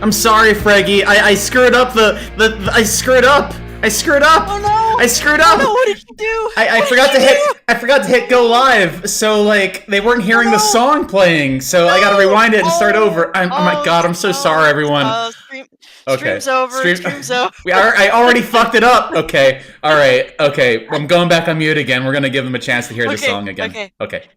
I'm sorry, Freggy. I screwed up I screwed up. I screwed up. Oh no! I screwed up. Oh no! What did you do? I What forgot did to you hit. do? I forgot to hit go live. So like they weren't hearing the no. song playing. So I gotta rewind it and start over. Oh my god! I'm so sorry, everyone. Stream's over. Stream's over. I already fucked it up. Okay. All right. Okay. I'm going back on mute again. We're gonna give them a chance to hear the song again. Okay.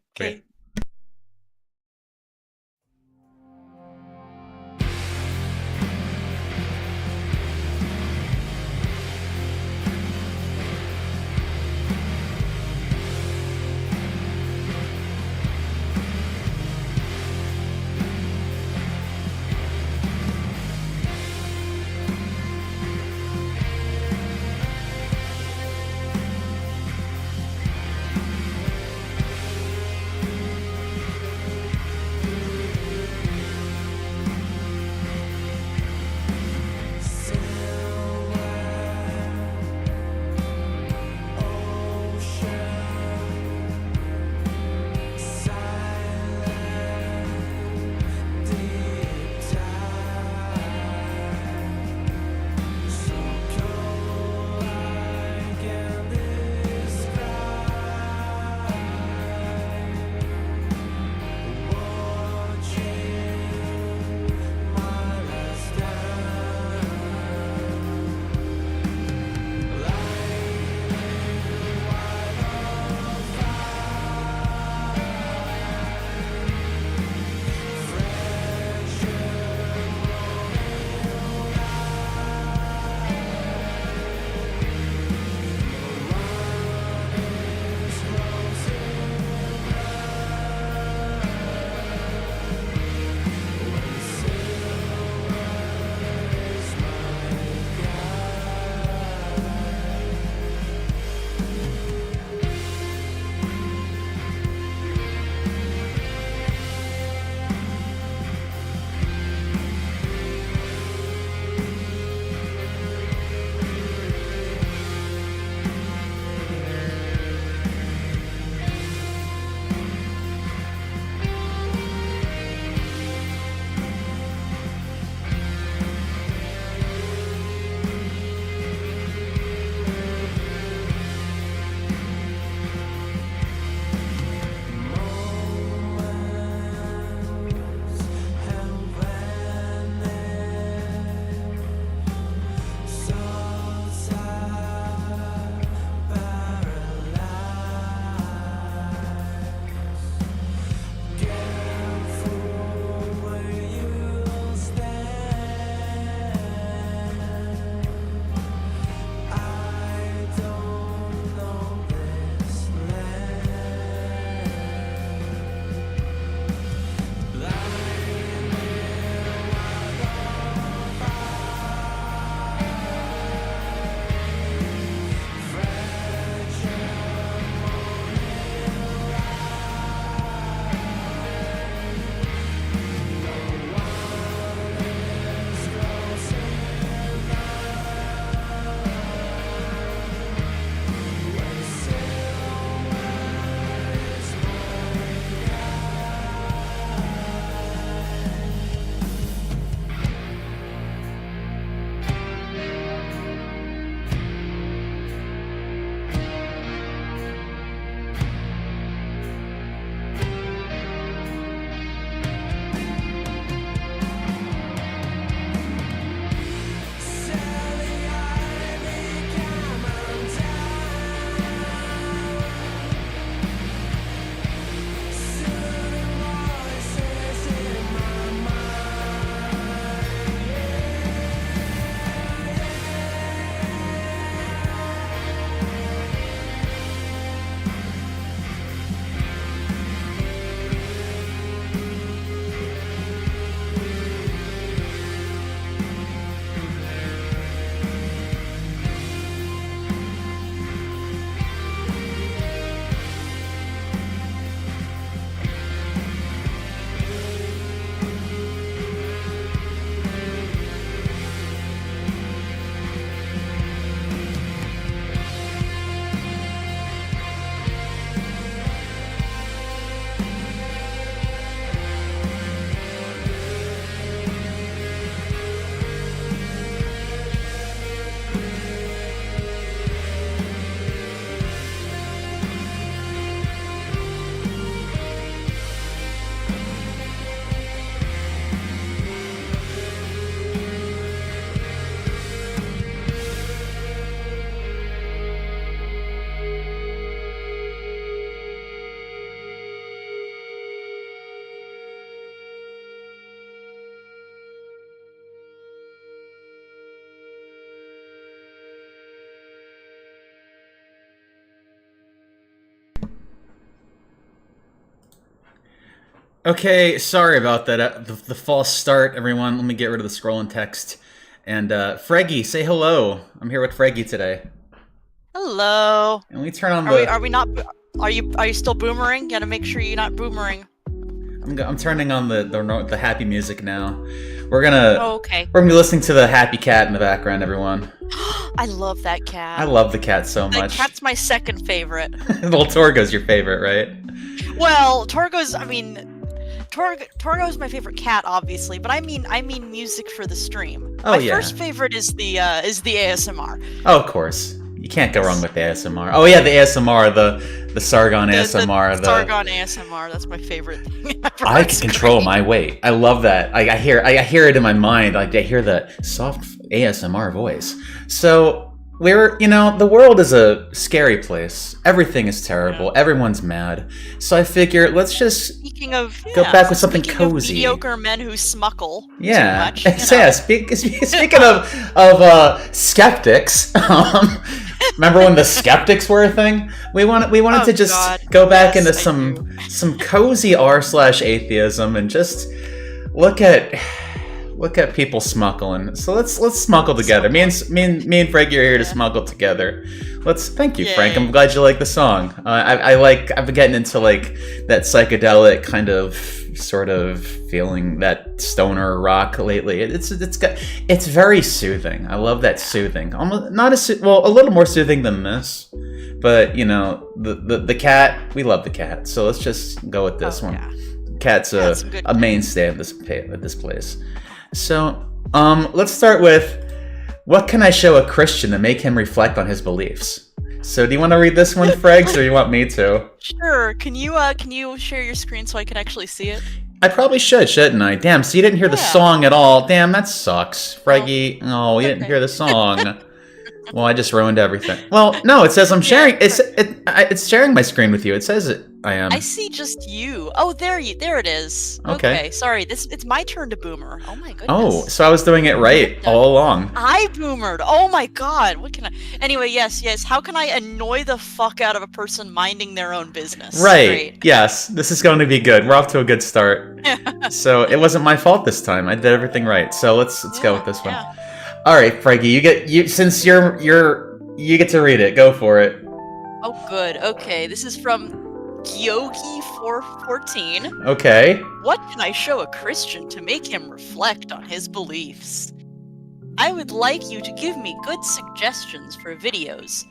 Okay, sorry about that. The false start, everyone. Let me get rid of the scrolling text. And Freggy, say hello. I'm here with Freggy today. Hello. And we turn on Are we not? Are you still boomerang? Gotta make sure you're not boomerang. I'm turning on the happy music now. We're gonna. Oh, okay. We're gonna be listening to the happy cat in the background, everyone. I love that cat. I love the cat so much. That cat's my second favorite. Well, Torgo's your favorite, right? Well, Torgo's my favorite cat, obviously, but I mean music for the stream. Oh, my first favorite is the ASMR. Oh, of course. You can't go wrong with the ASMR. Oh yeah, the ASMR, the Sargon ASMR. The Sargon ASMR, that's my favorite thing ever. I can control my weight. I love that. I hear it in my mind. Like I hear the soft ASMR voice. So the world is a scary place. Everything is terrible. Yeah. Everyone's mad. So I figure let's just go back with something cozy. Mediocre men who smuckle. Yeah. Too much, yeah. Speaking of skeptics, remember when the skeptics were a thing? We wanted to just go back into some cozy r/atheism and just look at people smuggling. So let's smuggle together. Me and Frank are here to smuggle together. Thank you, Frank. I'm glad you like the song. I've been getting into like that psychedelic kind of sort of feeling, that stoner rock lately. It's very soothing. I love that soothing. Almost not a little more soothing than this. But the cat, we love the cat. So let's just go with this one. Yeah. Cat's a mainstay of this place. So, let's start with, what can I show a Christian to make him reflect on his beliefs? So, do you want to read this one, Freggs, or do you want me to? Sure. Can you share your screen so I can actually see it? I probably should, shouldn't I? Damn, so you didn't hear the song at all. Damn, that sucks. Freggy, you didn't hear the song. Well, I just ruined everything. Well, no, it says I'm sharing. It's sharing my screen with you. It says it. I am. I see just you. Oh, there it is. Okay. Sorry. It's my turn to boomer. Oh my goodness. Oh, so I was doing it right all along. I boomered. Oh my god. What can I? Anyway, yes. How can I annoy the fuck out of a person minding their own business? Right. Great. Yes. This is going to be good. We're off to a good start. So it wasn't my fault this time. I did everything right. So let's go with this one. Yeah. All right, Freggy, since you get to read it. Go for it. Oh, good. Okay, this is from Gyogi414. Okay. What can I show a Christian to make him reflect on his beliefs? I would like you to give me good suggestions for videos,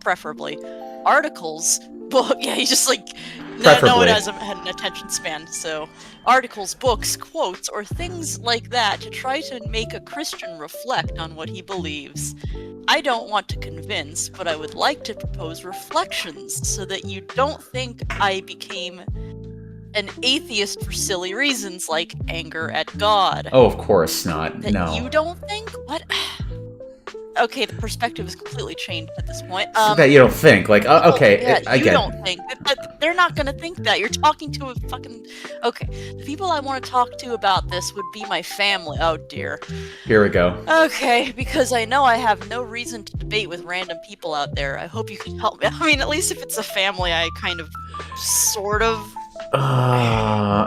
preferably articles. Book. Yeah, he's just like no one has an attention span. So articles, books, quotes, or things like that to try to make a Christian reflect on what he believes. I don't want to convince, but I would like to propose reflections so that you don't think I became an atheist for silly reasons like anger at God. Oh, of course not. No. You don't think? What? Okay, the perspective is completely changed at this point. That you don't think, like, okay, yeah, I get it. You don't think. They're not gonna think that. You're talking to a fucking... Okay, the people I want to talk to about this would be my family. Oh, dear. Here we go. Okay, because I know I have no reason to debate with random people out there. I hope you can help me. I mean, at least if it's a family, I kind of, sort of...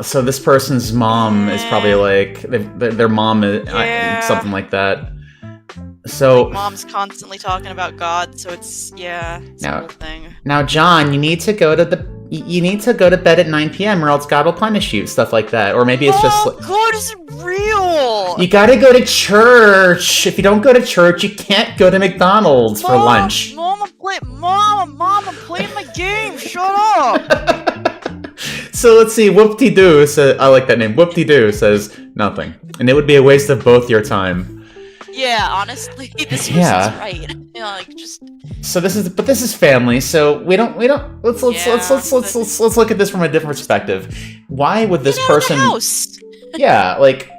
So this person's mom is probably like... Their mom is something like that. So like mom's constantly talking about God, so it's a whole thing. Now, John, you need to go to bed at 9 p.m. or else God will punish you, stuff like that. Or maybe it's just like, God isn't real. You gotta go to church. If you don't go to church, you can't go to McDonald's for lunch. Mom, I'm playing my game. Shut up. So let's see. Whoop-de-doo says, I like that name. Whoop-de-doo says nothing, and it would be a waste of both your time. Yeah, honestly, this person's right. Just. So this is family. So we don't. Let's look at this from a different perspective. Why would this person? Yeah, like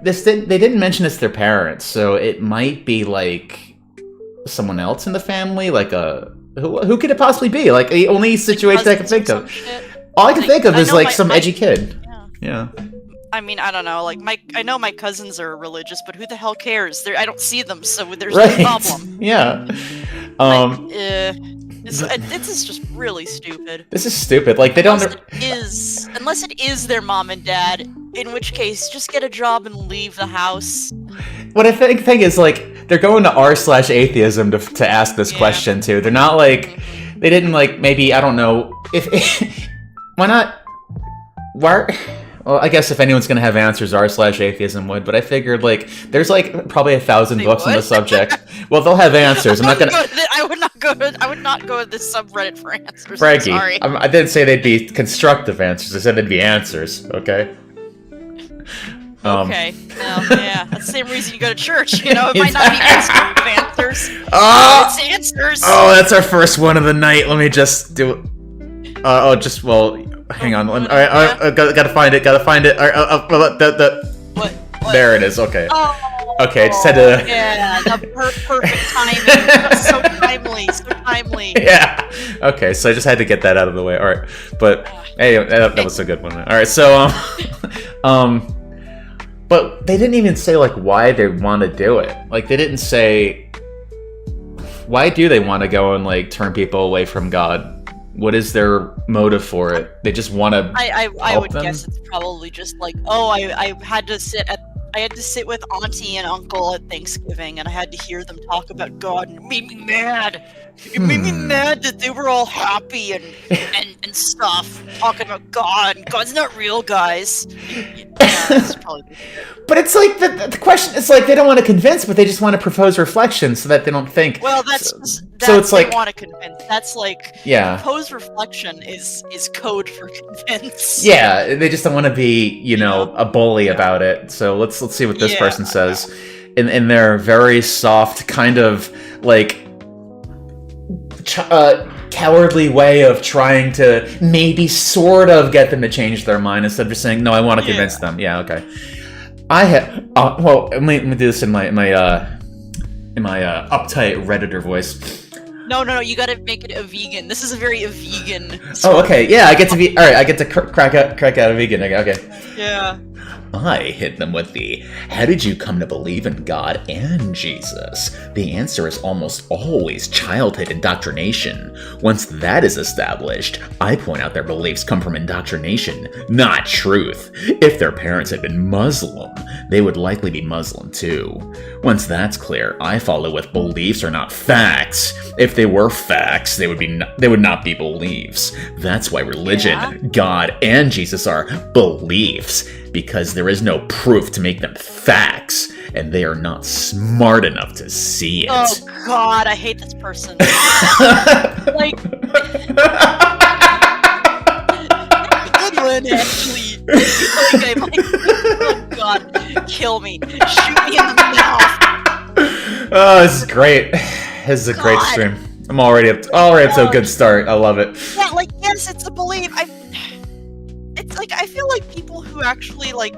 this. They didn't mention it's their parents, so it might be like someone else in the family, like who could it possibly be? Like the only situation I can think of. All I can think of is like some edgy kid. Yeah. I mean, I don't know. Like I know my cousins are religious, but who the hell cares? I don't see them, so there's no problem. Yeah. This is just really stupid. This is stupid. Like, they don't... Unless it is their mom and dad, in which case, just get a job and leave the house. What I think is, like, they're going to r/atheism to ask this question, too. They're not, like... They didn't, like, maybe, I don't know... Why not... Well, I guess if anyone's gonna have answers, r/atheism would, but I figured, like, there's, like, probably 1,000 books on the subject. Well, they'll have answers. I'm not gonna... I would not go to this subreddit for answers. Freggy, I'm sorry. I didn't say they'd be constructive answers. I said they'd be answers, okay? Okay. Well, yeah, that's the same reason you go to church, you know? It might not be constructive answers. It's answers! Oh, that's our first one of the night. Let me just do it. Hang on. All right, gotta find it. What? There it is. Okay. Oh, okay, just had to. Yeah, the perfect timing. So timely. Yeah. Okay, so I just had to get that out of the way. All right, but hey, that was a good one. All right, so but they didn't even say like why they want to do it. Like they didn't say why do they want to go and like turn people away from God. What is their motive for it? They just want to. I would guess it's probably just like, oh, I had to sit with Auntie and Uncle at Thanksgiving, and I had to hear them talk about God, and it made me mad. It made me mad that they were all happy and stuff, talking about God. And God's not real, guys. Yeah, that's probably. But it's like the question is like they don't want to convince, but they just want to propose reflection so that they don't think. Well, that's so it's like they want to convince. That's like propose reflection is code for convince. Yeah, they just don't want to be a bully about it. So let's see what this person says in their very soft kind of like cowardly way of trying to maybe sort of get them to change their mind instead of just saying no, I want to convince them. Yeah, okay. I have let me do this in my uptight Redditor voice. No, you gotta make it a vegan. This is a very vegan. Oh, okay. Yeah, I get to be. All right, I get to crack out a vegan. Okay. Yeah. I hit them with the, how did you come to believe in God and Jesus? The answer is almost always childhood indoctrination. Once that is established, I point out their beliefs come from indoctrination, not truth. If their parents had been Muslim, they would likely be Muslim too. Once that's clear, I follow with beliefs are not facts. If they were facts, they would not be beliefs. That's why religion, God, and Jesus are beliefs. Because there is no proof to make them facts, and they are not smart enough to see it. Oh God, I hate this person. Like, Goodwin actually. Oh God, kill me, shoot me in the mouth. Oh, this is great. This is a great stream. I'm already up to a good start. I love it. Yeah, like yes, it's a belief. It's like I feel like people who actually like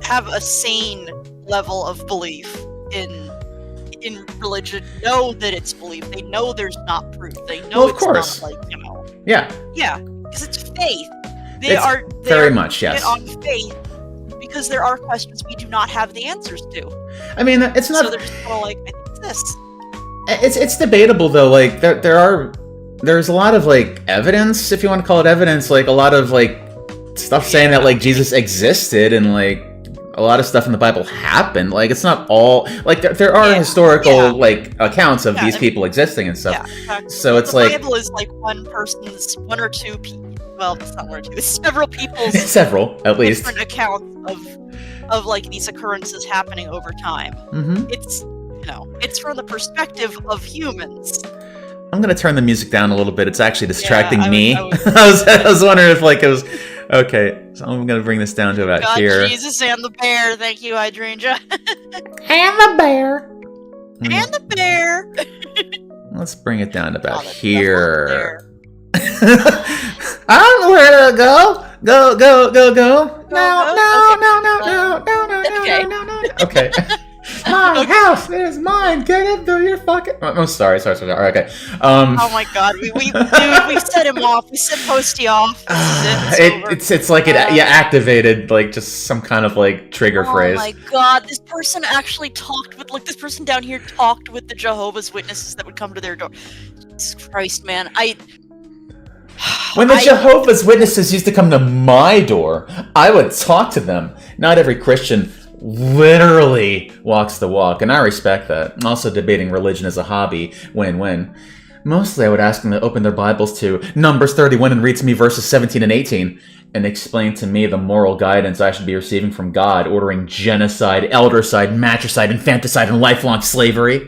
have a sane level of belief in religion know that it's belief. They know there's not proof. They know it's not like Yeah, because it's faith. They are very much yes on faith because there are questions we do not have the answers to. I mean, it's not. So they're just kind of like, I think it's this. It's debatable though. Like there's a lot of like evidence, if you want to call it evidence, like a lot of like stuff saying that like Jesus existed and like a lot of stuff in the Bible happened. Like it's not all like there are historical like accounts of these people existing and stuff. Yeah, so it's the Bible is like one or two people. Well, it's not one or two. It's several people's several at least different accounts of like these occurrences happening over time. Mm-hmm. It's from the perspective of humans. I'm gonna turn the music down a little bit. It's actually distracting me. I was wondering if like it was okay. So I'm gonna bring this down to about here. Jesus and the bear. Thank you, Hydrangea. And the bear. And the bear. Let's bring it down to about here. I don't know where to go. Go. No. Okay. My house is mine. Get into your fucking. Oh, sorry. All right, okay. Oh my God, we set him off. We set Posty off. It's like it activated like just some kind of like trigger phrase. Oh my God, this person actually talked with this person down here talked with the Jehovah's Witnesses that would come to their door. Jesus Christ, man. When the Jehovah's Witnesses used to come to my door, I would talk to them. Not every Christian literally walks the walk, and I respect that. I'm also debating religion as a hobby. Win-win. Mostly I would ask them to open their Bibles to Numbers 31 and read to me verses 17 and 18, and explain to me the moral guidance I should be receiving from God, ordering genocide, eldercide, matricide, infanticide, and lifelong slavery.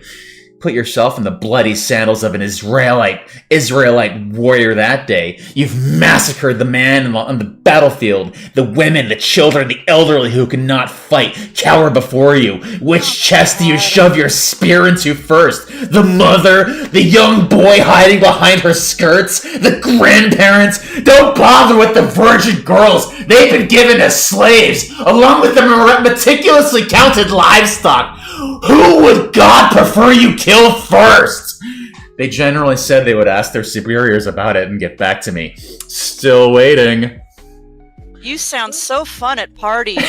Put yourself in the bloody sandals of an Israelite warrior that day. You've massacred the man on the battlefield, the women, the children, the elderly who cannot fight, cower before you. Which chest do you shove your spear into first? The mother? The young boy hiding behind her skirts? The grandparents? Don't bother with the virgin girls. They've been given as slaves, along with the meticulously counted livestock. Who would God prefer you kill first? They generally said they would ask their superiors about it and get back to me. Still waiting. You sound so fun at parties.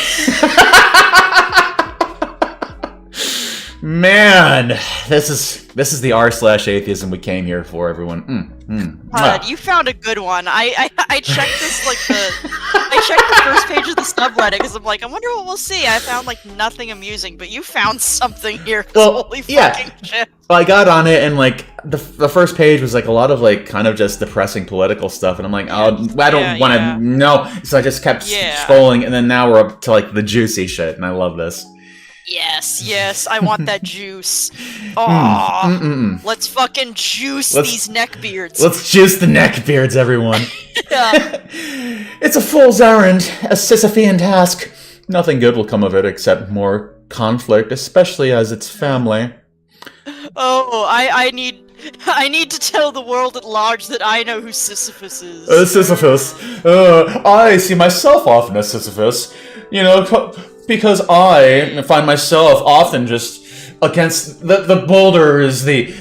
Man, this is the r/atheism we came here for, everyone. You found a good one. I checked this I checked the first page of the subreddit because I'm like, I wonder what we'll see. I found like nothing amusing, but you found something here. Well, holy fucking shit. Well, I got on it and like the first page was like a lot of like kind of just depressing political stuff, and I'm like, I don't want to know. So I just kept scrolling, and then now we're up to like the juicy shit, and I love this. Yes, I want that juice. Oh, let's fucking juice these neckbeards. Let's juice the neckbeards, everyone. It's a fool's errand, a Sisyphean task. Nothing good will come of it except more conflict, especially as it's family. Oh, I need to tell the world at large that I know who Sisyphus is. Sisyphus. I see myself often as Sisyphus. You know, because I find myself often just against the boulders, the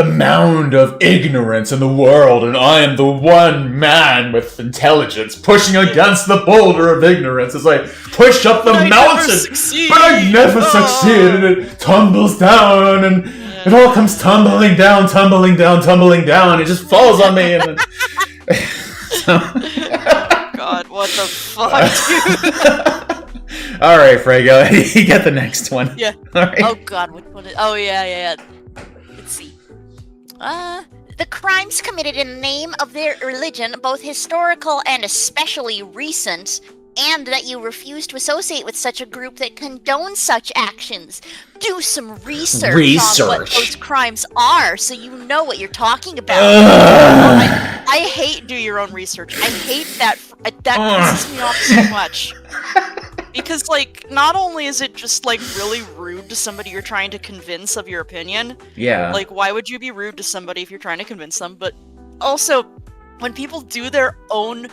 mound of ignorance in the world, and I am the one man with intelligence pushing against the boulder of ignorance as I push up the mountain. But I never succeed, and it tumbles down, and it all comes tumbling down. It just falls on me, and God, what the fuck, dude? All right, Freggy, you get the next one. Yeah. All right. Oh God, which one is? Oh yeah. Let's see. The crimes committed in the name of their religion, both historical and especially recent, and that you refuse to associate with such a group that condones such actions. Do some research on what those crimes are, so you know what you're talking about. I hate do your own research. I hate that. That pisses me off so much. Because, like, not only is it just, like, really rude to somebody you're trying to convince of your opinion. Yeah. Like, why would you be rude to somebody if you're trying to convince them? But also, when people do their own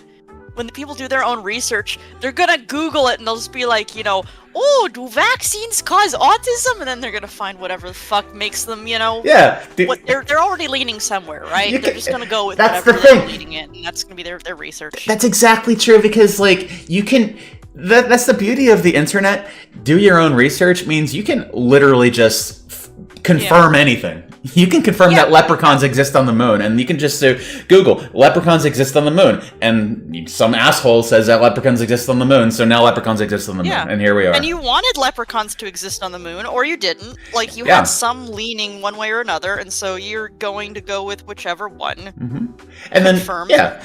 research, they're gonna Google it and they'll just be like, you know, oh, do vaccines cause autism? And then they're gonna find whatever the fuck makes them, you know. Yeah. They're already leaning somewhere, right? They're just gonna go with that's whatever they're leading in, and that's gonna be their research. That's exactly true, because, like, you can... That's the beauty of the internet. Do your own research means you can literally just confirm anything. You can confirm that leprechauns exist on the moon, and you can just Google, leprechauns exist on the moon, and some asshole says that leprechauns exist on the moon, so now leprechauns exist on the moon, and here we are. And you wanted leprechauns to exist on the moon, or you didn't. Like, you had some leaning one way or another, and so you're going to go with whichever one. Mm-hmm. And then,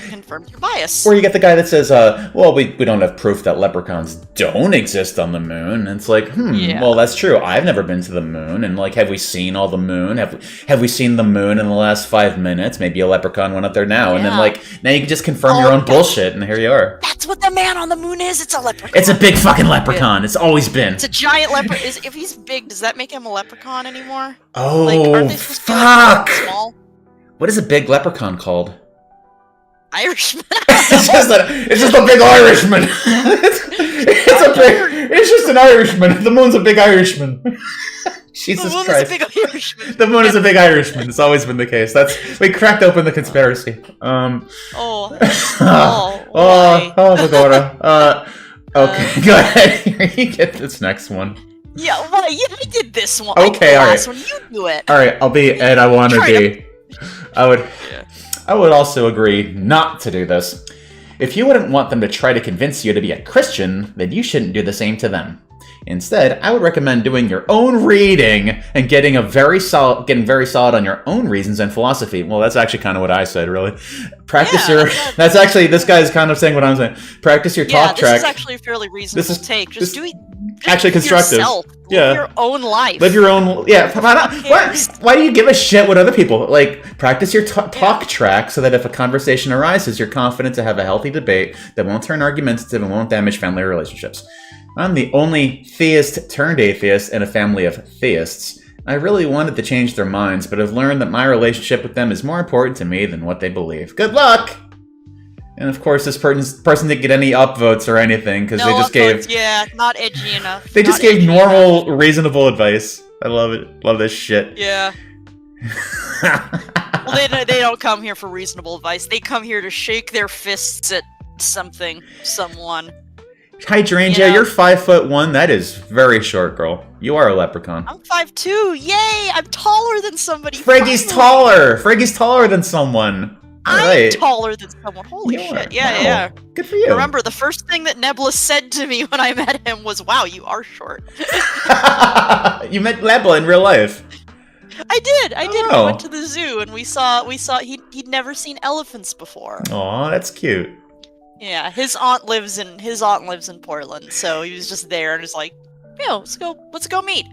confirms your bias. Or you get the guy that says, well, we don't have proof that leprechauns don't exist on the moon. And it's like, well, that's true. I've never been to the moon, and, like, have we seen all the moon? Have we seen the moon in the last 5 minutes? Maybe a leprechaun went up there now. And then, like, now you can just confirm your own bullshit, and here you are. That's what the man on the moon is. It's a leprechaun. It's a big fucking leprechaun. It's always been. It's a giant leprechaun. If he's big, does that make him a leprechaun anymore? Oh, like, aren't they supposed to be, fuck! like, small? What is a big leprechaun called? Irishman. It's just a big Irishman. It's just an Irishman. The moon's a big Irishman. Jesus Christ. The moon is a big Irishman. It's always been the case. We cracked open the conspiracy. Pagoda. Okay, go ahead. You get this next one. Yeah, well, I did this one. Okay, all right. Last one. You do it. All right, I'll be Ed. I want to be. I would also agree not to do this. If you wouldn't want them to try to convince you to be a Christian, then you shouldn't do the same to them. Instead, I would recommend doing your own reading and getting very solid on your own reasons and philosophy. Well, that's actually kind of what I said, really. That's actually, this guy's kind of saying what I'm saying. Practice your talk track. This is actually a fairly reasonable take. Just actually constructive. Yourself. Live your own life. Live your own. Yeah. Why do you give a shit what other people like? Practice your talk track so that if a conversation arises, you're confident to have a healthy debate that won't turn argumentative and won't damage family relationships. I'm the only theist turned atheist in a family of theists. I really wanted to change their minds, but I've learned that my relationship with them is more important to me than what they believe. Good luck! And of course, this person didn't get any upvotes or anything because they just gave. Yeah, not edgy enough. They just gave normal, reasonable advice. I love it. Love this shit. Yeah. Well, they don't come here for reasonable advice. They come here to shake their fists at someone. Hydrangea, you're 5'1". That is very short, girl. You are a leprechaun. I'm 5'2". Yay! I'm taller than somebody. Freggy's taller. Freggy's taller than someone. I'm taller than someone. Holy shit! Yeah. Good for you. Remember, the first thing that Nebula said to me when I met him was, "Wow, you are short." You met Nebula in real life. I did. We went to the zoo and we saw. He'd never seen elephants before. Aw, that's cute. Yeah, his aunt lives in Portland, so he was just there and was like, "Yo, let's go meet."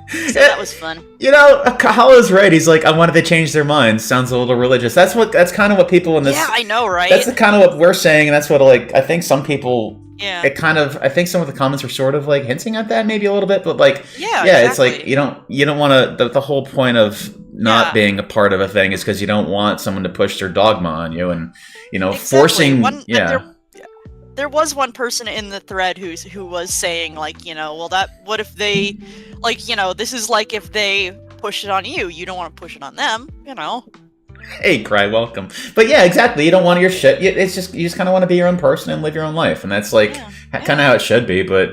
So that was fun. You know, Kahalo's right. He's like, I wanted to change their minds. Sounds a little religious. That's kind of what people in this. Yeah, I know, right? That's kind of what we're saying, and that's what I think some people. Yeah. I think some of the comments were sort of like hinting at that maybe a little bit, but like. Yeah. It's like you don't want to. The whole point of not being a part of a thing is because you don't want someone to push their dogma on you, and forcing. There was one person in the thread who was saying, like, what if they, this is like if they push it on you. You don't want to push it on them, Hey, Cry, welcome. But yeah, exactly. You don't want your shit. You just kind of want to be your own person and live your own life, and that's kind of how it should be. But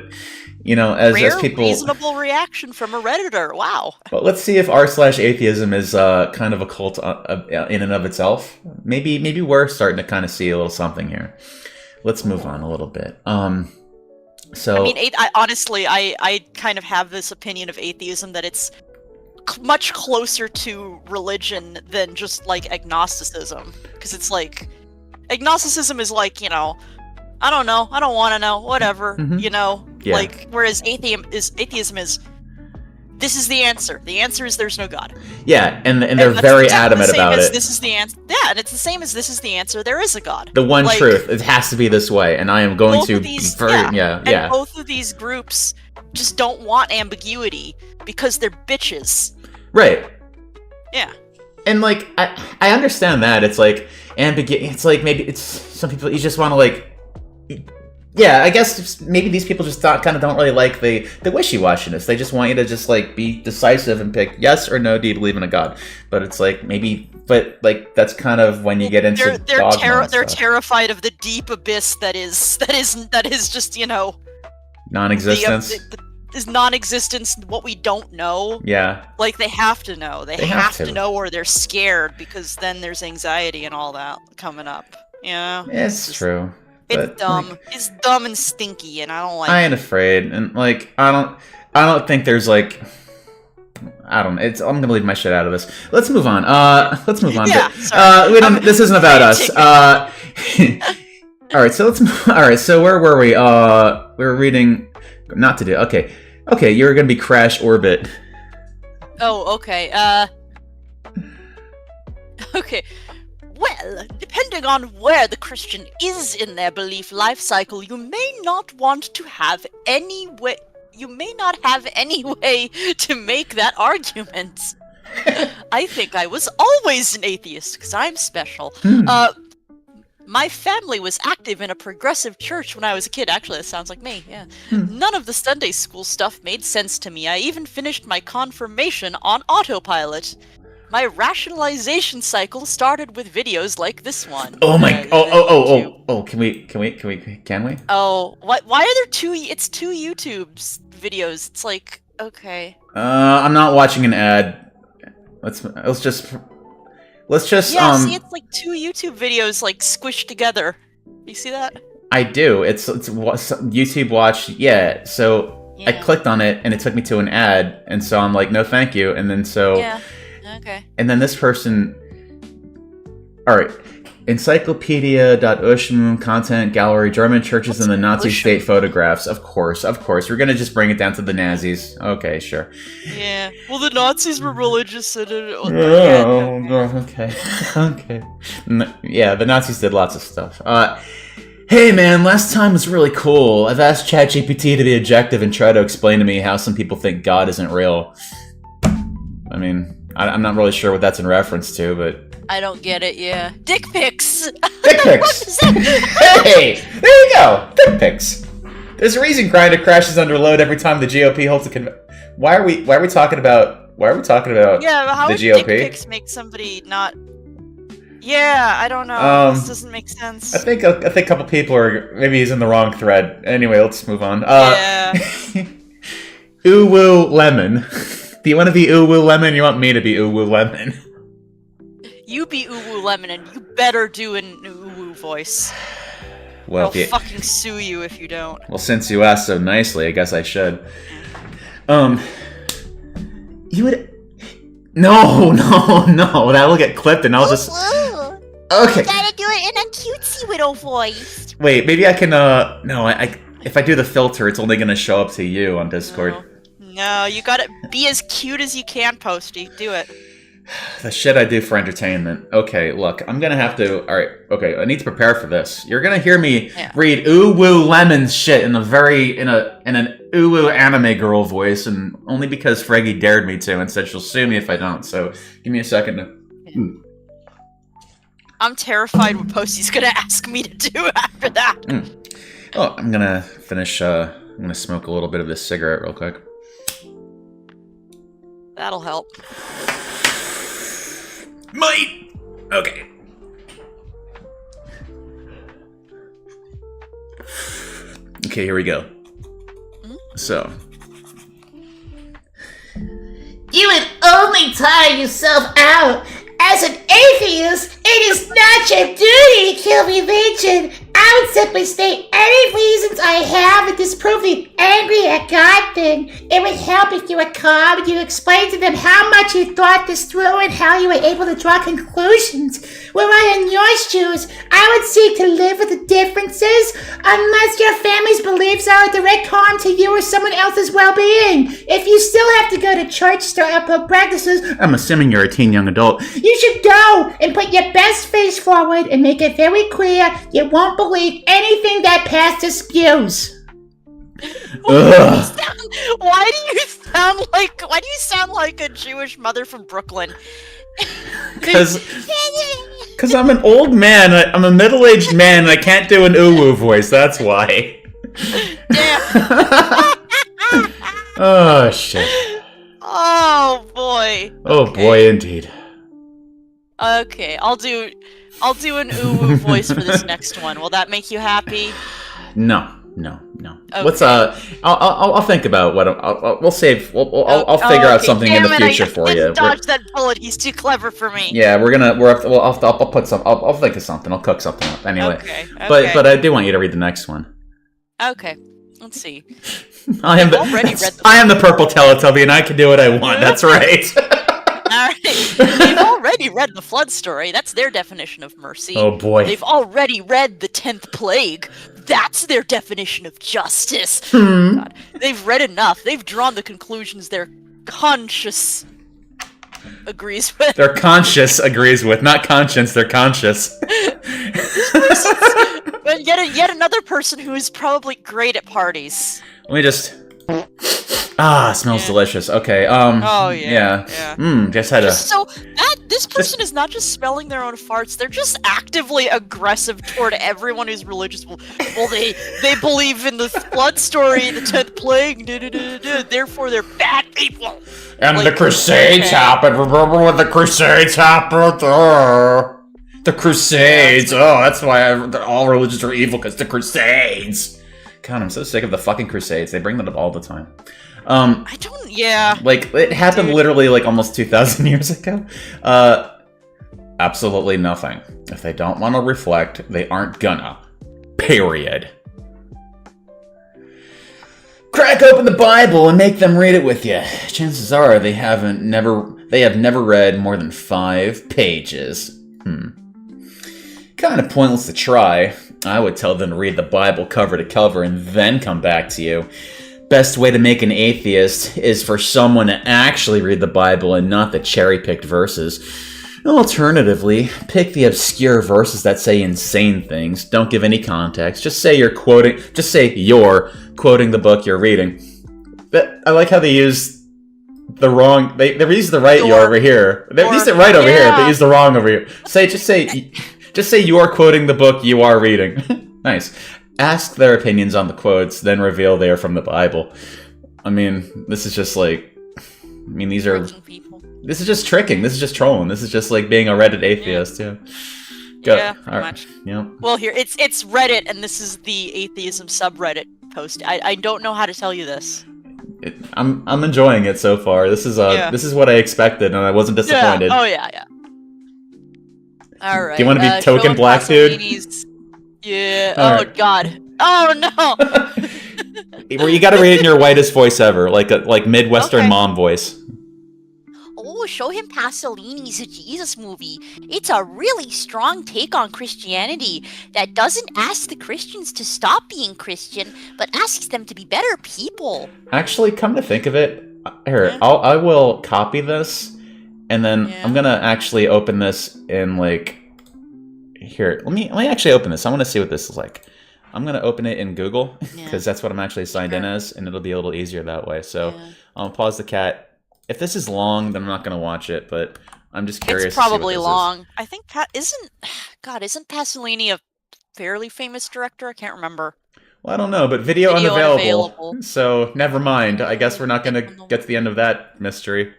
as people, reasonable reaction from a Redditor. Wow. But let's see if r/atheism is kind of a cult in and of itself. Maybe we're starting to kind of see a little something here. Let's move on a little bit. So I mean, I kind of have this opinion of atheism that it's much closer to religion than just like agnosticism, because it's like agnosticism is like I don't know, I don't want to know, whatever, like whereas atheism is. This is the answer. The answer is there's no God. Yeah, and they're very adamant about it. This is the answer. Yeah, and it's the same as this is the answer. There is a God. The one truth. It has to be this way, and I am going to be very. And both of these groups just don't want ambiguity because they're bitches. Right. Yeah. And like I understand that it's like ambiguity. It's like maybe it's some people you just want to like. Yeah, I guess maybe these people just don't really like the wishy-washiness. They just want you to just like be decisive and pick yes or no. Do you believe in a God? But it's like but that's kind of when you get into they're terrified of the deep abyss that is just non-existence. Is non-existence what we don't know? Yeah. Like they have to know. They have to know, or they're scared because then there's anxiety and all that coming up. Yeah. It's true. It's dumb. It's dumb and stinky, and I don't like. I ain't afraid, and like I don't think there's like. I'm gonna leave my shit out of this. Let's move on. Yeah. Sorry. This isn't about us. All right. So All right. So where were we? We were reading. Not to do. Okay. You're gonna be Crash Orbit. Oh. Okay. Okay. Well, depending on where the Christian is in their belief life cycle, you may not want to have any way. You may not have any way to make that argument. I think I was always an atheist because I'm special. My family was active in a progressive church when I was a kid. Actually, that sounds like me. Yeah. None of the Sunday school stuff made sense to me. I even finished my confirmation on autopilot. My rationalization cycle started with videos like this one. Oh my! Oh! Can we? Oh, why are there two? It's two YouTube's videos. It's like let's just see, it's like 2 YouTube videos like squished together. You see that? I do. It's YouTube Watch. Yeah. So I clicked on it and it took me to an ad, and so I'm like, no, thank you. And then Okay. And then this person. All right. Encyclopedia.ushmu content gallery German churches and the Nazi state photographs. Of course. We're gonna just bring it down to the Nazis. Okay, sure. Yeah. Well, the Nazis were religious and okay. Yeah, the Nazis did lots of stuff. Hey man, last time was really cool. I've asked ChatGPT to be objective and try to explain to me how some people think God isn't real. I mean, I'm not really sure what that's in reference to, but... I don't get it, yeah. Dick pics! Dick pics! Hey! There you go! Dick pics! There's a reason Grindr crashes under load every time the GOP holds a Why are we talking about yeah, how the would GOP? Dick pics make somebody not... Yeah, I don't know. This doesn't make sense. I think a couple people are... Maybe he's in the wrong thread. Anyway, let's move on. Yeah. Ooh Woo Lemon. Do you want to be Ooh Woo Lemon? You want me to be Ooh Woo Lemon? You be Ooh Woo Lemon, and you better do an Ooh Woo voice. Well, I'll fucking sue you if you don't. Well, since you asked so nicely, I guess I should. You would... No, that will get clipped and I'll just... Okay. You gotta do it in a cutesy little voice. Wait, maybe I can, no, if I do the filter, it's only gonna show up to you on Discord. No, you gotta be as cute as you can, Posty. Do it. The shit I do for entertainment. Okay, look, I'm gonna have to... Alright, okay, I need to prepare for this. You're gonna hear me read Ooh Woo Lemon shit in an Ooh Woo anime girl voice, and only because Freggy dared me to and said she'll sue me if I don't, so give me a second to... I'm terrified what Posty's gonna ask me to do after that. Oh, I'm gonna finish, I'm gonna smoke a little bit of this cigarette real quick. That'll help. Might! Okay. Okay, here we go. So. You would only tire yourself out. As an atheist, it is not your duty to kill religion. I would simply state any reasons I have and disprove the angry at God thing. It would help if you were calm and you explained to them how much you thought this through and how you were able to draw conclusions. Were I in your shoes, I would seek to live with the differences unless your family's beliefs are a direct harm to you or someone else's well-being. If you still have to go to church, start up practices, I'm assuming you're a teen young adult. You should go and put your best face forward and make it very clear you won't believe anything that pastor spews. Why do you sound like a Jewish mother from Brooklyn? Because I'm an old man. I'm a middle-aged man, and I can't do an ooh-woo voice. That's why. Damn. Oh shit. Oh boy. Oh boy, indeed. Okay, I'll do an ooh-woo voice for this next one. Will that make you happy? No. Okay. What's I'll think about what we'll save. I'll figure out something in the future for you. Dodge that bullet. He's too clever for me. Yeah, I'll put some. I'll think of something. I'll cook something up anyway. Okay. But I do want you to read the next one. Okay. Let's see. I am the purple Teletubby, and I can do what I want. That's right. Alright. They've already read the flood story. That's their definition of mercy. Oh boy. They've already read the 10th plague. That's their definition of justice. God. They've read enough. They've drawn the conclusions their conscience agrees with. Their conscience agrees with, not conscience, they're conscious. But yet another person who is probably great at parties. Let me just... it smells delicious. Okay, Oh, yeah. Just had This person is not just smelling their own farts, they're just actively aggressive toward everyone who's religious. Well, they believe in the flood story, the 10th plague, therefore they're bad people. And the Crusades happened. Remember when the Crusades happened? The Crusades. That's why all religions are evil, because the Crusades. God, I'm so sick of the fucking Crusades. They bring that up all the time. I don't, yeah. Like, it happened literally, like, almost 2,000 years ago. Absolutely nothing. If they don't want to reflect, they aren't gonna. Period. Crack open the Bible and make them read it with you. Chances are they have never read more than 5 pages. Kind of pointless to try. I would tell them to read the Bible cover to cover and then come back to you. Best way to make an atheist is for someone to actually read the Bible and not the cherry-picked verses. Alternatively, pick the obscure verses that say insane things. Don't give any context. Just say you're quoting the book you're reading. But I like how they use the wrong. They use the right "you're" over here. They used it right over here. They use the wrong over here. Just say you're quoting the book you are reading. Nice. Ask their opinions on the quotes, then reveal they are from the Bible. I mean, this is just like. I mean, these are. This is just tricking. This is just trolling. This is just like being a Reddit atheist. Yeah. Go. Yeah, pretty much. Yeah. Well, here it's Reddit, and this is the atheism subreddit post. I don't know how to tell you this. I'm enjoying it so far. This is this is what I expected, and I wasn't disappointed. Yeah. Oh yeah. All right. Do you want to be token black dude? Yeah. All oh right. God. Oh no. Where you got to read it in your whitest voice ever, like Midwestern mom voice. Oh, show him Pasolini's Jesus movie. It's a really strong take on Christianity that doesn't ask the Christians to stop being Christian, but asks them to be better people. Actually, come to think of it, here, I will copy this, and then I'm gonna actually open this in like here. Let me actually open this. I want to see what this is like. I'm gonna open it in Google because that's what I'm actually signed in as, and it'll be a little easier that way. So I'll pause the cat. If this is long, then I'm not going to watch it, but I'm just curious. It's probably to see what long. Is. I think isn't Pasolini a fairly famous director? I can't remember. Well, I don't know, but video unavailable. So never mind. I guess we're not going to get to the end of that mystery.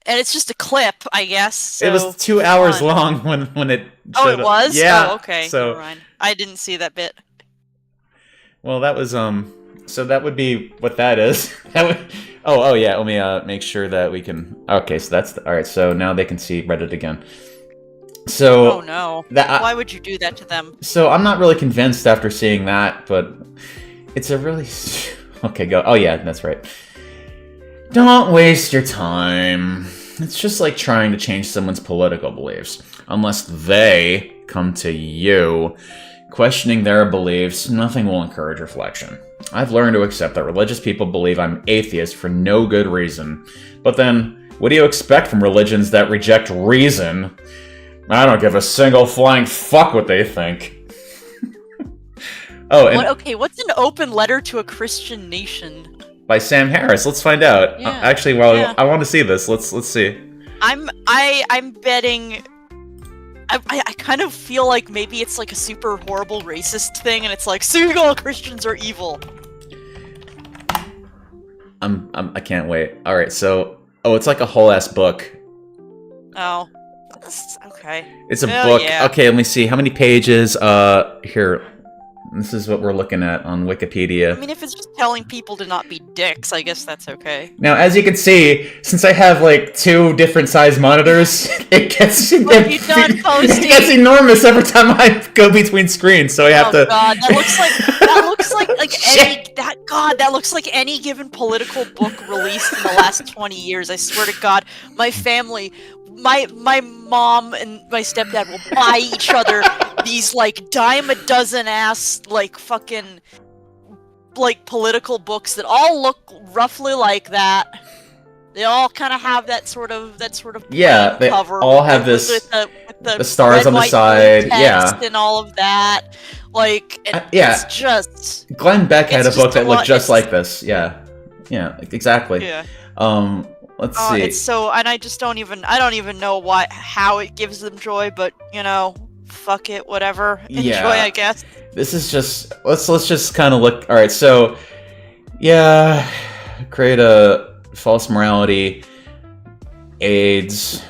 And it's just a clip, I guess. So it was 2 hours long when it showed it was? Up. Yeah. Oh, okay. So never mind. I didn't see that bit. Well, that was so that would be what that is. That would. Oh yeah. Let me make sure that we can. Okay, so that's all right. So now they can see Reddit again. So. Oh no. Why would you do that to them? So I'm not really convinced after seeing that, but it's a really. Okay, go. Oh yeah, that's right. Don't waste your time. It's just like trying to change someone's political beliefs, unless they come to you. Questioning their beliefs, nothing will encourage reflection. I've learned to accept that religious people believe I'm atheist for no good reason. But then, what do you expect from religions that reject reason? I don't give a single flying fuck what they think. What's an open letter to a Christian nation? By Sam Harris. Let's find out. Yeah. Actually, I want to see this. Let's see. I'm betting. I kind of feel like maybe it's like a super horrible racist thing, and it's like, all Christians are evil. I can't wait. All right, so it's like a whole ass book. Oh, okay. It's a book. Yeah. Okay, let me see how many pages. Here. This is what we're looking at on Wikipedia. I mean, if it's just telling people to not be dicks, I guess that's okay. Now, as you can see, since I have like 2 different size monitors, it gets enormous every time I go between screens. So I have to. God, that looks like that looks like any given political book released in the last 20 years. I swear to God, my family. My mom and my stepdad will buy each other these like dime a dozen ass like fucking like political books that all look roughly like that. They all kind of have that sort of they cover all have this with the stars red, on the side, and all of that. Like it's just Glenn Beck had a book that looked just like this. Yeah, exactly. Yeah. Let's see. It's so, and I don't even know how it gives them joy, but fuck it, whatever. Enjoy, I guess. This is just let's just kind of look. All right, so create a false morality, AIDS.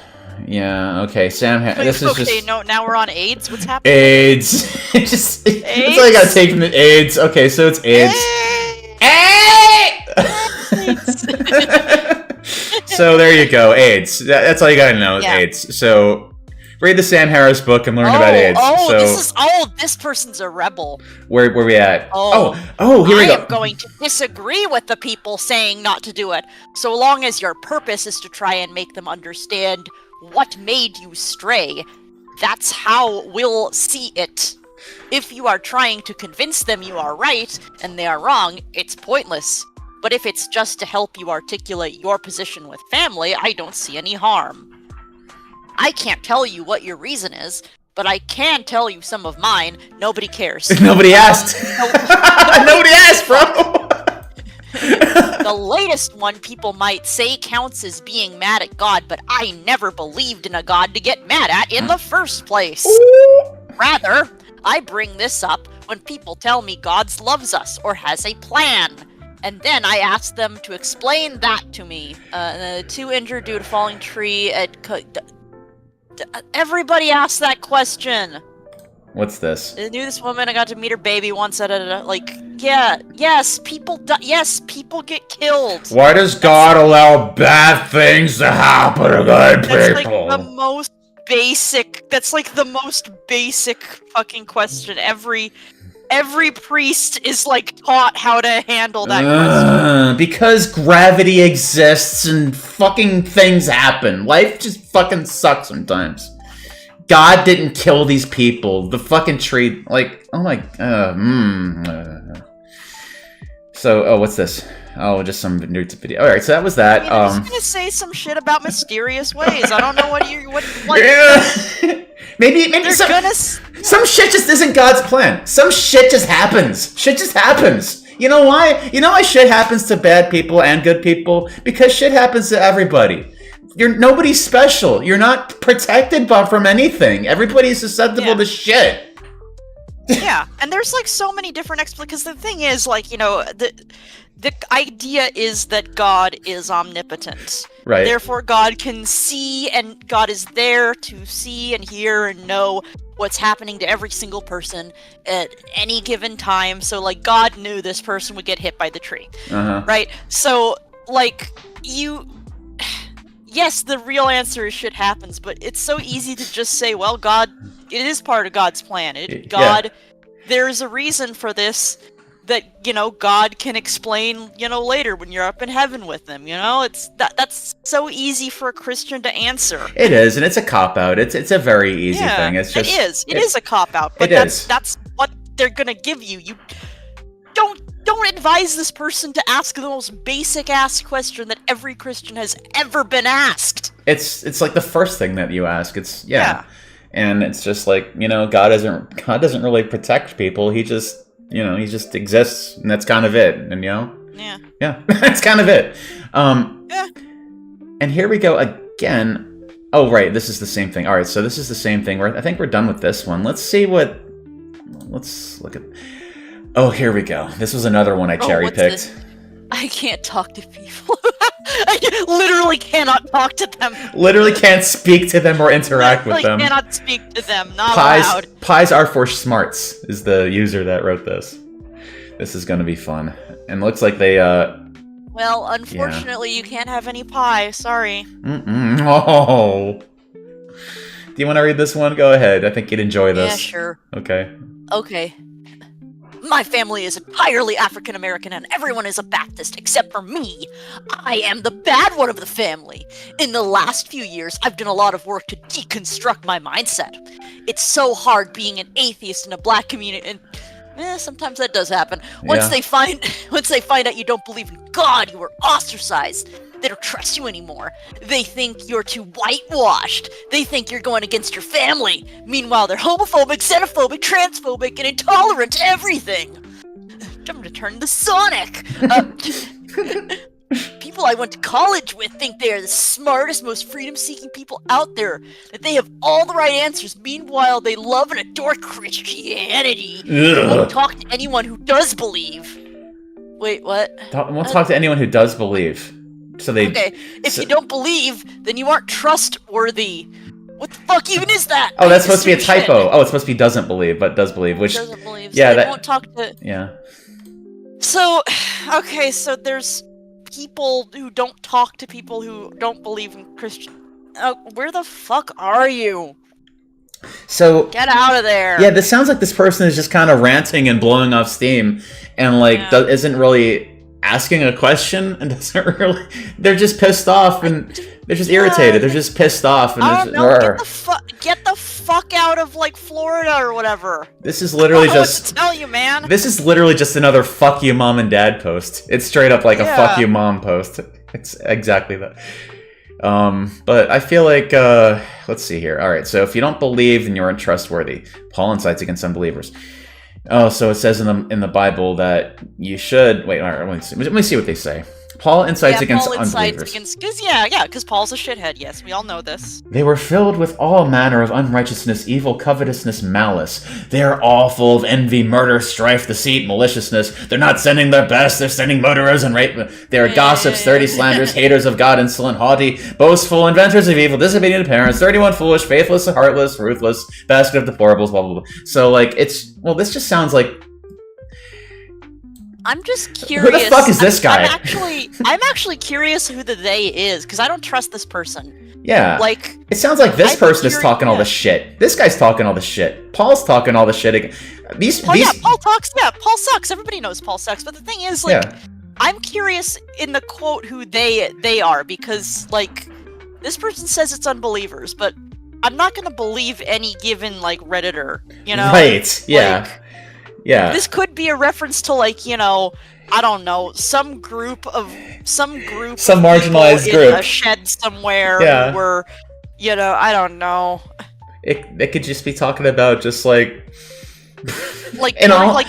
Yeah, okay, Sam. This is okay. Just no, now we're on AIDS. What's happening? AIDS. That's all I gotta take from the AIDS. Okay, so it's AIDS. So there you go, AIDS. That's all you gotta know is AIDS. So Read the Sam Harris book and learn about AIDS. This person's a rebel. Where we at? Oh, here we go. I am going to disagree with the people saying not to do it, so long as your purpose is to try and make them understand what made you stray. That's how we'll see it. If you are trying to convince them you are right and they are wrong, it's pointless. But if it's just to help you articulate your position with family, I don't see any harm. I can't tell you what your reason is, but I can tell you some of mine. Nobody cares. Nobody asked. Nobody asked, bro. The latest one people might say counts as being mad at God, but I never believed in a God to get mad at in the first place. Rather, I bring this up when people tell me God loves us or has a plan. And then I ask them to explain that to me. Two injured due to falling tree at... Everybody asks that question. What's this? I knew this woman. I got to meet her baby once at a... Yes, people people get killed. Why does God allow bad things to happen to good people? That's like the most basic... That's like the most basic fucking question. Every priest is, like, taught how to handle that question. Because gravity exists and fucking things happen. Life just fucking sucks sometimes. God didn't kill these people. The fucking tree, like, oh my, So, what's this? Oh, just some nudes video. Alright, so that was that. I was gonna say some shit about mysterious ways. I don't know what you... What Maybe some shit just isn't God's plan. Some shit just happens. Shit just happens. You know why? You know why shit happens to bad people and good people? Because shit happens to everybody. Nobody's special. You're not protected from anything. Everybody's susceptible to shit. Yeah, and there's like so many different because the thing is, like, you know, the idea is that God is omnipotent. Right. Therefore, God can see, and God is there to see and hear and know what's happening to every single person at any given time. So, like, God knew this person would get hit by the tree. Right? So, like, yes, the real answer is shit happens, but it's so easy to just say, well, God, it is part of God's plan. There's a reason for this that, you know, God can explain, you know, later when you're up in heaven with him, you know? That's so easy for a Christian to answer. It is, and it's a cop-out. It's a very easy thing. It's just... It is a cop-out, but that's what they're gonna give you. You don't advise this person to ask the most basic-ass question that every Christian has ever been asked. It's like the first thing that you ask. And it's just like, you know, God doesn't really protect people. He just exists, and that's kind of it. And, you know? Yeah, that's kind of it. And here we go again. Oh, right, this is the same thing. All right, so this is the same thing. I think we're done with this one. Let's look at... Oh, here we go. This was another one I cherry-picked. I can't talk to people. I literally cannot talk to them. Literally can't speak to them or interact with them. Cannot speak to them. Not allowed. Pies are for smarts is the user that wrote this. This is going to be fun. And looks like they, Well, unfortunately, you can't have any pie. Sorry. Oh. Do you want to read this one? Go ahead. I think you'd enjoy this. Yeah, sure. Okay. My family is entirely African American and everyone is a Baptist except for me. I am the bad one of the family. In the last few years, I've done a lot of work to deconstruct my mindset. It's so hard being an atheist in a black community, and sometimes that does happen. Once they find out you don't believe in God, you are ostracized. They don't trust you anymore. They think you're too whitewashed. They think you're going against your family. Meanwhile, they're homophobic, xenophobic, transphobic, and intolerant to everything. I'm gonna turn to Sonic. People I went to college with think they are the smartest, most freedom-seeking people out there. That they have all the right answers. Meanwhile, they love and adore Christianity. Won't talk to anyone who does believe. Wait, what? Won't talk to anyone who does believe. If you don't believe, then you aren't trustworthy. What the fuck even is that? Oh, that's supposed to be a typo. Shit. Oh, it's supposed to be doesn't believe, but does believe, which... Doesn't believe, so they won't talk to... Yeah. So, okay, so there's people who don't talk to people who don't believe in Christian... where the fuck are you? So get out of there. Yeah, this sounds like this person is just kind of ranting and blowing off steam, and like isn't really asking a question, and doesn't really. They're just pissed off, and they're just irritated. They're just pissed off, and get the fuck out of like Florida or whatever. This is literally just. To tell you, man. This is literally just another "fuck you, mom and dad" post. It's straight up like a "fuck you, mom" post. It's exactly that. But I feel like, let's see here. All right, so if you don't believe, then you're untrustworthy. Paul incites against unbelievers. Oh, so it says in the Bible that you should. Wait, all right, let me see what they say. Paul incites against unbelievers. Because Paul's a shithead. Yes, we all know this. They were filled with all manner of unrighteousness, evil, covetousness, malice. They are all full of envy, murder, strife, deceit, maliciousness. They're not sending their best. They're sending murderers and rape. They are gossips, 30 slanderers, haters of God, insolent, haughty, boastful, inventors of evil, disobedient to parents, 31 foolish, faithless, heartless, ruthless, basket of deplorables, blah, blah, blah. So, like, this just sounds like. I'm just curious. Who the fuck is this guy? I'm actually curious who the they is, because I don't trust this person. Yeah. Like, it sounds like this person is talking all the shit. This guy's talking all the shit. Paul's talking all the shit. Paul talks. Yeah, Paul sucks. Everybody knows Paul sucks. But the thing is, like, I'm curious in the quote who they are, because like this person says it's unbelievers, but I'm not gonna believe any given like Redditor. You know? Right. Yeah. Like, yeah. This could be a reference to like, you know, I don't know, some marginalized group in a shed somewhere who were, you know, I don't know. It could just be talking about just like like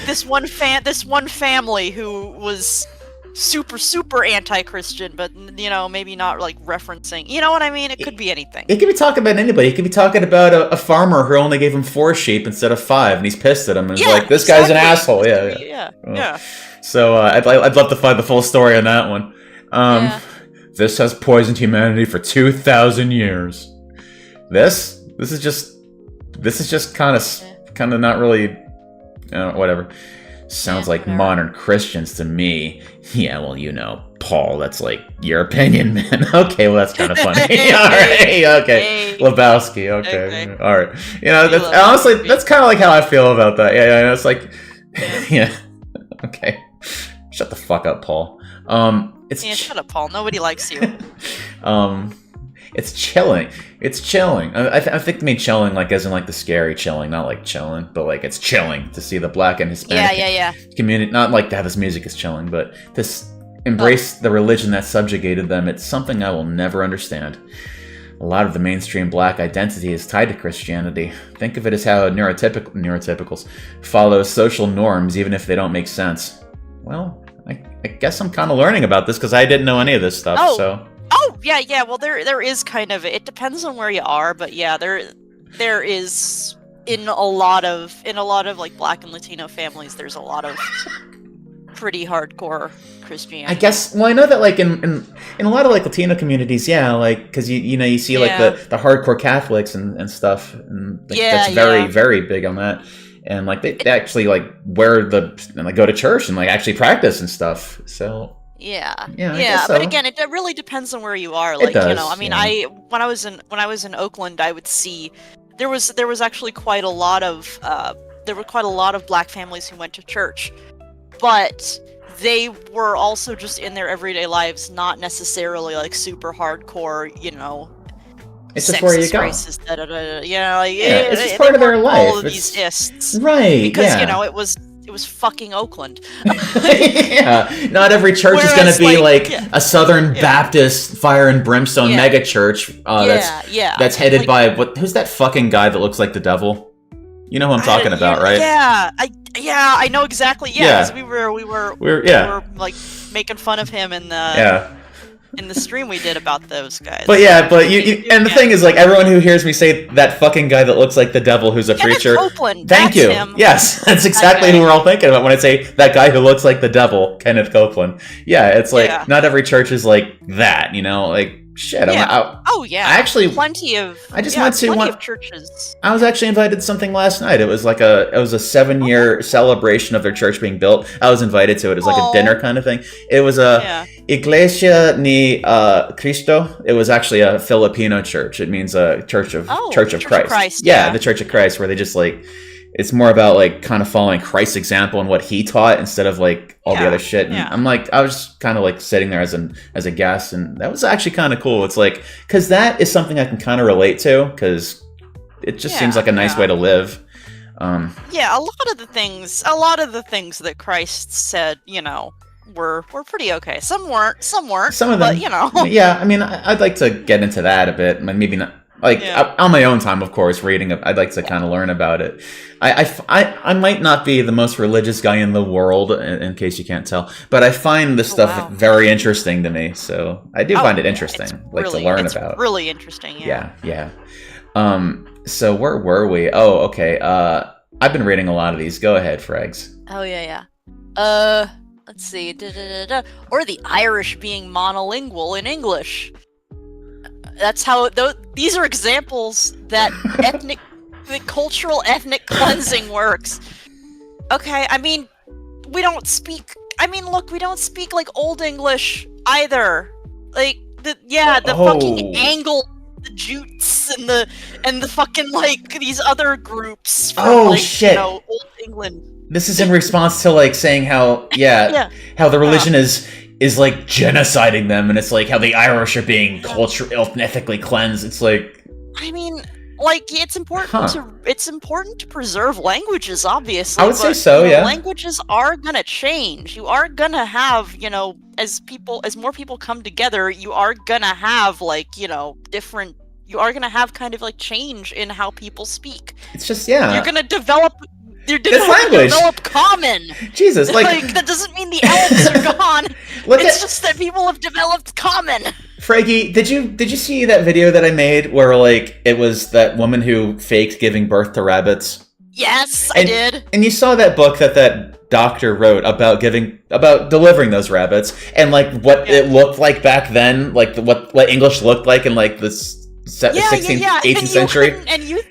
this one family who was super anti-Christian, but you know, maybe not like referencing, you know what I mean? It could be anything. It could be talking about anybody. It could be talking about a farmer who only gave him 4 sheep instead of 5, and he's pissed at him, and he's like, "This guy's an asshole." Yeah. So I'd love to find the full story on that one. This has poisoned humanity for 2,000 years. This is just kind of not really, whatever. Sounds like modern Christians to me. Yeah, well, you know, Paul, that's like your opinion, man. Okay, well, that's kind of funny. All right, okay. Lebowski, okay. All right. You know, that's kind of like how I feel about that. Yeah, it's like, yeah. Okay. Shut the fuck up, Paul. Shut up, Paul. Nobody likes you. It's chilling. It's chilling. I think they mean chilling like as in like the scary chilling, not like chilling, but like it's chilling to see the Black and Hispanic community. Not like that this music is chilling, but this embrace the religion that subjugated them. It's something I will never understand. A lot of the mainstream Black identity is tied to Christianity. Think of it as how neurotypicals follow social norms even if they don't make sense. Well, I guess I'm kind of learning about this because I didn't know any of this stuff, so... Oh, yeah, well, there is kind of, it depends on where you are, but yeah, there is, in a lot of, like, Black and Latino families, there's a lot of pretty hardcore Christianity. I guess, well, I know that, like, in a lot of, like, Latino communities, yeah, like, because, you know, you see, like, the hardcore Catholics and stuff, and like, that's very, very big on that. And, like, they actually, like, go to church and, like, actually practice and stuff, so... Yeah, so. But again, it really depends on where you are. Like, you know, I mean, when I was in Oakland, I would see there was actually quite a lot of Black families who went to church, but they were also just in their everyday lives, not necessarily like super hardcore, you know. It's just where you go. Racist, you know, like, it's just part of their life. All of these ists, right? Because you know, it was fucking Oakland. Yeah, not every church is going to be like a Southern Baptist fire and brimstone mega church. That's headed by who's that fucking guy that looks like the devil? You know who I'm talking about, right? I know exactly. Yeah, we were like making fun of him in the stream we did about those guys. But you and the thing is, like, everyone who hears me say that fucking guy that looks like the devil who's a preacher. Copeland, thank you. Him. Yes, that's exactly who we're all thinking about when I say that guy who looks like the devil, Kenneth Copeland. Yeah, it's like not every church is like that, you know, like shit. I actually plenty of churches. I was actually invited to something last night. It was like a 7-year celebration of their church being built. I was invited to it. It was like a dinner kind of thing. It was Iglesia ni Cristo. It was actually a Filipino church. It means a Church of Christ. Yeah, the Church of Christ, where they just like, it's more about like kind of following Christ's example and what he taught instead of like all the other shit. And I'm like, I was kind of like sitting there as a guest, and that was actually kind of cool. It's like, because that is something I can kind of relate to, because it just seems like a nice way to live. A lot of the things that Christ said, you know, were pretty okay. Some weren't. Some of them, but, you know. Yeah, I mean, I'd like to get into that a bit. Maybe not. Like, on my own time, of course, reading it, I'd like to kind of learn about it. I might not be the most religious guy in the world, in case you can't tell, but I find this stuff very interesting to me, so I do find it interesting, to learn about. It's really interesting, Yeah. So where were we? Oh, okay, I've been reading a lot of these. Go ahead, Frags. Oh, yeah. Let's see. Or the Irish being monolingual in English. That's how these are examples that the cultural ethnic cleansing works. Okay, I mean, we don't speak like Old English either. Like the fucking Angle, the Jutes, and the fucking like these other groups from shit. You know, Old England. This is in response to like saying how how the religion is like genociding them, and it's like how the Irish are being ethnically cleansed. It's like, I mean, like, it's important to preserve languages, obviously. I would say so, you know, languages are gonna change. You are gonna have, you know, as more people come together, you are gonna have like, you know, you are gonna have kind of like change in how people speak. It's just you're gonna develop. You're language. Develop common. Jesus, like that doesn't mean the elves are gone. It's just that people have developed common. Freggy, did you see that video that I made where like it was that woman who faked giving birth to rabbits? Yes, I did. And you saw that book that doctor wrote about delivering those rabbits, and like what it looked like back then, like what English looked like in like the 16th, 18th century. And you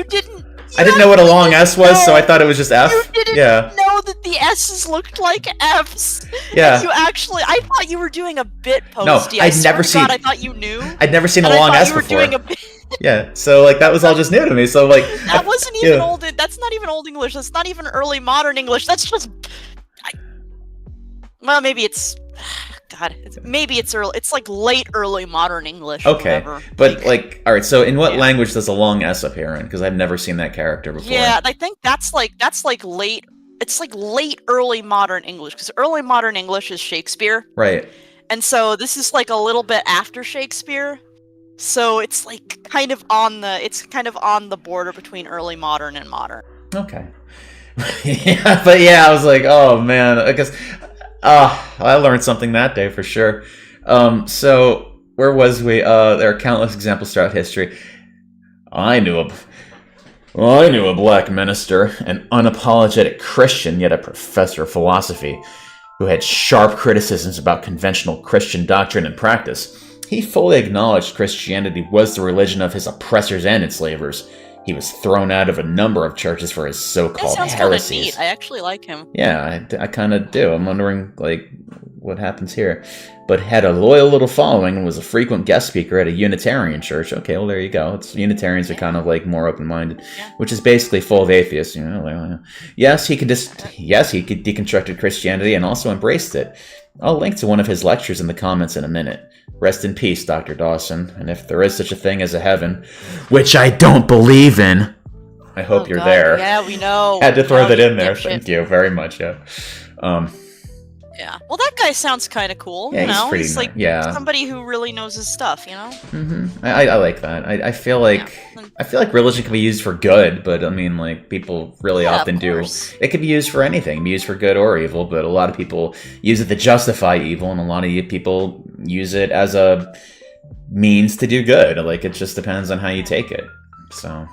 didn't. I didn't know what a long S was, so I thought it was just F. You didn't know that the S's looked like F's. Yeah. I thought you were doing a bit, Posty. No, I thought you knew. I'd never seen a long S before. Doing a bit. Yeah, so like that was all just new to me. So like that wasn't even old. That's not even Old English. That's not even early modern English. That's just. Well, maybe it's. God, maybe it's early. It's like late early modern English. Okay, but like, all right. So, in what language does a long S appear in? Because I've never seen that character before. Yeah, I think that's like late. It's like late early modern English, because early modern English is Shakespeare. Right. And so this is like a little bit after Shakespeare. So it's like kind of on the border between early modern and modern. Okay. Yeah, but I was like, oh man, I guess. I learned something that day for sure. So where was we? There are countless examples throughout history. I knew a black minister, an unapologetic Christian, yet a professor of philosophy, who had sharp criticisms about conventional Christian doctrine and practice. He fully acknowledged Christianity was the religion of his oppressors and enslavers. He was thrown out of a number of churches for his so-called heresies. Kind of neat. I actually like him. Yeah, I kind of do. I'm wondering, like, what happens here. But had a loyal little following and was a frequent guest speaker at a Unitarian church. Okay, well, there you go. Unitarians are kind of, like, more open-minded, which is basically full of atheists. You know, like, yes, he deconstructed Christianity and also embraced it. I'll link to one of his lectures in the comments in a minute. Rest in peace, Dr. Dawson, and if there is such a thing as a heaven, which I don't believe in, I hope you're there. Yeah, we know. Had to throw that in there. Thank you very much. Yeah. Yeah. Well, that guy sounds kind of cool. Yeah, you know, he's like somebody who really knows his stuff. You know. Mm-hmm. I like that. I feel like religion can be used for good, but I mean, like people really often do. It can be used for anything. It can be used for good or evil, but a lot of people use it to justify evil, and a lot of people use it as a means to do good. Like it just depends on how you take it. So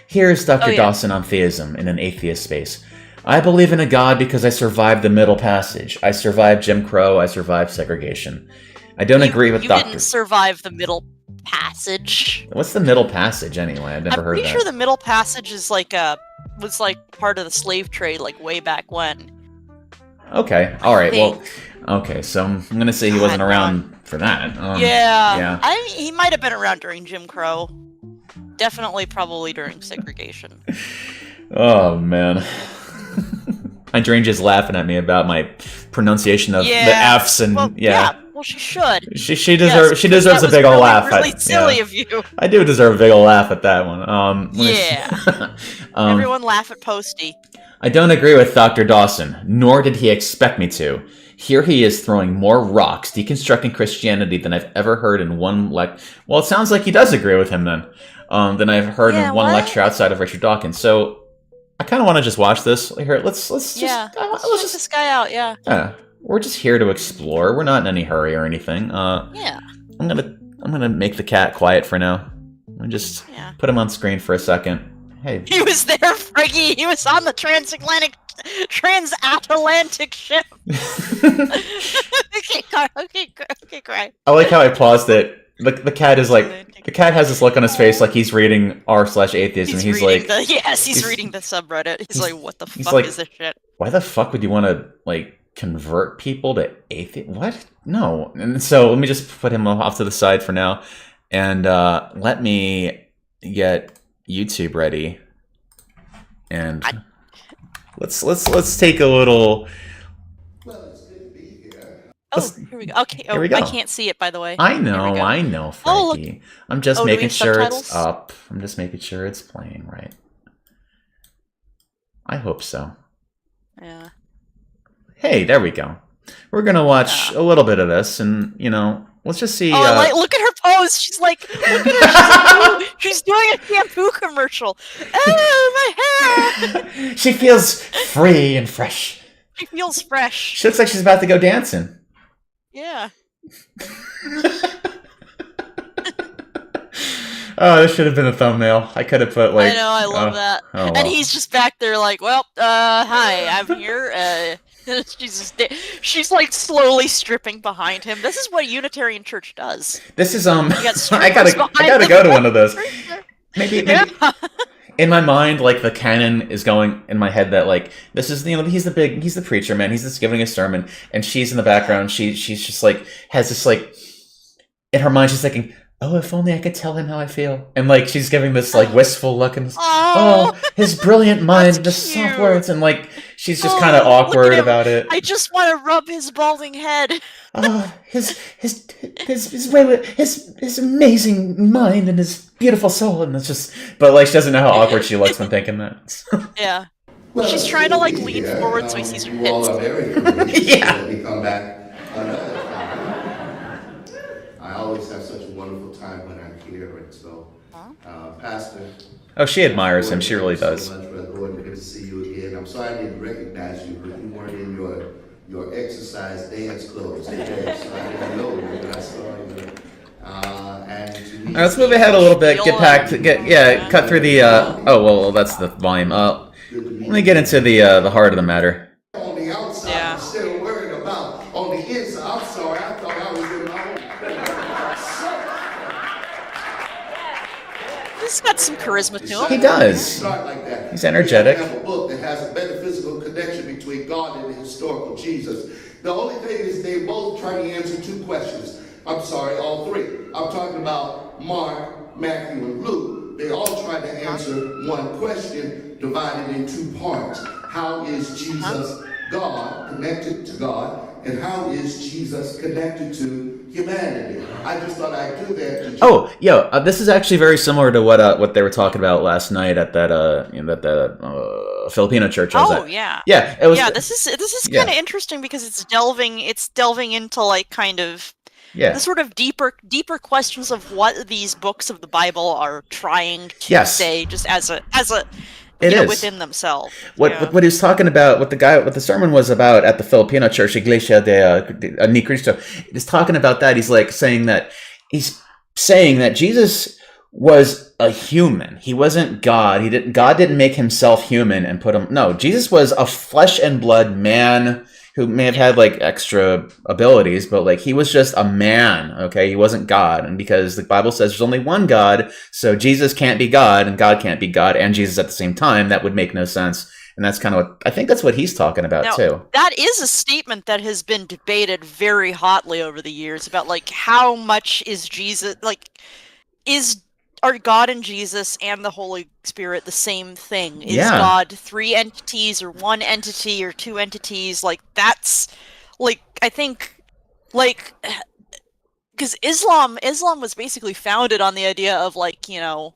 here's Dr. Dawson on theism in an atheist space. I believe in a God because I survived the Middle Passage. I survived Jim Crow. I survived segregation. I don't agree with Dr. You didn't survive the Middle Passage. What's the Middle Passage anyway? I've never heard that. I'm pretty sure the Middle Passage is was part of the slave trade, like way back when. Okay. All right. Well, Okay, so I'm gonna say he wasn't around for that. Yeah. He might have been around during Jim Crow. Definitely, probably during segregation. Oh man. Hydrangea's laughing at me about my pronunciation of the F's and well, well, she should. She deserves a big old laugh. Really silly of you. I do deserve a big old laugh at that one. Everyone laugh at Posty. I don't agree with Dr. Dawson, nor did he expect me to. Here he is throwing more rocks, deconstructing Christianity than I've ever heard in one Well, it sounds like he does agree with him then. Than I've heard in one lecture outside of Richard Dawkins. So I kind of want to just watch this. Here, let's just check this guy out. Yeah, we're just here to explore. We're not in any hurry or anything. I'm gonna make the cat quiet for now. And just put him on screen for a second. Hey, he was there, Freggy. He was on the transatlantic ship. Okay, cry. I like how I paused it. The cat is like, the cat has this look on his face like he's reading r/atheism. He's like, he's reading the subreddit. He's like, what the fuck is this shit? Why the fuck would you want to convert people to atheism? What? No. And so let me just put him off to the side for now, and let me get YouTube ready, and let's take a little. Here we go. Okay, here we go. I can't see it, by the way. I know, Frankie. I'm just making sure it's up. I'm just making sure it's playing right. I hope so. Yeah. Hey, there we go. We're gonna watch a little bit of this, and let's just see. Look at her pose. She's like, look at her. She's doing a shampoo commercial. Oh, my hair. She feels free and fresh. She feels fresh. She looks like she's about to go dancing. Yeah. Oh, this should have been a thumbnail. I could have put I know, I love that. Oh, and he's just back there like, well, hi, I'm here. She's like slowly stripping behind him. This is what Unitarian Church does. This is I gotta go to one of those. Maybe. In my mind, the canon is going in my head that this is he's the preacher man. He's just giving a sermon, and she's in the background. She's just has this in her mind she's thinking, oh, if only I could tell him how I feel, and she's giving this wistful look and his brilliant mind, the soft words, and she's just kind of awkward about it. I just want to rub his balding head. His amazing mind and his beautiful soul, and it's just, but she doesn't know how awkward she looks when thinking that. Yeah. Well, she's trying to lean forward so he sees her tits. Yeah. We come back another time. I always have such a wonderful time when I'm here, and so, Pastor. Oh, she admires him. She really does. So much, Brother Gordon. Good to see you again. I'm sorry I didn't recognize you, but you weren't in your exercise dance clothes today, so I didn't know you, but I saw you. All right, let's move ahead a little bit. Get back to cut through the. Oh well, that's the volume. Let me get into the heart of the matter. On the outside, instead of worrying about on the inside. I'm sorry, I thought I was in my own. He's got some charisma to him. He does. Start like that. He's energetic. We have a book that has a metaphysical connection between God and the historical Jesus. The only thing is they both try to answer two questions. I'm sorry, all three. I'm talking about Mark, Matthew, and Luke. They all try to answer one question divided in two parts. How is Jesus God, connected to God? And how is Jesus connected to humanity? I just thought I'd do that. This is actually very similar to what they were talking about last night at that Filipino church. Yeah. It was. Yeah, this is kind of interesting because it's delving into kind of the sort of deeper questions of what these books of the Bible are trying to say, just as a within themselves. What he was talking about, what the sermon was about at the Filipino church, Iglesia de Ni Cristo, is talking about that. He's saying that Jesus was a human. He wasn't God. God didn't make himself human and put him. No, Jesus was a flesh and blood man. who may have had like extra abilities, but like he was just a man, okay? He wasn't God. And because the Bible says there's only one God, so Jesus can't be God and God can't be God and Jesus at the same time, that would make no sense. And that's kind of what I think that's what he's talking about now, too. That is a statement that has been debated very hotly over the years about like how much is Jesus are God and Jesus and the Holy Spirit the same thing? Is God 3 entities or 1 entity or 2 entities? Like that's like I think like because Islam was basically founded on the idea of like, you know,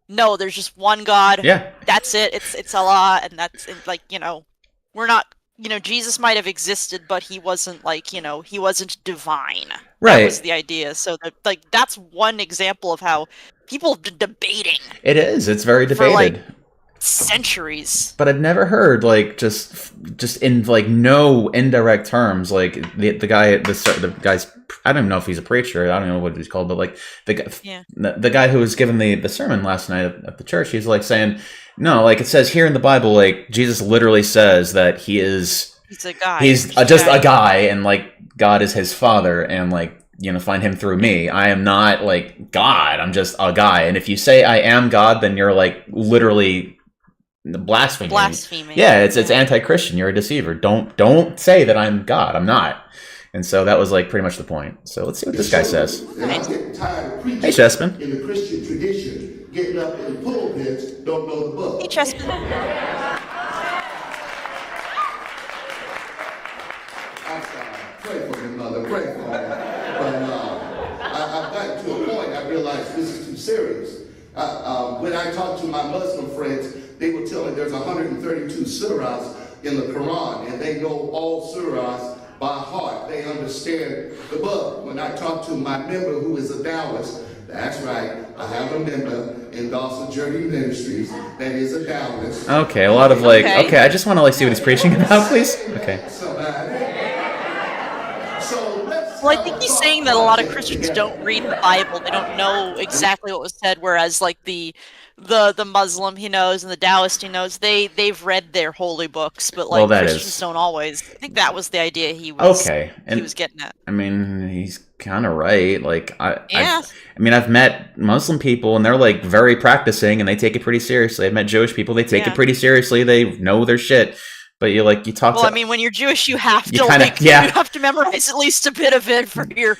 no, there's just one God. Yeah. That's it. It's Allah, and that's like, you know, we're not, you know, Jesus might have existed, but he wasn't like, you know, he wasn't divine. Right. That was the idea. So that like that's one example of how people have been debating. It is. It's very debated. For like centuries. But I've never heard like just in like no indirect terms like the guy's I don't know if he's a preacher, I don't know what he's called, but like the guy who was giving the sermon last night at the church, he's like saying no, like it says here in the Bible, like Jesus literally says that he's a guy. He's just a guy, and like God is his father, and like, you know, find him through me. I am not like God. I'm just a guy. And if you say I am God, then you're like literally blaspheming. Yeah, it's anti-Christian. You're a deceiver. Don't say that I'm God. I'm not. And so that was like pretty much the point. So let's see what this guy says. And I'm getting tired of preaching hey, Chessman. In the Christian tradition, getting up in the pulpits, don't know the book. Hey, Chessman. I'm sorry. Pray for me, mother. Pray for me. But I've gotten to a point I realized this is too serious. When I talk to my Muslim friends, they will tell me there's 132 surahs in the Quran, and they know all surahs by heart. They understand the book. When I talk to my member who is a Taoist, that's right, I have a member in Dawson Journey Ministries that is a Taoist. Okay, a lot of like, okay, I just want to like see what he's preaching about, please. Okay. Well, I think he's saying that a lot of Christians don't read the Bible. They don't know exactly what was said, whereas like the Muslim he knows and the Taoist he knows, they've read their holy books, but like Christians don't always. I think that was the idea he was getting at. I mean, he's kind of right. Like I've met Muslim people and they're like very practicing and they take it pretty seriously. I've met Jewish people, they take it pretty seriously. They know their shit. But you talk. Well, I mean, when you're Jewish, you have to you have to memorize at least a bit of it for your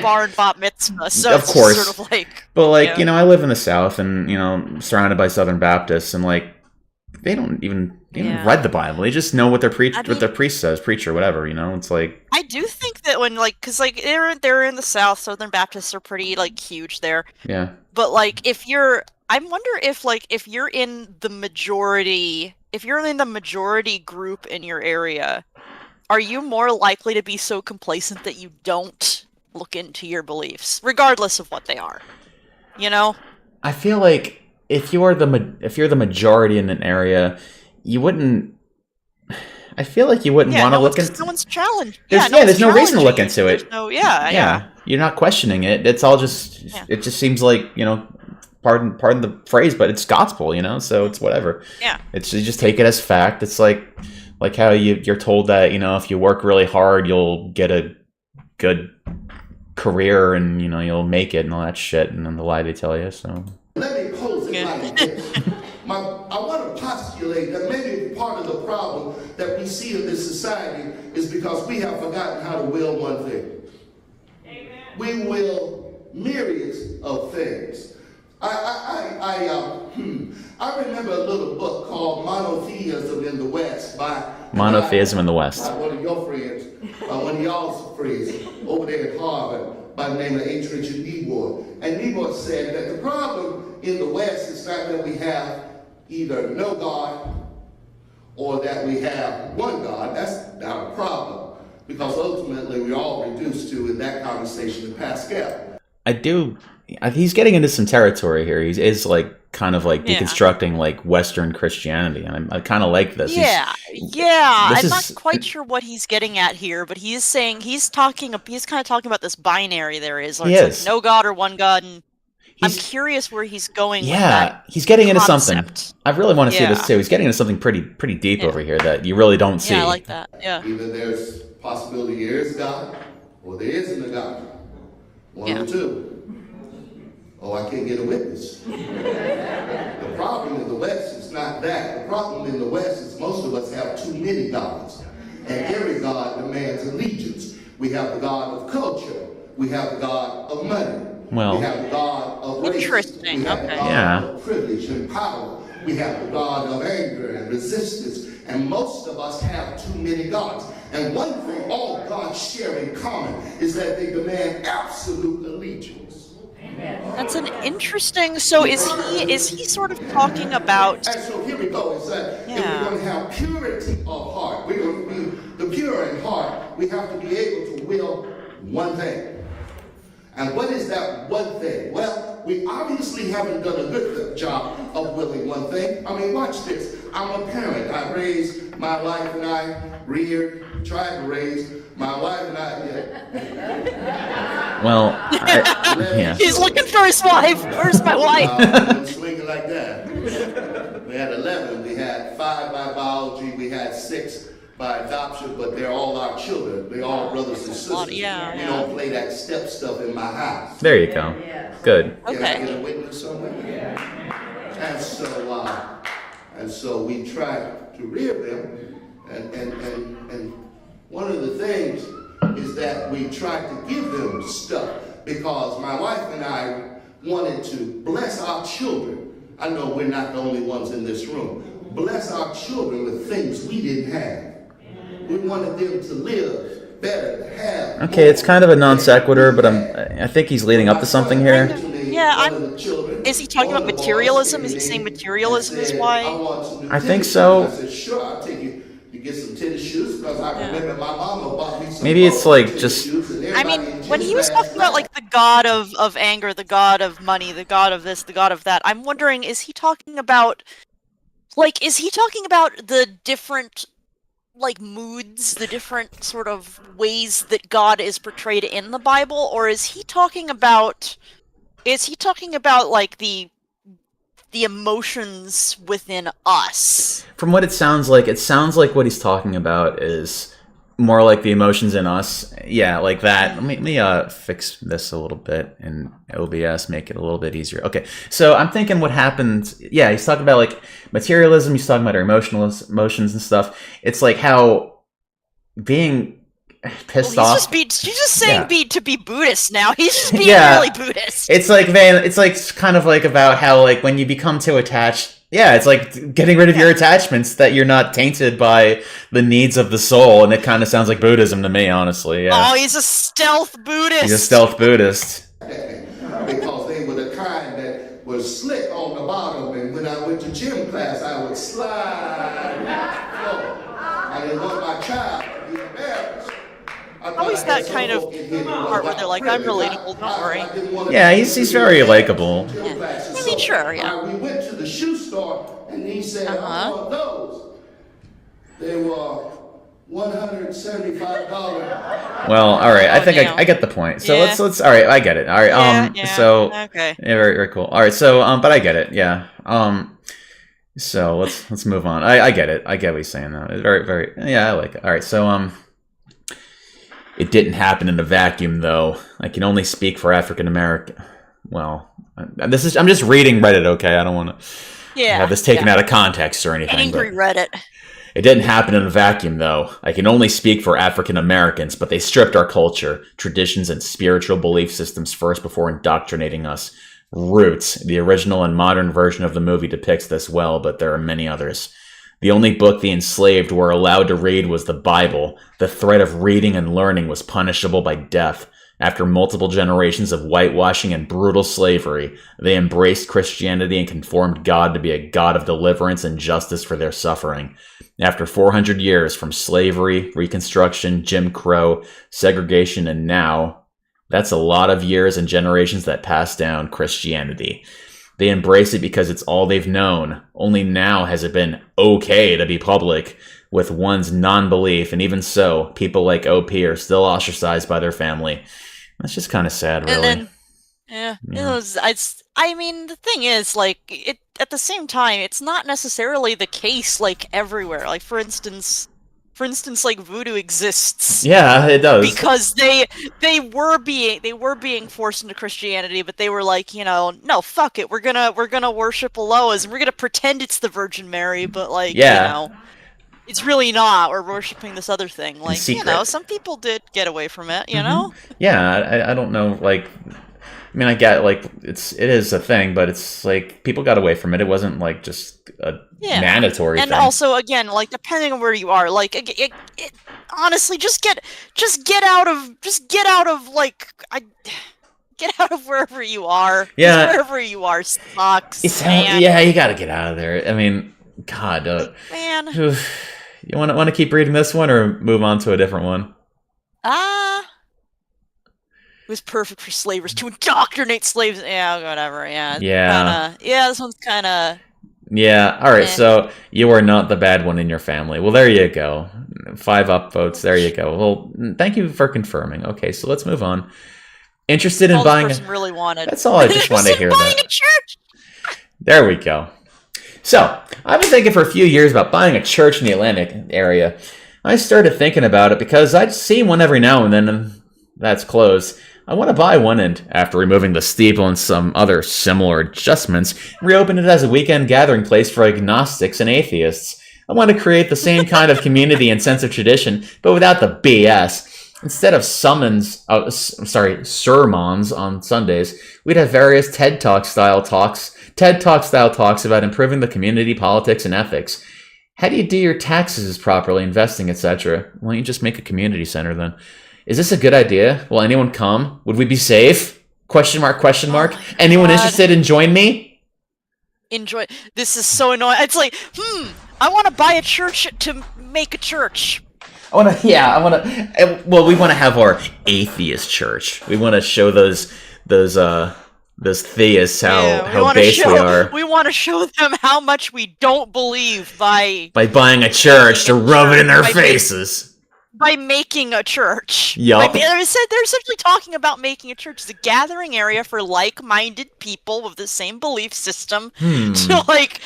bar and bat mitzvah. So of course, sort of like. But like you know, I live in the South, and you know, surrounded by Southern Baptists, and like they don't even read the Bible. They just know what their priest says, preacher, whatever. You know, it's like. I do think that when because they're in the South, Southern Baptists are pretty like huge there. Yeah. But like I wonder if you're in the majority. If you're in the majority group in your area, are you more likely to be so complacent that you don't look into your beliefs, regardless of what they are? You know? I feel like if you're the majority in an area, you wouldn't. I feel like you wouldn't want to look into. No one's challenged. There's no reason to look into it. Yeah. You're not questioning it. It's all just. Yeah. It just seems like Pardon the phrase, but it's gospel, you know, so it's whatever. Yeah. It's you just take it as fact. It's like how you're told that, you know, if you work really hard, you'll get a good career and, you know, you'll make it and all that shit, and then the lie they tell you, so. Let me pose it like this. I want to postulate that maybe part of the problem that we see in this society is because we have forgotten how to will one thing. Amen. We will myriads of things. I remember a little book called Monotheism in the West by Monotheism in the West. One of your friends, one of y'all's friends over there at Harvard by the name of H. Richard Niebuhr. And Niebuhr said that the problem in the West is not that we have either no God or that we have one God. That's not a problem, because ultimately we're all reduced to, in that conversation, to Pascal. He's getting into some territory here. He is like kind of like deconstructing like Western Christianity, and I kind of like this. I'm not quite sure what he's getting at here, but he's saying he's kind of talking about this binary there is. Like, it's like no God or one God. And I'm curious where he's going with Yeah, that he's getting into concept. something. I really want to see this too. He's getting into something pretty deep over here that you really don't see. Yeah, I like that. Yeah. Either there's possibility there is God, or there isn't a God. One or two. Oh, I can't get a witness. The problem in the West is not that. The problem in the West is most of us have too many gods. And every god demands allegiance. We have the god of culture. We have the god of money. Well, we have the god of race. Interesting. We have the god of privilege and power. We have the god of anger and resistance. And most of us have too many gods. And one thing all gods share in common is that they demand absolute allegiance. That's an interesting. So is he sort of talking about? And so here we go. It's that if we're going to have purity of heart, we're going to be the pure in heart. We have to be able to will one thing. And what is that one thing? Well, we obviously haven't done a good job of willing one thing. I mean, watch this. I'm a parent. I raised my wife and I tried to raise my wife and I. Well, He's looking for his wife. Where's my wife? Swinging like that. We had 11. We had 5 by biology. We had 6 by adoption, but they're all our children. They're all brothers and sisters. We don't play that step stuff in my house. There you go. Good. Can I get a witness somewhere? And so we try to rear them, and one of the things is that we try to give them stuff, because my wife and I wanted to bless our children. I know we're not the only ones in this room. Bless our children with things we didn't have. We wanted them to live better, to have. Okay, it's kind of a non sequitur, but I think he's leading up to something here. Yeah, is he talking about materialism? Is he saying materialism is why? I think so. I said, sure, I'll take you to get some tennis shoes, because I remember my mama bought me some. Maybe it's like just. I mean, when he was talking about like the god of anger, the god of money, the god of this, the god of that, I'm wondering, is he talking about the different like moods, the different sort of ways that God is portrayed in the Bible, or is he talking about like the emotions within us? From what it sounds like what he's talking about is more like the emotions in us. Yeah, like that. Let me fix this a little bit in OBS, make it a little bit easier. Okay, so I'm thinking what happened. Yeah, he's talking about like materialism. He's talking about our emotions and stuff. It's like how being pissed off. He's just saying to be Buddhist now. He's just being really Buddhist. It's like kind of like about how like when you become too attached. Yeah, it's like getting rid of your attachments, that you're not tainted by the needs of the soul, and it kind of sounds like Buddhism to me, honestly. Yeah. Oh, he's a stealth Buddhist. He's a stealth Buddhist. Because they were the kind that was slick on the bottom, and when I went to gym class, I would slide. I didn't want my child to be embarrassed. Always that kind of part where they're like, I'm relatable, don't worry. Yeah, he's very likable. Yeah. I mean, sure, yeah. We went to the shoe store, and he said, I want those. They were $175. Well, all right. I think I get the point. So let's all right. I get it. All right. So okay. Yeah, very very cool. All right. So but I get it. Yeah. So let's move on. I get it. I get what he's saying though. It's very very. Yeah, I like it. All right. So it didn't happen in a vacuum though. I can only speak for African American. Well, I'm just reading Reddit. Okay, I don't want to have this taken out of context or anything. Angry Reddit. It didn't happen in a vacuum, though. I can only speak for African Americans, but they stripped our culture, traditions, and spiritual belief systems first before indoctrinating us. Roots, the original and modern version of the movie, depicts this well, but there are many others. The only book the enslaved were allowed to read was the Bible. The threat of reading and learning was punishable by death. After multiple generations of whitewashing and brutal slavery, they embraced Christianity and conformed God to be a God of deliverance and justice for their suffering. After 400 years from slavery, Reconstruction, Jim Crow, segregation, and now, that's a lot of years and generations that passed down Christianity. They embrace it because it's all they've known. Only now has it been okay to be public with one's non-belief, and even so, people like OP are still ostracized by their family. That's just kind of sad, really. And then, I mean, the thing is, like, at the same time, it's not necessarily the case, like, everywhere. Like, for instance, like, voodoo exists. Yeah, it does. Because they were being forced into Christianity, but they were like, no, fuck it, we're gonna worship Aloas, and we're gonna pretend it's the Virgin Mary, but like, it's really not. We're worshiping this other thing. Like, some people did get away from it, you know? Yeah, I don't know, like, I mean, I get, like, it is a thing, but it's, like, people got away from it. It wasn't, like, just a mandatory thing. And also, again, like, depending on where you are, like, honestly, just get out of, like, get out of wherever you are. Yeah. Wherever you are sucks. Yeah, you gotta get out of there. I mean, God. Man. You want to keep reading this one or move on to a different one? It was perfect for slavers to indoctrinate slaves. Yeah, whatever. Yeah. This one's kind of. Yeah. All right. So you are not the bad one in your family. Well, there you go. 5 upvotes. There you go. Well, thank you for confirming. Okay, so let's move on. Interested in buying? Really wanted. That's all I just want to hear. Buying a church. There we go. So I've been thinking for a few years about buying a church in the Atlantic area. I started thinking about it because I see one every now and then, and that's closed. I want to buy one and, after removing the steeple and some other similar adjustments, reopen it as a weekend gathering place for agnostics and atheists. I want to create the same kind of community and sense of tradition, but without the BS. Instead of sermons on Sundays, we'd have various TED Talk style talks about improving the community, politics, and ethics. How do you do your taxes properly, investing, etc.? Why don't you just make a community center then? Is this a good idea? Will anyone come? Would we be safe? Question mark. Anyone interested in join me? Enjoy. This is so annoying. It's like, I want to buy a church to make a church. Well, we want to have our atheist church. We want to show those theists how base we are. We want to show them how much we don't believe by buying a church to rub it in their faces. By making a church. Yup. They're essentially talking about making a church as a gathering area for like-minded people with the same belief system to, like,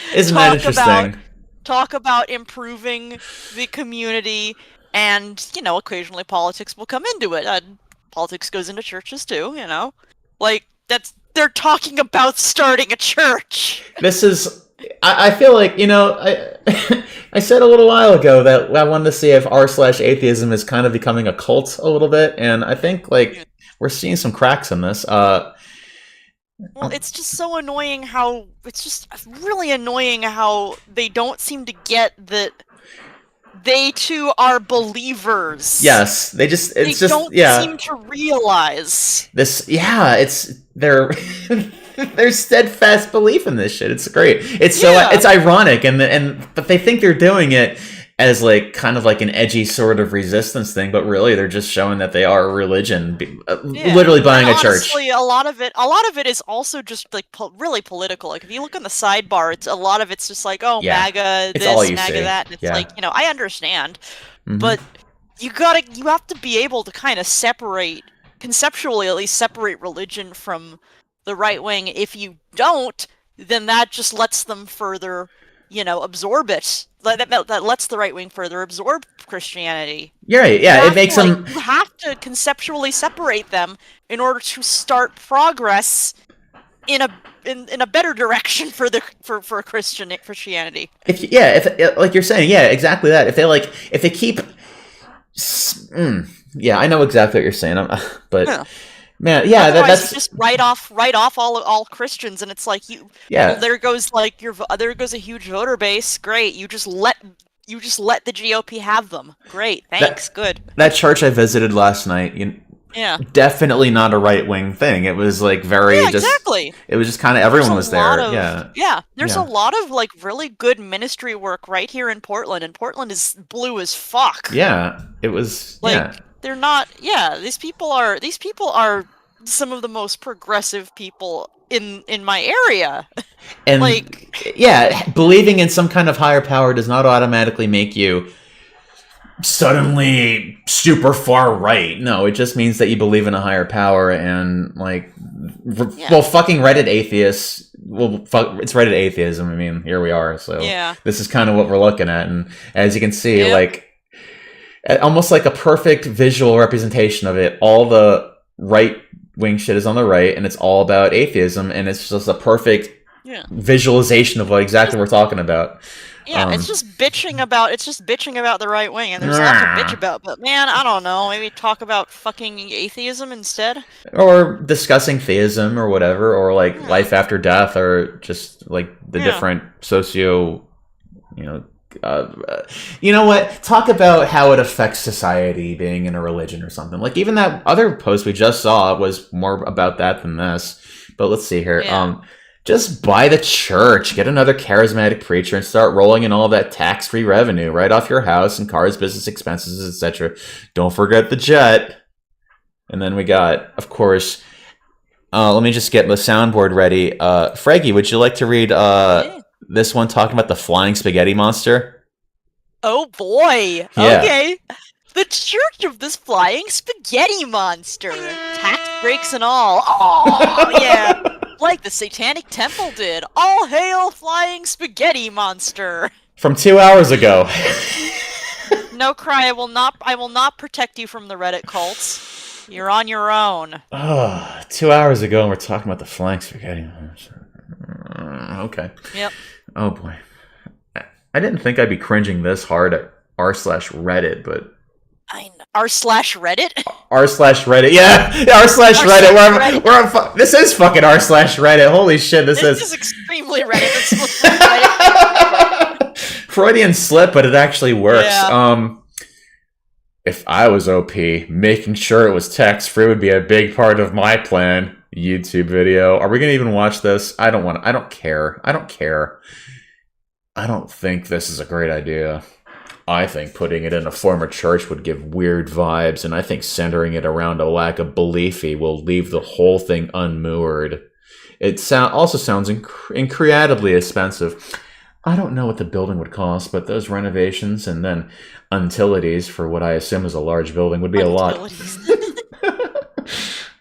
talk about improving the community, and, occasionally politics will come into it. Politics goes into churches too, Like, they're talking about starting a church. This is... I feel like, I said a little while ago that I wanted to see if r/atheism is kind of becoming a cult a little bit, and I think, like, we're seeing some cracks in this. Well, it's just so annoying it's just really annoying how they don't seem to get that they too are believers. Yes, they don't seem to realize this. Yeah, they're their steadfast belief in this shit. It's great. It's ironic, but they think they're doing it as, like, kind of like an edgy sort of resistance thing, but really they're just showing that they are a religion, literally buying a church. Honestly, a lot of it is also just, like, really political. Like, if you look on the sidebar, a lot of it's just like, MAGA this, MAGA that. And it's like, I understand, but you have to be able to kind of conceptually at least separate religion from the right wing. If you don't, then that just lets them further, absorb it. That lets the right wing further absorb Christianity. Yeah, it makes them. You have to conceptually separate them in order to start progress in a better direction for Christianity. If like you're saying, exactly that. If they keep, I know exactly what you're saying. But. Yeah. Man, that's just write off all Christians, and it's like there goes a huge voter base. Great, you just let the GOP have them. Great, thanks, good. That church I visited last night, definitely not a right wing thing. It was like exactly. It was just kind of everyone was there. There's a lot of, like, really good ministry work right here in Portland, and Portland is blue as fuck. Yeah, it was They're not. Yeah, these people are some of the most progressive people in my area. And believing in some kind of higher power does not automatically make you suddenly super far right. No, it just means that you believe in a higher power and like, well, fucking Reddit atheists. Well, it's Reddit atheism. I mean, here we are. So this is kind of what we're looking at, and as you can see, like almost like a perfect visual representation of it. All the right wing shit is on the right, and it's all about atheism, and it's just a perfect visualization of what exactly we're talking about. Yeah, it's just bitching about the right wing, and there's a lot to bitch about. But man, I don't know. Maybe talk about fucking atheism instead, or discussing theism or whatever, or like life after death, or just like the different socio, you know what? Talk about how it affects society being in a religion or something. Like even that other post we just saw was more about that than this. But let's see here. Just buy the church, get another charismatic preacher, and start rolling in all of that tax-free revenue right off your house and cars, business expenses, etc. Don't forget the jet. And then we got, of course, let me just get the soundboard ready. Freggy, would you like to read this one talking about the flying spaghetti monster? Oh boy! Yeah. Okay. The Church of this Flying Spaghetti Monster. Tax breaks and all. Oh, yeah. Like the Satanic Temple did. All hail Flying Spaghetti Monster. From 2 hours ago. No cry, I will not protect you from the Reddit cults. You're on your own. 2 hours ago and we're talking about the Flying Spaghetti Monster. Okay. Yep. Oh boy. I didn't think I'd be cringing this hard at r/Reddit, but I know. r/Reddit? r/Reddit, yeah, r/Reddit. We're on. This is fucking r/Reddit. Holy shit, this is extremely Reddit. Reddit. Freudian slip, but it actually works. Yeah. If I was OP, making sure it was tax-free would be a big part of my plan. YouTube video. Are we gonna even watch this? I don't care. I don't think this is a great idea. I think putting it in a former church would give weird vibes, and I think centering it around a lack of beliefy will leave the whole thing unmoored. It also sounds incredibly expensive. I don't know what the building would cost, but those renovations and then utilities for what I assume is a large building would be a lot.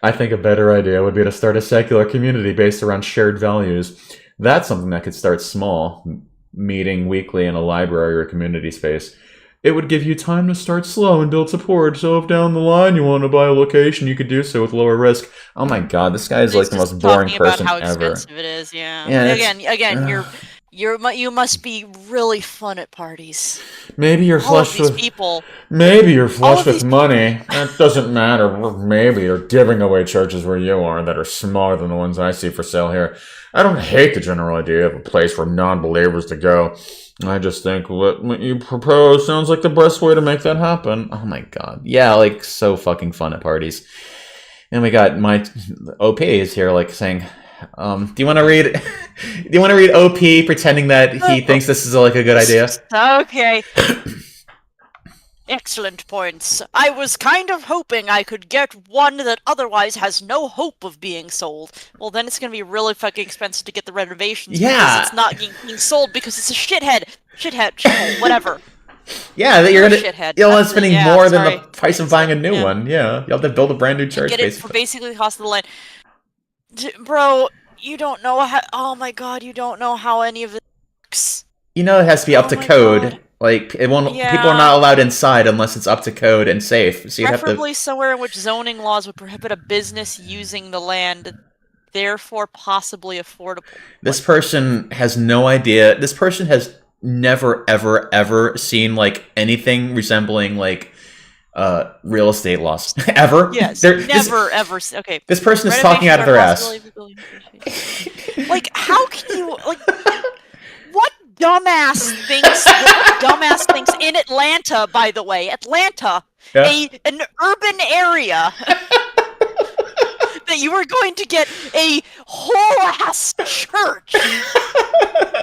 I think a better idea would be to start a secular community based around shared values. That's something that could start small, meeting weekly in a library or community space. It would give you time to start slow and build support, so if down the line you want to buy a location, you could do so with lower risk. Oh my god, this guy is like the most boring person ever. How expensive it is, yeah again, you must be really fun at parties. Maybe you're flush with people. Maybe you're flush with money. That doesn't matter. Maybe you're giving away churches where you are that are smaller than the ones I see for sale here. I don't hate the general idea of a place for non-believers to go. I just think what you propose sounds like the best way to make that happen. Oh my god. Yeah, like so fucking fun at parties. And we got my OP is here like saying, do you want to read OP pretending that he thinks this is like a good idea? Okay. Excellent points. I was kind of hoping I could get one that otherwise has no hope of being sold. Well, then it's going to be really fucking expensive to get the renovations because it's not being sold because it's a shithead, whatever. Yeah, that you're gonna you'll end up spending more than the price of buying a new one. Yeah, you'll have to build a brand new church. Get it for basically the cost of the land. Bro, you don't know how. Oh my god, you don't know how any of it works. You know, it has to be up to code. God. Like it won't. Yeah. People are not allowed inside unless it's up to code and safe. So you preferably have to somewhere in which zoning laws would prohibit a business using the land, therefore possibly affordable. This person has no idea. This person has never, ever seen like anything resembling like real estate laws ever. Yes, never ever. Okay, this person is talking out of their ass. Like, how can you like? What dumbass thinks in Atlanta? By the way, Atlanta, an urban area. That you are going to get a whole ass church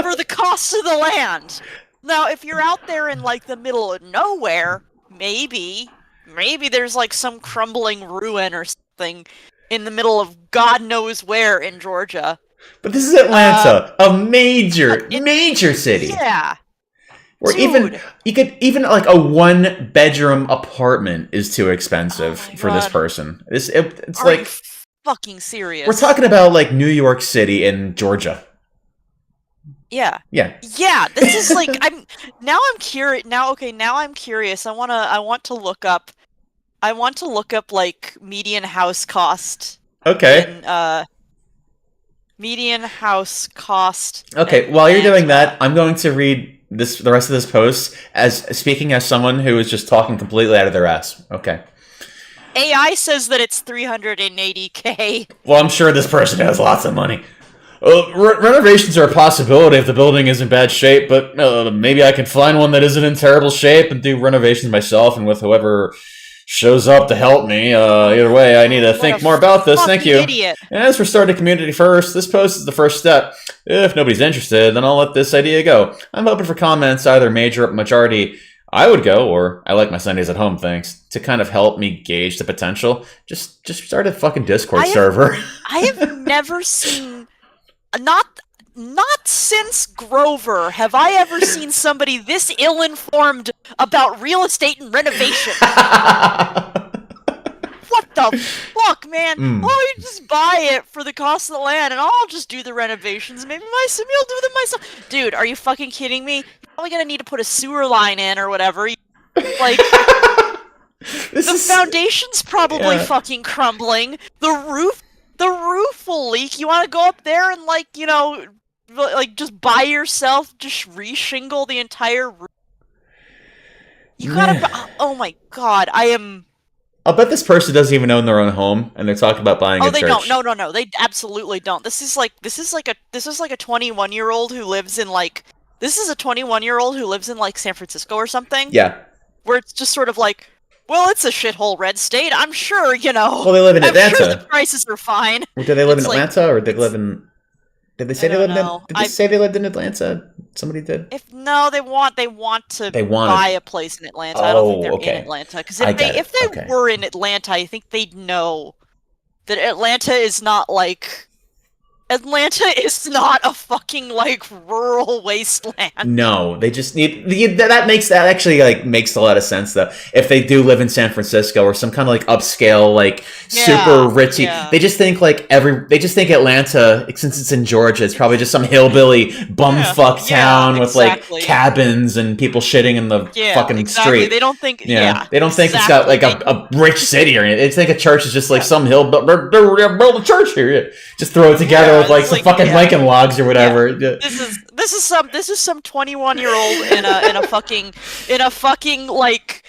for the cost of the land. Now, if you're out there in like the middle of nowhere, maybe there's like some crumbling ruin or something in the middle of God knows where in Georgia. But this is Atlanta, a major city. Yeah. Or Dude. even like a 1-bedroom apartment is too expensive for this person. It's Are like you fucking serious? we're talking about like New York City and Georgia. Yeah. Yeah. Yeah, this is like I'm curious. Now I'm curious. I want to look up like median house cost. Okay. Median house cost. Okay, while you're doing that, I'm going to read the rest of this post as speaking as someone who is just talking completely out of their ass. Okay. AI says that it's 380K. Well, I'm sure this person has lots of money. Renovations are a possibility if the building is in bad shape, but maybe I can find one that isn't in terrible shape and do renovations myself and with whoever shows up to help me. Either way, I need to think more about this. Thank you. Idiot. And as for starting a community first, this post is the first step. If nobody's interested, then I'll let this idea go. I'm open for comments, either major or majority. I would go, or I like my Sundays at home, thanks, to kind of help me gauge the potential. Just start a fucking Discord server. I have never seen, not since Grover have I ever seen somebody this ill-informed about real estate and renovation. What the fuck, man? Oh, you just buy it for the cost of the land, and I'll just do the renovations. Maybe my simi will do them myself. Dude, are you fucking kidding me? You're probably gonna need to put a sewer line in or whatever. Like, the foundation's probably fucking crumbling. The roof will leak. You want to go up there and just buy yourself, just re-shingle the entire roof? You gotta. Oh my god, I'll bet this person doesn't even own their own home, and they're talking about buying a church. Oh, they don't. No, they absolutely don't. This is like a 21-year-old who lives in like. This is a 21-year-old who lives in like San Francisco or something. Yeah. Where it's just sort of like, well, it's a shithole red state. I'm sure, Well, they live in Atlanta. I'm sure the prices are fine. Well, do they live in Atlanta, or did they live in? Did they say they lived in? Did they say they lived in Atlanta? Somebody did. They want to buy a place in Atlanta. I don't think they're in Atlanta, because if they were in Atlanta, I think they'd know that Atlanta is not a fucking like rural wasteland. No, they just need that actually like makes a lot of sense though. If they do live in San Francisco or some kind of like upscale like super richy, they just think Atlanta, since it's in Georgia, it's probably just some hillbilly bumfuck town with like cabins and people shitting in the fucking street. They don't think they don't think it's got like a rich city or anything. They think a church is just like some hill build a church here. Just throw it together with like some fucking Lincoln logs or whatever. Yeah. This is some 21-year-old in a fucking like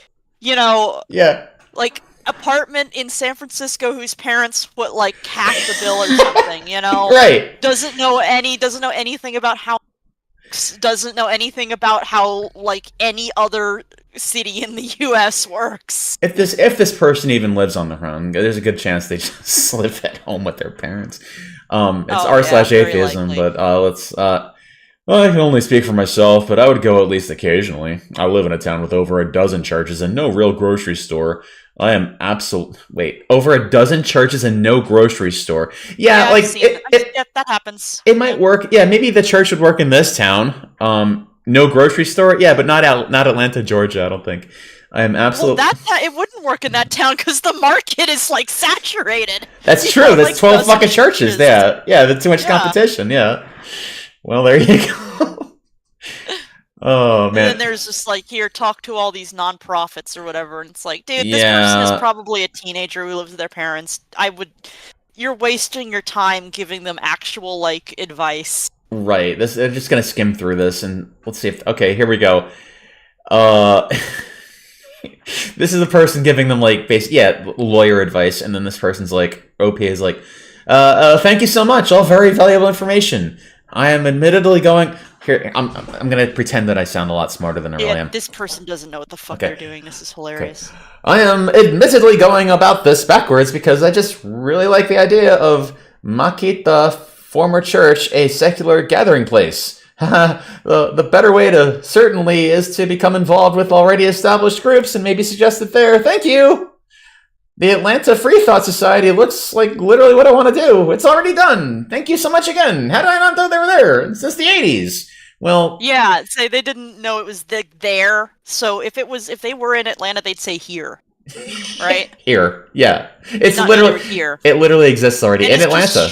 like apartment in San Francisco whose parents put like half the bill or something, right? Doesn't know anything about how like any other city in the U.S. works. If this person even lives on their own, there's a good chance they just live at home with their parents. It's r/atheism, but let's. Well, I can only speak for myself, but I would go at least occasionally. I live in a town with over a dozen churches and no real grocery store. I am over a dozen churches and no grocery store. Yeah, like that happens. It might work. Yeah, maybe the church would work in this town. No grocery store. Yeah, but not Atlanta, Georgia. I don't think. I am absolutely. Well, it wouldn't work in that town because the market is like saturated. That's true. There's 12 fucking churches. Yeah, there's too much competition. Yeah. Well, there you go. Oh man. And then there's just like, here, talk to all these nonprofits or whatever, and it's like, dude, this person is probably a teenager who lives with their parents. You're wasting your time giving them actual like advice. Right. I'm just gonna skim through this and let's see if. Okay, here we go. This is the person giving them like lawyer advice, and then this person's like, OP is like, thank you so much, all very valuable information. I am admittedly going here. I'm gonna pretend that I sound a lot smarter than I really am. This person doesn't know what the fuck they're doing. This is hilarious. Okay. I am admittedly going about this backwards because I just really like the idea of Makita former church a secular gathering place. The better way to certainly is to become involved with already established groups and maybe suggest it there. Thank you. The Atlanta Free Thought Society looks like literally what I want to do. It's already done. Thank you so much again. How did I not know they were there since the 80s? Well, Yeah, say they didn't know it was there. So if they were in Atlanta, they'd say here, right? here, yeah, it's Not literally here. it literally exists already And in Atlanta.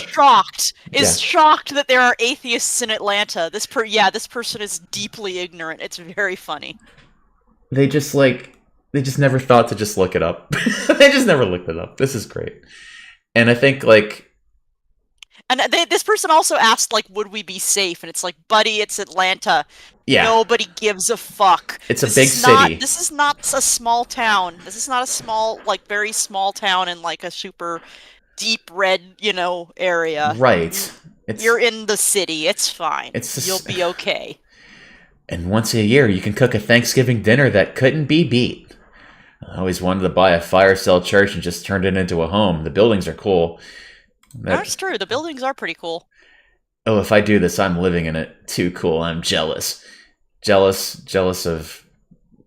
Is shocked that there are atheists in Atlanta. This person is deeply ignorant. It's very funny. They just never thought to just look it up. They just never looked it up. This is great. And I think and this person also asked, like, would we be safe? And it's like, buddy, it's Atlanta. Yeah. Nobody gives a fuck. It's a big city. This is not a small town. This is not a small, like, very small town in, like, a super deep red, area. Right. You're in the city. It's fine. You'll be okay. And once a year, you can cook a Thanksgiving dinner that couldn't be beat. I always wanted to buy a fire sale church and just turned it into a home. The buildings are cool. That's true. The buildings are pretty cool. Oh, if I do this, I'm living in it. Too cool. I'm jealous. Jealous of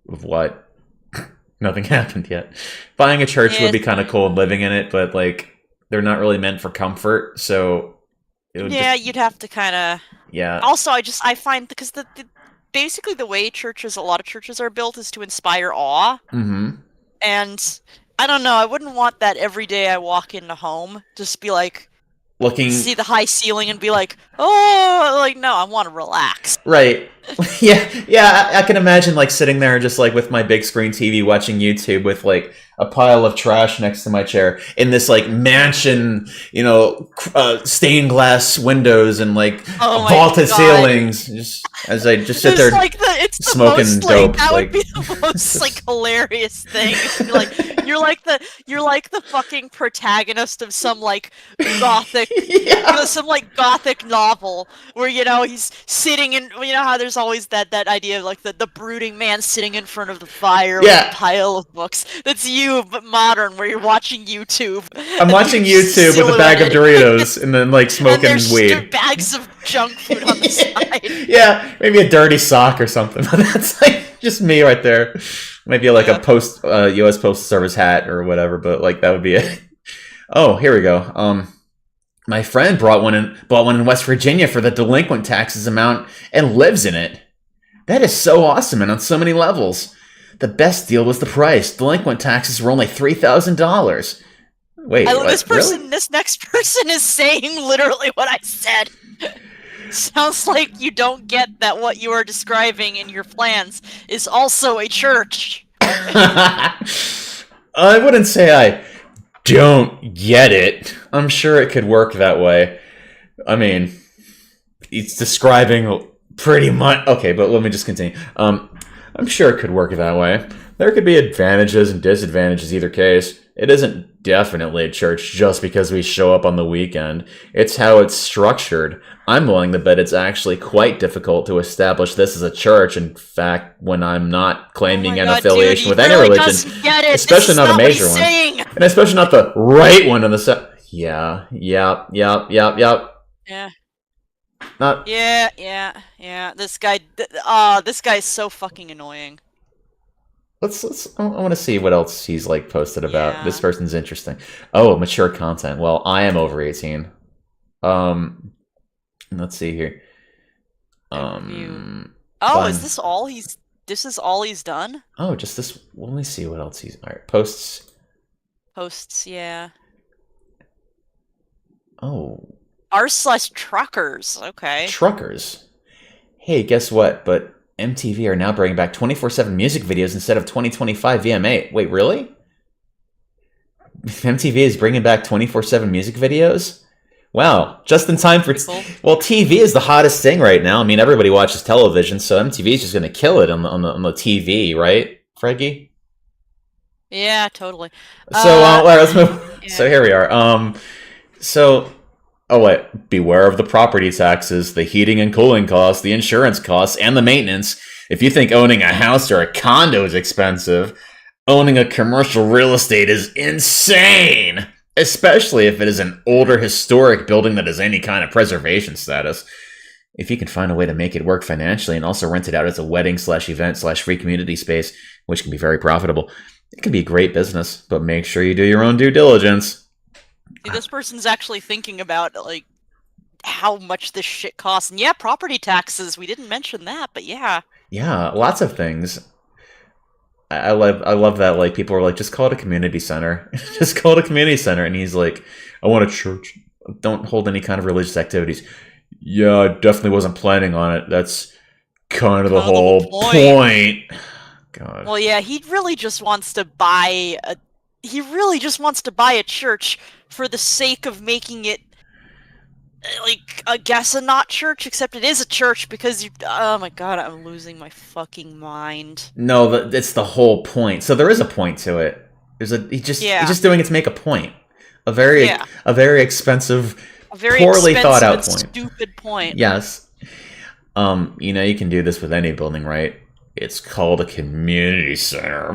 what? Nothing happened yet. Buying a church would be kind of cool and living in it, but like they're not really meant for comfort, so it would you'd have to kind of. Yeah. Also, I find because basically the way a lot of churches are built is to inspire awe. Mm-hmm. And I don't know, I wouldn't want that every day I walk into home. Just be like, see the high ceiling and be like, oh, like, no, I want to relax. Right. Yeah, I can imagine like sitting there just like with my big screen TV watching YouTube with like a pile of trash next to my chair in this like mansion, stained glass windows and like vaulted ceilings. Just as I just sit there smoking dope. That would be the most like hilarious thing. You're like the fucking protagonist of some like gothic, some like gothic novel where he's sitting in. How there's always that idea of like the brooding man sitting in front of the fire with a pile of books. That's you, but modern, where you're watching YouTube. I'm watching YouTube with a bag of Doritos and then like smoking weed. Bags of junk food on the side. Yeah, maybe a dirty sock or something. That's like just me right there. Maybe like a U.S. Postal Service hat or whatever, but like that would be it. Oh, here we go. My friend bought one in West Virginia for the delinquent taxes amount and lives in it. That is so awesome and on so many levels. The best deal was the price. Delinquent taxes were only $3,000. Wait, This next person is saying literally what I said. Sounds like you don't get that what you are describing in your plans is also a church. I wouldn't say I don't get it. I'm sure it could work that way. I mean, it's describing pretty much... Okay, but let me just continue. I'm sure it could work that way. There could be advantages and disadvantages either case. It isn't definitely a church just because we show up on the weekend. It's how it's structured. I'm willing to bet it's actually quite difficult to establish this as a church. In fact, when I'm not claiming an affiliation with any religion, especially not a major one, and especially not the right one on the set. Yeah. Yeah. This guy's so fucking annoying. I want to see what else he's like posted about. Yeah. This person's interesting. Oh, mature content. Well, I am over 18. Let's see here. Is this all he's done? Oh, just this. Let me see what else he's. All right, posts, yeah. Oh. r/truckers. Okay. Truckers. Hey, guess what? But MTV are now bringing back 24/7 music videos instead of 2025 VMA. Wait, really? MTV is bringing back 24/7 music videos? Wow, just in time for... Well, TV is the hottest thing right now. I mean, everybody watches television, so MTV is just going to kill it on the TV, right, Freggy? Yeah, totally. So, all right, let's move... Yeah. So here we are. Oh, wait. Beware of the property taxes, the heating and cooling costs, the insurance costs, and the maintenance. If you think owning a house or a condo is expensive, owning a commercial real estate is insane, especially if it is an older historic building that has any kind of preservation status. If you can find a way to make it work financially and also rent it out as a wedding/event/free community space, which can be very profitable, it can be a great business, but make sure you do your own due diligence. See, this person's actually thinking about, like, how much this shit costs. And yeah, property taxes. We didn't mention that, but yeah. Yeah, lots of things. I love that, like, people are like, just call it a community center. Just call it a community center. And he's like, I want a church. Don't hold any kind of religious activities. Yeah, I definitely wasn't planning on it. That's kind of the whole point. God. Well, yeah, he really just wants to buy a church for the sake of making it, like, I guess a not church, except it is a church because oh my god, I'm losing my fucking mind. No, it's the whole point. So there is a point to it. He's just doing it to make a point. A very expensive, poorly thought out point. Stupid point. Yes. You can do this with any building, right? It's called a community center.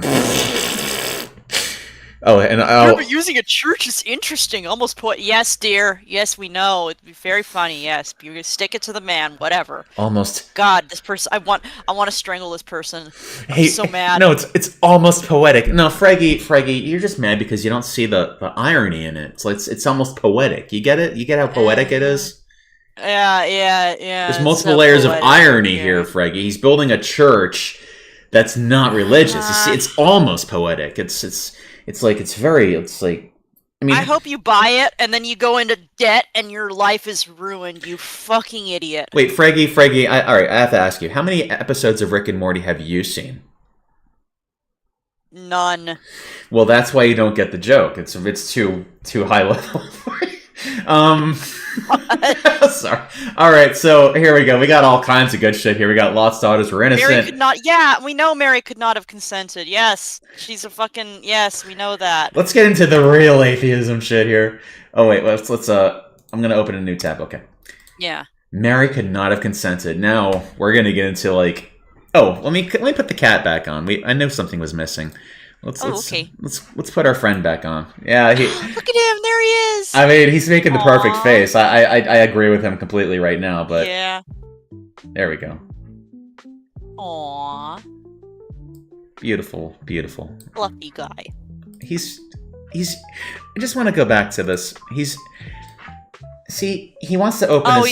Oh, and but using a church is interesting. Almost yes, dear. Yes, we know. It'd be very funny. Yes, you stick it to the man. Whatever. Almost. God, this person. I want to strangle this person. I'm so mad. No, it's almost poetic. No, Freggy, you're just mad because you don't see the irony in it. So it's almost poetic. You get it? You get how poetic it is? Yeah. There's multiple layers of irony here, Freggy. He's building a church that's not religious. You see, it's almost poetic. I hope you buy it and then you go into debt and your life is ruined, you fucking idiot. Wait, Freggy, all right, I have to ask you, how many episodes of Rick and Morty have you seen? None. Well, that's why you don't get the joke. It's too high level for you. Sorry. All right, so here we go. We got all kinds of good shit here. We got Lot's daughters were innocent. Mary could not. Yeah, we know Mary could not have consented. Yes, she's a fucking. Yes, we know that. Let's get into the real atheism shit here. Oh wait, let's. I'm gonna open a new tab. Okay. Yeah. Mary could not have consented. Now we're gonna get into like. Oh, let me put the cat back on. I knew something was missing. Okay. Let's put our friend back on. Yeah, look at him. There he is. I mean, he's making the perfect face. I agree with him completely right now, but yeah. There we go. Aww. Beautiful. Fluffy guy. He's. I just want to go back to this. He wants to open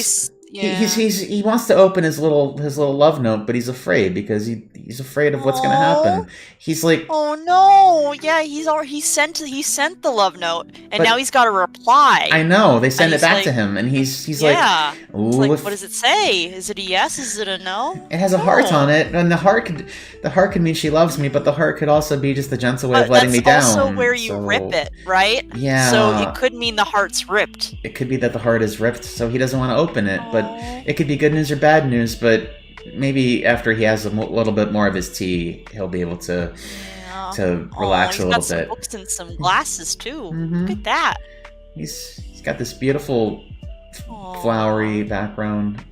he wants to open his little love note, but he's afraid because he's afraid of what's going to happen. He's like, oh no, yeah, he sent the love note, and now he's got to reply. I know, they send it back to him, and he's like, ooh, what does it say? Is it a yes? Is it a no? It has a heart on it, and the heart could mean she loves me, but the heart could also be just a gentle way of letting me down. That's also where you rip it, right? Yeah. So it could mean the heart's ripped. It could be that the heart is ripped, so he doesn't want to open it, but it could be good news or bad news, but maybe after he has a little bit more of his tea, he'll be able to relax a little bit. He's got some books and some glasses too. Look at that. He's got this beautiful flowery background,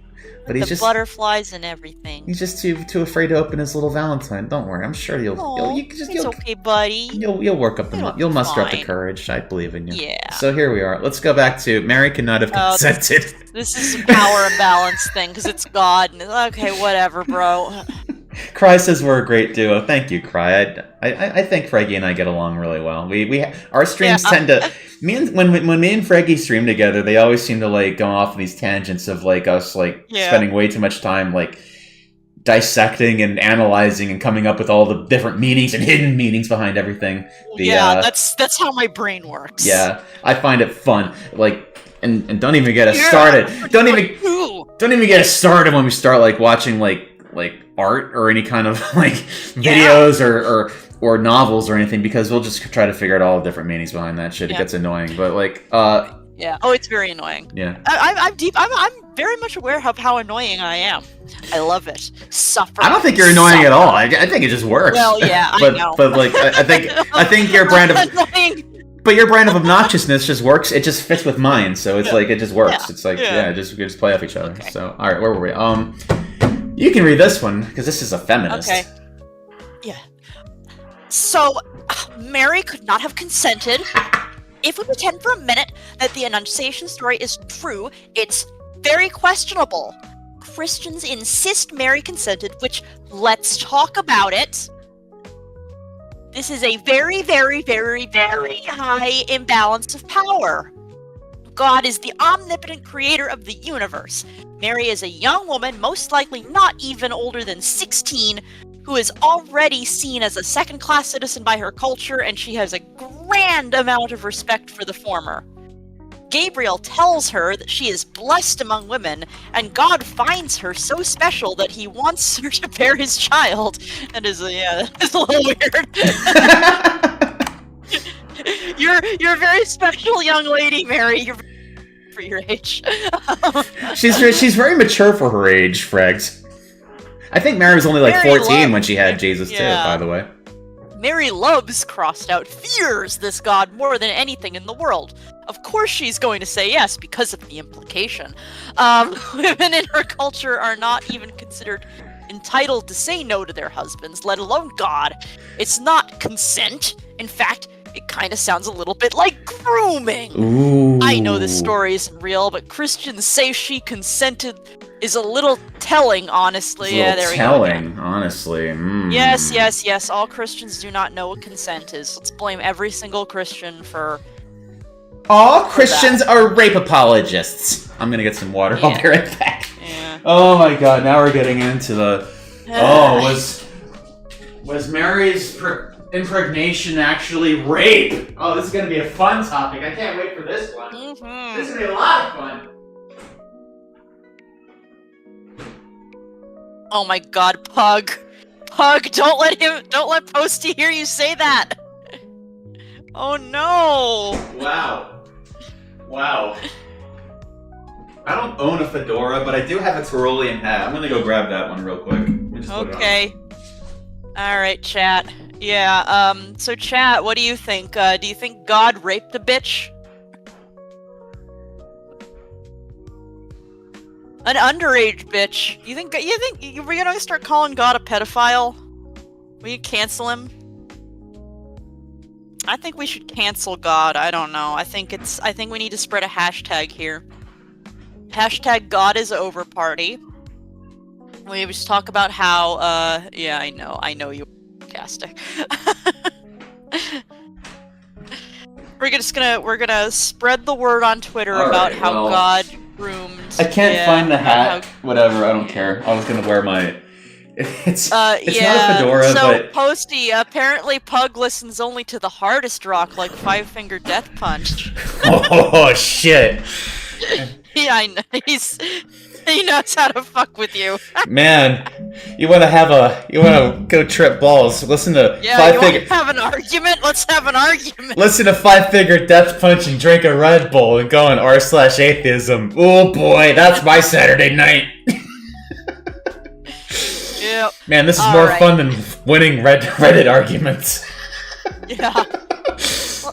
but he's just butterflies and everything. He's just too afraid to open his little Valentine. Don't worry, I'm sure it's okay, buddy. You'll work up you'll muster up the courage. I believe in you. Yeah. So here we are. Let's go back to Mary could not have consented. This is a power imbalance thing because it's God. Okay, whatever, bro. Cry says we're a great duo. Thank you, Cry. I think Freggy and I get along really well. Our streams tend to when me and Freggy stream together, they always seem to like go off on these tangents of like us spending way too much time like dissecting and analyzing and coming up with all the different meanings and hidden meanings behind everything. That's how my brain works. Yeah, I find it fun. And don't even get us started. Don't even get us started when we start like watching like art or any kind of like videos or novels or anything, because we'll just try to figure out all the different meanings behind that shit. It gets annoying, but it's very annoying. Yeah, I'm very much aware of how annoying I am. I love it. Suffer. I don't think you're annoying at all. I think it just works. Well, yeah, I know. But like I think your brand of annoying. But your brand of obnoxiousness just works. It just fits with mine, so it's like it just works. It's like we just play off each other. Okay. So all right, where were we? You can read this one because this is a feminist. Okay. Yeah. So, Mary could not have consented. If we pretend for a minute that the Annunciation story is true, it's very questionable. Christians insist Mary consented, which, let's talk about it. This is a very, very, very, very high imbalance of power. God is the omnipotent creator of the universe. Mary is a young woman, most likely not even older than 16, who is already seen as a second-class citizen by her culture, and she has a grand amount of respect for the former. Gabriel tells her that she is blessed among women, and God finds her so special that he wants her to bear his child. That is, it's a little weird. You're a very special young lady, Mary. You're for your age. She's very mature for her age, Fregs. I think Mary was only like 14 when she had Jesus too, by the way. Mary loves, crossed out, fears this God more than anything in the world. Of course she's going to say yes because of the implication. Women in her culture are not even considered entitled to say no to their husbands, let alone God. It's not consent. In fact, it kind of sounds a little bit like grooming. Ooh. I know this story isn't real, but Christians say she consented is a little telling, honestly. Yeah, there we go. Honestly. Mm. Yes. All Christians do not know what consent is. Let's blame every single Christian for... All Christians are rape apologists. I'm gonna get some water. Yeah. I'll be right back. Yeah. Oh my god, now we're getting into the... Was Mary's impregnation actually rape? Oh, this is gonna be a fun topic. I can't wait for this one. Mm-hmm. This is gonna be a lot of fun. Oh my god, Pug. Pug, don't let Posty hear you say that. Oh no. Wow. I don't own a fedora, but I do have a Tyrolean hat. I'm gonna go grab that one real quick. Okay. Alright, chat. Yeah, so chat, what do you think? Do you think God raped a bitch? An underage bitch. You think we're gonna start calling God a pedophile? Will you cancel him? I think we should cancel God. I don't know. I think we need to spread a hashtag here. Hashtag God is over party. We just talk about how, yeah, I know you're sarcastic. We're gonna spread the word on Twitter about how God groomed. I can't find the hat. Whatever, I don't care. I was gonna wear my... It's not a fedora, but... Posty, apparently Pug listens only to the hardest rock, like Five Finger Death Punch. Oh, shit. Yeah, I know. He knows how to fuck with you. Man, you wanna go trip balls. Listen to have an argument? Let's have an argument. Listen to Five Finger Death Punch and drink a Red Bull and go on r/atheism. Oh boy, that's my Saturday night. Yep. Man, this is more fun than winning Reddit arguments. Yeah.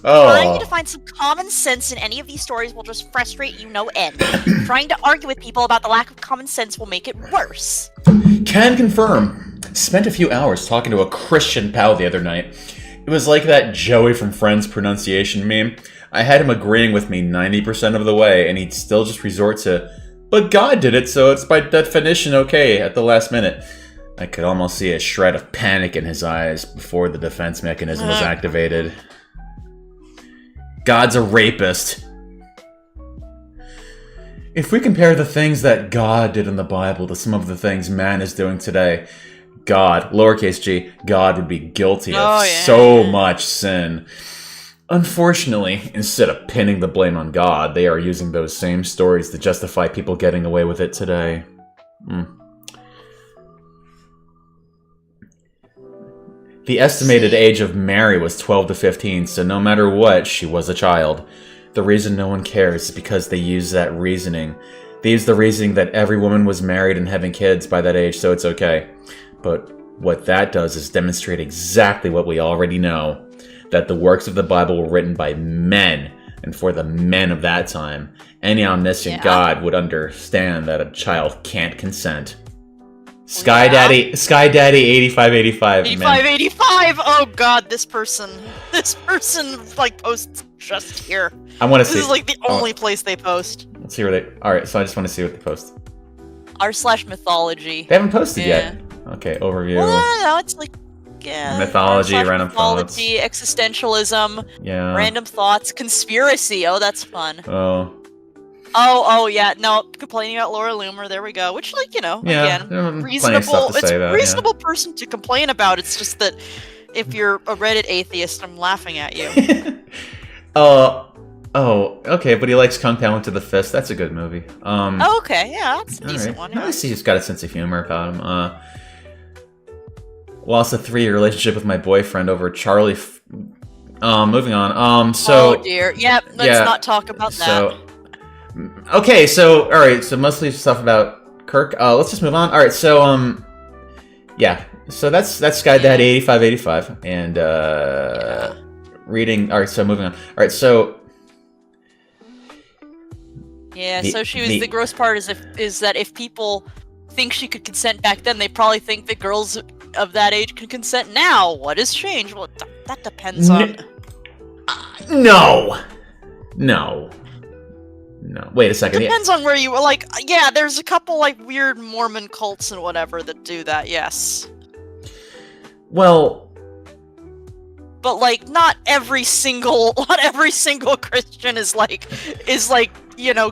Trying to find some common sense in any of these stories will just frustrate you no end. Trying to argue with people about the lack of common sense will make it worse. Can confirm. Spent a few hours talking to a Christian pal the other night. It was like that Joey from Friends pronunciation meme. I had him agreeing with me 90% of the way, and he'd still just resort to, but God did it, so it's by definition okay at the last minute. I could almost see a shred of panic in his eyes before the defense mechanism was activated. God's a rapist. If we compare the things that God did in the Bible to some of the things man is doing today, God, lowercase g, God would be guilty of so much sin. Unfortunately, instead of pinning the blame on God, they are using those same stories to justify people getting away with it today. The estimated age of Mary was 12 to 15, so no matter what, she was a child. The reason no one cares is because they use that reasoning. They use the reasoning that every woman was married and having kids by that age, so it's okay. But what that does is demonstrate exactly what we already know, that the works of the Bible were written by men, and for the men of that time. Any omniscient God would understand that a child can't consent. Sky Daddy 8585. 8585. Oh god, this person like posts just here. I want to see. This is like the only place they post. Let's see where they. All right, so I just want to see what they post. r/mythology. They haven't posted yet. Okay, overview. Well, no, it's like mythology, random thoughts, existentialism. Yeah. Random thoughts, conspiracy. Oh, that's fun. Oh. Oh, yeah. No, complaining about Laura Loomer. There we go. Which, like, again, reasonable. It's a reasonable person to complain about. It's just that if you're a Reddit atheist, I'm laughing at you. Oh, okay, but he likes Kung Pao into the Fist. That's a good movie. Okay, yeah, that's a decent one. Yeah. At least he's got a sense of humor about him. Lost a 3-year relationship with my boyfriend over Charlie. Moving on. Oh dear. Yep. Let's not talk about that. Okay. So all right. So mostly stuff about Kirk. Let's just move on. All right. So yeah. So that's Guy Dad 8585 and reading. All right. So moving on. All right. So. Yeah. So she was the gross part is that if people think she could consent back then, they probably think that girls of that age can consent now. What has changed? Well, that depends on... No. Wait a second. It depends on where you... Like, yeah, there's a couple, like, weird Mormon cults and whatever that do that, yes. Well... But, like, not every single Christian is like,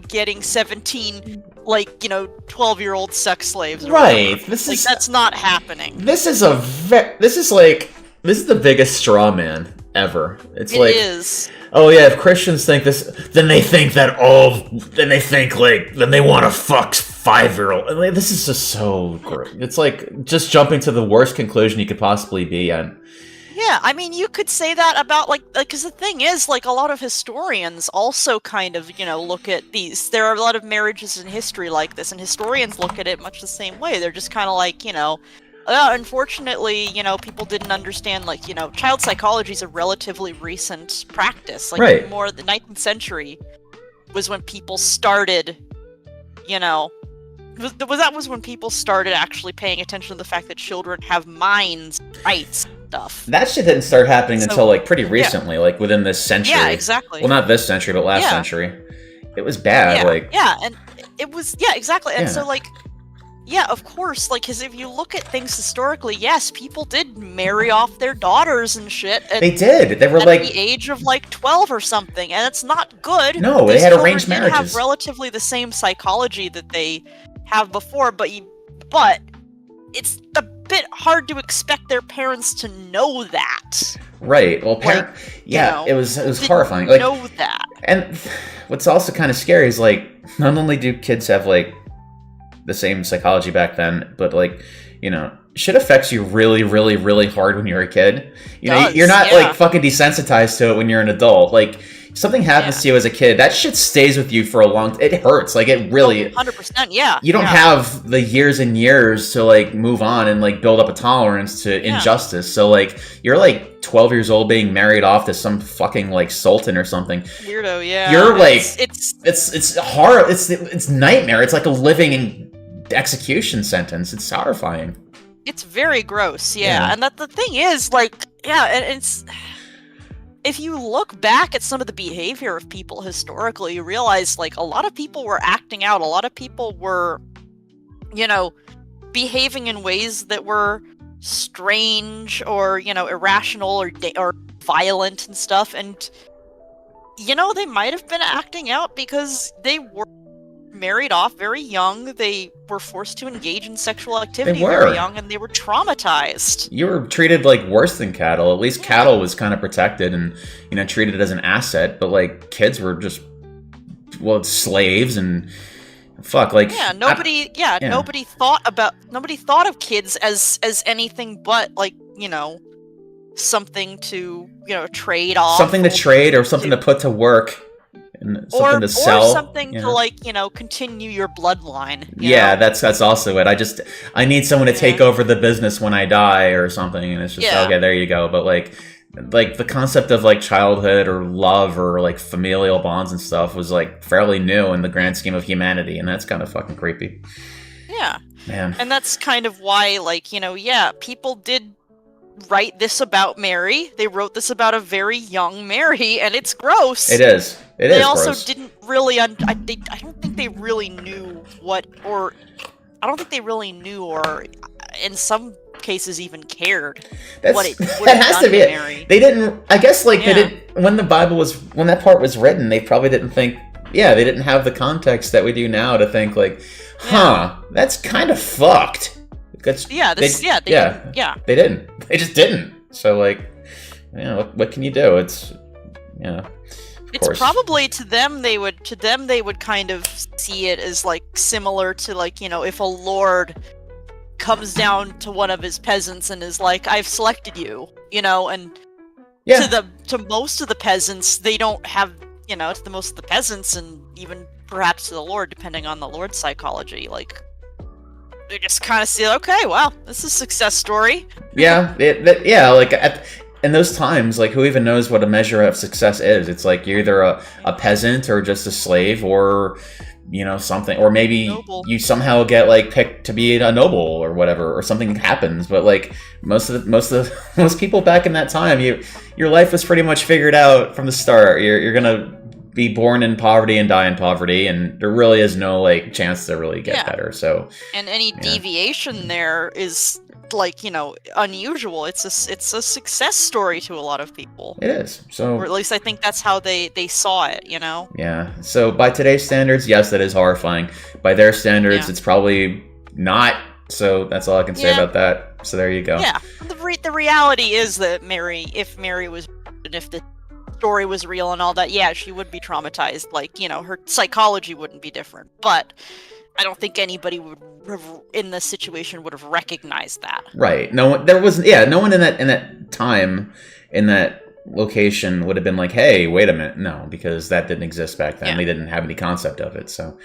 getting 17... 12-year-old sex slaves. Right. That's not happening. This is the biggest straw man ever. It is. Oh yeah, if Christians think this, then they think then they want to fuck 5-year-old. This is just so great. It's like just jumping to the worst conclusion you could possibly be on. Yeah, I mean, you could say that about, because the thing is, a lot of historians also kind of, look at these. There are a lot of marriages in history like this, and historians look at it much the same way. They're just kind of like, unfortunately, people didn't understand, child psychology is a relatively recent practice. Right. More the 19th century was when people started, that was when people started actually paying attention to the fact that children have minds, rights, stuff. That shit didn't start happening until pretty recently, within this century. Yeah, exactly. Well, not this century, but last century. It was bad. And it was exactly. And so of course, because if you look at things historically, yes, people did marry off their daughters and shit. They did. They were at the age of 12 or something, and it's not good. No, they had arranged marriages. They have relatively the same psychology that they have before, but it's a bit hard to expect their parents to know that. Right. Well, it was horrifying. Know that. And what's also kind of scary is not only do kids have the same psychology back then, but shit affects you really, really, really hard when you're a kid. You're not fucking desensitized to it when you're an adult. Something happens to you as a kid, that shit stays with you for a long. It hurts. It really. 100%. Yeah. You don't have the years and years to move on and build up a tolerance to injustice. So you're 12 years old being married off to some fucking sultan or something. Weirdo. Yeah. You're it's horror. It's nightmare. It's like a living execution sentence. It's horrifying. It's very gross. Yeah. And the thing is and it's. If you look back at some of the behavior of people historically, you realize, a lot of people were acting out. A lot of people were, behaving in ways that were strange or, irrational or violent and stuff. And, they might have been acting out because they were married off very young. They were forced to engage in sexual activity very young, and they were traumatized. You were treated worse than cattle. At least cattle was kind of protected and treated as an asset, but kids were just slaves and fuck nobody thought of kids as anything but something to trade off, something to trade or something to put to work. Something to sell, or something to continue your bloodline. You know? That's also it. I need someone to take over the business when I die or something, and it's just okay. There you go. But the concept of childhood or love or familial bonds and stuff was fairly new in the grand scheme of humanity, and that's kind of fucking creepy. Yeah, man. And that's kind of why people did write this about Mary. They wrote this about a very young Mary, and it's gross. It is. They also didn't really. I don't think they really knew or in some cases even cared what it would have done to Mary. They didn't. I guess they didn't. When that part was written, they probably didn't think they didn't have the context that we do now to think like, that's kind of fucked. That's, they didn't. They just didn't. So like, what can you do? It's it's probably to them they would kind of see it as like similar to like, if a lord comes down to one of his peasants and is like, I've selected you, and to most of the peasants, they don't have, to most of the peasants, and even perhaps to the lord, depending on the lord's psychology, like, they just kind of see, okay, wow, this is a success story. In those times, like, who even knows what a measure of success is? It's like you're either a peasant or just a slave, or something, or maybe you somehow get like picked to be a noble or whatever, or something happens. But like most people back in that time, your life was pretty much figured out from the start. You're gonna be born in poverty and die in poverty, and there really is no like chance to really get better. So, and any deviation there is like, unusual. It's a success story to a lot of people. It is. So, or at least I think that's how they saw it, Yeah. So by today's standards, yes, that is horrifying. By their standards, it's probably not. So that's all I can say about that. So there you go. Yeah. The reality is that if Mary was, and if the story was real and all that, she would be traumatized. Like, her psychology wouldn't be different. But I don't think anybody in this situation would have recognized that. Right. No one. There wasn't. Yeah. No one in that time, in that location, would have been like, "Hey, wait a minute." No, because that didn't exist back then. They didn't have any concept of it. So,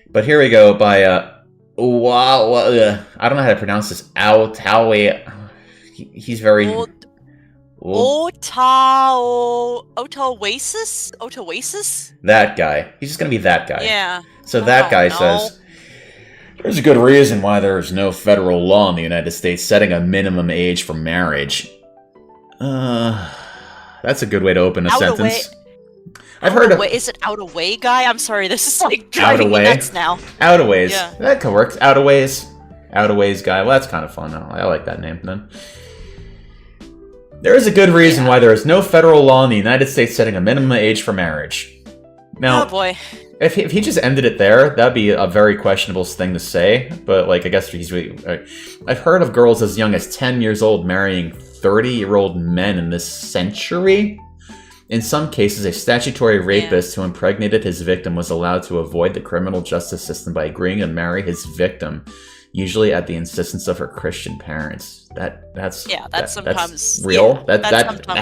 but here we go. By I don't know how to pronounce this. He's very. Otaoasis? That guy. He's just gonna be that guy. Yeah. So that guy says, there's a good reason why there is no federal law in the United States setting a minimum age for marriage. That's a good way to open a sentence. I've heard of... Is it Out-A-Way guy? I'm sorry, this is like driving me nuts now. Out-A-Ways. Yeah. That could work. Out-A-Ways. Out-A-Ways guy. Well, that's kind of fun. I like that name then. There is a good reason why there is no federal law in the United States setting a minimum age for marriage. Now, oh boy. If he just ended it there, that'd be a very questionable thing to say. But like, I guess I've heard of girls as young as 10 years old marrying 30-year-old men in this century. In some cases, a statutory rapist who impregnated his victim was allowed to avoid the criminal justice system by agreeing to marry his victim, usually at the insistence of her Christian parents. That's sometimes real. Yeah, that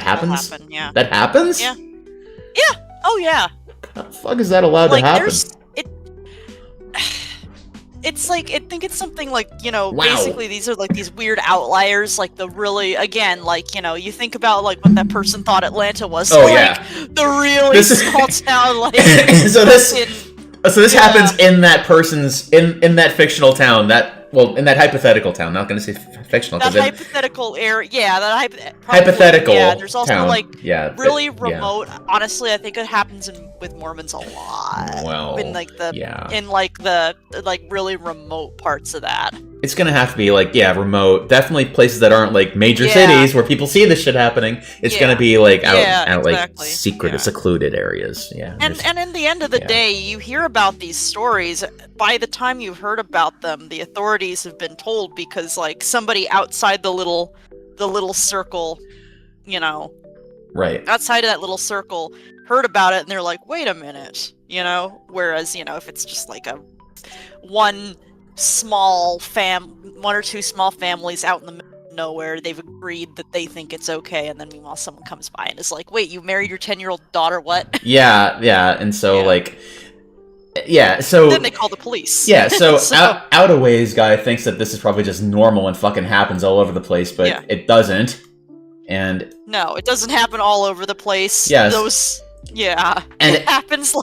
happens. Happen, yeah. That happens. Yeah. Yeah. Oh yeah. How the fuck is that allowed to happen? It's like, I think it's something like, basically these are like these weird outliers, like the really, again, like, you think about like what that person thought Atlanta was. Oh, like, the really small town, like. So this happens in that person's, in that fictional town, in that hypothetical town. Not going to say fictional. That hypothetical area, hypothetical. Yeah, there's also town. Really remote. Yeah. Honestly, I think it happens with Mormons a lot. Well, in really remote parts of that. It's gonna have to be remote. Definitely places that aren't like major cities where people see this shit happening. It's gonna be like out like secret, secluded areas. Yeah. And in the end of the day, you hear about these stories. By the time you've heard about them, the authorities have been told, because like somebody outside the little circle, right outside of that little circle, heard about it, and they're like, wait a minute, Whereas if it's just like one or two small families out in the middle of nowhere, they've agreed that they think it's okay, and then meanwhile someone comes by and is like, wait, you married your 10-year-old daughter, what? And so so then they call the police. So Out-A-Ways guy thinks that this is probably just normal and fucking happens all over the place, but it doesn't. And no, it doesn't happen all over the place. Yes. And it happens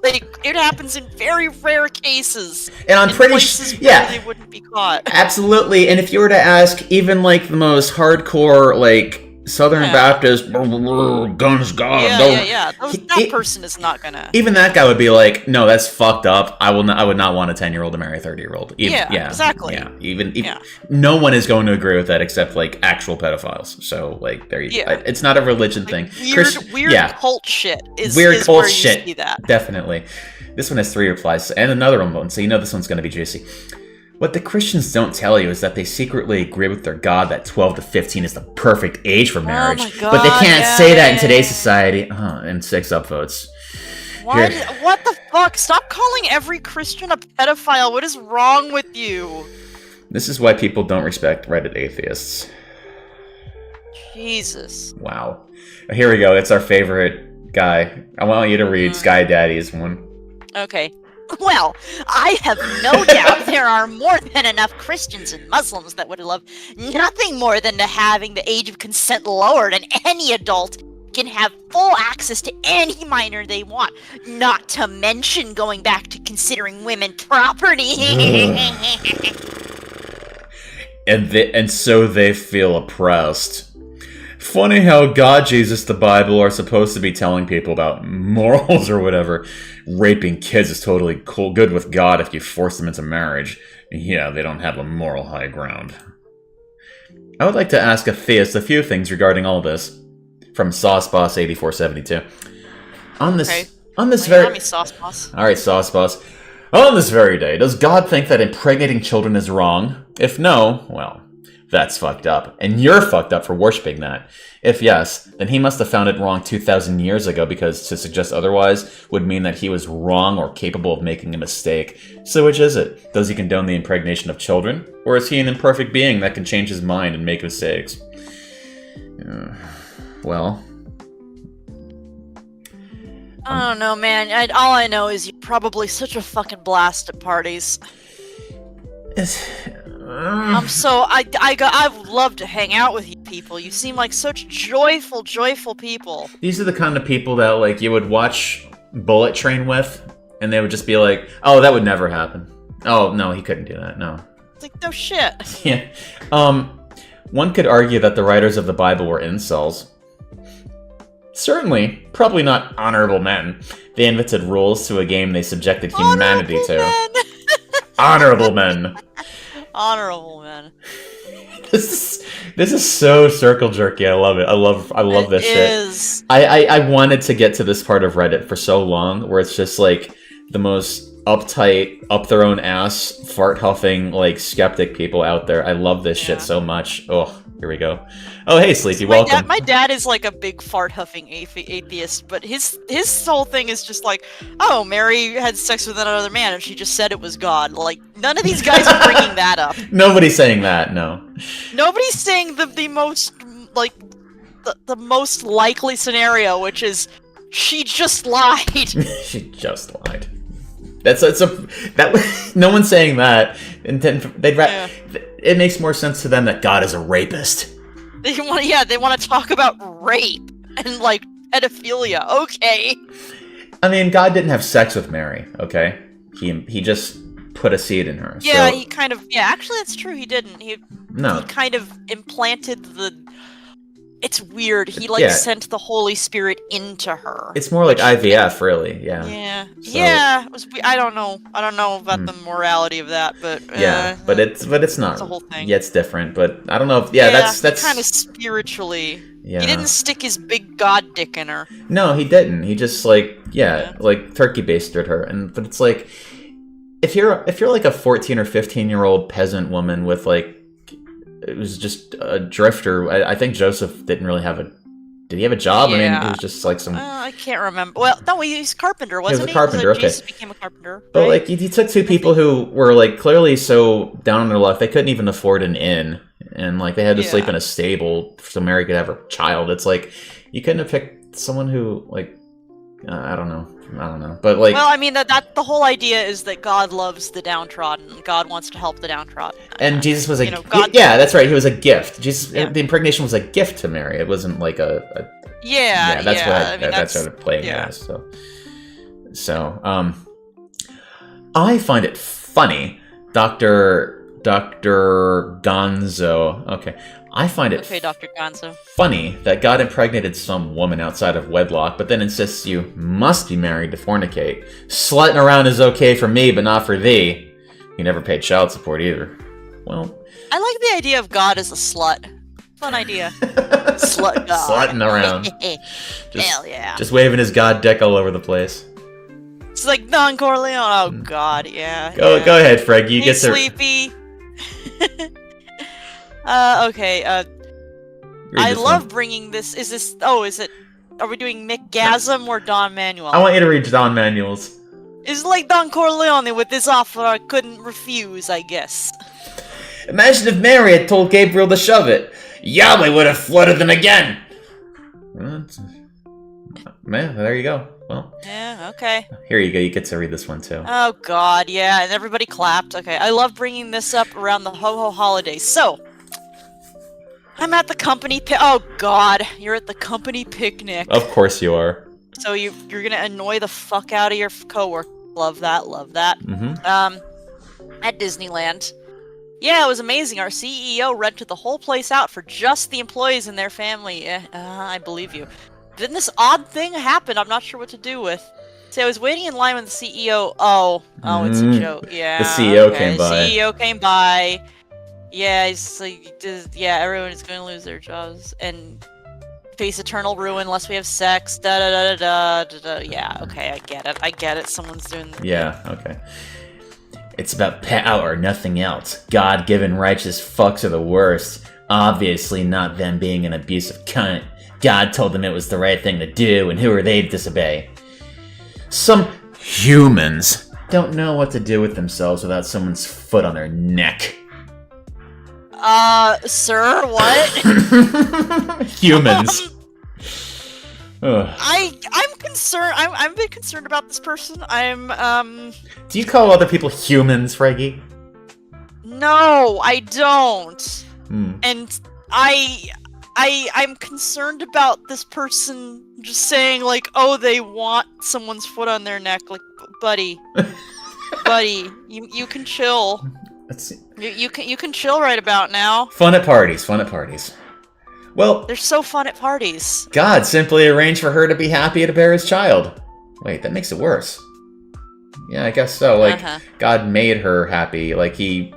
in very rare cases. And I'm pretty sure, they wouldn't be caught. Absolutely. And if you were to ask even like the most hardcore like Southern Baptist, guns God, that person is not gonna. Even that guy would be like, no, that's fucked up. I would not want a 10-year-old to marry a 30-year-old. Exactly. Yeah, even no one is going to agree with that except like actual pedophiles. So like there you go. It's not a religion thing. Weird cult shit is weird cult where shit. you see that. Definitely. This one has 3 replies, and another one, so you know this one's going to be juicy. What the Christians don't tell you is that they secretly agree with their God that 12 to 15 is the perfect age for marriage. Oh my God, but they can't say that in today's society. And 6 upvotes. What the fuck? Stop calling every Christian a pedophile. What is wrong with you? This is why people don't respect Reddit atheists. Jesus. Wow. Here we go. It's our favorite guy. I want you to read Sky Daddy's one. Okay. Well, I have no doubt there are more than enough Christians and Muslims that would love nothing more than to having the age of consent lowered, and any adult can have full access to any minor they want. Not to mention going back to considering women property. And so they feel oppressed. Funny how God, Jesus, the Bible are supposed to be telling people about morals or whatever. Raping kids is totally good with God if you force them into marriage. Yeah, they don't have a moral high ground. I would like to ask a theist a few things regarding all this. From SauceBoss8472. On this very... Sauce Boss. Alright, Sauce Boss. On this very day, does God think that impregnating children is wrong? If no, well, that's fucked up. And you're fucked up for worshipping that. If yes, then he must have found it wrong 2,000 years ago, because to suggest otherwise would mean that he was wrong or capable of making a mistake. So which is it? Does he condone the impregnation of children? Or is he an imperfect being that can change his mind and make mistakes? Well... I don't know, man. All I know is you're probably such a fucking blast at parties. I would love to hang out with you people. You seem like such joyful people. These are the kind of people that, like, you would watch Bullet Train with, and they would just be like, oh, that would never happen. Oh, no, he couldn't do that, no. It's like, no shit. Yeah. One could argue that the writers of the Bible were incels. Certainly, probably not honorable men. They invented rules to a game they subjected humanity to. Honorable men. Honorable men. This is so circle jerky. I love it. I love this shit. It is. I wanted to get to this part of Reddit for so long, where it's just like the most uptight, up their own ass, fart huffing, like skeptic people out there. I love this shit so much. Oh, here we go. Oh, hey, Sleepy, welcome. My dad is like a big fart huffing atheist, but his whole thing is just like, oh, Mary had sex with another man and she just said it was God. Like, none of these guys are bringing that up. Nobody's saying that, no. Nobody's saying the most, like, the most likely scenario, which is she just lied. She just lied. No one's saying that. And it makes more sense to them that God is a rapist. They want to talk about rape and, like, pedophilia. Okay. I mean, God didn't have sex with Mary, okay? He just put a seed in her. Yeah, so... he kind of... Yeah, actually, that's true. He didn't. He kind of implanted the... It's weird. He, like, sent the Holy Spirit into her. It's more like IVF, really. Yeah. Yeah. So... Yeah. I don't know about the morality of that, but... yeah, but it's not... It's a whole thing. Yeah, it's different, but I don't know if... Yeah, that's... kind of spiritually... Yeah. He didn't stick his big god dick in her. No, he didn't. He just, like... like, turkey basted her. But it's like... If you're like a 14 or 15-year-old peasant woman with, like... It was just a drifter. I think Joseph didn't really have a... Did he have a job? Yeah. I mean, it was just like some... I can't remember. Well, no, he's a carpenter, wasn't he? He was a carpenter, okay. Jesus became a carpenter. But, right? like, he took two people who were, like, clearly so down on their luck, they couldn't even afford an inn. And, like, they had to sleep in a stable so Mary could have her child. It's like, you couldn't have picked someone who, like... I don't know. But, like... Well, I mean, that the whole idea is that God loves the downtrodden. God wants to help the downtrodden. And Jesus was a... God... Yeah, that's right. He was a gift. Jesus, the impregnation was a gift to Mary. It wasn't like a... Yeah, that's what it playing as. So, I find it funny, Dr. Gonzo. Okay. I find it Dr. Gonzo. funny that God impregnated some woman outside of wedlock, but then insists you must be married to fornicate. Slutting around is okay for me, but not for thee. You never paid child support either. Well... I like the idea of God as a slut. Fun idea. Slut God. Slutting around. Hell yeah. Just waving his God dick all over the place. It's It's like Don Corleone. Oh God, yeah. Go ahead, Freggy. You Hey, get to. Sleepy. Okay. I love bringing this. Is this? Oh, is it? Are we doing McGasm or Don Manuel? I want you to read Don Manuel's. It's like Don Corleone with this offer I couldn't refuse, I guess. Imagine if Mary had told Gabriel to shove it. Yahweh would have flooded them again. Man, there you go. Well, yeah, okay. Here you go. You get to read this one too. Oh God, yeah, and everybody clapped. Okay, I love bringing this up around the ho-ho holidays. So, I'm at the company. Oh God, you're at the company picnic. Of course you are. So you're gonna annoy the fuck out of your coworker. Love that. Love that. At Disneyland. Yeah, it was amazing. Our CEO rented the whole place out for just the employees and their family. I believe you. Then this odd thing happened I'm not sure what to do with. See, I was waiting in line with the CEO. Oh, it's a joke. Yeah. The CEO came by. The CEO came by. Yeah, he's like, everyone is going to lose their jobs and face eternal ruin unless we have sex. Da da da da da da. Yeah, okay, I get it. Someone's doing. Yeah, okay. It's about power, nothing else. God-given righteous fucks are the worst. Obviously not them being an abusive cunt. God told them it was the right thing to do, and who are they to disobey? Some humans don't know what to do with themselves without someone's foot on their neck. Sir, what? Humans. I'm concerned. I'm a bit concerned about this person. Do you call other people humans, Freggy? No, I don't. And I'm concerned about this person just saying like, oh, they want someone's foot on their neck. Like, buddy, you can chill. Let's see. You can chill right about now. Fun at parties. Well, they're so fun at parties. God simply arranged for her to be happy to bear his child. Wait, that makes it worse. Yeah, I guess so. Like, God made her happy. Like, he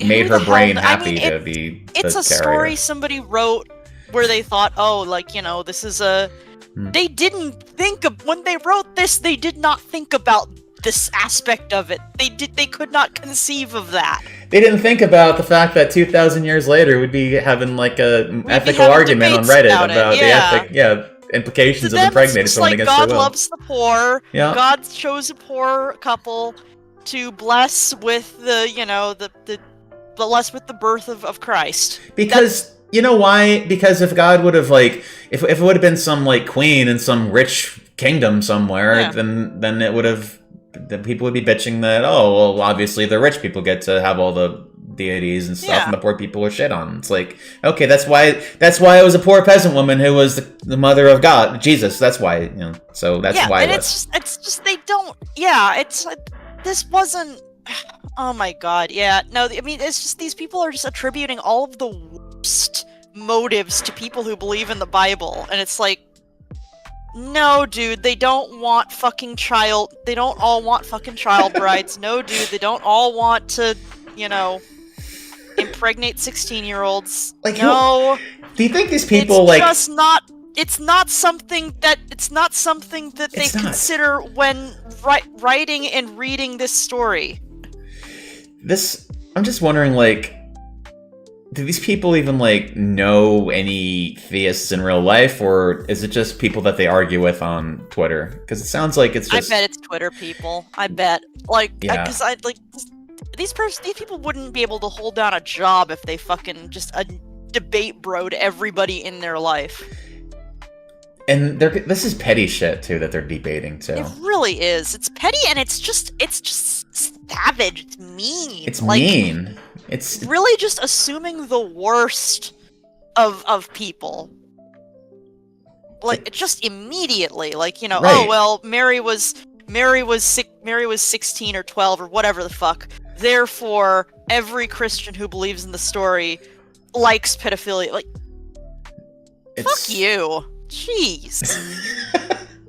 made her brain happy to be the It's a story somebody wrote where they thought, oh, like, you know, this is a... They didn't think of... When they wrote this, they did not think about this aspect of it. They could not conceive of that. They didn't think about the fact that 2,000 years later we'd be having like a ethical argument on Reddit about the implications of impregnating someone against their will. God loves the poor. Yeah. God chose a poor couple to bless with the bless with the birth of Christ. Because you know why? Because if God would have if it would have been some like queen in some rich kingdom somewhere, then it would have. Then people would be bitching that, oh, well, obviously the rich people get to have all the deities and stuff, and the poor people are shit on. It's like, okay, that's why it was a poor peasant woman who was the mother of God, Jesus. That's why, so that's why. Yeah, and it's just they don't. Yeah, it's this wasn't. Oh my God, yeah, no, I mean, it's just these people are just attributing all of the worst motives to people who believe in the Bible, and it's like. No, dude, they don't want fucking child... They don't all want fucking child brides. No, dude, they don't all want to, impregnate 16-year-olds. Like, no. Do you think these people, it's just not... It's not something that they consider when writing and reading this story. I'm just wondering, do these people even, know any theists in real life, or is it just people that they argue with on Twitter? Because it sounds like it's just... I bet it's Twitter people. I bet. Because these people wouldn't be able to hold down a job if they fucking just debate broed everybody in their life. And this is petty shit, too, that they're debating, too. It really is. It's petty, and it's just savage. It's mean. It's mean. It's really just assuming the worst of people. Just immediately. Right. Oh, well, Mary was 16 or 12 or whatever the fuck. Therefore, every Christian who believes in the story likes pedophilia. Fuck you. Jeez.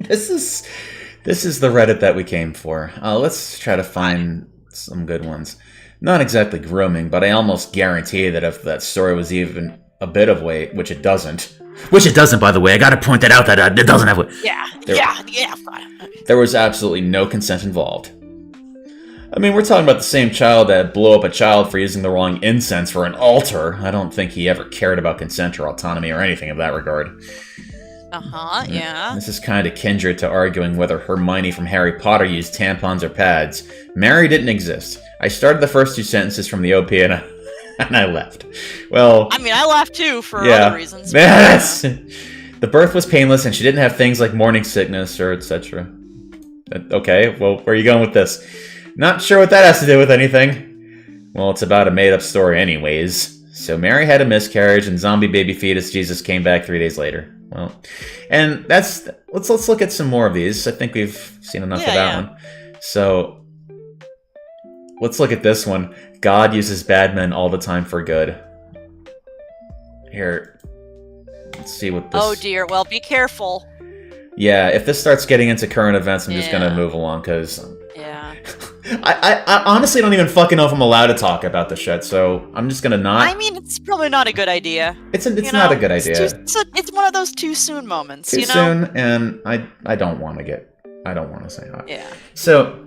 This is the Reddit that we came for. Let's try to find some good ones. Not exactly grooming, but I almost guarantee that if that story was even a bit of weight, which it doesn't, Which it doesn't, by the way. I gotta point that out, that it doesn't have... Yeah. There was absolutely no consent involved. I mean, we're talking about the same child that blew up a child for using the wrong incense for an altar. I don't think he ever cared about consent or autonomy or anything of that regard. Yeah. This is kind of kindred to arguing whether Hermione from Harry Potter used tampons or pads. Mary didn't exist. I started the first 2 sentences from the OP and I left. Well... I mean, I laughed too for other reasons. Yes. The birth was painless and she didn't have things like morning sickness or etc. Okay, well, where are you going with this? Not sure what that has to do with anything. Well, it's about a made-up story anyways. So Mary had a miscarriage and zombie baby fetus Jesus came back 3 days later. Well, and that's... Let's look at some more of these. I think we've seen enough of that one. So, let's look at this one. God uses bad men all the time for good. Here. Let's see what this... Oh dear, well, be careful. Yeah, if this starts getting into current events, I'm just gonna move along, because... Yeah. I honestly don't even fucking know if I'm allowed to talk about this shit, so I'm just gonna not. I mean, it's probably not a good idea. It's not a good idea. It's one of those too soon moments, Too soon, and I don't want to say that. Yeah. So,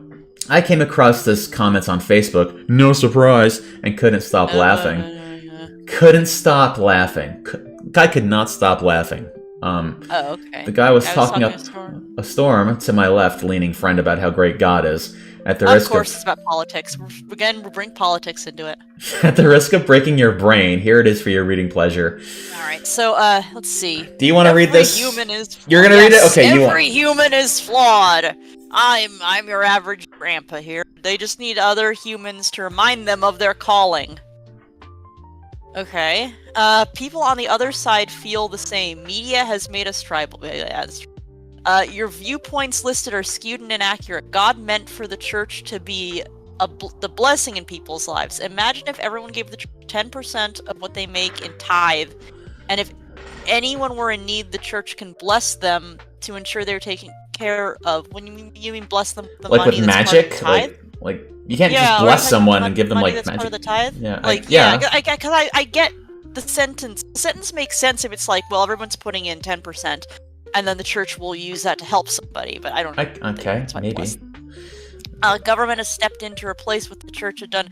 I came across this comment on Facebook, no surprise, and couldn't stop laughing. Couldn't stop laughing. I could not stop laughing. Okay. The guy was talking up a storm to my left, leaning friend about how great God is. At the risk of course, it's about politics. Again, we'll bring politics into it. At the risk of breaking your brain, here it is for your reading pleasure. All right, so let's see. Do you want to read this? Human is. You're gonna read it? Okay, every human is flawed. I'm your average grandpa here. They just need other humans to remind them of their calling. Okay. People on the other side feel the same. Media has made us tribal. Yeah, that's true. Your viewpoints listed are skewed and inaccurate. God meant for the church to be the blessing in people's lives. Imagine if everyone gave the church 10% of what they make in tithe, and if anyone were in need, the church can bless them to ensure they're taken care of. When you mean bless them, the like money with that's magic, part of the tithe? like you can't just bless someone and give them like that's magic. Part of the tithe? Yeah, because I get the sentence. The sentence makes sense if it's like, well, everyone's putting in 10%. And then the church will use that to help somebody, but I don't know. Okay, maybe. Government has stepped in to replace what the church had done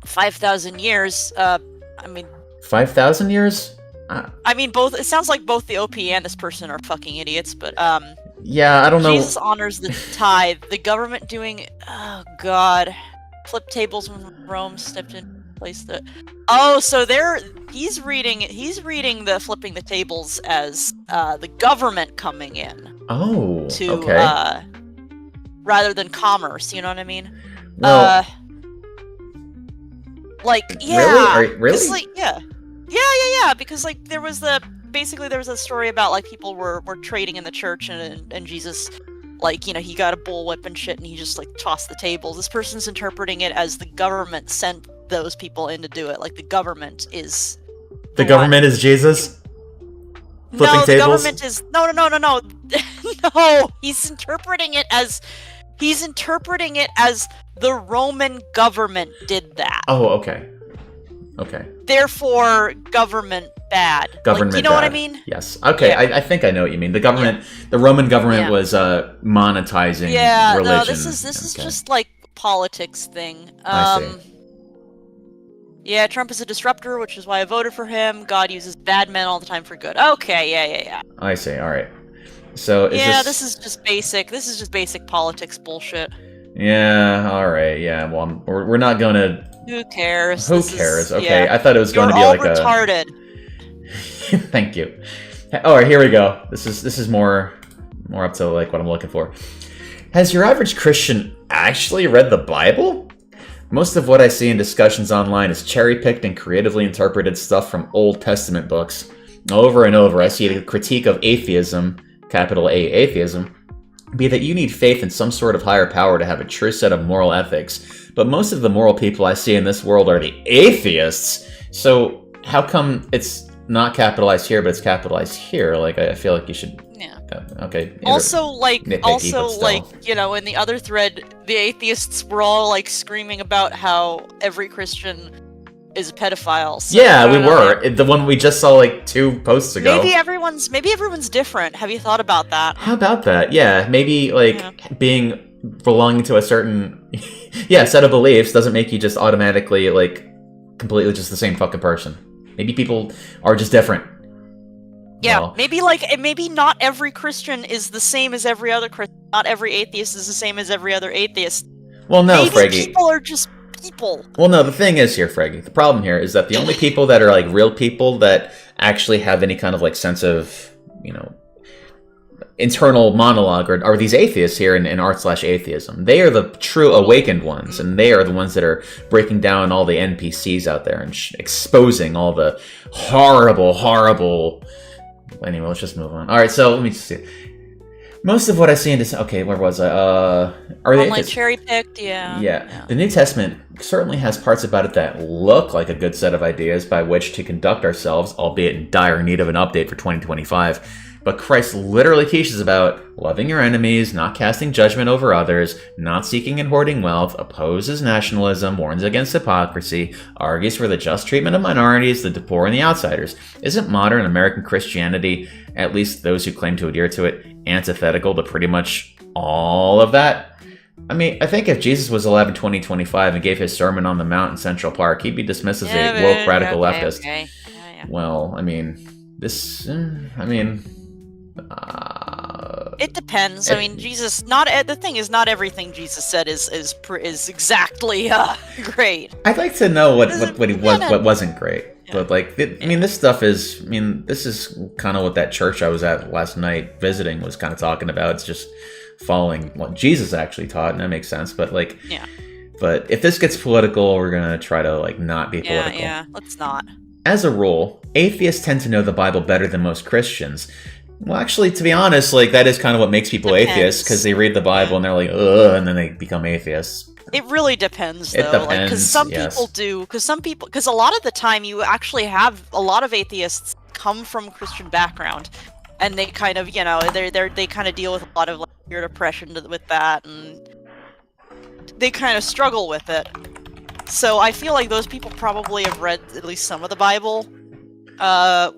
5,000 years. 5,000 years? I mean, both. It sounds like both the OP and this person are fucking idiots, but yeah, I don't know. Jesus honors the tithe. The government doing, oh god, flip tables when Rome stepped in. Place that. Oh, so he's reading the flipping the tables as the government coming in. Oh, to okay. Rather than commerce, you know what I mean? Well, Really? Like, yeah. Because like there was a story about like people were trading in the church and Jesus, like, you know, he got a bullwhip and shit and he just like tossed the tables. This person's interpreting it as the government sent those people in to do it. Like the government is government is Jesus flipping tables? The government is no. No, he's interpreting it as the Roman government did that. Oh, okay. Therefore, government bad. Government, you know bad. What I mean? Yes. Okay, yeah. I think I know what you mean. The government, the Roman government was monetizing religion. No, this is just like politics thing. I see. Yeah, Trump is a disruptor, which is why I voted for him. God uses bad men all the time for good. Okay, yeah. I see. All right. So this is just basic. This is just basic politics bullshit. Yeah. All right. Yeah. Well, we're not going to. Who cares? Who cares? Okay. Yeah. I thought it was going to be like retarded. Thank you. All right. Here we go. This is more up to like what I'm looking for. Has your average Christian actually read the Bible? Most of what I see in discussions online is cherry-picked and creatively interpreted stuff from Old Testament books. Over and over, I see a critique of atheism, capital A, atheism, be that you need faith in some sort of higher power to have a true set of moral ethics. But most of the moral people I see in this world are the atheists. So how come it's not capitalized here, but it's capitalized here? Like, I feel like you should... Yeah. Okay. Also, you know, in the other thread, the atheists were all like screaming about how every Christian is a pedophile. So yeah, we were. The one we just saw like 2 posts ago. Maybe everyone's different. Have you thought about that? How about that? Yeah, maybe like belonging to a certain set of beliefs doesn't make you just automatically like completely just the same fucking person. Maybe people are just different. Yeah, well, maybe not every Christian is the same as every other Christian. Not every atheist is the same as every other atheist. Well, no, maybe Freggy. People are just people. Well, no, the thing is here, Freggy. The problem here is that the only people that are like real people that actually have any kind of like sense of, internal monologue are these atheists here in r/atheism. They are the true awakened ones, and they are the ones that are breaking down all the NPCs out there and exposing all the horrible. Anyway, let's just move on. All right, so let me just see. Most of what I see in this... Okay, where was I? Are they like cherry-picked? Yeah. The New Testament certainly has parts about it that look like a good set of ideas by which to conduct ourselves, albeit in dire need of an update for 2025. But Christ literally teaches about loving your enemies, not casting judgment over others, not seeking and hoarding wealth, opposes nationalism, warns against hypocrisy, argues for the just treatment of minorities, the poor, and the outsiders. Isn't modern American Christianity, at least those who claim to adhere to it, antithetical to pretty much all of that? I mean, I think if Jesus was alive in 2025 and gave his Sermon on the Mount in Central Park, he'd be dismissed as a woke radical leftist. Okay. Well, I mean, it depends. Jesus. The thing is, not everything Jesus said is exactly great. I'd like to know what wasn't great. Yeah. But this stuff is. This is kind of what that church I was at last night visiting was kind of talking about. It's just following what Jesus actually taught, and that makes sense. But But if this gets political, we're gonna try to not be political. Yeah. Let's not. As a rule, atheists tend to know the Bible better than most Christians. Well, actually, to be honest, that is kind of what makes people atheists, because they read the Bible and they're like, ugh, and then they become atheists. It really depends, though. It depends, because some people do, because a lot of the time you actually have a lot of atheists come from Christian background, and they kind of, they kind of deal with a lot of fear depression with that, and they kind of struggle with it. So I feel like those people probably have read at least some of the Bible,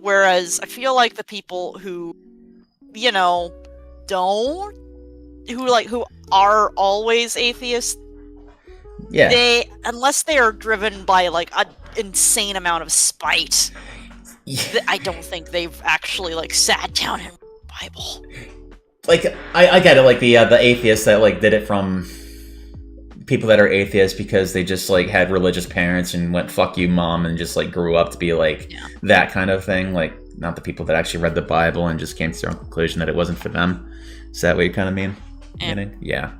whereas I feel like the people who who are always atheists, unless they are driven by an insane amount of spite, I don't think they've actually sat down and read the Bible. I get it, the atheists that did it from people that are atheists because they just had religious parents and went "fuck you, mom," and just grew up to be that kind of thing. Not the people that actually read the Bible and just came to their own conclusion that it wasn't for them. Is that what you kind of mean? Yeah.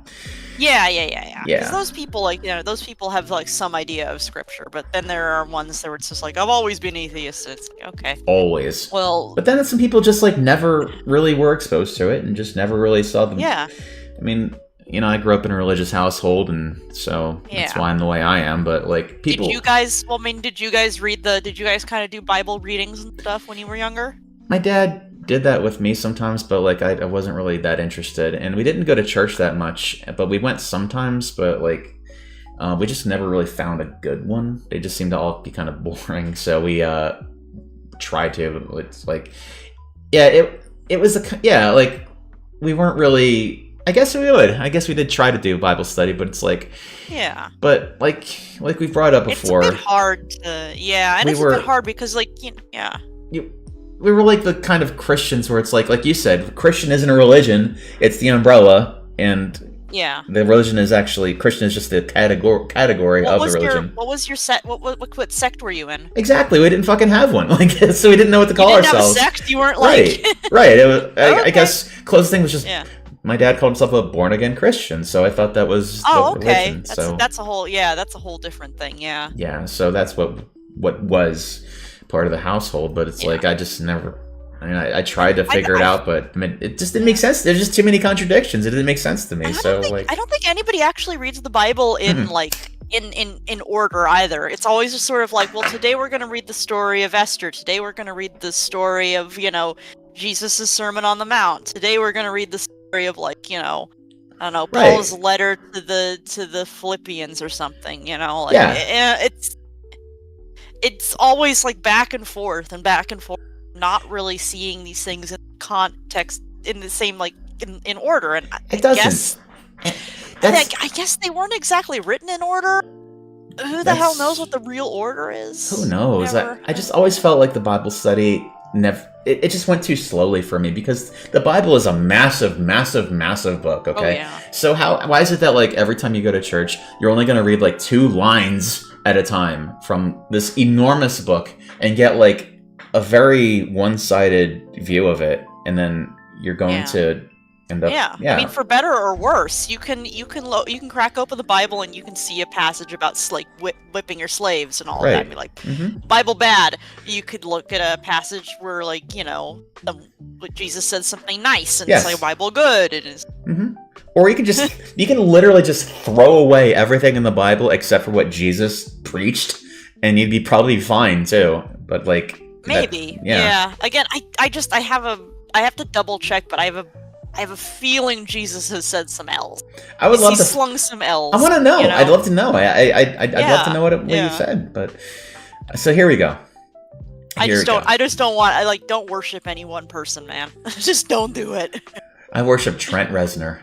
Because those people, those people have some idea of scripture, but then there are ones that were just I've always been atheist. It's okay. Always. Well, but then some people just never really were exposed to it and just never really saw them. Yeah. I grew up in a religious household, and so that's why I'm the way I am. But people, did you guys kind of do Bible readings and stuff when you were younger? My dad did that with me sometimes, but I wasn't really that interested, and we didn't go to church that much. But we went sometimes, but we just never really found a good one. They just seemed to all be kind of boring. So we tried to. It's it was we weren't really. I guess we would. I guess we did try to do Bible study, but it's But we brought up before, it's a bit hard to. And it's a bit hard because we were the kind of Christians where it's like you said, Christian isn't a religion; it's the umbrella, and the religion is actually Christian is just the category of the religion. What was your set? What sect were you in? Exactly, we didn't fucking have one. So we didn't know what to call ourselves. Have a sect? You weren't right. It was, I guess closest thing was just. My dad called himself a born-again Christian, so I thought that was okay. Religion. That's a whole different thing, Yeah, so that's what was part of the household, but it's I just never... I tried to figure it out, but it just didn't make sense. There's just too many contradictions. It didn't make sense to me, I don't think anybody actually reads the Bible in, in order either. It's always just sort of well, today we're going to read the story of Esther. Today we're going to read the story of, Jesus' Sermon on the Mount. Today we're going to read the story of Paul's letter to the Philippians or something, it's it's always like back and forth, not really seeing these things in context in the same, like, in order. And It doesn't. I guess they weren't exactly written in order. Who the hell knows what the real order is? Who knows? I just always felt like the Bible study it just went too slowly for me, because the Bible is a massive, massive, massive book, okay? Oh, yeah. So why is it that, like, every time you go to church, you're only going to read, like, 2 lines at a time from this enormous book and get, like, a very one-sided view of it, and then you're going to end up... Yeah. I mean, for better or worse, you can crack open the Bible and you can see a passage about, like, whipping your slaves and all of that, and be like, Bible bad. You could look at a passage where, like, you know, Jesus says something nice, and say Bible good. It is. Or you can literally just throw away everything in the Bible except for what Jesus preached, and you'd be probably fine too. But, like, maybe, Again, I have to double check, but I have a feeling Jesus has said some L's. I would love to slung some L's. I want to know. You know. I'd love to know. I'd love to know what you said. But so here we go. I just don't want. Don't worship any one person, man. Just don't do it. I worship Trent Reznor.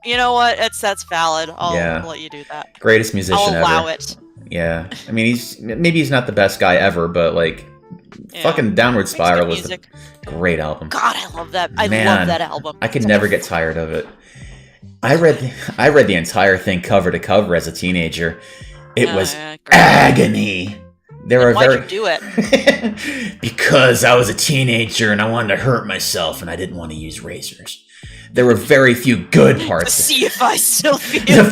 You know what? That's valid. I'll let you do that. Greatest musician ever. I'll allow it. Yeah. I mean, he's not the best guy ever, but, like, fucking Downward Spiral was a great album. God, I love that. I love that album. I could never get tired of it. I read the entire thing cover to cover as a teenager. It was agony. Why'd you do it? Because I was a teenager and I wanted to hurt myself and I didn't want to use razors. There were very few good parts. To see if I still feel.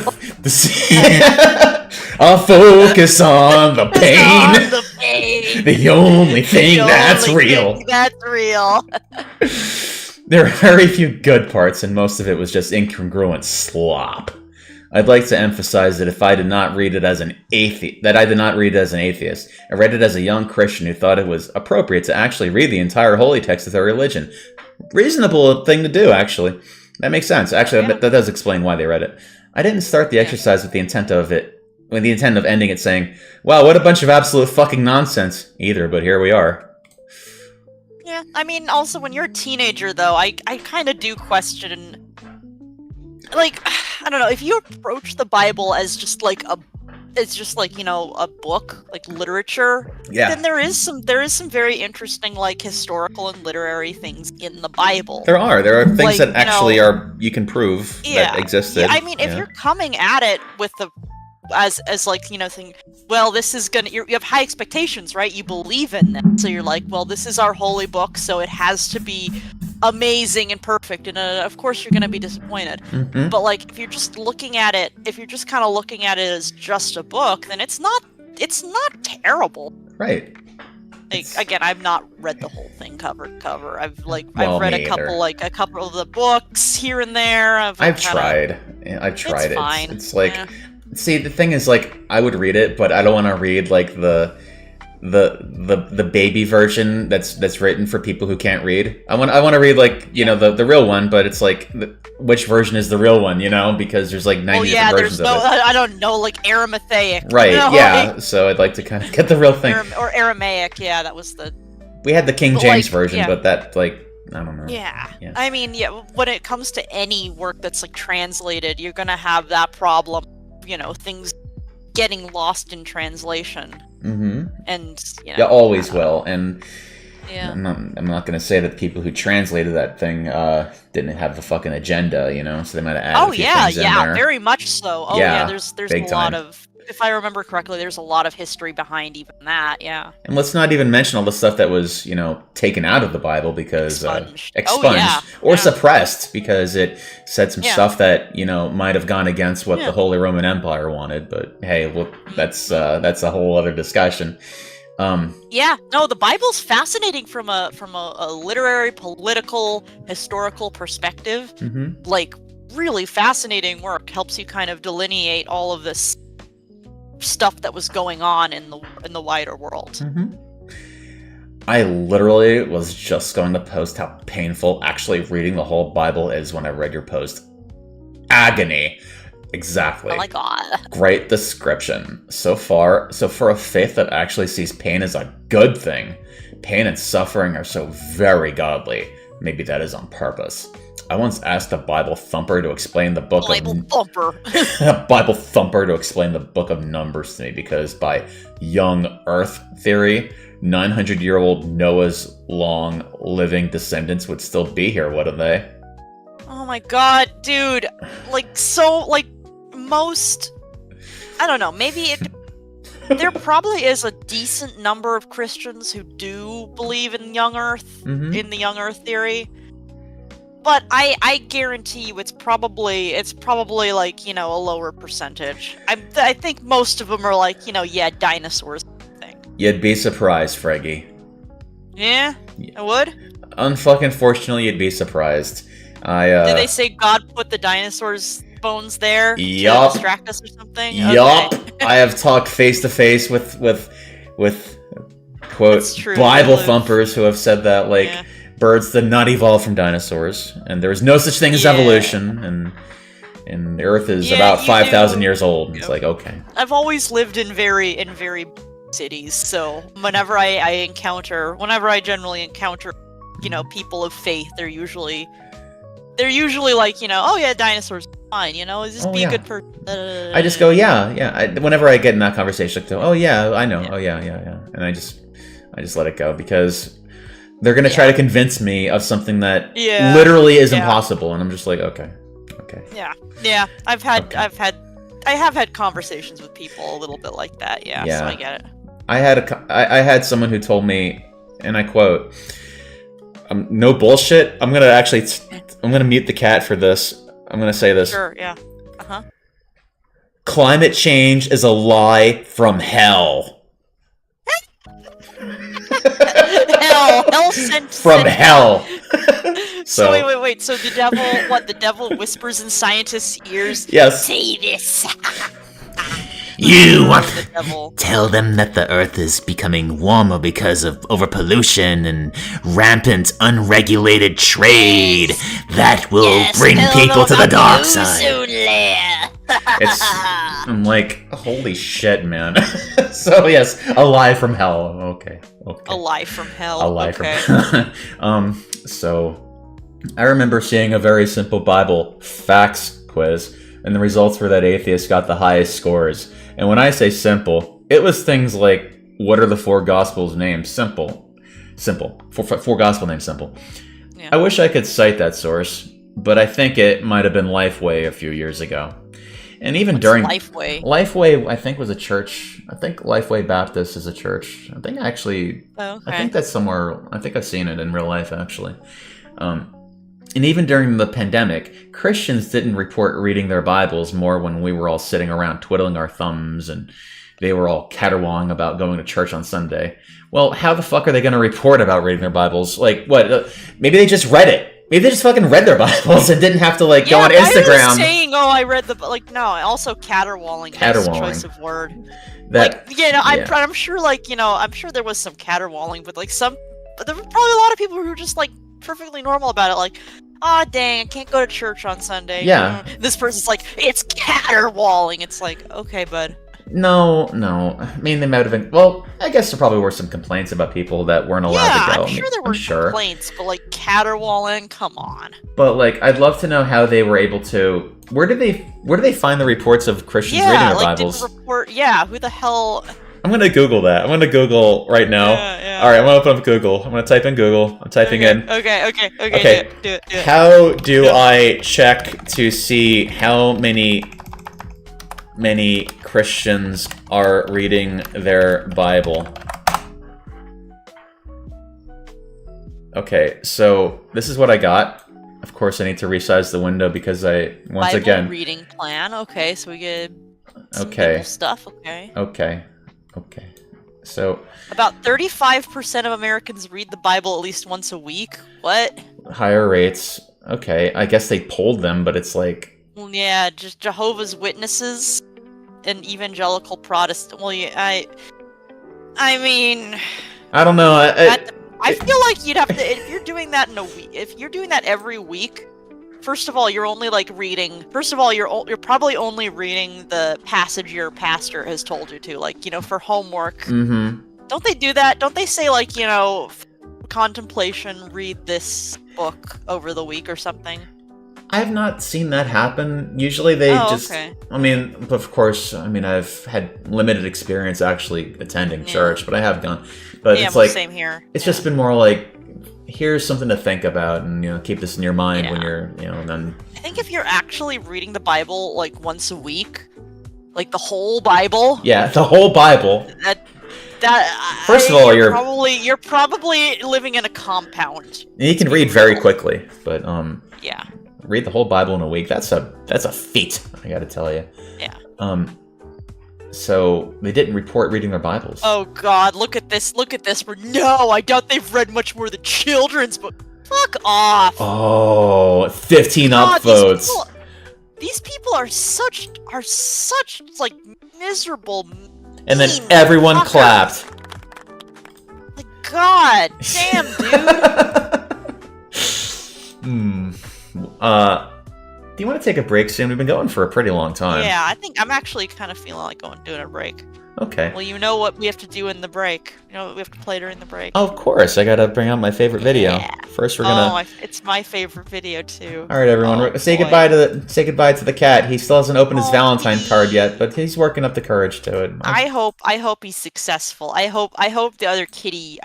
I'll focus on the pain. The only thing that's real. There are very few good parts, and most of it was just incongruent slop. I'd like to emphasize that I did not read it as an atheist. I read it as a young Christian who thought it was appropriate to actually read the entire holy text of their religion. Reasonable thing to do, actually. That makes sense. Actually, that does explain why they read it. I didn't start the exercise with the intent of ending it saying, "Wow, what a bunch of absolute fucking nonsense," either, but here we are. Yeah, I mean, also, when you're a teenager, though, I kind of do question, like, I don't know, if you approach the Bible as just like a book, like literature, then there is some very interesting, like, historical and literary things in the Bible. There are things, like, that actually you can prove that existed. Yeah, I mean, if you're coming at it with the as like, you know, thing, well, this is gonna, you have high expectations, right? You believe in them, so you're like, well, this is our holy book, so it has to be amazing and perfect, and of course you're gonna be disappointed. But, like, if you're just kind of looking at it as just a book, then it's not terrible, right? Like, again, I've not read the whole thing cover to cover. I've read a couple of the books here and there. I've tried. It's fine. It's like, see, the thing is, like, I would read it, but I don't want to read, like, the baby version that's written for people who can't read. I want to read, like, you know, the real one, but it's like, which version is the real one, you know, because there's like 90 different versions of it. I don't know, like Aramaic, right? You know? Yeah, so I'd like to kind of get the real thing. Or Aramaic, yeah, that was the. We had the King James version, but that, like, I don't know. Yeah. I mean, when it comes to any work that's, like, translated, you're gonna have that problem, you know, things getting lost in translation. And, you know, always will. And I'm not going to say that the people who translated that thing didn't have the fucking agenda, you know, so they might have added a few things in there. Very much so. There's a lot of, if I remember correctly, there's a lot of history behind even that, And let's not even mention all the stuff that was, you know, taken out of the Bible because expunged or suppressed because it said some stuff that, you know, might have gone against what the Holy Roman Empire wanted. But hey, well, that's a whole other discussion. The Bible's fascinating from a literary, political, historical perspective. Like, really fascinating work. Helps you kind of delineate all of this stuff that was going on in the wider world. I literally was just going to post how painful actually reading the whole Bible is when I read your post. Agony. Exactly. Oh my god. Great description. So for a faith that actually sees pain as a good thing, pain and suffering are so very godly. Maybe that is on purpose. I once asked a Bible thumper to explain the book a Bible thumper to explain the book of Numbers to me, because by young Earth theory, 900-year-old Noah's long living descendants would still be here, wouldn't they? Oh my god, dude. Most... I don't know, maybe there probably is a decent number of Christians who do believe in young Earth, in the young Earth theory. But I guarantee you it's probably like, you know, a lower percentage. I think most of them are like, you know, yeah, dinosaurs thing. You'd be surprised, Freggy. Yeah? I would? Unfucking fortunately, you'd be surprised. Did they say God put the dinosaurs' bones there to distract us or something? Yup. Okay. I have talked face to face with quote True, Bible thumpers who have said that, like, birds did not evolve from dinosaurs, and there is no such thing as evolution, and the Earth is about 5,000 years old. It's like, okay. I've always lived in very cities, so whenever I generally encounter, you know, people of faith, they're usually like, you know, oh yeah, dinosaurs are fine, you know, just be a good person. I just go, whenever I get in that conversation, I go, oh yeah, I know, oh yeah, and I just let it go, because they're gonna try to convince me of something that literally is impossible, and I'm just like, okay. Yeah. I have had conversations with people a little bit like that. Yeah. So I get it. I had someone who told me, and I quote, "No bullshit. I'm gonna mute the cat for this. I'm gonna say this. Sure. Yeah. Climate change is a lie from hell." Hell sent from hell. So wait. So the devil whispers in scientists' ears? Yes. Say this. You want to tell them that the Earth is becoming warmer because of overpollution and rampant, unregulated trade that will bring people to the dark side. I'm like, holy shit, man. So yes, a lie from hell. Okay. A lie from hell. A lie from hell. So I remember seeing a very simple Bible facts quiz, and the results were that atheists got the highest scores. And when I say simple, it was things like, what are the four Gospels names? Simple. Four Gospel names, simple. Yeah. I wish I could cite that source, but I think it might have been Lifeway a few years ago. And even during Lifeway, I think was a church. I think Lifeway Baptist is a church. I think actually, I think that's somewhere. I think I've seen it in real life actually. And even during the pandemic, Christians didn't report reading their Bibles more when we were all sitting around twiddling our thumbs and they were all caterwauling about going to church on Sunday. Well, how the fuck are they going to report about reading their Bibles? Like, what? Maybe they just read it. Maybe they just fucking read their Bibles and didn't have to, like, go on Instagram. I was saying, I read the... Like, no, also caterwauling. That's a choice of word. I'm sure, like, you know, I'm sure there was some caterwauling, but, like, but there were probably a lot of people who were just, like, perfectly normal about it, like, oh dang, I can't go to church on Sunday. Yeah. This person's like, it's caterwauling. It's like, okay, bud. No. I mean, they might have been. Well, I guess there probably were some complaints about people that weren't allowed to go. I'm sure there were complaints, but like caterwauling, come on. But like, I'd love to know how they were able to. Where did they find the reports of Christians reading their Bibles? Who the hell? I'm gonna Google that. I'm gonna Google right now. Yeah. All right, I'm gonna open up Google. I'm gonna type in Google. I'm typing in. Okay. Do it. How do I check to see how many Christians are reading their Bible? Okay, so this is what I got. Of course, I need to resize the window because Bible reading plan. Okay, so we get some Bible stuff. Okay. So about 35% of Americans read the Bible at least once a week. What? Higher rates. Okay, I guess they polled them, but it's like... Yeah, just Jehovah's Witnesses and evangelical Protestant. Well, I mean... I don't know. I feel like you'd have to... If you're doing that in a week... If you're doing that every week, First of all, you're only like reading. First of all, you're probably only reading the passage your pastor has told you to, like, you know, for homework. Mm-hmm. Don't they do that? Don't they say, like, you know, contemplation, read this book over the week or something? I have not seen that happen. Usually they just... Okay. I mean, of course, I mean, I've had limited experience actually attending church, but I have gone. But it's like... same here. It's just been more like, here's something to think about, and, you know, keep this in your mind when you're, you know, and then... I think if you're actually reading the Bible, like, once a week, like, the whole Bible... Yeah, the whole Bible. First of all, you're probably living in a compound. You can read very quickly, but yeah, read the whole Bible in a week. That's a feat, I got to tell you. Yeah. So they didn't report reading their Bibles. Oh God, look at this! Look at this! No, I doubt they've read much more than children's book. Fuck off! Oh, 15 upvotes. These people are such like miserable. And then everyone clapped. Like, God damn, dude. Do you want to take a break soon? We've been going for a pretty long time. Yeah, I think I'm actually kind of feeling like doing a break. Okay. Well, you know what we have to do in the break. You know what we have to play during the break. Oh, of course. I gotta bring out my favorite video. Yeah. First, we're gonna. It's my favorite video too. All right, everyone. Say goodbye to the cat. He still hasn't opened his Valentine card yet, but he's working up the courage to it. I hope he's successful. I hope the other kitty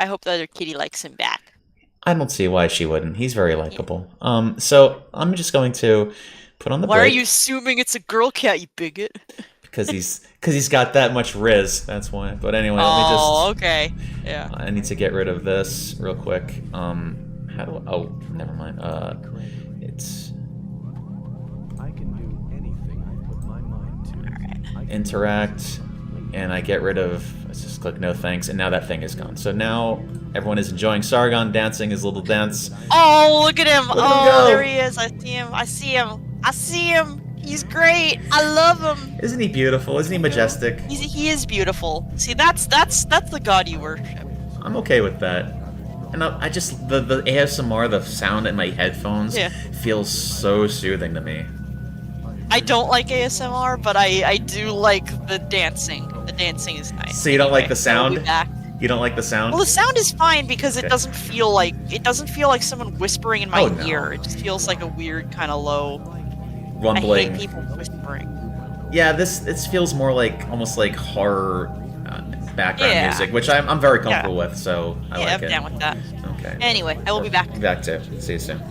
likes him back. I don't see why she wouldn't. He's very likable. So I'm just going to put on the break. Why are you assuming it's a girl cat, you bigot? Because he's got that much riz. That's why. But anyway, let me just. Oh, okay. Yeah. I need to get rid of this real quick. How do? Oh, never mind. It's. I can do anything I put my mind to. All right. Interact, and I get rid of. Let's just click no thanks, and now that thing is gone. So now everyone is enjoying Sargon dancing his little dance. Oh, look at him! Look at him go. There he is! I see him! He's great! I love him! Isn't he beautiful? Isn't he majestic? He is beautiful. See, that's the god you worship. I'm okay with that. And I just the ASMR, the sound in my headphones feels so soothing to me. I don't like ASMR, but I do like the dancing. The dancing is nice. So you don't like the sound? I'll be back. You don't like the sound? Well, the sound is fine because it doesn't feel like someone whispering in my no. ear. It just feels like a weird kind of low rumbling. I hate people whispering. Yeah, this feels more like almost like horror background music, which I'm very comfortable with. So I like it. I'm down with that. Okay. Anyway, I will be back. Be back too. See you soon.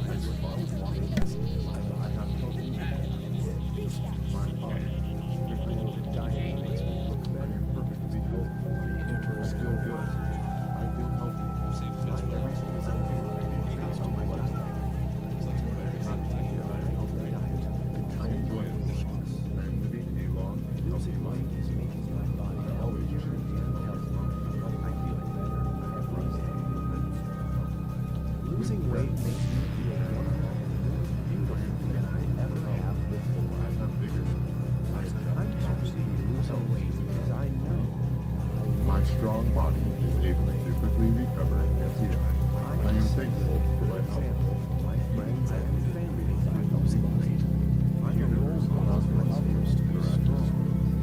Losing weight makes me feel more beautiful than I ever have before. I'm actually losing weight because I know my strong body is able to quickly recover and heal. I am thankful for my health. my friends and family are losing weight. Your role models for others to be strong,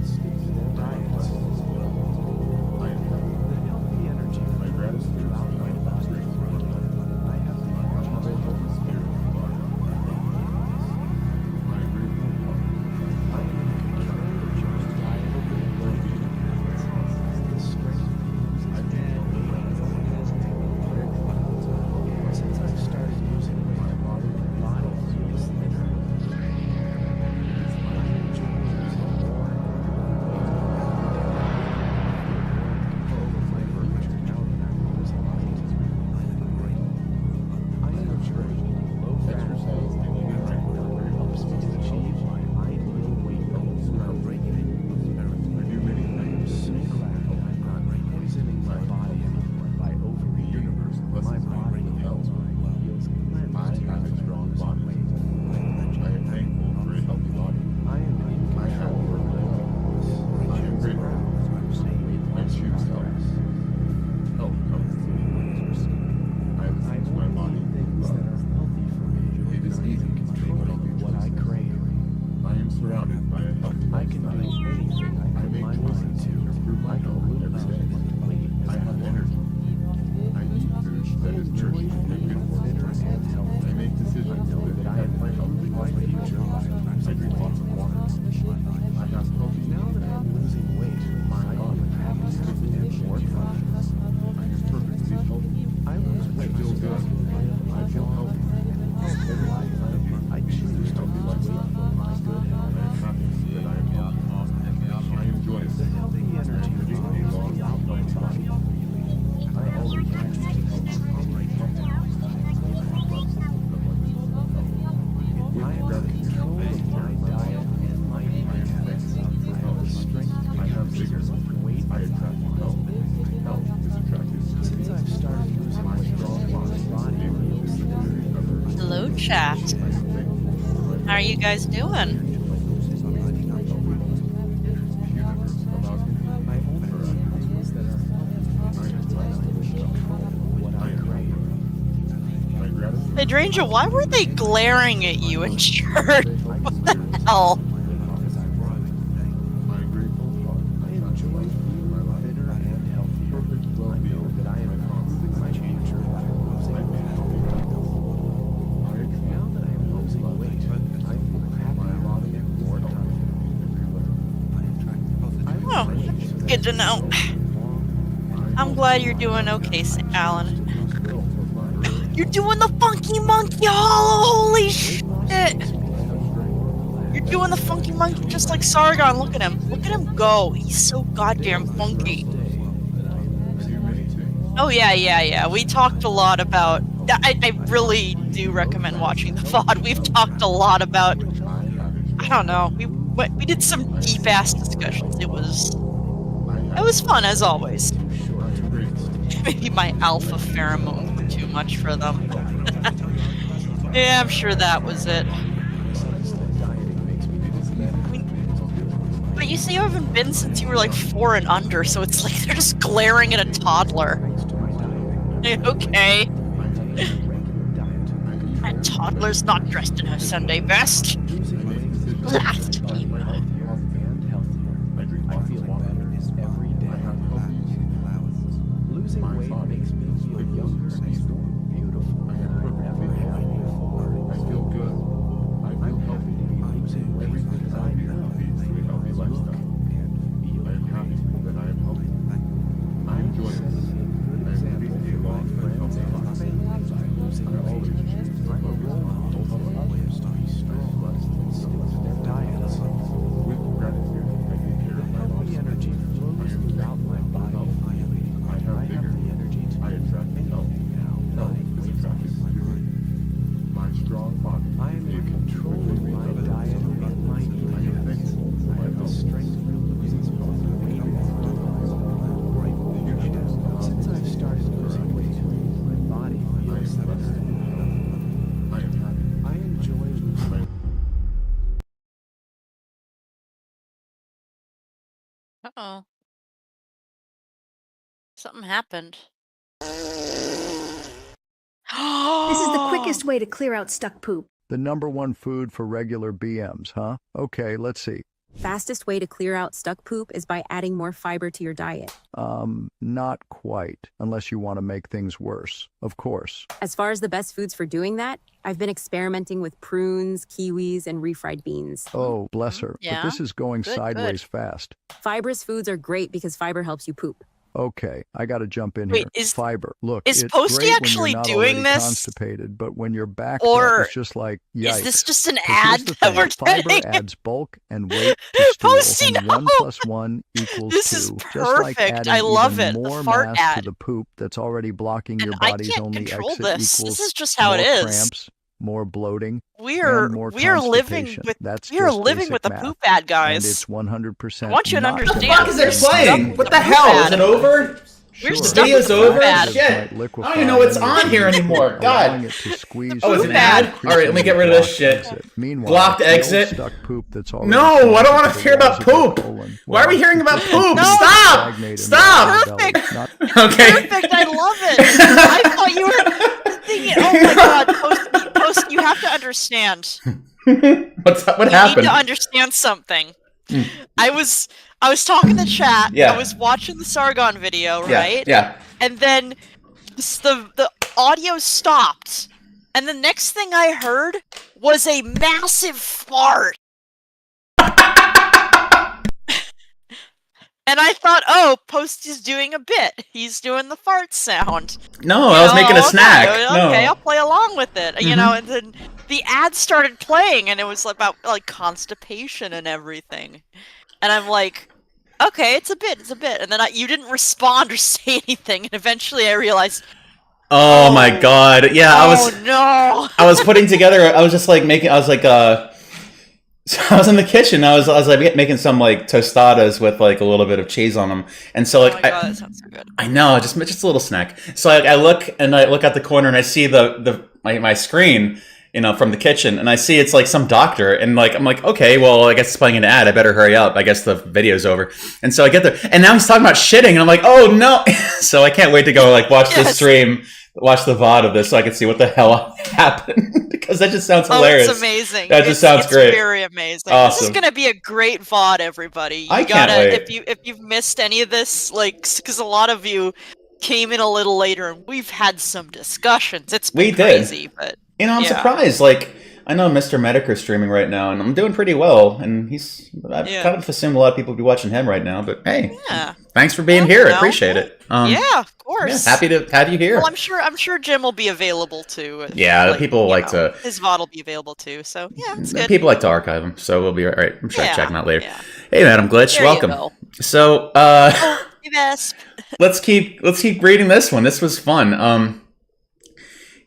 stick to their diets. I am happy. The healthy energy My gratitude throughout my body. I have the energy to help us here. My grateful heart. I am in control of just diet and well-being. The strength I feel since I started using chat. How are you guys doing? Hydrangea, why were they glaring at you in church? What the hell? Oh, good to know. I'm glad you're doing okay, Alan. You're doing the funky monkey hollow, holy shit! You're doing the funky monkey just like Sargon, look at him. Look at him go, he's so goddamn funky. Oh yeah, we talked a lot about... I really do recommend watching the VOD. We've talked a lot about... I don't know, we did some deep-ass discussions. It was fun, as always. Maybe my alpha pheromone were too much for them. Yeah, I'm sure that was it. But you see, you haven't been since you were like 4 and under, so it's like they're just glaring at a toddler. Okay. That toddler's not dressed in her Sunday best. Last Losing weight makes me feel younger and more beautiful. I feel good. I feel healthy. Losing weight because I know These 3 healthy lifestyle. and feel I am happy that I am healthy. I enjoy this. I am leading a long and healthy life. I always choose to focus on others to be strong their diets. with gratitude. I take care of my The energy flows throughout my body. I have vigor. the energy to I attract health. Health is attracted to me. My strong body. I am in control of my diet and my I eating am habits. thankful for I my have the health. strength to lose weight. Since I've started losing weight, my body feels better. I am happy. I enjoy losing. Uh-oh. Something happened. This is the quickest way to clear out stuck poop. The #1 food for regular BMs, huh? Okay, let's see. Fastest way to clear out stuck poop is by adding more fiber to your diet. Not quite, unless you want to make things worse. Of course. As far as the best foods for doing that, I've been experimenting with prunes, kiwis, and refried beans. Oh, bless her. Yeah. But this is going Good, sideways fast. Fibrous foods are great because fiber helps you poop. Okay, I got to jump in Wait, here. is- Fiber. Look, is it's Posty great actually when you're not doing already this? constipated, but when you're backed Or up, it's just like, yikes. Is this just an 'Cause here's ad the that thing, we're Fiber getting? adds bulk and weight to stool, Posty, and no! 1 + 1 equals This 2. is Just like perfect. adding I love even it. The more fart mass to ad. the poop that's already blocking your And I body's can't only control exit this. equals This is just how it more is. cramps, more bloating, We and are more living constipation. with That's we are just living basic with the math. poop ad, And guys. it's 100% I want you to not understand. What the fuck is it We're stuck playing? with What the the poop hell? ad. Is it over? We're Sure. The stuck with video's the poop over? ad. Shit. I don't even know what's on here anymore. Allowing God. it to squeeze Oh, it's through an ad? and Alright, let me get rid of this blocked shit. exit. Meanwhile, Blocked the old exit? stuck poop that's already No, I don't connected want to to the hear about walls of your poop. colon. Why are we Well, hearing about poop? No. Stop! stagnate in the Stop! belly. Perfect. Not Okay. Perfect. I love it. I thought you were thinking. Oh my god, Post, you have to understand. What You need happened? to understand something. I was talking to chat. Yeah. I was watching the Sargon video, Yeah, right? yeah. And then the audio stopped, and the next thing I heard was a massive fart. And I thought, oh, Posty's doing a bit. He's doing the fart sound. No, I was making a snack. Okay, No. okay, I'll play along with it. You know, and then the ad started playing, and it was about like constipation and everything. And I'm like, okay, it's a bit. And then you didn't respond or say anything, and eventually I realized, Oh my god. Yeah, I no. was putting together, I was just like making, I was like, I was in the kitchen. I was like making some like tostadas with like a little bit of cheese on them, and so like Oh my god, that sounds so good. I know, just a little snack. So I look out the corner and I see my screen, from the kitchen, and I see it's like some doctor, and like I'm like, okay, well, I guess it's playing an ad. I better hurry up. I guess the video's over. And so I get there, and now he's talking about shitting, and I'm like, oh no! So I can't wait to go like watch the stream, watch the VOD of this, so I can see what the hell happened, because that just sounds hilarious. Oh, it's amazing. That just sounds great. It's very amazing. Awesome. This is gonna be a great VOD, everybody. I can't wait. If you've missed any of this, like, because a lot of you came in a little later, and we've had some discussions. It's been crazy, but I'm surprised. Like, I know Mr. Medica's streaming right now, and I'm doing pretty well. And I've kind of assumed a lot of people would be watching him right now. But hey, thanks for being here. I appreciate it. Yeah, of course. Happy to have you here. Well, I'm sure Jim will be available too. Yeah, people like to. His VOD will be available too. So yeah, it's good. People like to archive them, so we'll be all right. I'm sure I check them out later. Yeah. Hey, Madam Glitch, welcome. So, let's keep reading this one. This was fun.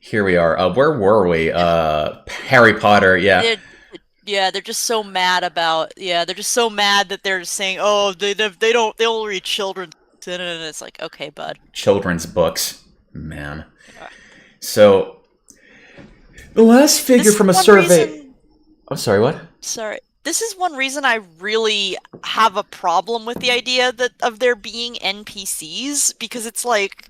Here we are. Where were we? Harry Potter. Yeah. They're just so mad about. Yeah, they're just so mad that they're just saying, "Oh, they don't read children's," and it's like, okay, bud. Children's books, man. So, the last figure from a survey. I'm sorry. What? Sorry. This is one reason I really have a problem with the idea of there being NPCs, because it's like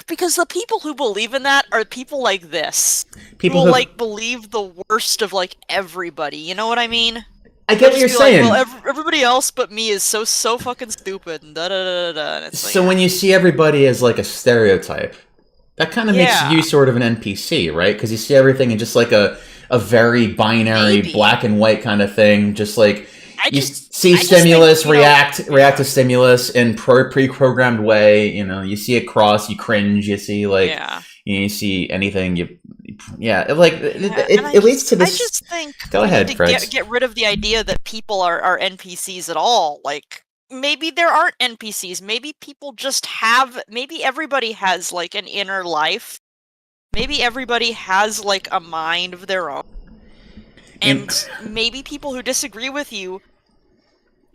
because the people who believe in that are people like this. People who like believe the worst of like everybody. You know what I mean? I get what you're saying. Like, well, everybody else but me is so fucking stupid. And da da da da. And it's so when you see everybody as like a stereotype, that kind of makes you sort of an NPC, right? Because you see everything in just like a very binary black and white kind of thing. Just like you see stimulus, react to stimulus in pre-programmed way. You see a cross, you cringe. You see like you see anything, it leads to this. I just think go ahead, Fred. Get rid of the idea that people are NPCs at all. Like, maybe there aren't NPCs. Maybe people just have. Maybe everybody has like an inner life. Maybe everybody has like a mind of their own. And maybe people who disagree with you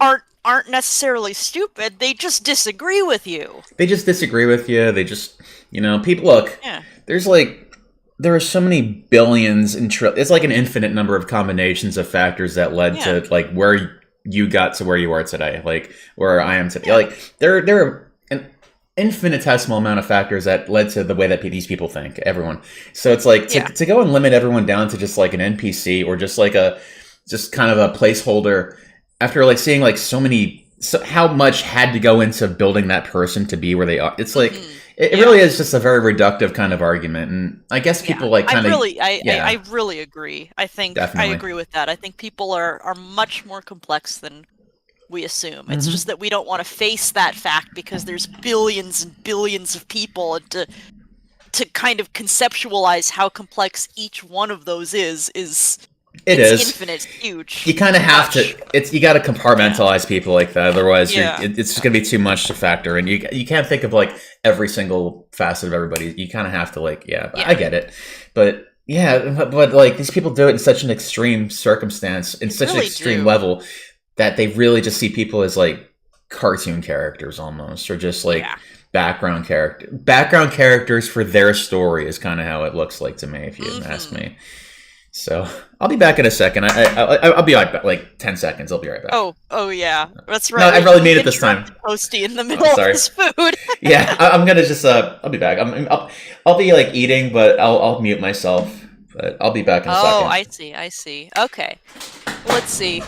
aren't necessarily stupid. They just disagree with you. They just disagree with you. They just, people look. Yeah. There are so many billions and it's like an infinite number of combinations of factors that led to like where you got to where you are today, like where I am today. Like there are an infinitesimal amount of factors that led to the way that these people think. Everyone. So it's like to go and limit everyone down to just like an NPC or just like just kind of a placeholder after like seeing like how much had to go into building that person to be where they are. It's like. It really is just a very reductive kind of argument, and I guess people like kind of. I really agree. I think Definitely. I agree with that. I think people are much more complex than we assume. It's just that we don't want to face that fact because there's billions and billions of people, and to kind of conceptualize how complex each one of those is. It's infinite, it's huge. You kind of have to. You got to compartmentalize people like that. Otherwise, it's just gonna be too much to factor in. You can't think of like every single facet of everybody. You kind of have to like, I get it, but like these people do it in such an extreme circumstance, in such an extreme level, that they really just see people as like cartoon characters almost, or just like background characters for their story is kind of how it looks like to me, if you ask me. So I'll be back in a second. I'll be like 10 seconds. I'll be right back. Oh yeah, that's right. No, I really need it this time. Posty in the middle of his food. I'm gonna just I'll be back. I'll be like eating, but I'll mute myself. But I'll be back in a second. Oh, I see. Okay, let's see.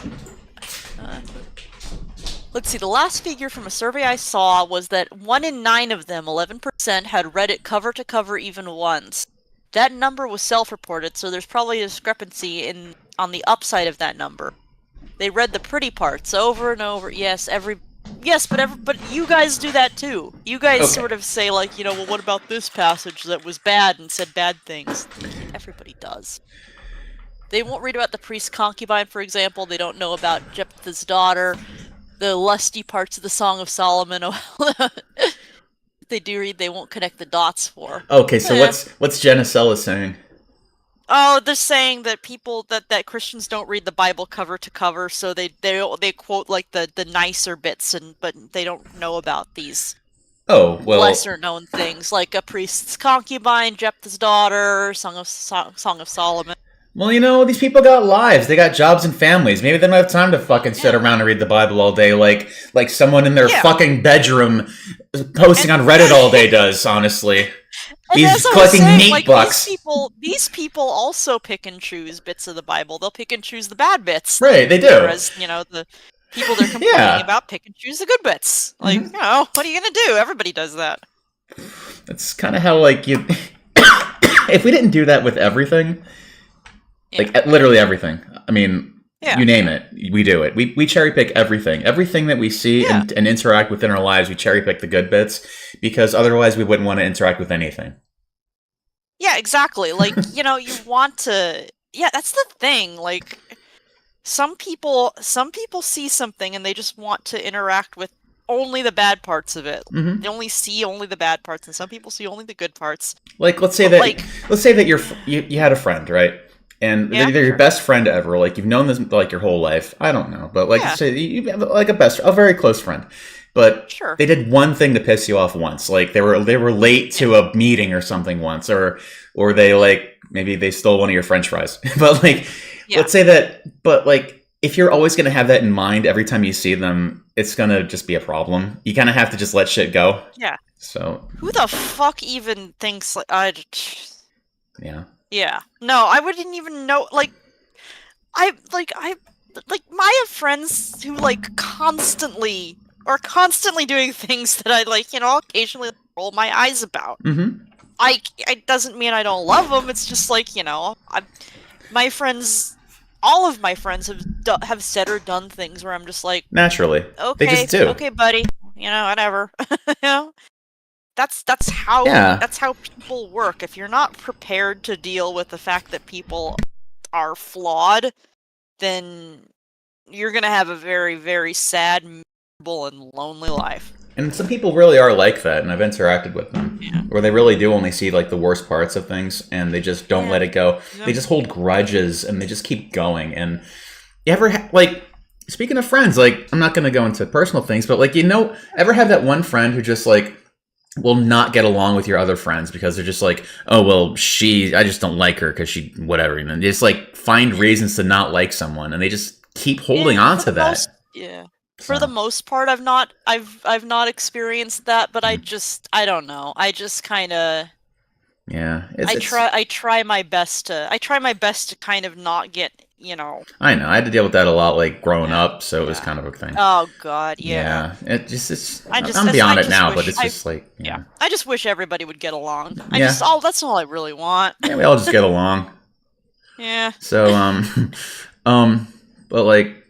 The last figure from a survey I saw was that 1 in 9 of them, 11%, had read it cover to cover even once. That number was self-reported, so there's probably a discrepancy on the upside of that number. They read the pretty parts over and over. But you guys do that too. You guys sort of say like, well, what about this passage that was bad and said bad things? Everybody does. They won't read about the priest's concubine, for example. They don't know about Jephthah's daughter, the lusty parts of the Song of Solomon. They do read, they won't connect the dots for. Okay, so what's Genicella saying? Oh, they're saying that that Christians don't read the Bible cover to cover, so they quote like the nicer bits, but they don't know about these Oh, well, lesser known things like a priest's concubine, Jephthah's daughter, Song of Solomon. well, you know, these people got lives. They got jobs and families. Maybe they don't have time to fucking sit around and read the Bible all day like someone in their fucking bedroom posting on Reddit all day does, honestly. He's collecting meat bucks. These people also pick and choose bits of the Bible. They'll pick and choose the bad bits. Right, they do. Whereas, the people they're complaining about pick and choose the good bits. Like, what are you gonna do? Everybody does that. That's kind of how, like, you... if we didn't do that with everything... Like, literally everything. I mean, you name it, we do it. We cherry pick everything. Everything that we see and interact with in our lives, we cherry pick the good bits, because otherwise we wouldn't want to interact with anything. Yeah, exactly. Like, you want to... Yeah, that's the thing. Like, some people see something and they just want to interact with only the bad parts of it. Mm-hmm. They only see only the bad parts, and some people see only the good parts. Like, let's say that you had a friend, right? And they're your best friend ever. Like, you've known this like your whole life. I don't know, but like, say you have like a very close friend, but they did one thing to piss you off once. Like, they were late to a meeting or something once, or they like maybe they stole one of your French fries. But like, let's say that. But like, if you're always gonna have that in mind every time you see them, it's gonna just be a problem. You kind of have to just let shit go. Yeah. So who the fuck even thinks like Yeah. Yeah. No, I wouldn't even know. Like, I have friends who like constantly doing things that I like, occasionally roll my eyes about. Mm-hmm. It doesn't mean I don't love them. It's just like, my friends, all of my friends have said or done things where I'm just like, naturally, okay, they just do. Okay, buddy, whatever. That's how people work. If you're not prepared to deal with the fact that people are flawed, then you're gonna have a very, very sad, miserable, and lonely life. And some people really are like that, and I've interacted with them, where they really do only see like the worst parts of things, and they just don't let it go. They just hold grudges, and they just keep going. And you ever like, speaking of friends, like, I'm not gonna go into personal things, but like, ever have that one friend who just like will not get along with your other friends because they're just like, oh, well, I just don't like her because she, whatever. And they just like find reasons to not like someone, and they just keep holding on to that. For the most part, I've not experienced that, but I don't know. I just kind of... Yeah. I try my best to kind of not get, I know. I had to deal with that a lot, like, growing up, so it was kind of a thing. Oh, God, yeah. I'm beyond it now, but it's just like... Yeah. I just wish everybody would get along. That's all I really want. Yeah, we all just get along. Yeah. So, but, like,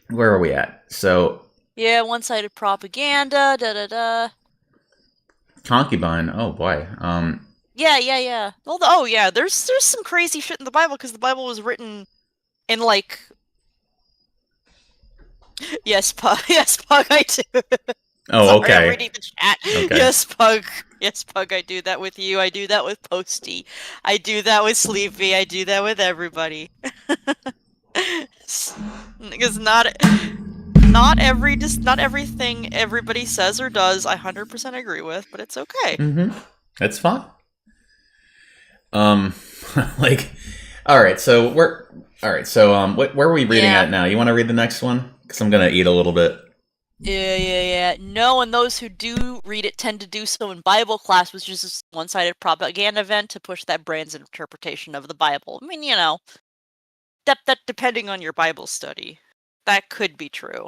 where are we at? So... Yeah, one-sided propaganda, da-da-da. Concubine, oh, boy. Yeah. Well, there's some crazy shit in the Bible, because the Bible was written in, like... Yes, Pug, I do. Oh, Sorry, okay. I'm reading the chat. Okay. Yes, Pug, I do that with you. I do that with Posty. I do that with Sleepy. I do that with everybody. Because not everything everybody says or does I 100% agree with, but it's okay. Mm-hmm. That's fine. Like, all right. So where are we reading at now? You want to read the next one? Because I'm gonna eat a little bit. Yeah. No, and those who do read it tend to do so in Bible class, which is just a one-sided propaganda event to push that brand's interpretation of the Bible. I mean, that depending on your Bible study, that could be true.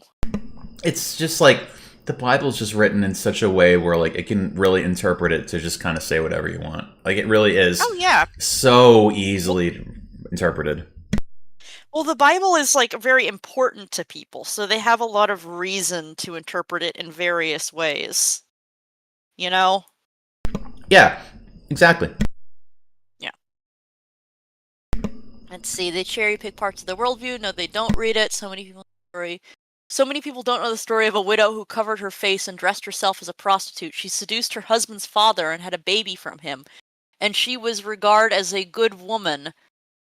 It's just like the Bible's just written in such a way where like it can really interpret it to just kind of say whatever you want. Like it really is. Oh yeah. So easily interpreted. Well, the Bible is like very important to people, so they have a lot of reason to interpret it in various ways. Yeah, exactly. Yeah. Let's see, they cherry pick parts of the worldview. No, they don't read it. So many people don't know the story of a widow who covered her face and dressed herself as a prostitute. She seduced her husband's father and had a baby from him, and she was regarded as a good woman.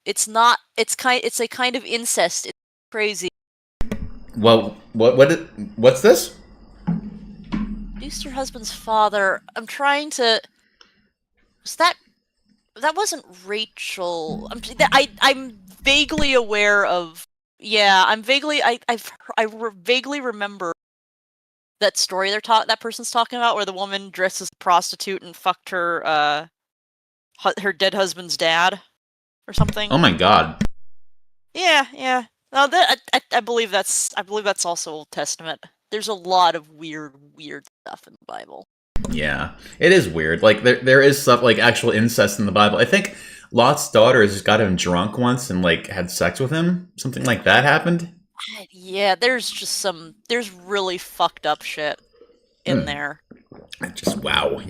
It's a kind of incest. It's crazy. Well, what's this? Seduced your husband's father. I'm trying to. Was that wasn't Rachel? I'm vaguely aware of. Yeah, I'm vaguely. Vaguely remember that story that person's talking about, where the woman dressed as a prostitute and fucked her her dead husband's dad, or something. Oh my god. Yeah. No, I believe that's also Old Testament. There's a lot of weird stuff in the Bible. Yeah, it is weird. Like there is stuff like actual incest in the Bible. I think Lot's daughters got him drunk once and like had sex with him. Something like that happened. Yeah, there's really fucked up shit in there. Just wow,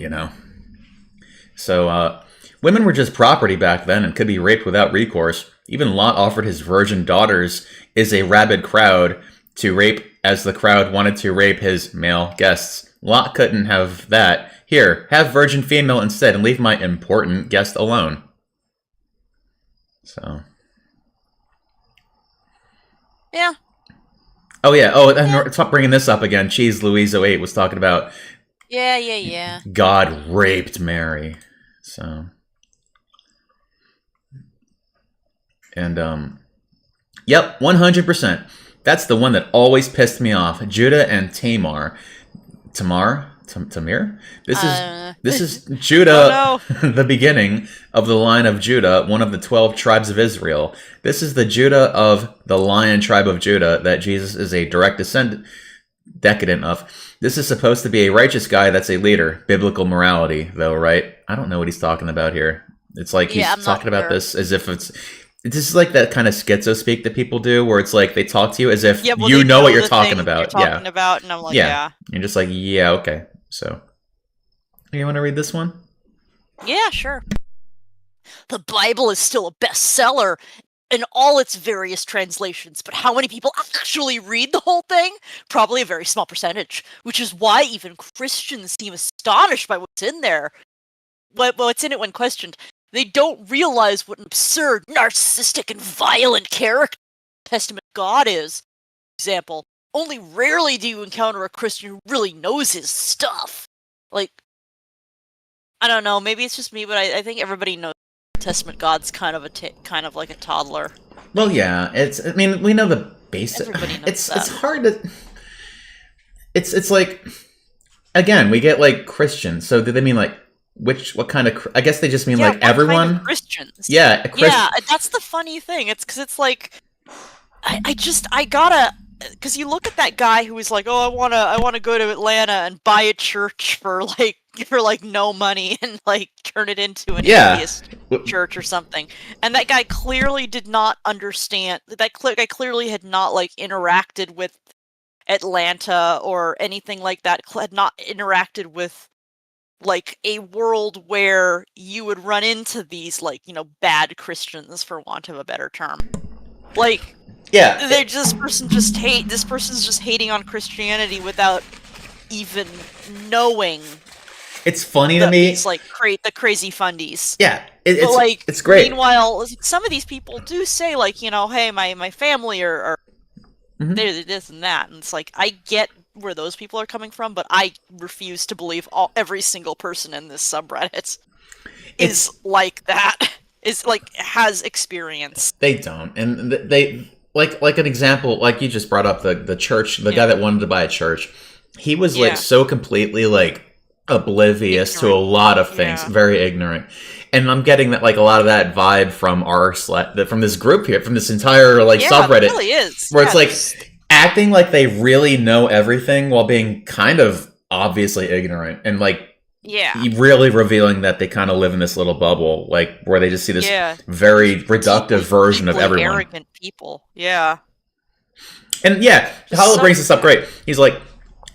So women were just property back then and could be raped without recourse. Even Lot offered his virgin daughters as a rabid crowd to rape, as the crowd wanted to rape his male guests. Lot couldn't have that. Here, have virgin female instead and leave my important guest alone. So. Yeah. Oh, yeah. Oh, and stop bringing this up again. Cheese Louise 08 was talking about. Yeah. God raped Mary. So. And, yep, 100%. That's the one that always pissed me off. Judah and Tamar. Tamir? This is Judah, the beginning of the line of Judah, one of the 12 tribes of Israel. This is the Judah of the Lion tribe of Judah that Jesus is a direct decadent of. This is supposed to be a righteous guy that's a leader. Biblical morality, though, right? I don't know what he's talking about here. It's like he's talking about this as if it's... This is like that kind of schizo speak that people do, where it's like they talk to you as if you know what you're talking about. About, and I'm like, yeah. You're just like, yeah, okay. So, you want to read this one? Yeah, sure. The Bible is still a bestseller in all its various translations, but how many people actually read the whole thing? Probably a very small percentage, which is why even Christians seem astonished by what's in there. What's in it when questioned. They don't realize what an absurd, narcissistic, and violent character Testament God is. For example, only rarely do you encounter a Christian who really knows his stuff. Like, I don't know, maybe it's just me, but I think everybody knows Testament God's kind of like a toddler. Well, yeah, we know the basic. Everybody knows that. It's hard to. It's like, again, we get like Christians. So do they mean like? What kind of... I guess they just mean like everyone? Kind of Christians. Yeah. Yeah, that's the funny thing. It's because it's like... I gotta... Because you look at that guy who was like, oh, I wanna go to Atlanta and buy a church for no money and like turn it into an atheist church or something. And that guy clearly did not understand... That guy clearly had not like interacted with Atlanta or anything like that. Had not interacted with like a world where you would run into these like, bad Christians, for want of a better term. Like, yeah, this person's just hating on Christianity without even knowing. It's funny to me. It's like the crazy fundies. Yeah, it's great. Meanwhile, some of these people do say like, hey, my family are they're this and that, and it's like I get where those people are coming from, but I refuse to believe every single person in this subreddit is like that. Is like has experience. They don't, and they like an example, like you just brought up the church, the guy that wanted to buy a church. He was like so completely like oblivious to a lot of things, very ignorant. And I'm getting that like a lot of that vibe from from this group here, from this entire like subreddit. It really is. Where it's like acting like they really know everything while being kind of obviously ignorant and like really revealing that they kind of live in this little bubble, like where they just see this very reductive version of everyone. Arrogant people. Yeah. And Hollow brings this up great. He's like,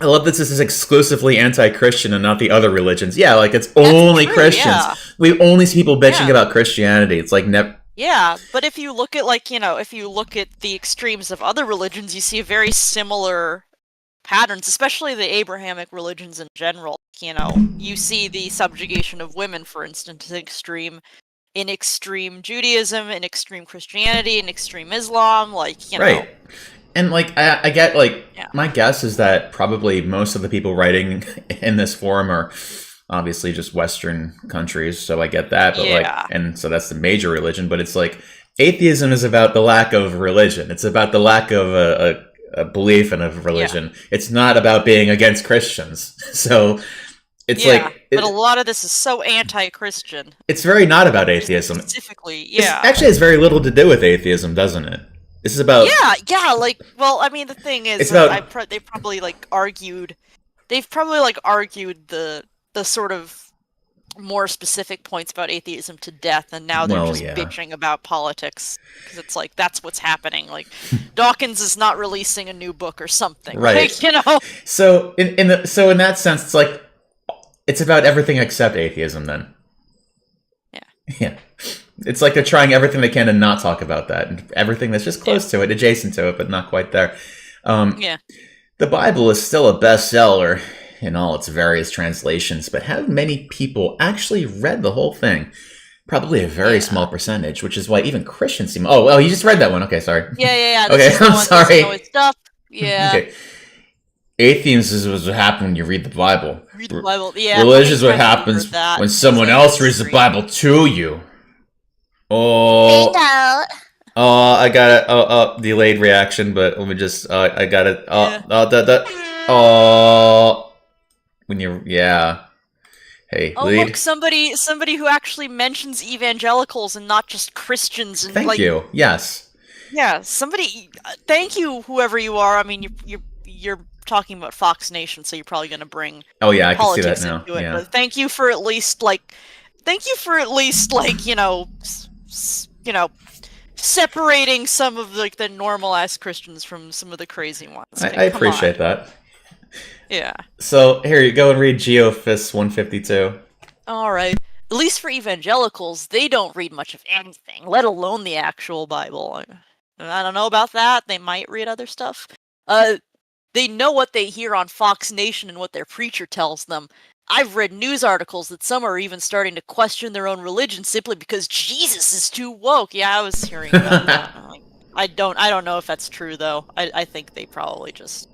I love that this is exclusively anti-Christian and not the other religions. Yeah, like it's only Christians. Yeah. We only see people bitching about Christianity. It's like never. Yeah, but if you look at if you look at the extremes of other religions, you see very similar patterns, especially the Abrahamic religions in general. You see the subjugation of women, for instance, in extreme Judaism, in extreme Christianity, in extreme Islam, Right. And, like, I get, like, my guess is that probably most of the people writing in this forum are obviously just Western countries, so I get that. But, like, and so that's the major religion, but it's like, atheism is about the lack of religion. It's about the lack of a belief in a religion. It's not about being against Christians. So it's but a lot of this is so anti-Christian. It's very not about atheism. Specifically, It actually has very little to do with atheism, doesn't it? This is about like, well, I mean, the thing is, they've probably argued the sort of more specific points about atheism to death, and now they're just bitching about politics because it's like that's what's happening. Like Dawkins is not releasing a new book or something, right? Like, you know. So in that sense, it's like it's about everything except atheism. Then, yeah. It's like they're trying everything they can to not talk about that, and everything that's just close to it, adjacent to it, but not quite there. The Bible is still a bestseller in all its various translations, but have many people actually read the whole thing? Probably a very small percentage, which is why even Christians seem... Oh, you just read that one. Okay, sorry. Yeah. Okay, I'm sorry. Stuff. Yeah. Okay. Atheism is what happens when you read the Bible. Read the Bible, yeah. Religion is what happens when someone else reads the Bible to you. Oh, I got it. Delayed reaction, but let me just. I got it. When you, Hey, lead. Look, somebody who actually mentions evangelicals and not just Christians. And Thank you. Yes. Yeah, somebody. Thank you, whoever you are. I mean, you're talking about Fox Nation, so you're probably going to bring. Oh yeah, I can see that now. Into it, but thank you for at least separating some of the normal-ass Christians from some of the crazy ones. I appreciate that. Yeah. So, here you go and read Geophys 152. Alright. At least for evangelicals, they don't read much of anything, let alone the actual Bible. I don't know about that. They might read other stuff. They know what they hear on Fox Nation and what their preacher tells them. I've read news articles that some are even starting to question their own religion simply because Jesus is too woke. Yeah, I was hearing about that. I don't know if that's true though. I think they probably just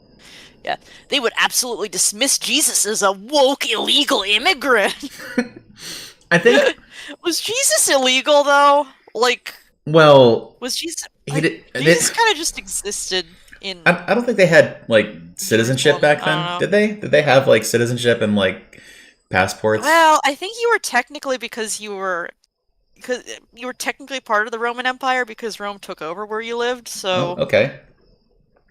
they would absolutely dismiss Jesus as a woke illegal immigrant. I think was Jesus illegal though? Was Jesus? Jesus kind of just existed in. I don't think they had citizenship back then. Did they? Did they have citizenship and passports? Well, I think you were technically because you were technically part of the Roman Empire because Rome took over where you lived. So okay.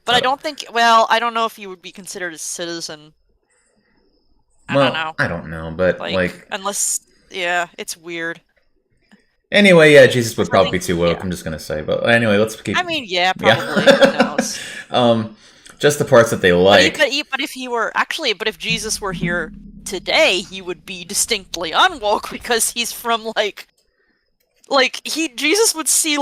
But I don't think. Well, I don't know if you would be considered a citizen. I don't know. I don't know, but unless it's weird. Anyway, Jesus would probably be too woke. I'm just gonna say, but anyway, let's keep. I mean, probably. Who knows? Just the parts that they like. But if Jesus were here today, he would be distinctly unwoke because he's from Jesus would see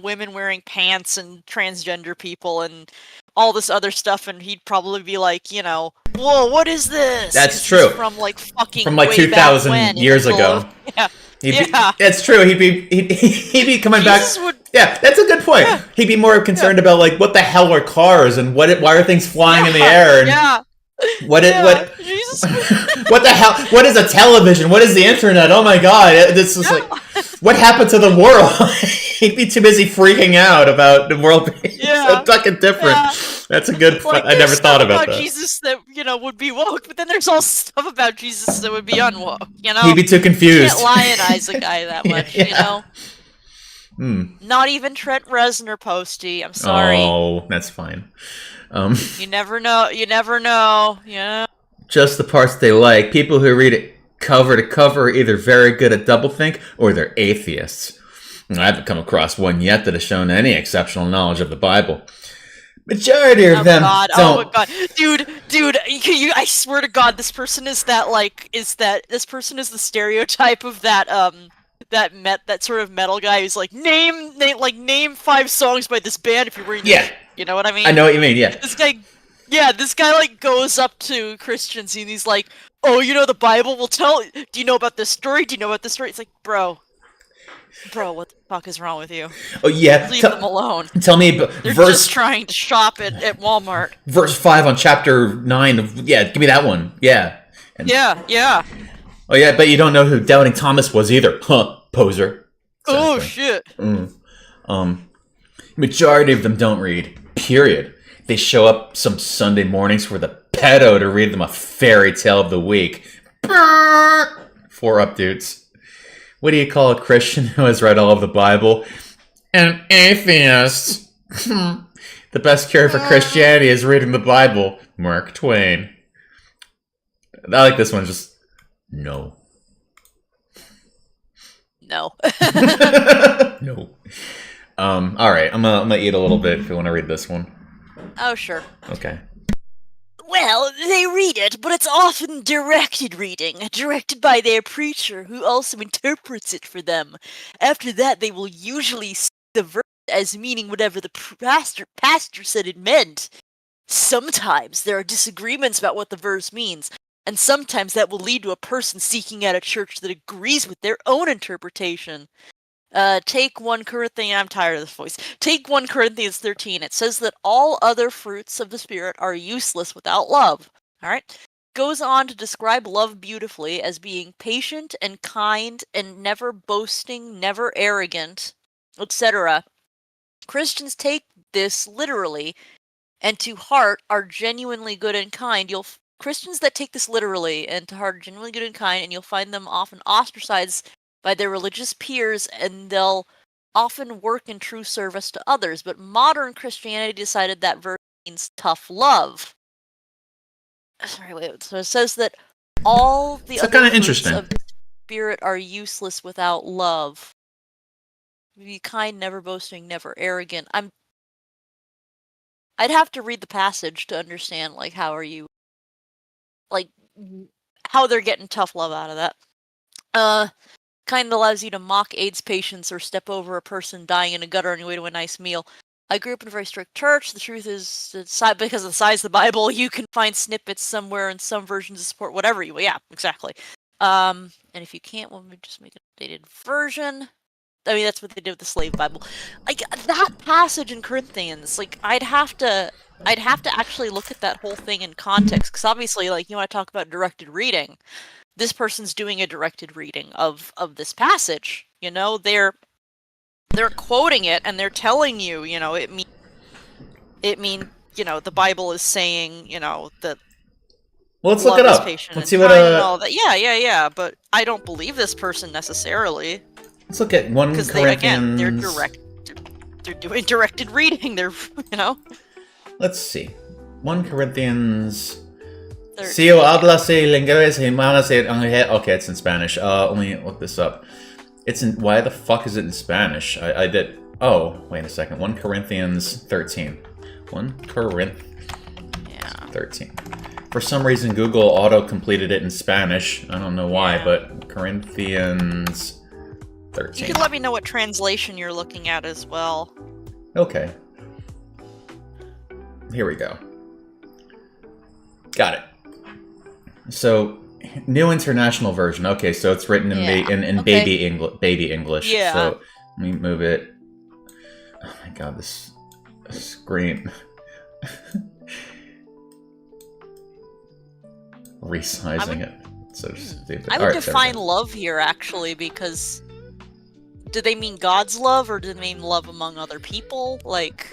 women wearing pants and transgender people and all this other stuff, and he'd probably be whoa, what is this? That's true. From fucking from 2,000 years ago. That's true. He'd be coming Jesus back. Yeah, that's a good point. Yeah. He'd be more concerned about what the hell are cars and why are things flying in the air and what Jesus. What the hell? What is a television? What is the internet? Oh my god! This is what happened to the world? He'd be too busy freaking out about the world being so fucking different. Yeah. That's a good. I never thought about that. Jesus that would be woke, but then there's all stuff about Jesus that would be unwoke. He'd be too confused. You can't lionize a guy that much. Not even Trent Reznor Posty. I'm sorry. Oh, that's fine. You never know. You never know. Yeah. Just the parts they like. People who read it cover to cover are either very good at doublethink or they're atheists. I haven't come across one yet that has shown any exceptional knowledge of the Bible. Majority of them don't. Oh my god, dude! I swear to God, this person is this person is the stereotype of that that sort of metal guy who's name 5 songs by this band if you're wearing this. You know what I mean? I know what you mean. Yeah. This guy goes up to Christians and he's like, "Oh, the Bible will tell. Do you know about this story? Do you know about this story?" It's like, bro, Bro, what the fuck is wrong with you? Oh yeah, Leave them alone. Tell me, They're verse just trying to shop at Walmart. verse 5 on chapter 9. Give me that one. Yeah. Yeah. Oh yeah, but you don't know who Doubting Thomas was either, huh? Poser. Oh Exactly. shit. Majority of them don't read. Period. They show up some Sunday mornings for the pedo to read them a fairy tale of the week. 4 up, dudes. What do you call a Christian who has read all of the Bible? An atheist. The best cure for Christianity is reading the Bible. Mark Twain. I like this one. Just no. No. No. All right. I'm gonna eat a little bit if you want to read this one. Oh sure. Okay. Well, they read it, but it's often directed reading, directed by their preacher, who also interprets it for them. After that, they will usually see the verse as meaning whatever the pastor said it meant. Sometimes there are disagreements about what the verse means, and sometimes that will lead to a person seeking out a church that agrees with their own interpretation. Take 1 Corinthians, I'm tired of this voice. Take 1 Corinthians 13. It says that all other fruits of the Spirit are useless without love. Alright? Goes on to describe love beautifully as being patient and kind and never boasting, never arrogant, etc. Christians take this literally and to heart are genuinely good and kind. Christians that take this literally and to heart are genuinely good and kind, and you'll find them often ostracized by their religious peers, and they'll often work in true service to others. But modern Christianity decided that verse means tough love. Sorry, wait. So it says that all the other fruits of the Spirit are useless without love. Be kind, never boasting, never arrogant. I'd have to read the passage to understand, like, how they're getting tough love out of that. Kind allows you to mock AIDS patients or step over a person dying in a gutter on your way to a nice meal. I grew up in a very strict church. The truth is, because of the size of the Bible, you can find snippets somewhere in some versions to support whatever you... Yeah, exactly. And if you can't, well, let me just make an updated version. I mean, that's what they did with the slave Bible. Like, that passage in Corinthians, like, I'd have to actually look at that whole thing in context, because obviously, like, you want to talk about directed reading. This person's doing a directed reading of this passage. You know, they're quoting it and they're telling you, you know, it mean, you know, the Bible is saying, you know, that. Well, let's look it up. Let's see what. Yeah. But I don't believe this person necessarily. Let's look at 1 Corinthians. They're doing directed reading. They're, you know. Let's see. 1 Corinthians. Si o hablas inglés, okay, it's in Spanish. Let me look this up. It's in. Why the fuck is it in Spanish? I did. Oh, wait a second. 1 Corinthians 13. 1 Corinthians 13. For some reason, Google auto-completed it in Spanish. I don't know why, but Corinthians 13. You can let me know what translation you're looking at as well. Okay. Here we go. Got it. So, New International Version. Okay, so it's written in baby English. Yeah. So let me move it. Oh my god, this screen. Resizing it. So stupid. I would define love here actually, because do they mean God's love or do they mean love among other people? Like.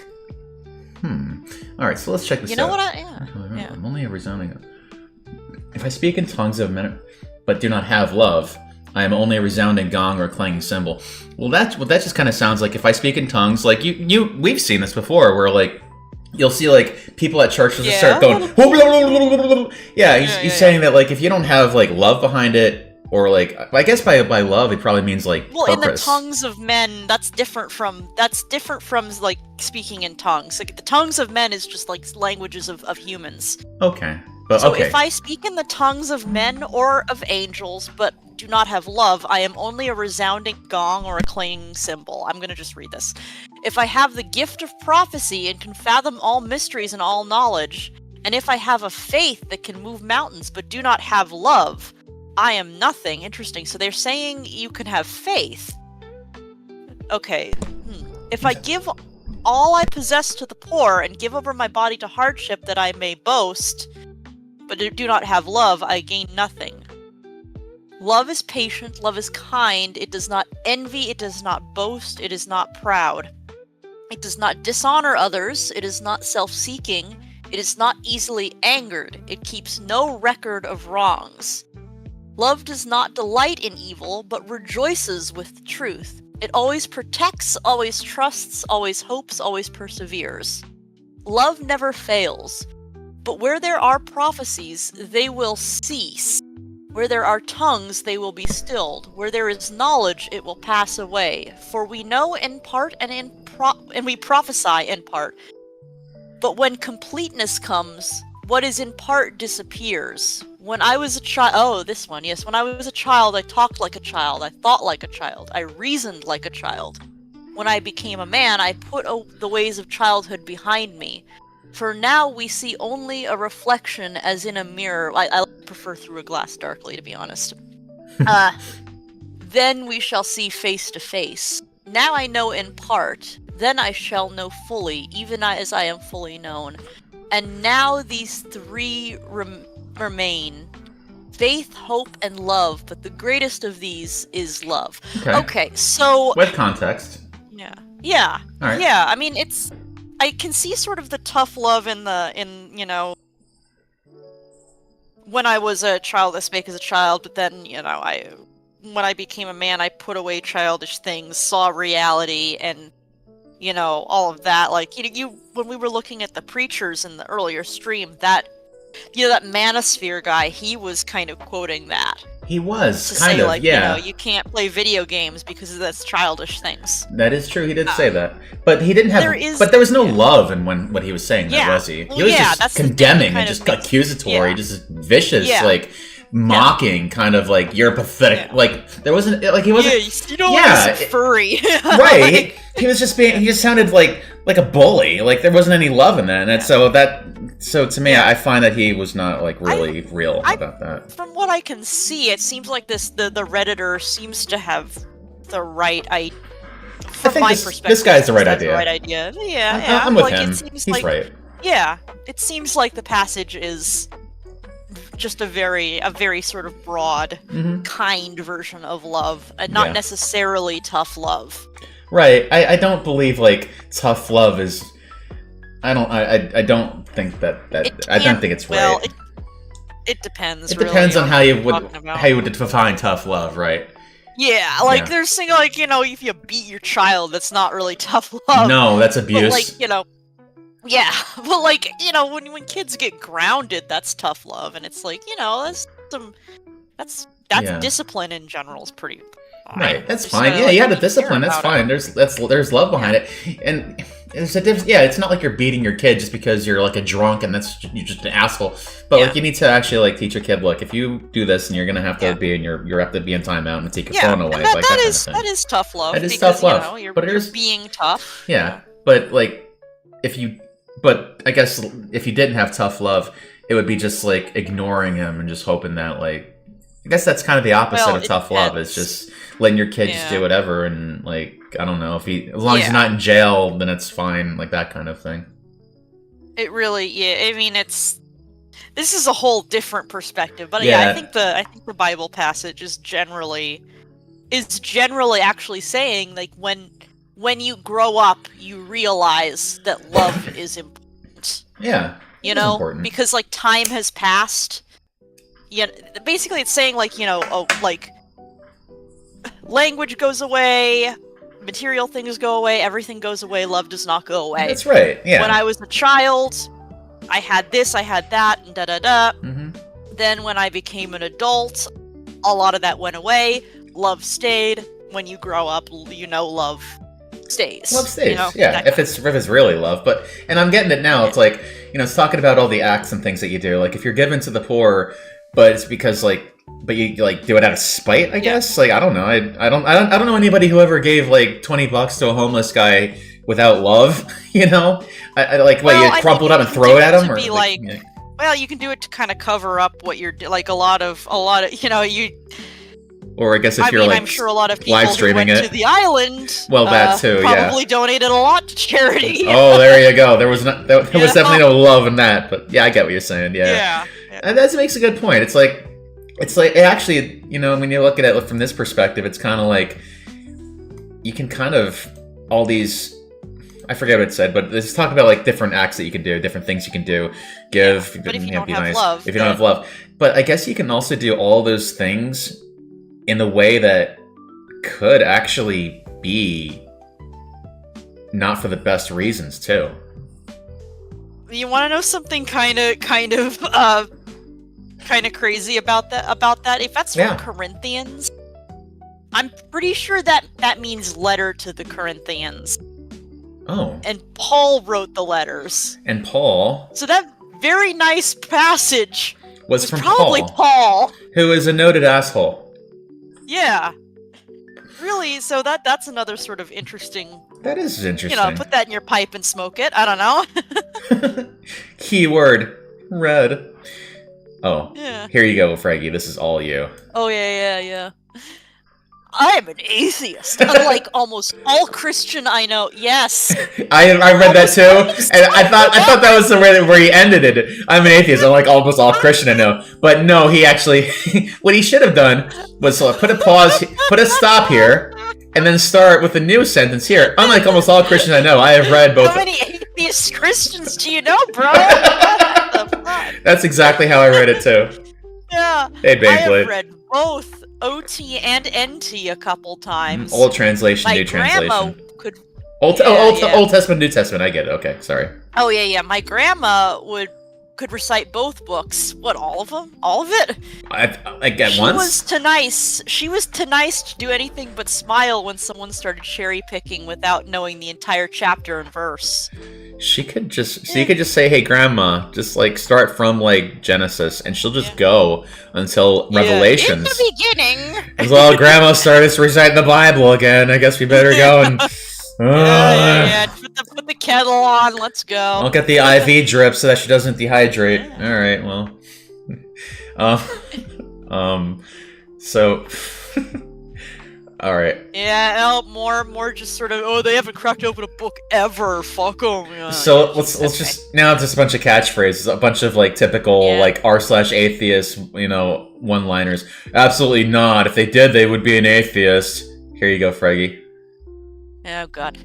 All right, so let's check this out. You know what? I'm only a resounding. If I speak in tongues of men, but do not have love, I am only a resounding gong or a clanging cymbal. Well, that just kind of sounds like if I speak in tongues, like we've seen this before, where like you'll see like people at churches just start going, he's saying that like if you don't have like love behind it, or like I guess by love it probably means like purpose. In the tongues of men, that's different from like speaking in tongues. Like the tongues of men is just like languages of humans. Okay. So if I speak in the tongues of men or of angels, but do not have love, I am only a resounding gong or a clanging cymbal. I'm going to just read this. If I have the gift of prophecy and can fathom all mysteries and all knowledge, and if I have a faith that can move mountains but do not have love, I am nothing. Interesting. So they're saying you can have faith, okay, if I give all I possess to the poor and give over my body to hardship that I may boast, but do not have love, I gain nothing. Love is patient, love is kind, it does not envy, it does not boast, it is not proud. It does not dishonor others, it is not self-seeking, it is not easily angered, it keeps no record of wrongs. Love does not delight in evil, but rejoices with truth. It always protects, always trusts, always hopes, always perseveres. Love never fails, but where there are prophecies, they will cease. Where there are tongues, they will be stilled. Where there is knowledge, it will pass away. For we know in part and we prophesy in part. But when completeness comes, what is in part disappears. When I was a child, when I was a child, I talked like a child, I thought like a child, I reasoned like a child. When I became a man, I put the ways of childhood behind me. For now we see only a reflection as in a mirror. I prefer through a glass darkly, to be honest. Then we shall see face to face. Now I know in part, then I shall know fully, even as I am fully known. And now these three remain: faith, hope, and love, but the greatest of these is love. Okay, so... With context. Yeah. All right. Yeah, I mean, I can see sort of the tough love in when I was a child, I spake as a child, but then, when I became a man, I put away childish things, saw reality, and, all of that. Like, when we were looking at the preachers in the earlier stream, that manosphere guy, he was kind of quoting that. He was, to kind say, of, like, yeah. You can't play video games because that's childish things. That is true, he did say that. But he didn't have, but there was no love in what he was saying, was he? He was just condemning and just accusatory, just vicious, like, mocking, kind of like, you're pathetic. Like, there wasn't, like, he wasn't... you don't want to furry. Right, he was just being, he just sounded like a bully. Like, there wasn't any love in that. And so to me, I find that he was not, like, really real about that. From what I can see, it seems like the Redditor seems to have the right idea. From my perspective, this guy's the right idea. The right idea. Yeah. I'm with like, him. It seems He's right. Yeah, it seems like the passage is just a very sort of broad, kind version of love, and not necessarily tough love. Right. I don't believe, like, tough love is... I don't think that I don't think it's right. Well, it depends. It depends on how you would define tough love, right? Yeah, like there's thing like, if you beat your child, that's not really tough love. No, that's abuse. But, like, yeah, but, like, when kids get grounded, that's tough love, and it's like, that's discipline in general is pretty fine. Right, that's fine. Yeah, you have the discipline. That's fine. There's love behind it, and there's a difference. Yeah, it's not like you're beating your kid just because you're like a drunk and you're just an asshole. But like, you need to actually like teach your kid, look, if you do this, and you're gonna have to be in you have to be in timeout and take your phone away. And that is tough love. That is tough love. You're but being tough. Yeah, but like but I guess if you didn't have tough love, it would be just like ignoring him and just hoping that, like, I guess that's kind of the opposite of tough love. Is just letting your kid just do whatever, and like, I don't know, as long as he's not in jail, then it's fine, like that kind of thing. It really, I mean, this is a whole different perspective, but I think the Bible passage is generally actually saying, like, when you grow up, you realize that love is important. Yeah, important. Because, like, time has passed. Basically it's saying, like, like, language goes away, material things go away, everything goes away, love does not go away. That's right, yeah. When I was a child, I had this, I had that, and da-da-da. Then when I became an adult, a lot of that went away. Love stayed. When you grow up, love stays. Love stays, if it's really love. And I'm getting it now, it's like, it's talking about all the acts and things that you do. Like, if you're given to the poor, but it's because, like, but you, like, do it out of spite, I guess? Like, I don't know. I don't know anybody who ever gave, like, $20 to a homeless guy without love, I like, you crumple it up and throw it at him? Or, well, you can do it to kind of cover up what you're, like, a lot of, you Or I guess if you're like I'm sure a lot of people live who streaming went it to the island well, that too, probably donated a lot to charity. Oh, there you go. There was definitely no love in that, but yeah, I get what you're saying. Yeah. And that makes a good point. It's like it actually, when you look at it from this perspective, it's kind of like you can kind of all these. I forget what it said, but let's talk about like different acts that you can do, different things you can do, give. But if you don't be have nice. love, if you don't have love, but I guess you can also do all those things in a way that could actually be not for the best reasons too. You want to know something kind of crazy about that? If that's from Corinthians, I'm pretty sure that means letter to the Corinthians. Oh. And Paul wrote the letters. And Paul. So that very nice passage was from probably Paul, who is a noted asshole. Yeah. Really, so that's another sort of interesting. That is interesting. Put that in your pipe and smoke it. I don't know. Keyword red. Oh. Yeah. Here you go, Freggy. This is all you. Oh yeah. I am an atheist, unlike almost all Christian I know. Yes, I read that too, and I thought that was the way where he ended it. I'm an atheist, unlike almost all Christian I know. But no, he actually, what he should have done was put a pause, put a stop here, and then start with a new sentence here. Unlike almost all Christians I know, I have read both. How many atheist Christians do you know, bro? That's exactly how I read it too. Yeah, hey, Beyblade. I have read both OT and NT a couple times. Old translation, My new grandma translation. Could Old Testament, New Testament. I get it. Okay, sorry. Oh yeah. My grandma could recite both books. What, all of them? All of it? I get once. She was too nice to do anything but smile when someone started cherry picking without knowing the entire chapter and verse. She could just say, "Hey, Grandma, just like start from like Genesis," and she'll just go until Revelations. In the beginning. As well, Grandma started to recite the Bible again. I guess we better go and. Yeah. Put the kettle on. Let's go. I'll get the IV drip so that she doesn't dehydrate. All right. Well. So. All right. Yeah. More. Just sort of. They haven't cracked open a book ever. Fuck them. So let's just now just a bunch of catchphrases, a bunch of like typical like r/atheist, one-liners. Absolutely not. If they did, they would be an atheist. Here you go, Freggy. Oh god.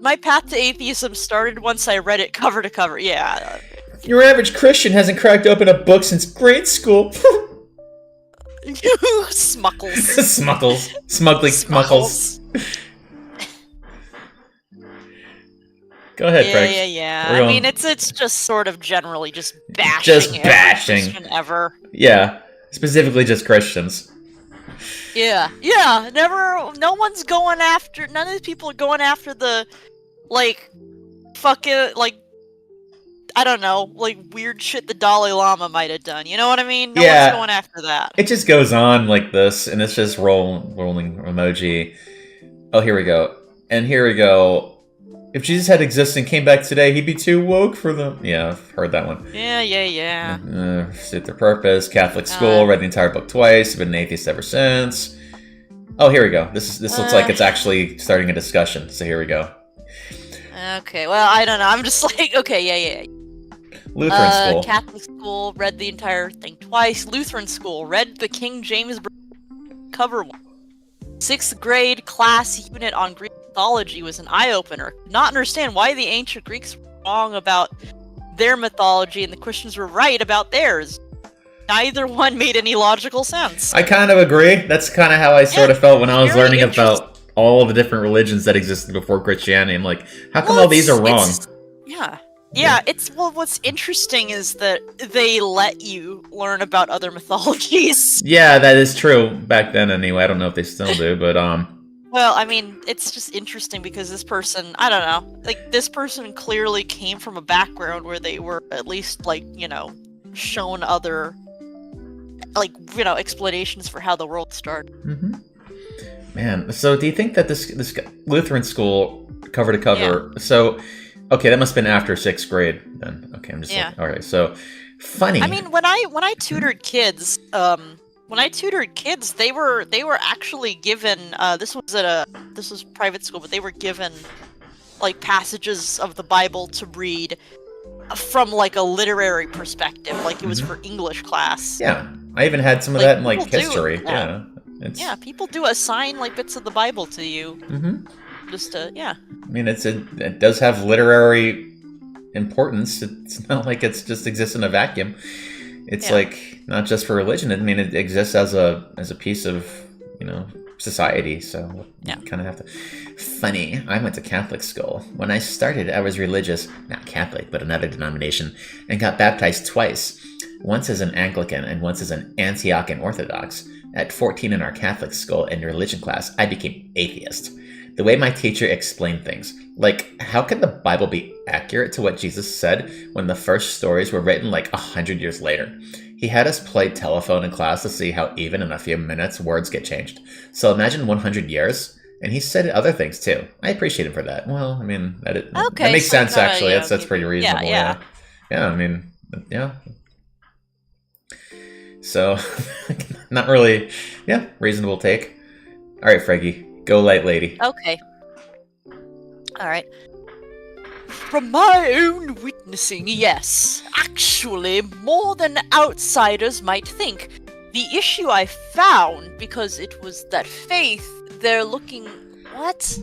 My path to atheism started once I read it cover to cover. Yeah. Your average Christian hasn't cracked open a book since grade school. Smuckles. Smuggles. Go ahead, Freggy. Yeah. I mean, it's just sort of generally just bashing. Christian ever. Yeah. Specifically just Christians. Yeah, no one's going after, none of these people are going after the, fucking, I don't know, weird shit the Dalai Lama might have done, you know what I mean? No one's going after that. It just goes on like this, and it's just rolling emoji. Oh, here we go. And here we go. If Jesus had existed and came back today, he'd be too woke for them. Yeah, I've heard that one. Yeah. Suit their purpose. Catholic school. Read the entire book twice. Been an atheist ever since. Oh, here we go. This looks like it's actually starting a discussion. So here we go. Okay, well, I don't know. I'm just like, okay, yeah. Lutheran school. Catholic school. Read the entire thing twice. Lutheran school. Read the King James cover one. 6th grade class unit on Greek mythology was an eye-opener. Not understand why the ancient Greeks were wrong about their mythology and the Christians were right about theirs. Neither one made any logical sense. I kind of agree. That's kind of how I sort of felt when I was learning about all the different religions that existed before Christianity. I'm like, how come all these are wrong? Yeah, what's interesting is that they let you learn about other mythologies. Yeah, that is true. Back then, anyway. I don't know if they still do, but, Well, I mean, it's just interesting because this person, I don't know, this person clearly came from a background where they were at least, shown other, explanations for how the world started. Mm-hmm. Man, so do you think that this Lutheran school, cover to cover, so... Okay, that must have been after 6th grade then. Okay, I'm just all right. So funny. I mean, when I tutored kids, when I tutored kids, they were actually given this was private school, but they were given like passages of the Bible to read from like a literary perspective, like it was for English class. Yeah, I even had some of that in like history. Yeah, people do assign like bits of the Bible to you. Just to I mean, it does have literary importance. It's not like it's just exists in a vacuum. It's like not just for religion. I mean, it exists as a piece of society. So you kind of have to. Funny, I went to Catholic school. When I started, I was religious, not Catholic, but another denomination, and got baptized twice. Once as an Anglican and once as an Antiochian Orthodox. At 14 in our Catholic school in religion class, I became atheist. The way my teacher explained things, like how can the Bible be accurate to what Jesus said when the first stories were written like 100 years later? He had us play telephone in class to see how even in a few minutes words get changed. So imagine 100 years, and he said other things too. I appreciate him for that. Well, I mean, that makes sense actually. That's pretty reasonable. Yeah, I mean, yeah. So, not really, reasonable take. All right, Freggy, go light lady. Okay. All right. From my own witnessing, yes. Actually, more than outsiders might think. The issue I found, because it was that faith, they're looking... What?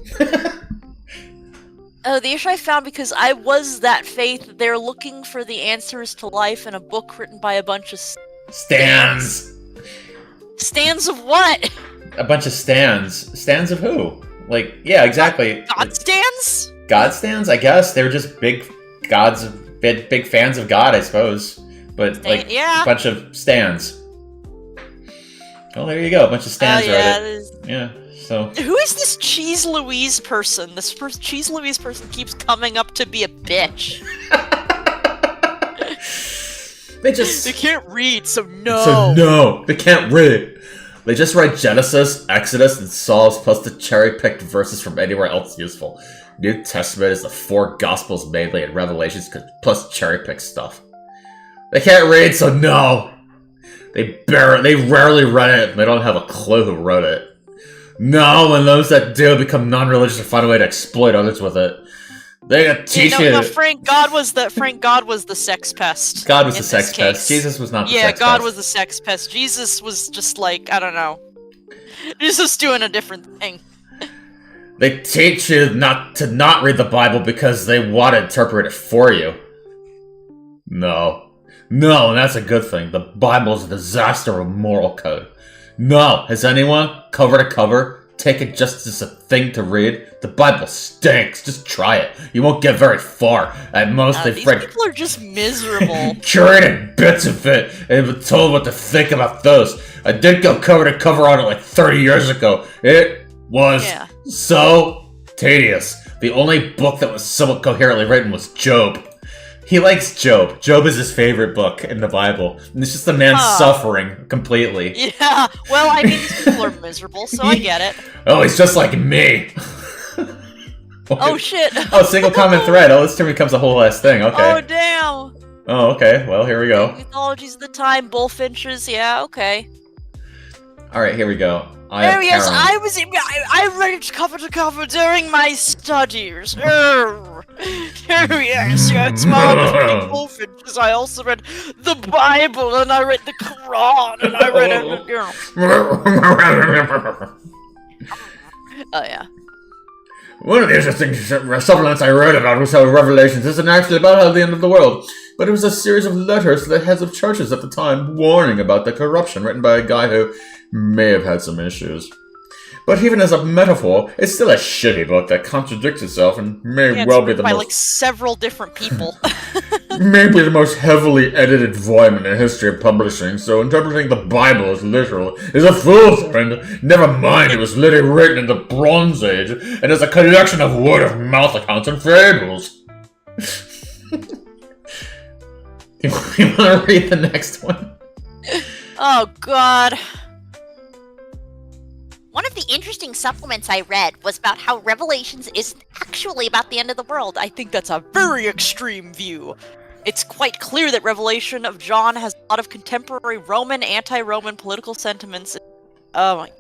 The issue I found because I was that faith, they're looking for the answers to life in a book written by a bunch of... Stands! Stands of what? A bunch of stands. Stands of who? Like, yeah, exactly. God stands? God stands? I guess. They were just big gods, big fans of God, I suppose. But, a bunch of stands. Well, there you go. A bunch of stands read it. Yeah, so... Who is this Cheese Louise person? This Cheese Louise person keeps coming up to be a bitch. They can't read, so no. They can't read. They just write Genesis, Exodus, and Psalms plus the cherry-picked verses from anywhere else useful. New Testament is the 4 Gospels mainly, and Revelations plus cherry-picked stuff. They can't read, so no. They rarely read it, and they don't have a clue who wrote it. No, and those that do become non-religious or find a way to exploit others with it. They gotta teach you. No, Frank God was the sex pest. God was the sex pest. Jesus was not the sex pest. Yeah, God was the sex pest. Jesus was just like, I don't know. Jesus doing a different thing. They teach you not to read the Bible because they want to interpret it for you. No, and that's a good thing. The Bible is a disaster of moral code. No, has anyone, cover to cover, take it just as a thing to read? The Bible stinks. Just try it. You won't get very far. At most, these people are just miserable. Curated bits of it and been told what to think about those. I did go cover to cover on it like 30 years ago. It was so tedious. The only book that was somewhat coherently written was Job. He likes Job. Job is his favorite book in the Bible. And it's just a man suffering completely. Yeah, well, I mean, these people are miserable, so I get it. Oh, he's just like me. Oh, shit. Oh, single common thread. Oh, this turn becomes a whole ass thing. Okay. Oh, damn. Oh, okay. Well, here we go. Mythologies of the time, bullfinches. Yeah, okay. All right, here we go. Yes, I read it cover to cover during my studies. Yes, my bullfinches. I also read the Bible, and I read the Quran, and I read Oh, yeah. One of the interesting supplements I read about was how Revelations isn't actually about how the end of the world, but it was a series of letters to the heads of churches at the time warning about the corruption written by a guy who may have had some issues. But even as a metaphor, it's still a shitty book that contradicts itself and may well be the by like several different people. Maybe the most heavily edited volume in the history of publishing, so interpreting the Bible as literal is a fool's errand. Never mind, it was literally written in the Bronze Age, and is a collection of word-of-mouth accounts and fables. You want to read the next one? Oh, God. One of the interesting supplements I read was about how Revelations isn't actually about the end of the world. I think that's a very extreme view. It's quite clear that Revelation of John has a lot of contemporary Roman, anti-Roman political sentiments. Oh my...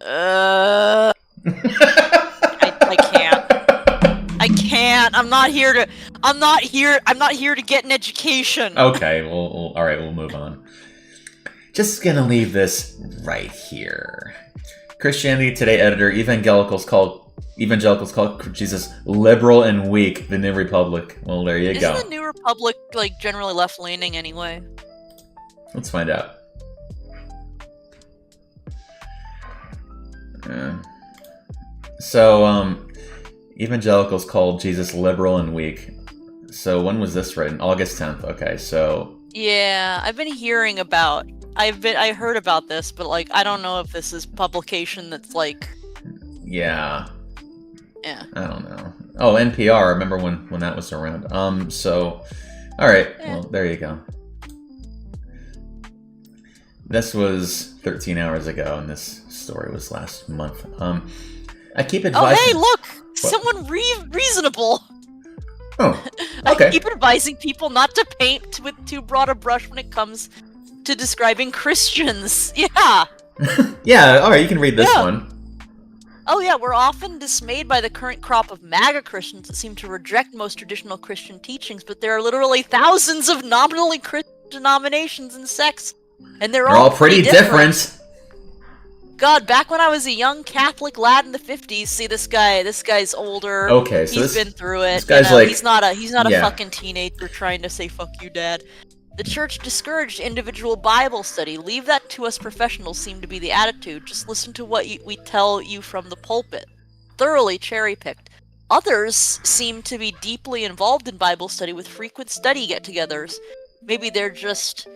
I can't. I can't. I'm not here to get an education. Okay, all right, we'll move on. Just gonna leave this right here. Christianity Today editor, Evangelicals called Jesus liberal and weak, the New Republic. Well, there you go. Isn't the New Republic, like, generally left-leaning anyway? Let's find out. Evangelicals called Jesus liberal and weak. So when was this written? August 10th. Okay, so... Yeah, I've been hearing about... I heard about this, but, like, I don't know if this is publication that's, like... Yeah. Yeah. I don't know. Oh, NPR, remember when that was around. Alright, well, there you go. This was 13 hours ago, and this story was last month. I keep advising... Oh, hey, look! What? Someone reasonable! Oh, okay. I keep advising people not to paint with too broad a brush when it comes to describing Christians. Yeah! Yeah, alright, you can read this one. Oh yeah, we're often dismayed by the current crop of MAGA Christians that seem to reject most traditional Christian teachings, but there are literally thousands of nominally Christian denominations and sects, and they're all pretty different. God, back when I was a young Catholic lad in the 50s, see this guy's older. Okay, so he's been through it. This guy's he's not a fucking teenager trying to say fuck you, Dad. The church discouraged individual Bible study. Leave that to us professionals seem to be the attitude. Just listen to what we tell you from the pulpit. Thoroughly cherry-picked. Others seem to be deeply involved in Bible study with frequent study get-togethers. Maybe they're just...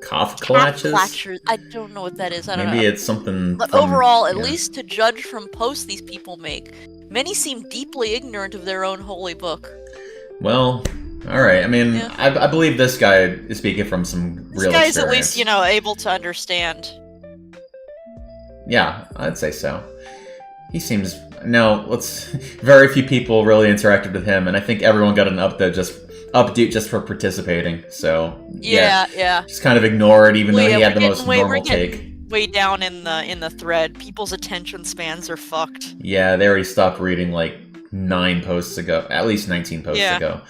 Calf clutchers? I don't know what that is. I don't know. Maybe it's something. But overall, at least to judge from posts these people make, many seem deeply ignorant of their own holy book. Well, alright. I mean, yeah. I believe this guy is speaking from some real experience. This guy's at least, able to understand. Yeah, I'd say so. He seems... No, very few people really interacted with him, and I think everyone got an update just for participating, so... Yeah. Just kind of ignore it, even though he had the most normal take. Way down in the thread. People's attention spans are fucked. Yeah, they already stopped reading, like, 9 posts ago. At least 19 posts ago.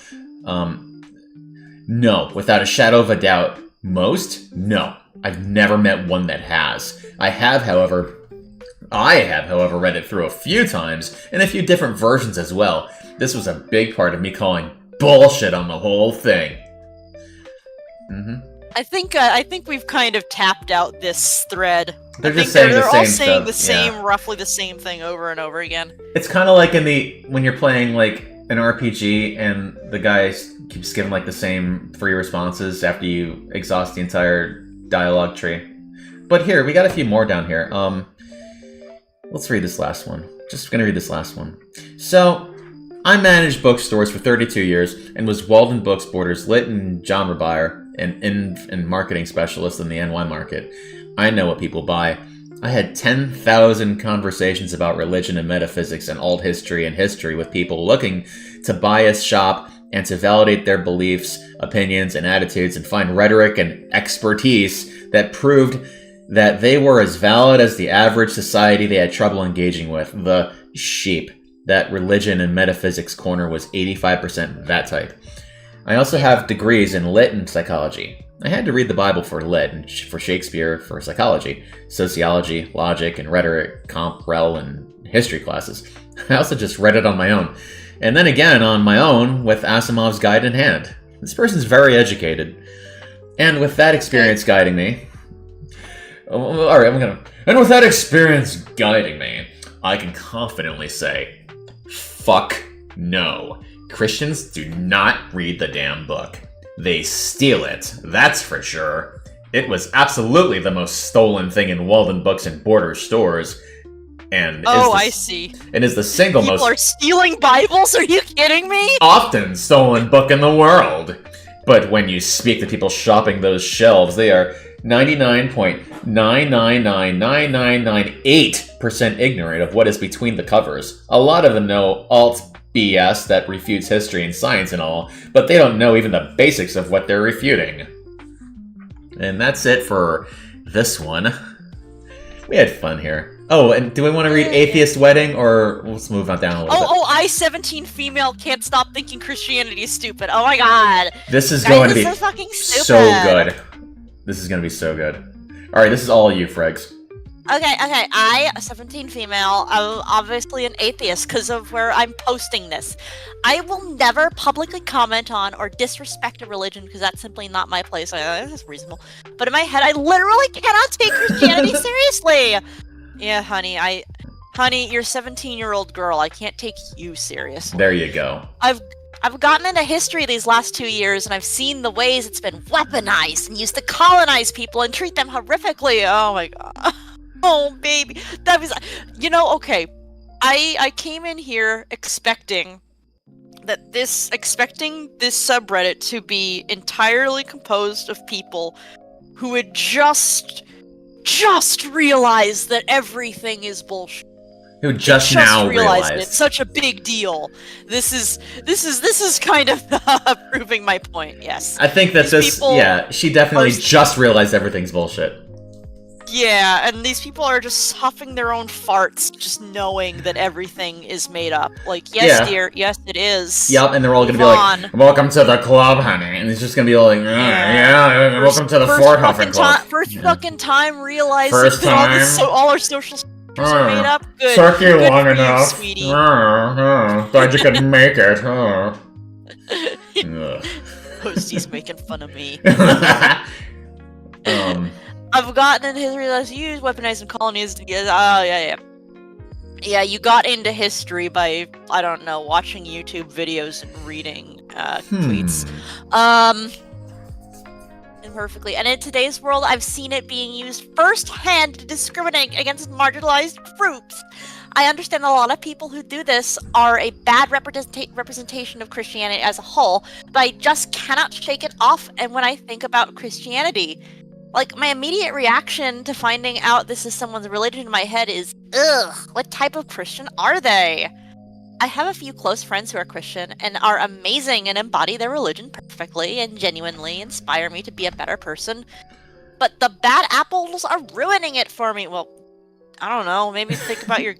No, without a shadow of a doubt. Most? No. I've never met one that has. I have, however, read it through a few times, in a few different versions as well. This was a big part of me calling bullshit on the whole thing. I think we've kind of tapped out this thread. They're just saying they're the same all saying stuff. roughly the same thing over and over again. It's kind of like when you're playing like an RPG and the guy keeps giving like the same 3 responses after you exhaust the entire dialogue tree. But here, we got a few more down here. Let's read this last one. Just gonna read this last one. So, I managed bookstores for 32 years and was Walden Books Borders lit and genre buyer and marketing specialist in the NY market. I know what people buy. I had 10,000 conversations about religion and metaphysics and alt history and history with people looking to bias shop and to validate their beliefs, opinions, and attitudes and find rhetoric and expertise that proved that they were as valid as the average society they had trouble engaging with. The sheep. That religion and metaphysics corner was 85% that type. I also have degrees in lit and psychology. I had to read the Bible for lit and for Shakespeare for psychology, sociology, logic, and rhetoric, comp, rel, and history classes. I also just read it on my own. And then again on my own with Asimov's guide in hand. This person's very educated. And with that experience guiding me... Alright, And with that experience guiding me, I can confidently say... Fuck no. Christians do not read the damn book. They steal it, that's for sure. It was absolutely the most stolen thing in Walden Books and Border stores. And I see. And is the single People most... are stealing Bibles? Are you kidding me? Often stolen book in the world. But when you speak to people shopping those shelves, they are 99.9999998% ignorant of what is between the covers. A lot of them know alt BS that refutes history and science and all, but they don't know even the basics of what they're refuting. And that's it for this one. We had fun here. Oh, and do we want to read Atheist Wedding, or let's move on down a little bit? Oh, I, 17 female, can't stop thinking Christianity is stupid. Oh my god. This is going to be so fucking stupid. so good. This is going to be so good. All right, this is all you, Fregs. Okay, I, 17 female, I'm obviously an atheist because of where I'm posting this. I will never publicly comment on or disrespect a religion because that's simply not my place. That's reasonable. But in my head, I literally cannot take Christianity seriously. Yeah, honey, you're a 17-year-old girl. I can't take you seriously. There you go. I've gotten into history these last 2 years, and I've seen the ways it's been weaponized and used to colonize people and treat them horrifically. Oh my god. Oh, baby. That was... okay. I came in here expecting this subreddit to be entirely composed of people who had just realized that everything is bullshit. Who just now realized it's such a big deal. This is kind of proving my point. Yes. I think that she definitely just realized everything's bullshit. Yeah, and these people are just huffing their own farts, just knowing that everything is made up. Like, yes, dear, yes, it is. Yep, and they're all gonna be like, "Welcome to the club, honey," and it's just gonna be like, welcome to the Fort Huffing Club. First fucking time realizing that all our social structures are made up. Good. Took you good long for enough. You, sweetie. Glad you could make it. Posty's making fun of me. I've gotten into history that's used, weaponized, and colonies. Yeah, you got into history by, I don't know, watching YouTube videos and reading tweets. Imperfectly. And in today's world, I've seen it being used firsthand to discriminate against marginalized groups. I understand a lot of people who do this are a bad representation of Christianity as a whole, but I just cannot shake it off. And when I think about Christianity, like, my immediate reaction to finding out this is someone's religion in my head is, ugh, what type of Christian are they? I have a few close friends who are Christian and are amazing and embody their religion perfectly and genuinely inspire me to be a better person. But the bad apples are ruining it for me. Well, I don't know, maybe think about your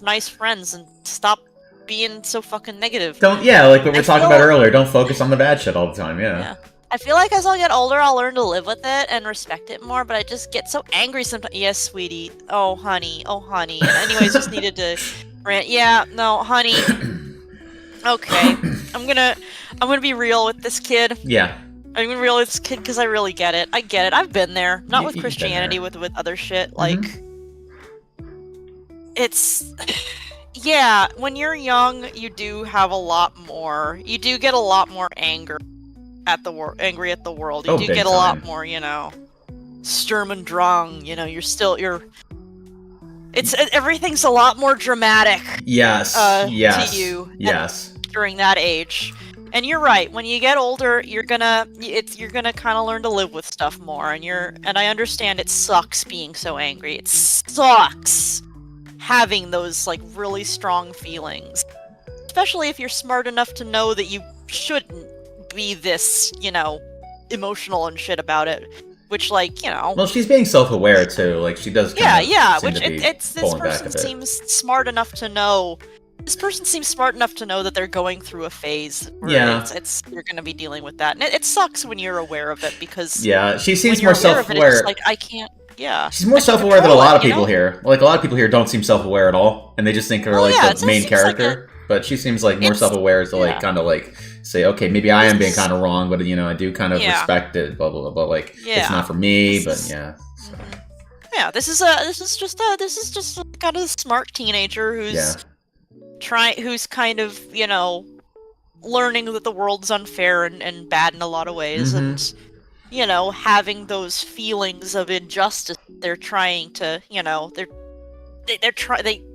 nice friends and stop being so fucking negative. Like what we were talking about earlier, don't focus on the bad shit all the time, yeah. I feel like as I'll get older, I'll learn to live with it and respect it more, but I just get so angry sometimes. Yes, sweetie. Oh, honey. And anyways, just needed to rant. Yeah, no, honey. Okay. I'm gonna be real with this kid. Yeah. I'm gonna be real with this kid because I really get it. I get it. I've been there. Not with Christianity, with other shit. Like, it's... Yeah, when you're young, you do have a lot more. You do get a lot more anger. Angry at the world. You do get a lot more, Sturm und Drang, everything's a lot more dramatic. Yes. To you. Yes. During that age. And you're right, when you get older, you're gonna kind of learn to live with stuff more, and I understand it sucks being so angry. It sucks having those, like, really strong feelings. Especially if you're smart enough to know that you shouldn't be this, emotional and shit about it, which, like, Well, she's being self-aware too. Like, she does. Which this person seems smart enough to know. This person seems smart enough to know that they're going through a phase where you're going to be dealing with that, and it sucks when you're aware of it because she seems more self-aware. Like, I can't. Yeah. She's more self-aware than a lot of people here. Like, a lot of people here don't seem self-aware at all, and they just think they're the main character. But she seems like more self-aware to like kind of like say, okay, maybe I am being kind of wrong, but I do kind of respect it, blah blah blah. But like, it's not for me. This is just kind of a smart teenager who's kind of learning that the world's unfair and bad in a lot of ways, and having those feelings of injustice. They're trying to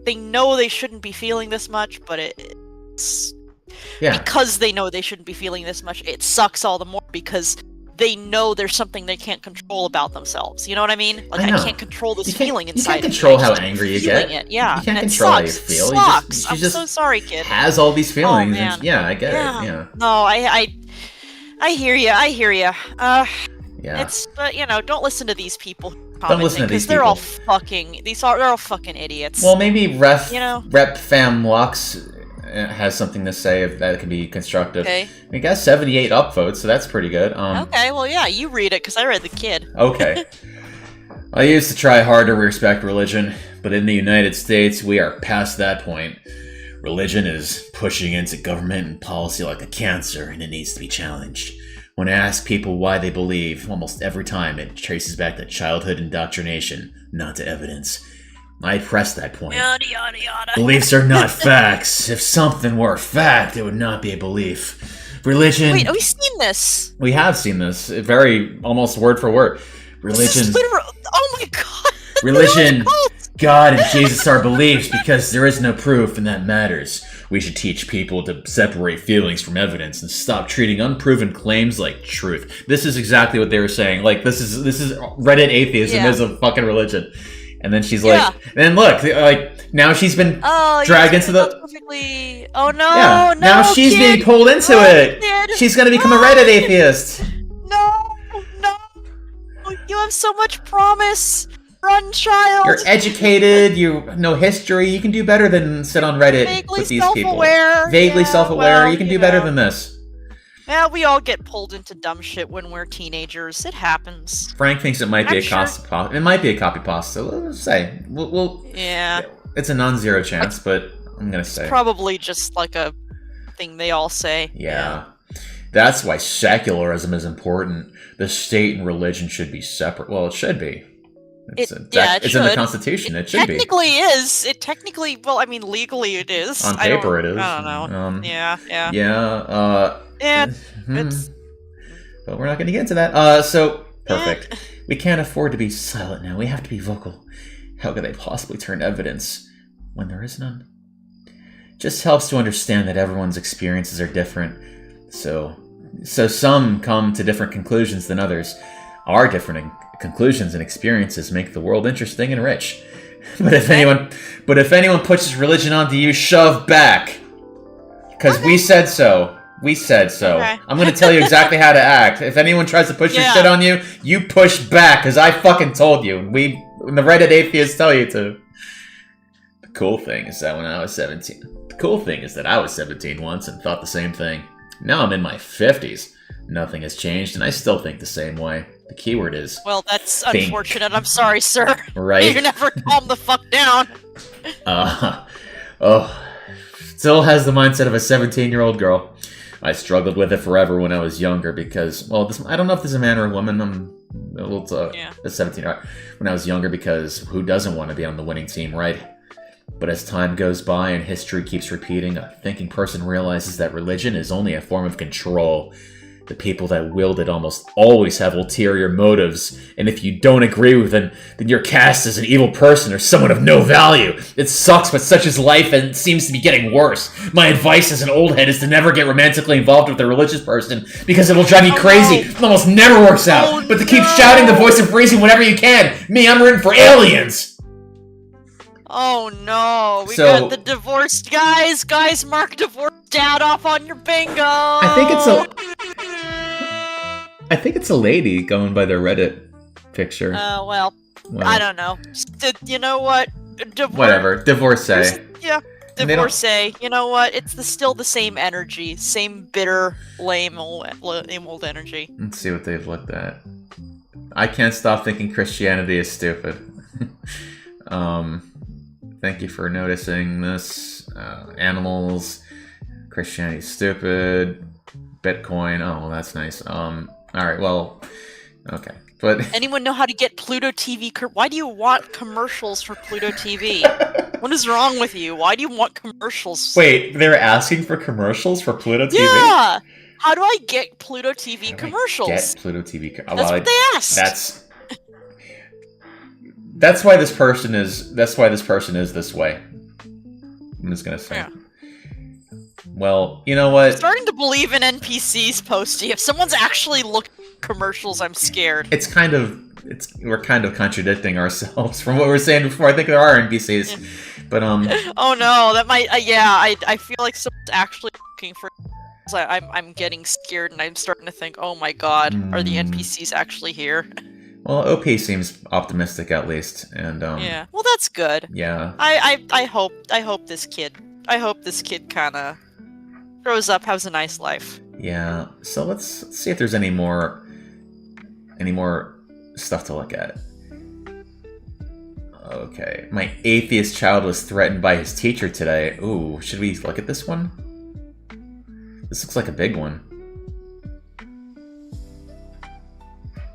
they know they shouldn't be feeling this much, but because they know they shouldn't be feeling this much, it sucks all the more because they know there's something they can't control about themselves. You know what I mean? Like, I can't control this feeling inside. You can't control how angry you get. Yeah, you can't and control how you sucks. feel. It sucks. I'm so sorry, kid. Has all these feelings. Oh, man. And, yeah, I get it. Yeah. No, I hear you. I hear you. Yeah. But don't listen to these people. Don't listen to these people. They're all fucking. They're all fucking idiots. Well, maybe Rep Fam Lux has something to say if that could be constructive. Okay. We got 78 upvotes, so that's pretty good. Okay, well, yeah, you read it, because I read the kid. Okay. I used to try hard to respect religion, but in the United States, we are past that point. Religion is pushing into government and policy like a cancer, and it needs to be challenged. When I ask people why they believe, almost every time it traces back to childhood indoctrination, not to evidence. I press that point. Yada, yada, yada. Beliefs are not facts. If something were a fact, it would not be a belief. Religion... Wait, have we seen this? We have seen this. Very, almost word for word. Religion... Oh my god! Religion, God, and Jesus are beliefs because there is no proof, and that matters. We should teach people to separate feelings from evidence and stop treating unproven claims like truth. This is exactly what they were saying. Like, this is Reddit atheism is a fucking religion. And then she's like, and look, like, now she's been dragged into the... Perfectly... Oh no, yeah. no, now she's being pulled into it. Kid. She's gonna become a Reddit atheist. No. You have so much promise. Run, child. You're educated, you know history, you can do better than sit on Reddit with these people. Vaguely self-aware, you can do better than this. Yeah, we all get pulled into dumb shit when we're teenagers. It happens. Frank thinks it might be a copy. It might be a copy pasta. Let's say yeah. It's a non-zero chance, but I'm gonna say probably just like a thing they all say. Yeah. That's why secularism is important. The state and religion should be separate. Well, it should be. It's in the Constitution. It should be. It technically, well, I mean, legally it is. On paper it is. I don't know. Yeah. But we're not going to get into that. So, perfect. We can't afford to be silent now. We have to be vocal. How could they possibly turn evidence when there is none? Just helps to understand that everyone's experiences are different. So some come to different conclusions than others. Our different conclusions and experiences make the world interesting and rich. But if anyone pushes religion onto you, shove back. Because we said so. We said so. Okay. I'm going to tell you exactly how to act. If anyone tries to push your shit on you, you push back, because I fucking told you. The Reddit atheists tell you to. The cool thing is that I was 17 once and thought the same thing. Now I'm in my 50s. Nothing has changed, and I still think the same way. The keyword is well, that's think. Unfortunate. I'm sorry, sir. Right? You never calm the fuck down. Still has the mindset of a 17-year-old girl. I struggled with it forever when I was younger because, well, I don't know if this is a man or a woman. I'm a little a 17-year-old. When I was younger, because who doesn't want to be on the winning team, right? But as time goes by and history keeps repeating, a thinking person realizes that religion is only a form of control. The people that wield it almost always have ulterior motives, and if you don't agree with them, then you're cast as an evil person or someone of no value. It sucks, but such is life, and it seems to be getting worse. My advice as an old head is to never get romantically involved with a religious person, because it'll drive you crazy. It almost never works out. But to keep shouting the voice of reason whenever you can. Me, I'm rooting for aliens. Oh no, we got the divorced guys. Guys, mark divorced dad off on your bingo. I think it's a lady going by their Reddit picture. Well, I don't know. You know what? Whatever. Divorcee. Yeah, divorcee. You know what? It's still the same energy. Same bitter, lame old energy. Let's see what they've looked at. I can't stop thinking Christianity is stupid. Thank you for noticing this. Animals. Christianity is stupid. Bitcoin. Oh, well, that's nice. Alright, well, okay. But anyone know how to get Pluto TV? Why do you want commercials for Pluto TV? What is wrong with you? Why do you want commercials? Wait, they're asking for commercials for Pluto TV? Yeah! How do I get Pluto TV commercials? Get Pluto TV That's what they asked. That's why this person is this way. I'm just gonna say. Yeah. Well, you know what? I'm starting to believe in NPCs, Posty. If someone's actually looking commercials, I'm scared. We're kind of contradicting ourselves from what we were saying before. I think there are NPCs, but Oh no, that might. I feel like someone's actually looking for. I'm getting scared, and I'm starting to think, oh my god, are the NPCs actually here? Well, OP seems optimistic at least, and yeah. Well, that's good. Yeah. I hope this kid kind of grows up, has a nice life. Yeah. So let's see if there's any more stuff to look at. Okay. My atheist child was threatened by his teacher today. Ooh, should we look at this one? This looks like a big one.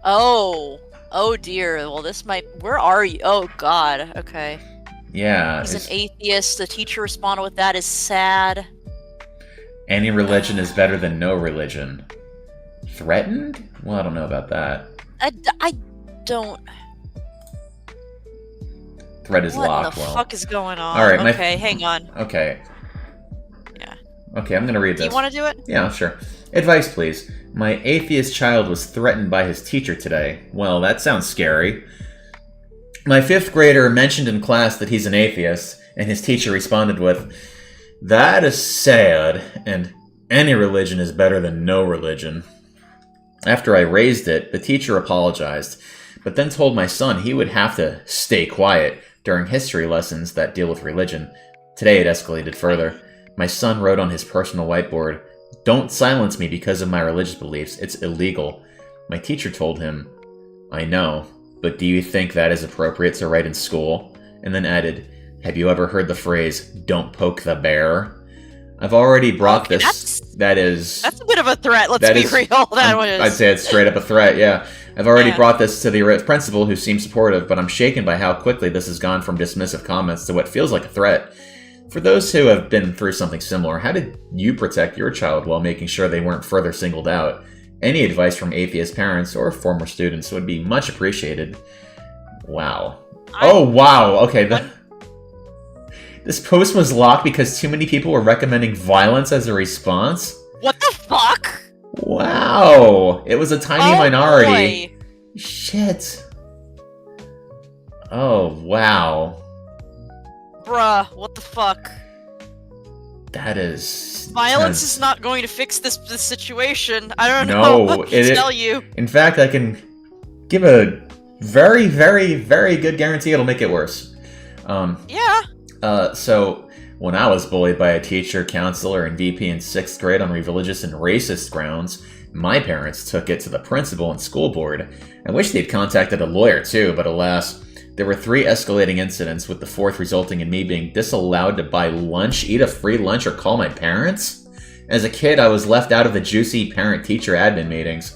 Oh dear. Well, this might. Where are you? Oh god. Okay. Yeah. He's an atheist. The teacher responded with that is sad. Any religion is better than no religion. Threatened? Well, I don't know about that. I don't. Thread is locked. What the fuck is going on? All right. Okay, hang on. Okay. Yeah. Okay, I'm gonna read this. Do you want to do it? Yeah, sure. Advice, please. My atheist child was threatened by his teacher today. Well, that sounds scary. My 5th grader mentioned in class that he's an atheist, and his teacher responded with, "That is sad, and any religion is better than no religion." After I raised it, the teacher apologized, but then told my son he would have to stay quiet during history lessons that deal with religion. Today it escalated further. My son wrote on his personal whiteboard, "Don't silence me because of my religious beliefs. It's illegal." My teacher told him, "I know, but do you think that is appropriate to write in school?" And then added, "Have you ever heard the phrase, 'Don't poke the bear'?" I've already brought this. That's a bit of a threat, let's be real. I'd say it's straight up a threat, yeah. I've already brought this to the principal, who seems supportive, but I'm shaken by how quickly this has gone from dismissive comments to what feels like a threat. For those who have been through something similar, how did you protect your child while making sure they weren't further singled out? Any advice from atheist parents or former students would be much appreciated. Wow. Wow. Okay. This post was locked because too many people were recommending violence as a response? What the fuck? Wow. It was a tiny minority. Boy. Shit. Oh, wow. Bruh, what the fuck? That is... Violence is not going to fix this situation. I don't know what to tell you. In fact, I can give a very, very, very good guarantee it'll make it worse. Yeah. So, when I was bullied by a teacher, counselor, and VP in 6th grade on religious and racist grounds, my parents took it to the principal and school board. I wish they'd contacted a lawyer too, but alas, there were 3 escalating incidents, with the 4th resulting in me being disallowed to buy lunch, eat a free lunch, or call my parents. As a kid, I was left out of the juicy parent-teacher admin meetings.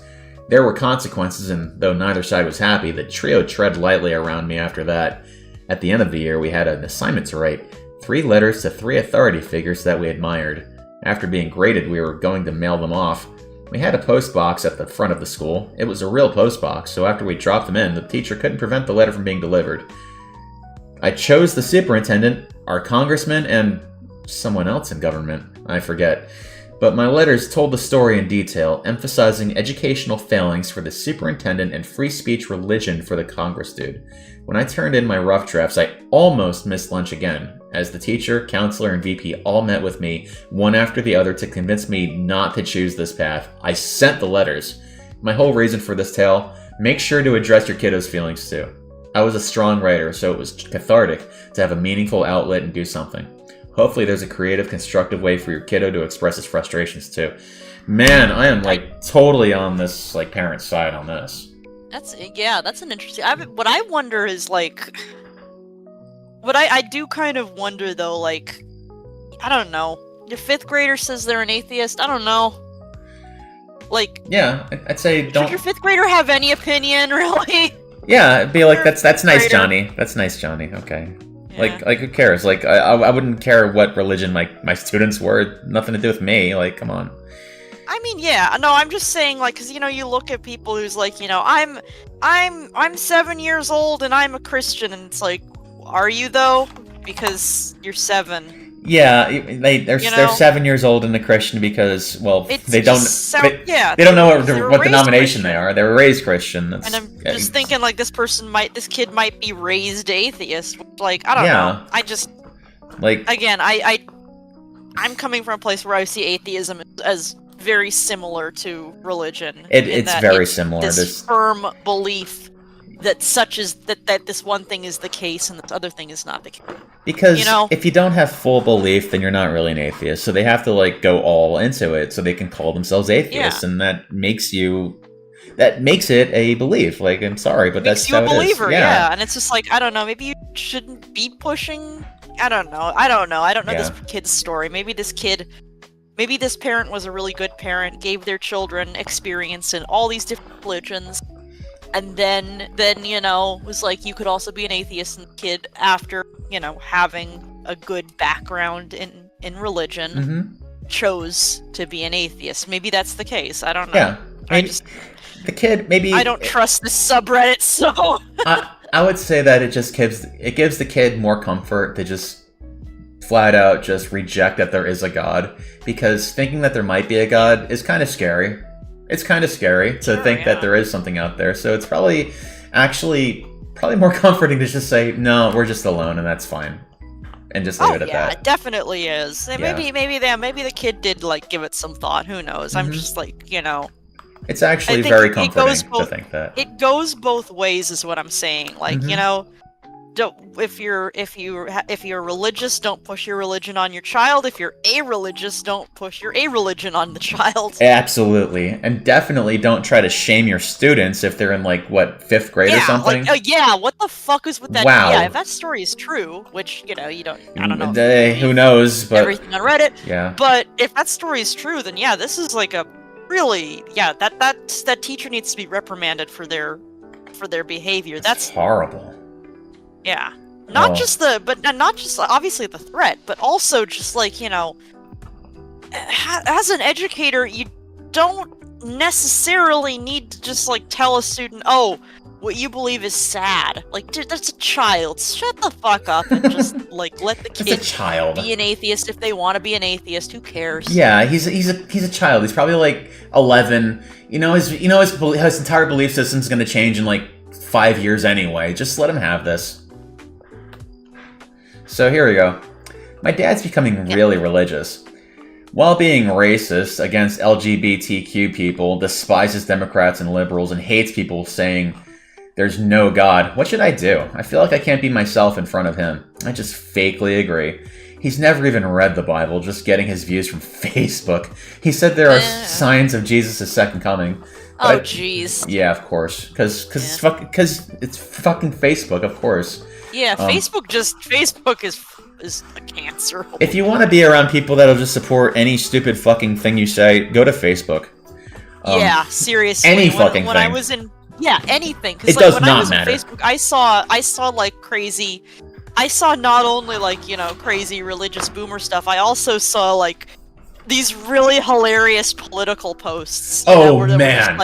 There were consequences, and though neither side was happy, the trio tread lightly around me after that. At the end of the year, we had an assignment to write 3 letters to 3 authority figures that we admired. After being graded, we were going to mail them off. We had a post box at the front of the school. It was a real post box, so after we dropped them in, the teacher couldn't prevent the letter from being delivered. I chose the superintendent, our congressman, and someone else in government. I forget. But my letters told the story in detail, emphasizing educational failings for the superintendent and free speech religion for the Congress dude. When I turned in my rough drafts, I almost missed lunch again, as the teacher, counselor, and VP all met with me, one after the other, to convince me not to choose this path. I sent the letters. My whole reason for this tale: make sure to address your kiddo's feelings too. I was a strong writer, so it was cathartic to have a meaningful outlet and do something. Hopefully there's a creative, constructive way for your kiddo to express his frustrations too. Man, I am totally on this parent side on this. That's an interesting. What I wonder is what I do kind of wonder though, I don't know. Your 5th grader says they're an atheist. I don't know. Yeah, I'd say don't. Should your 5th grader have any opinion, really? Yeah, it'd be like that's nice, Johnny. That's nice, Johnny. Okay. Yeah. Who cares? I wouldn't care what religion my students were. Nothing to do with me. Come on. I mean, yeah. No, I'm just saying, because you look at people who's I'm 7 years old and I'm a Christian, and it's are you though? Because you're 7. Yeah, they're 7 years old and a Christian because they don't know what denomination they are. They were raised Christian. And I'm just thinking like this kid might be raised atheist. Like I don't know. I just again I'm coming from a place where I see atheism as very similar to religion. It's very similar. This firm belief that that this one thing is the case and this other thing is not the case. Because if you don't have full belief, then you're not really an atheist. So they have to go all into it so they can call themselves atheists, and that makes it a belief. Like, I'm sorry, but that's how it is. Makes you a believer, yeah. And it's just like, I don't know, maybe you shouldn't be pushing. I don't know this kid's story. Maybe this parent was a really good parent, gave their children experience in all these different religions. And then was like, you could also be an atheist, and the kid, after, having a good background in religion, chose to be an atheist. Maybe that's the case. I don't know. Yeah. The kid, maybe... I don't trust this subreddit, so... I would say that it gives the kid more comfort to just flat out just reject that there is a God, because thinking that there might be a God is kind of scary. It's kind of scary to think that there is something out there. So it's probably more comforting to just say, no, we're just alone and that's fine. And just leave it at that. Yeah, it definitely is. Yeah. Maybe the kid did give it some thought. Who knows? I'm just it's actually very comforting to think that. It goes both ways is what I'm saying. If you're religious, don't push your religion on your child. If you're a-religious, don't push your a-religion on the child. Absolutely. And definitely don't try to shame your students if they're in 5th grade or something. What the fuck is with that? Wow. Yeah, if that story is true, which you don't, I don't know. Who knows? But everything on Reddit. Yeah. But if that story is true, then this is a really that teacher needs to be reprimanded for their behavior. That's horrible. Yeah, not just obviously the threat, but also just as an educator, you don't necessarily need to just tell a student, oh, what you believe is sad. Dude, that's a child. Shut the fuck up and just let the kid be an atheist if they want to be an atheist. Who cares? Yeah, he's a child. He's probably 11. His entire belief system's gonna change in 5 years anyway. Just let him have this. So here we go. My dad's becoming really religious. While being racist against LGBTQ people, despises Democrats and liberals, and hates people saying there's no God. What should I do? I feel like I can't be myself in front of him. I just fakely agree. He's never even read the Bible, just getting his views from Facebook. He said there are signs of Jesus' second coming. Oh, jeez. Yeah, of course. Because it's fucking Facebook, of course. Yeah, Facebook is a cancer. If you want to be around people that'll just support any stupid fucking thing you say, go to Facebook. Yeah, seriously. Any fucking when thing. I was in anything. It does not matter. In Facebook, I saw crazy. I saw not only crazy religious boomer stuff. I also saw these really hilarious political posts. Oh man!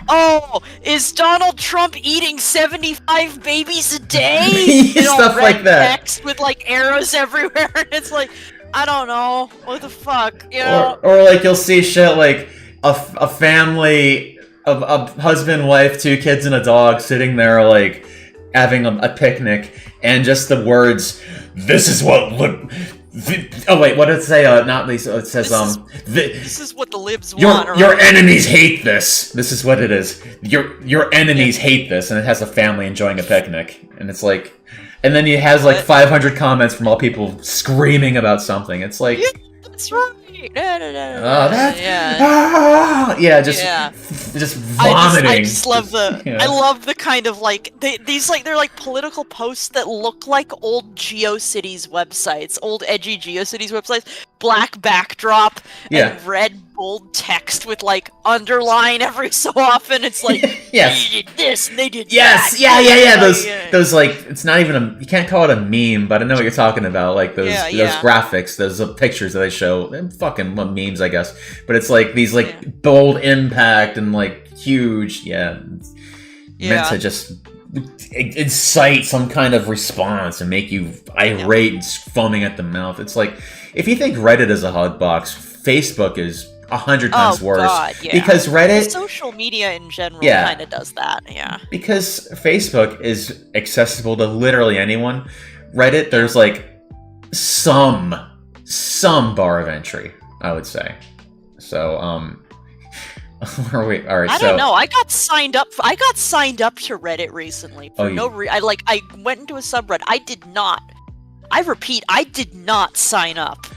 Oh, is Donald Trump eating 75 babies a day? Stuff like that. Text with arrows everywhere, and it's I don't know, what the fuck, Or you'll see shit a family of a husband, wife, 2 kids, and a dog sitting there having a picnic, and just the words, "This is what." Oh wait, what did it say? Not Lisa. It says this is what the libs want. Your enemies hate this. This is what it is. Your enemies hate this, and it has a family enjoying a picnic, and it's and then it has 500 comments from all people screaming about something. It's that's right. Just vomiting. I just love I love the kind of they're political posts that look like old GeoCities websites, old edgy GeoCities websites, black backdrop and red bold text with underline every so often. It's yes. They did this, and they did that. Yeah. Those it's not even you can't call it a meme, but I know what you're talking about. Those graphics, those pictures that they show. They're fucking memes, I guess. But it's these bold impact and huge, meant to just incite some kind of response and make you irate and foaming at the mouth. It's like, if you think Reddit is a hug box, Facebook is 100 times worse. God, yeah. Because Reddit... Social media in general kind of does that, yeah. Because Facebook is accessible to literally anyone. Reddit, there's like some bar of entry, I would say. So, where are we? All right, I don't know. I got signed up to Reddit recently for no reason. I went into a subreddit. I repeat, I did not sign up.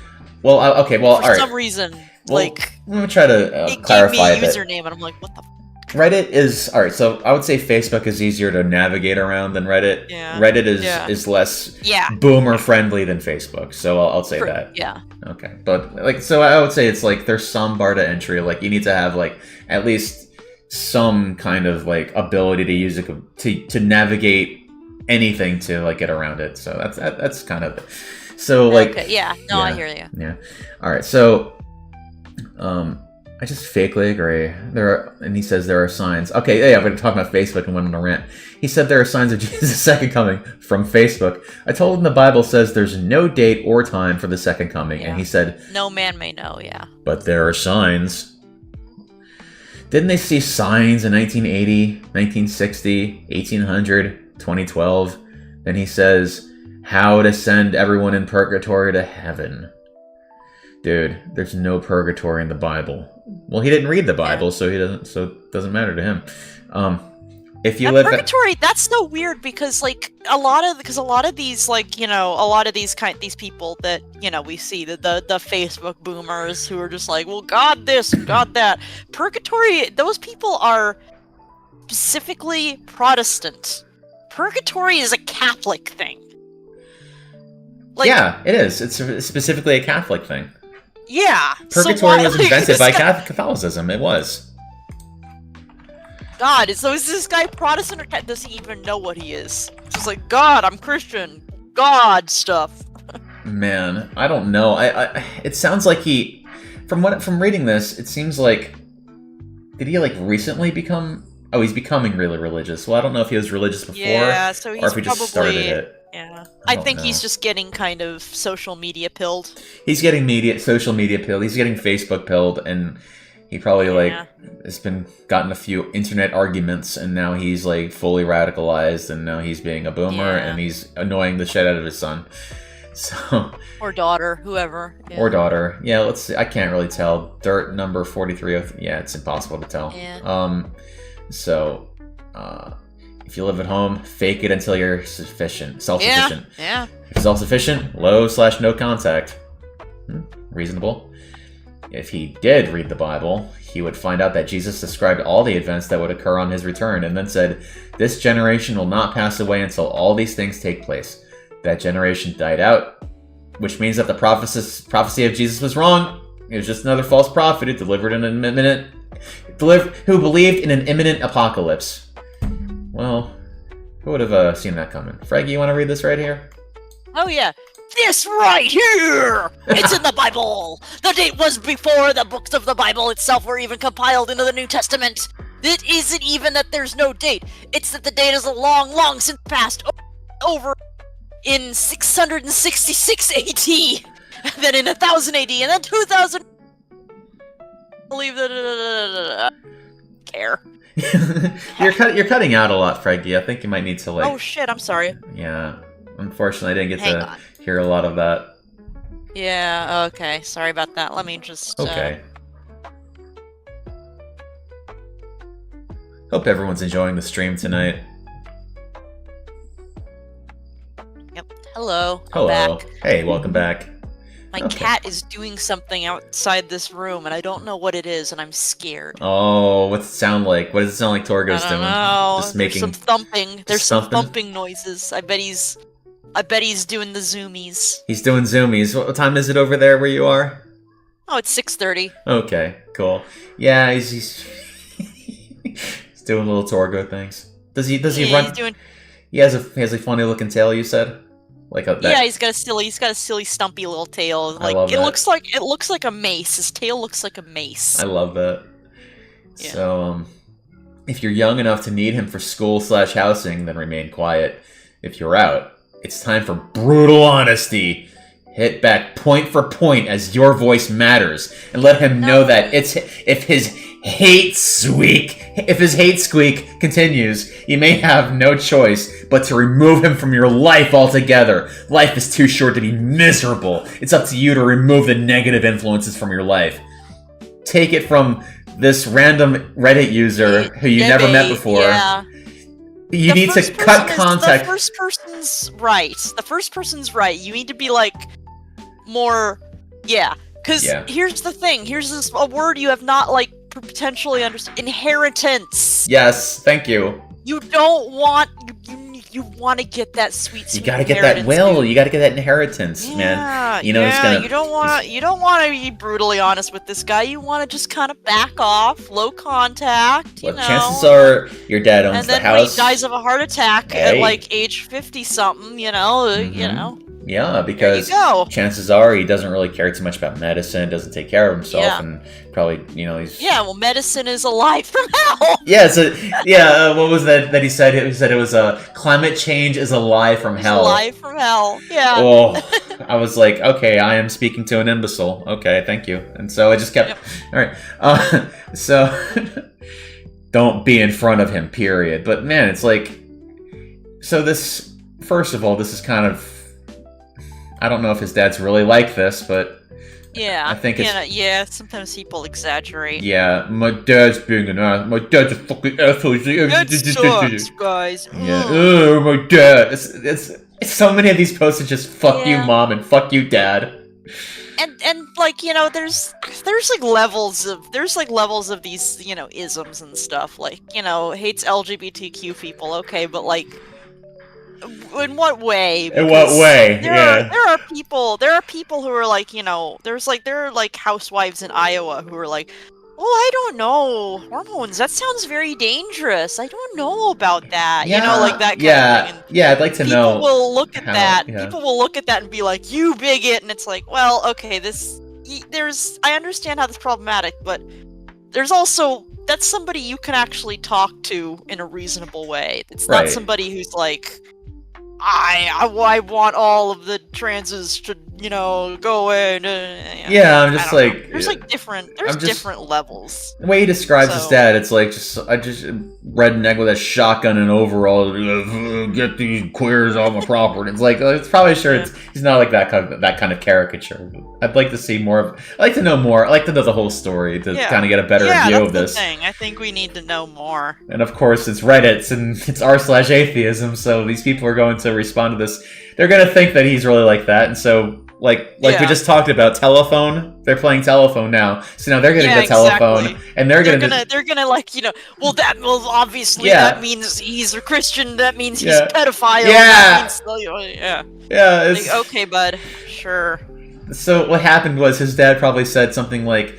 Well, okay. Well, all right. For some reason, well, I'm gonna try to clarify it gave me a username, and I'm like, what the. Reddit is all right. So I would say Facebook is easier to navigate around than Reddit. Yeah. Reddit is less boomer friendly than Facebook. So I'll say that. Yeah. Okay, but like, so I would say it's like there's some bar to entry. Like you need to have like at least some kind of like ability to use it to navigate anything to like get around it. So that's kind of it. So like I hear you. Yeah. All right. So I just fakely agree. And he says there are signs. Okay, yeah, I'm going to talk about Facebook and went on a rant. He said there are signs of Jesus' second coming from Facebook. I told him the Bible says there's no date or time for the second coming, and he said, no man may know, but there are signs. Didn't they see signs in 1980, 1960, 1800, 2012? Then he says, how to send everyone in purgatory to heaven. Dude, there's no purgatory in the Bible. Well, he didn't read the Bible, so it doesn't matter to him. If you live purgatory, that's so weird because like a lot of these like these people that we see the Facebook boomers who are just like, well, God this, God that. Purgatory, those people are specifically Protestant. Purgatory is a Catholic thing. Like, yeah, it is. It's specifically a Catholic thing. Yeah. Purgatory was invented by Catholicism. It was. God, so is this guy Protestant or does he even know what he is? It's just like, God, I'm Christian. God stuff. Man, I don't know. It sounds like he, from reading this, it seems like, did he like recently become? Oh, he's becoming really religious. Well, I don't know if he was religious before, so he's or if he just started it. Yeah, I think he's just getting kind of social media pilled. He's getting social media pilled. He's getting Facebook pilled, and he probably has gotten a few internet arguments, and now he's like fully radicalized, and now he's being a boomer, and he's annoying the shit out of his son. So or daughter, whoever. Yeah. Or daughter. Yeah, let's see. I can't really tell. Dirt number 43. Yeah, it's impossible to tell. Yeah. If you live at home, fake it until you're self-sufficient. Yeah. If self-sufficient, low/no contact. Reasonable. If he did read the Bible, he would find out that Jesus described all the events that would occur on his return, and then said, "This generation will not pass away until all these things take place." That generation died out, which means that the prophecy of Jesus was wrong. It was just another false prophet who believed in an imminent apocalypse. Well, who would have seen that coming? Freggy, you want to read this right here? Oh yeah. This right here! It's in the Bible! The date was before the books of the Bible itself were even compiled into the New Testament. It isn't even that there's no date. It's that the date is long, long since passed over in 666 AD, then in 1000 AD, and then 2000. Believe that. Care. You're cutting out a lot, Freggy. I think you might need to like. Oh shit! I'm sorry. Yeah, unfortunately, I didn't get to hear a lot of that. Yeah. Okay. Sorry about that. Let me just. Okay. Hope everyone's enjoying the stream tonight. Yep. Hello. Hello. I'm back. Hey, welcome back. My cat is doing something outside this room, and I don't know what it is, and I'm scared. Oh, what's it sound like? What does it sound like Torgo's doing? I don't know. Just There's making some thumping. There's some thumping noises. I bet he's doing the zoomies. He's doing zoomies. What time is it over there where you are? Oh, it's 6:30. Okay, cool. Yeah, he's he's doing little Torgo things. Does he run? He's doing... He has a funny looking tail. You said. Yeah, he's got a silly, stumpy little tail. Like it looks like a mace. His tail looks like a mace. I love that. Yeah. So, If you're young enough to need him for school/housing, then remain quiet. If you're out, it's time for brutal honesty. Hit back point for point as your voice matters, and let him know that if his hate squeak continues, you may have no choice but to remove him from your life altogether. Life is too short to be miserable. It's up to you to remove the negative influences from your life. Take it from this random Reddit user who you never met before. Yeah. You need to cut contact. The first person's right. The first person's right. You need to be like more, Because here's the thing. Here's a word you have not like potentially understood. Inheritance. Yes, thank you. You don't want you want to get that sweet. You gotta get that will. You gotta get that inheritance, man. You know it's gonna. You don't want to be brutally honest with this guy. You want to just kind of back off, low contact. You know. Chances are your dad owns the house. And then when he dies of a heart attack at like age 50-something, you know. Yeah, because chances are he doesn't really care too much about medicine, doesn't take care of himself, and probably, he's... Yeah, well, medicine is a lie from hell! Yeah, what was that he said? He said it was climate change is a lie from hell. It's a lie from hell, yeah. Oh, I was like, okay, I am speaking to an imbecile. Okay, thank you. And so I just kept... Alright, so... don't be in front of him, period. But man, it's like... So this... First of all, this is kind of... I don't know if his dad's really like this, but I think it's... sometimes people exaggerate. Yeah, my dad's being an ass. My dad's a fucking asshole. That sucks, guys. Yeah, oh, my dad. It's so many of these posts are just fuck you, mom, and fuck you, dad. And like, there's like levels of these, isms and stuff. Like, hates LGBTQ people, okay, but like, in what way? In what way? There are people who are like, there are like housewives in Iowa who are like, well, I don't know, hormones, that sounds very dangerous. I don't know about that. Like that kind of thing. And I'd like to know. People will look at that. People will look at that and be like, you bigot, and it's like, well, okay, I understand how this is problematic, but there's also, that's somebody you can actually talk to in a reasonable way. It's not somebody who's like, I want all of the transes to, go away. I'm just like... There's different levels. The way he describes his dad, it's like, I just redneck with a shotgun and overalls, get these queers on my property. It's like, it's probably he's not like that kind of caricature. I'd like to see more of... I'd like to know more. I'd like to know the whole story to kind of get a better view of this. The thing. I think we need to know more. And of course, it's Reddit, and it's r/atheism, so these people are going to respond to this. They're going to think that he's really like that, and so... Like we just talked about, telephone. They're playing telephone now, so now they're getting the telephone, and they're gonna like, well, obviously that means he's a Christian. That means he's a pedophile. Like, okay, bud, sure. So what happened was his dad probably said something like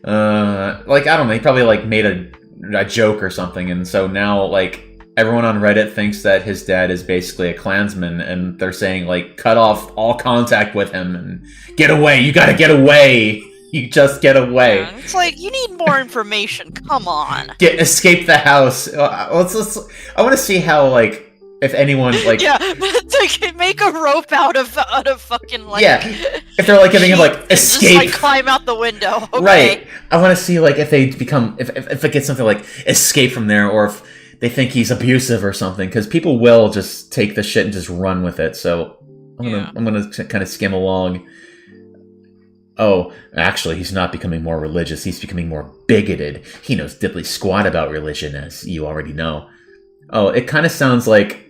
I don't know, he probably like made a joke or something, and so now like everyone on Reddit thinks that his dad is basically a Klansman, and they're saying, like, cut off all contact with him and get away. You gotta get away. You just get away. Yeah, it's like, you need more information. Come on. Escape the house. I want to see how, like, if anyone, like... Yeah, to make a rope out of fucking, like... Yeah, if they're, like, giving him, like, escape... Just, like, climb out the window. Okay. Right. I want to see, like, if they become... If it gets something like escape from there, or if they think he's abusive or something, because people will just take the shit and just run with it. So I'm gonna kind of skim along. Oh, actually, he's not becoming more religious. He's becoming more bigoted. He knows diddly squat about religion, as you already know. Oh, it kind of sounds like...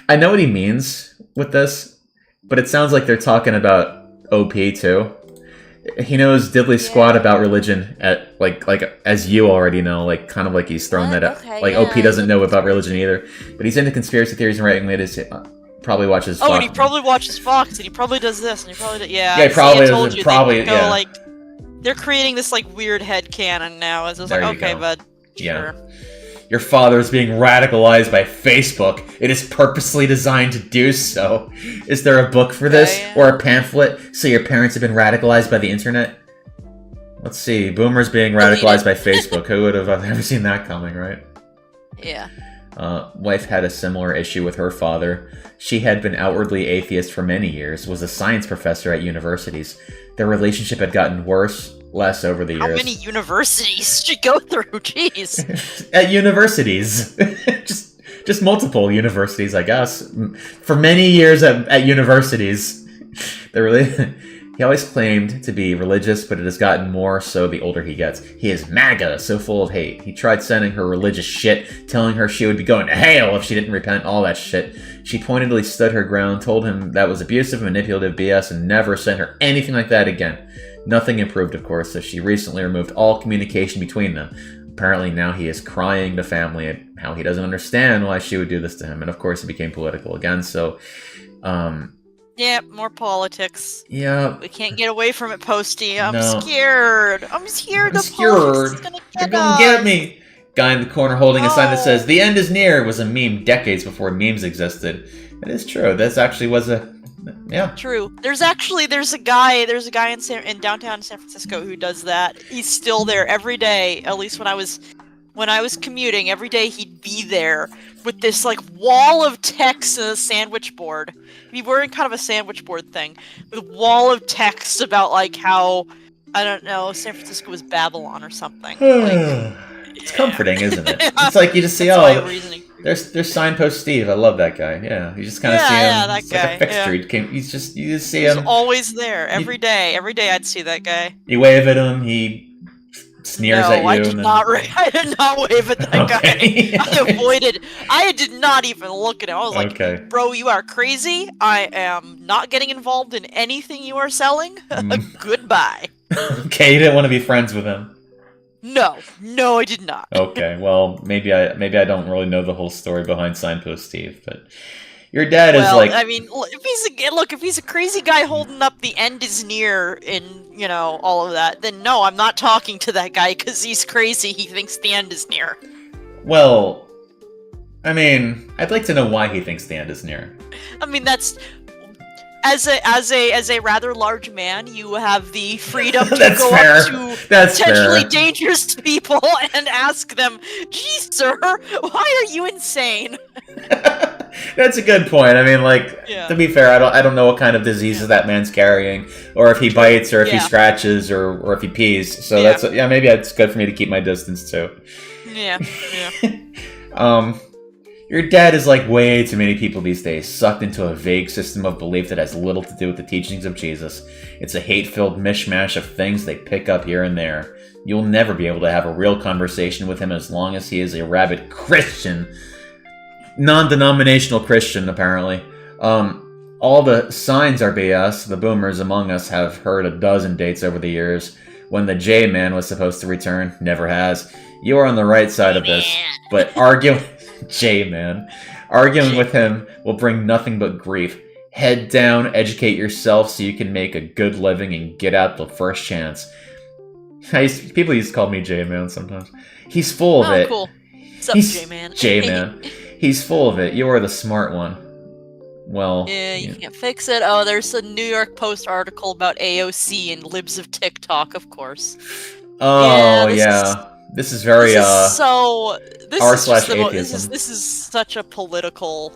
I know what he means with this, but it sounds like they're talking about OP too. He knows diddly squat about religion, at like as you already know, like kind of like he's thrown that out. Like OP doesn't know about religion either, but he's into conspiracy theories and writing latest. Probably watches. Oh, Fox. And he probably watches Fox, and he probably does this, and he probably he probably like they're creating this like weird headcanon now. It's just like, okay, bud. Sure. Your father is being radicalized by Facebook. It is purposely designed to do so. Is there a book for this? Or a pamphlet? So your parents have been radicalized by the internet? Let's see. Boomers being radicalized by Facebook. Who would have ever seen that coming, right? Yeah. Wife had a similar issue with her father. She had been outwardly atheist for many years, was a science professor at universities. Their relationship had gotten less over the years. How many universities did you go through? Jeez. At universities. just multiple universities, I guess. For many years at universities. He always claimed to be religious, but it has gotten more so the older he gets. He is MAGA, so full of hate. He tried sending her religious shit, telling her she would be going to hell if she didn't repent, all that shit. She pointedly stood her ground, told him that was abusive, manipulative BS, and never sent her anything like that again. Nothing improved, of course, as she recently removed all communication between them. Apparently now he is crying to family at how he doesn't understand why she would do this to him. And of course it became political again, so... Yeah, more politics. Yeah. We can't get away from it, Posty. I'm No. scared. I'm scared. I'm The politics is scared. gonna They're get gonna us. get me! Guy in the corner holding a sign that No. says, "The end is near," was a meme decades before memes existed. It is true. This actually was a... Yeah. True. There's a guy in downtown San Francisco who does that. He's still there every day. At least when I was commuting, every day he'd be there with this like wall of text and a sandwich board. He'd be wearing kind of a sandwich board thing with a wall of text about like how, I don't know, San Francisco was Babylon or something. It's comforting, isn't it? It's like you just see, there's Signpost Steve. I love that guy. Yeah, you just kind of see him. Yeah, that It's like guy. a fixture. Yeah. You just see He's him. always there every day. Every day I'd see that guy. You wave at him. He sneers at you. I did not wave at that Okay. guy. I did not even look at him. I was like, Okay. bro, you are crazy. I am not getting involved in anything you are selling. Goodbye. Okay, you didn't want to be friends with him. No, I did not. Okay, well, maybe I don't really know the whole story behind Signpost Steve, but your dad is like... I mean, if he's a crazy guy holding up "the end is near" in, all of that, then no, I'm not talking to that guy because he's crazy. He thinks the end is near. Well, I mean, I'd like to know why he thinks the end is near. I mean, that's... As a rather large man, you have the freedom to That's go fair. up to That's potentially fair. dangerous people and ask them, "Geez, sir, why are you insane?" That's a good point. I mean, like, to be fair, I don't know what kind of diseases that man's carrying, or if he bites, or if he scratches, or if he pees. So maybe it's good for me to keep my distance too. Yeah. Your dad is like way too many people these days, sucked into a vague system of belief that has little to do with the teachings of Jesus. It's a hate-filled mishmash of things they pick up here and there. You'll never be able to have a real conversation with him as long as he is a rabid Christian. Non-denominational Christian, apparently. All the signs are BS. The boomers among us have heard a dozen dates over the years. When the J-Man was supposed to return, never has. You are on the right side of this, but arguing with him will bring nothing but grief. Head down, educate yourself so you can make a good living and get out the first chance. People used to call me J-Man sometimes. He's full of it. Cool. What's up, J-Man? J-Man. He's full of it. You are the smart one. Well... Yeah, you can't fix it. Oh, there's a New York Post article about AOC and libs of TikTok, of course. Oh, This is very, r/atheism. This is such a political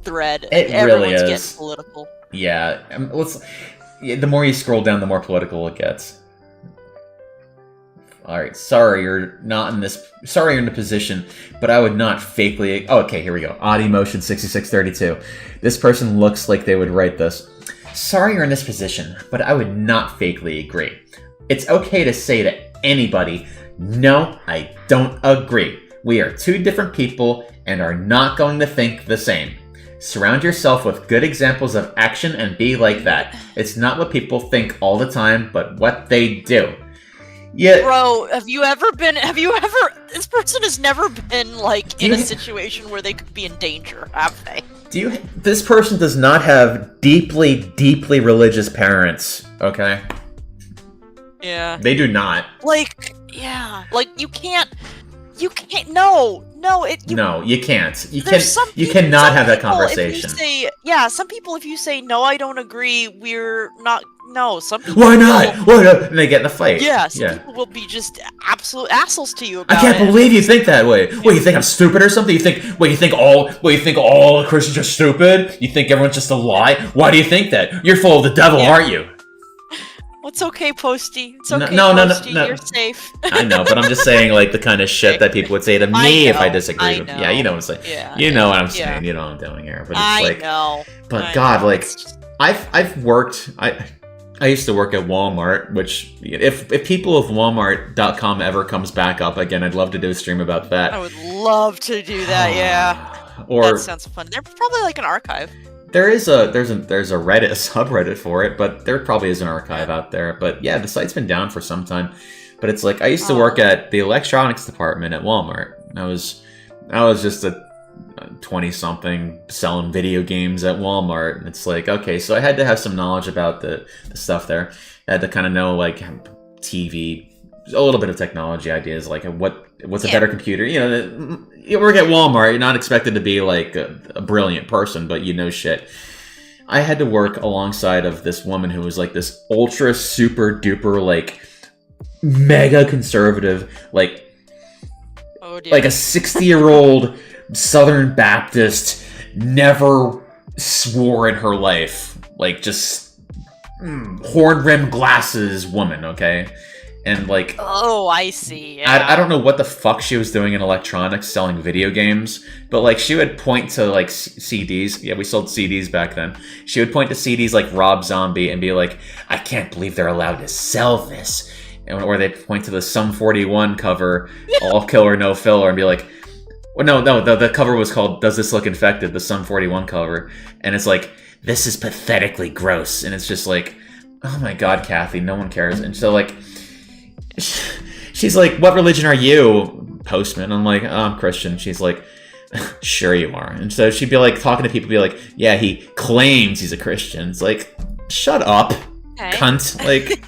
thread. It Everyone's really is. getting political. Yeah, the more you scroll down, the more political it gets. Alright, sorry you're in the position, but I would not fakely... Oh, okay, here we go. Audimotion 6632. This person looks like they would write this. Sorry you're in this position, but I would not fakely agree. It's okay to say to anybody, "No, I don't agree. We are two different people and are not going to think the same." Surround yourself with good examples of action and be like that. It's not what people think all the time, but what they do. Yeah. Bro, this person has never been, like, in a situation where they could be in danger, have they? This person does not have deeply, deeply religious parents, okay? Yeah. They do not. You can't, no, No, No, you can't. You some cannot have that people, conversation. Some people, if you say no, I don't agree, we're not. No, some people. Why not? Why not? And they get in a fight. Yeah, some people will be just absolute assholes to you about I can't it. believe you think that way. What, you think I'm stupid or something? You think all Christians are stupid? You think everyone's just a lie? Why do you think that? You're full of the devil, aren't you? It's okay, Posty. It's okay, No. Posty. You're safe. I know, but I'm just saying, like, the kind of shit that people would say to me if I disagreed with. Yeah, you know what I'm saying. Yeah, you know what I'm saying. You know what I'm doing here. But it's I know. But God, like, I've worked. I used to work at Walmart, which if people of Walmart.com ever comes back up again, I'd love to do a stream about that. I would love to do that. Yeah. Or that sounds fun. They're probably like an archive. there's a Reddit, a subreddit for it, but there probably is an archive out there. But yeah, the site's been down for some time. But it's like I used to work at the electronics department at Walmart. I was just a 20-something selling video games at Walmart. And it's like, okay, so I had to have some knowledge about the stuff there. I had to kind of know, like, TV, a little bit of technology ideas, like what's a better computer. You work at Walmart, you're not expected to be like a brilliant person, but you know shit. I had to work alongside of this woman who was like this ultra super duper like mega conservative, like like a 60-year-old Southern Baptist, never swore in her life, like just horn-rimmed glasses woman, okay? And like, oh, I see. Yeah. I don't know what the fuck she was doing in electronics selling video games, but like she would point to like CDs. Yeah, we sold CDs back then. She would point to CDs like Rob Zombie and be like, I can't believe they're allowed to sell this. Or they'd point to the Sum 41 cover, All Killer No Filler, and be like, well, no, the cover was called Does This Look Infected? The Sum 41 cover. And it's like, this is pathetically gross. And it's just like, oh my God, Kathy, no one cares. And so like, she's like, what religion are you, Postman? I'm like, oh, I'm Christian. She's like, sure you are. And so she'd be like, talking to people, be like, yeah, he claims he's a Christian. It's like, shut up, cunt. Like,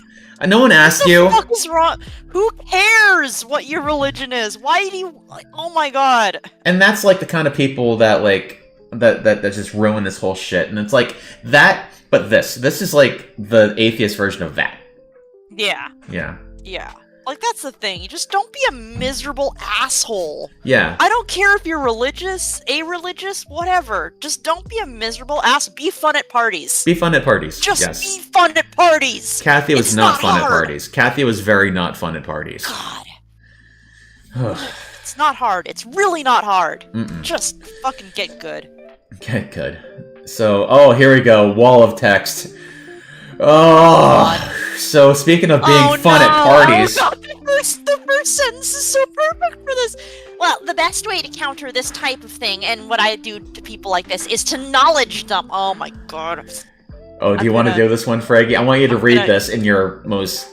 no one asked you. What the fuck is wrong? Who cares what your religion is? Why do you, like, oh my God. And that's like the kind of people that like, that just ruin this whole shit. And it's like that, but this is like the atheist version of that. Yeah. Yeah. Yeah. Like, that's the thing. You just don't be a miserable asshole. Yeah. I don't care if you're religious, a-religious, whatever. Just don't be a miserable ass. Be fun at parties. Be fun at parties. Just yes. be fun at parties. Kathy was not fun hard. at parties. Kathy was very not fun at parties. God. It's not hard. It's really not hard. Just fucking get good. Get good. So, here we go. Wall of text. Oh, so speaking of being fun at parties. Oh, God. The first sentence is so perfect for this. Well, the best way to counter this type of thing, and what I do to people like this, is to knowledge dump. Oh my God. Oh, do you want to do this one, Freggy? I want you to read this in your most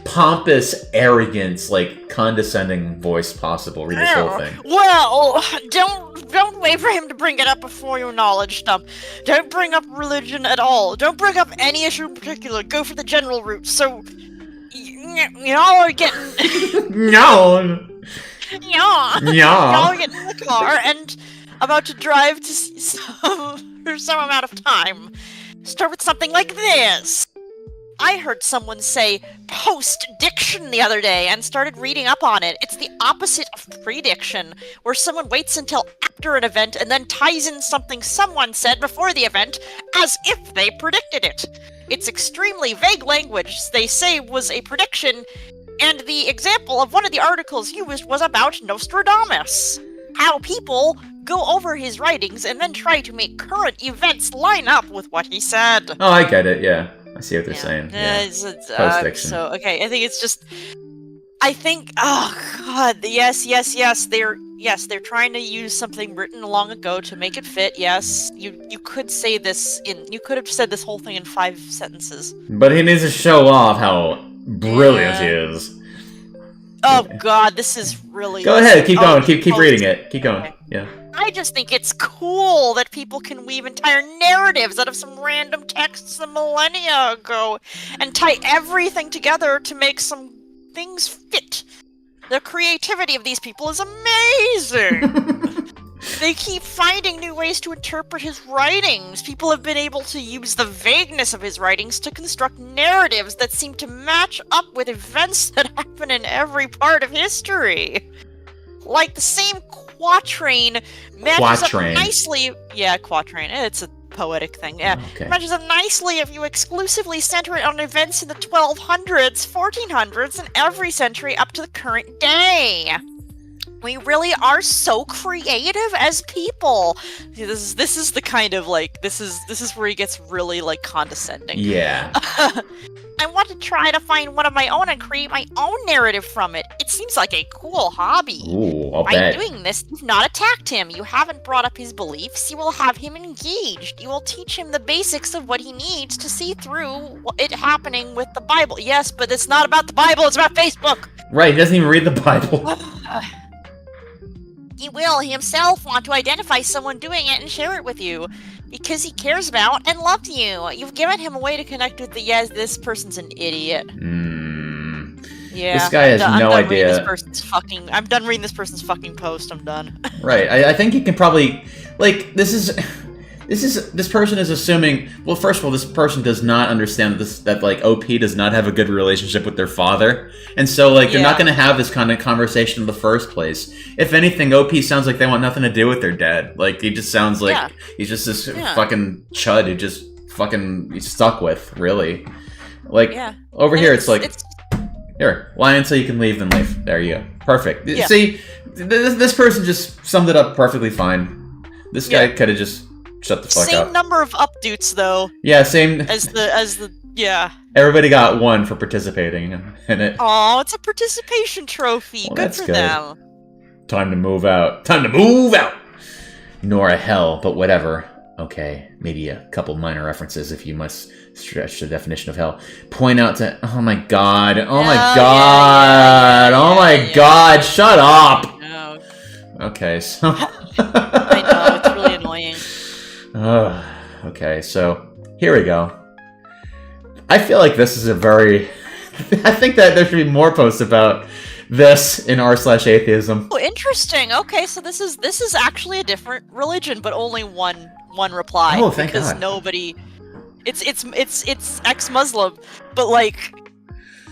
pompous, arrogance, like condescending voice possible. Read this whole thing. Well, don't wait for him to bring it up before your knowledge dump. Don't bring up religion at all. Don't bring up any issue in particular. Go for the general route. So, y'all are getting no. Y'all are getting in the car and about to drive to for some amount of time. Start with something like this. I heard someone say post-diction the other day and started reading up on it. It's the opposite of prediction, where someone waits until after an event and then ties in something someone said before the event as if they predicted it. It's extremely vague language they say was a prediction, and the example of one of the articles used was about Nostradamus. How people go over his writings and then try to make current events line up with what he said. Oh, I get it, yeah. I see what they're saying. Yeah. Post-fiction. So, okay, I think it's just... I think... Oh, God. Yes. They're trying to use something written long ago to make it fit, yes. You could say this in... You could have said this whole thing in 5 sentences. But he needs to show off how brilliant he is. Oh, God, this is really... Go ahead, keep going. Keep reading it. Keep going. Okay. Yeah. I just think it's cool that people can weave entire narratives out of some random texts a millennia ago and tie everything together to make some things fit. The creativity of these people is amazing! They keep finding new ways to interpret his writings. People have been able to use the vagueness of his writings to construct narratives that seem to match up with events that happen in every part of history. Like the same quatrain matches up nicely. Yeah, quatrain. It's a poetic thing. Yeah, matches up nicely if you exclusively center it on events in the 1200s, 1400s, and every century up to the current day. We really are so creative as people. This is the kind of like this is where he gets really like condescending. Yeah. I want to try to find one of my own and create my own narrative from it. It seems like a cool hobby. Ooh, I'll By bet. doing this, you've not attacked him. You haven't brought up his beliefs. You will have him engaged. You will teach him the basics of what he needs to see through it happening with the Bible. Yes, but it's not about the Bible. It's about Facebook. Right, he doesn't even read the Bible. He will himself want to identify someone doing it and share it with you. Because he cares about and loves you. You've given him a way to connect with the yes, this person's an idiot. Yeah. This guy has no idea. I'm done reading this person's fucking post. I'm done. Right. I think you can probably like this person is assuming. Well, first of all, this person does not understand that like OP does not have a good relationship with their father, and so like they're not going to have this kind of conversation in the first place. If anything, OP sounds like they want nothing to do with their dad. Like he just sounds like he's just this fucking chud who just fucking he's stuck with. Really, like over here, it's like here, lie until you can leave, then leave. There you go. Perfect. Yeah. See, this person just summed it up perfectly fine. This guy could have just shut the fuck up. Same number of updoots though. Yeah, same as the Everybody got one for participating in it. Oh, it's a participation trophy. Well, good for them. Time to move out. Time to move out. Nor a hell, but whatever. Okay, maybe a couple minor references if you must stretch the definition of hell. Point out to oh my god, oh my god, oh my god, shut up. No. Okay, so I know it's really annoying. Okay, so here we go. I feel like this is a very. I think that there should be more posts about this in r/atheism. Oh, interesting. Okay, so this is actually a different religion, but only one reply. Oh, thank because God. nobody. It's ex-Muslim, but like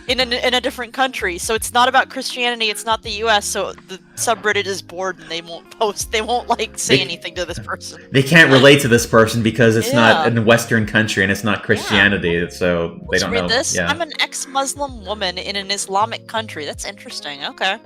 in a different country. So it's not about Christianity. It's not the U.S. So the subreddit is bored and they won't post. They won't like say anything to this person. They can't relate to this person because it's not in a Western country and it's not Christianity. So they don't know. Read this. Yeah. I'm an ex-Muslim woman in an Islamic country. That's interesting. Okay.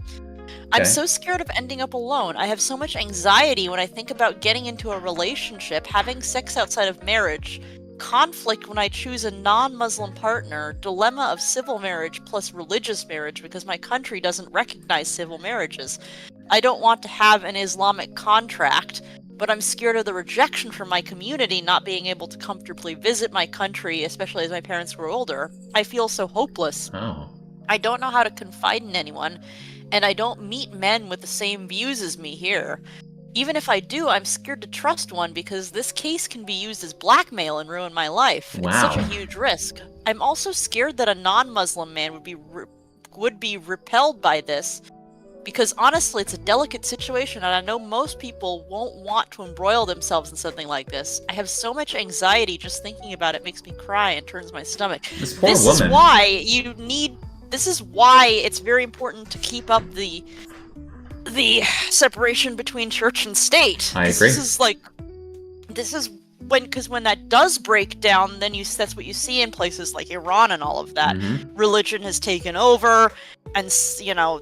I'm so scared of ending up alone. I have so much anxiety when I think about getting into a relationship, having sex outside of marriage, conflict when I choose a non-Muslim partner, dilemma of civil marriage plus religious marriage because my country doesn't recognize civil marriages. I don't want to have an Islamic contract, but I'm scared of the rejection from my community not being able to comfortably visit my country, especially as my parents were older. I feel so hopeless. Oh. I don't know how to confide in anyone, and I don't meet men with the same views as me here. Even if I do, I'm scared to trust one because this case can be used as blackmail and ruin my life. Wow. It's such a huge risk. I'm also scared that a non-Muslim man would be repelled by this because honestly, it's a delicate situation and I know most people won't want to embroil themselves in something like this. I have so much anxiety just thinking about it makes me cry and turns my stomach. This poor This woman. is why this is why it's very important to keep up the separation between church and state. I agree. Because when that does break down, then that's what you see in places like Iran and all of that. Mm-hmm. Religion has taken over, and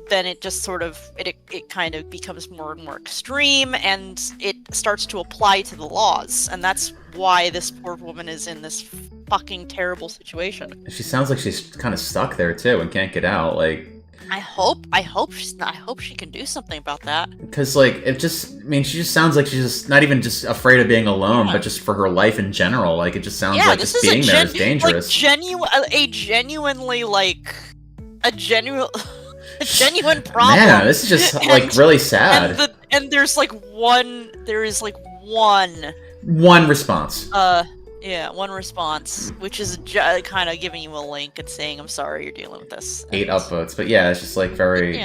then it just sort of it kind of becomes more and more extreme, and it starts to apply to the laws, and that's why this poor woman is in this fucking terrible situation. She sounds like she's kind of stuck there too and can't get out. Like. I hope she can do something about that. Because, like, she just sounds like she's just not even just afraid of being alone, but just for her life in general. Like, it just sounds like just being there is dangerous. Like, a genuine problem. Man, this is just, like, really sad. And there is one response. One response, which is kind of giving you a link and saying, I'm sorry you're dealing with this. 8 upvotes, but yeah, it's just like very,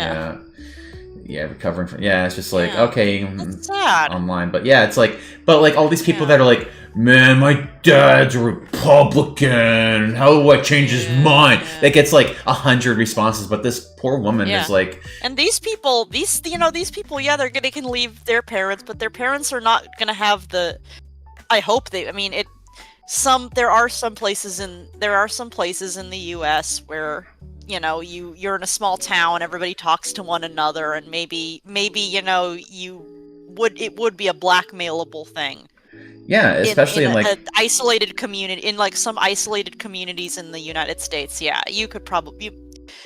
Yeah, recovering from. Yeah, it's just like Yeah. okay, That's sad. online, but yeah, it's like, but like all these people that are like, man, my dad's a Republican. How do I change his mind? That gets like 100 responses, but this poor woman is like, and these people, these people, yeah, they can leave their parents, but their parents are not gonna have the. I hope they. I mean, there are some places in the U.S. where you're in a small town, everybody talks to one another, and maybe it would be a blackmailable thing. yeah, especially in like an isolated community, in like some isolated communities in the United States. Yeah,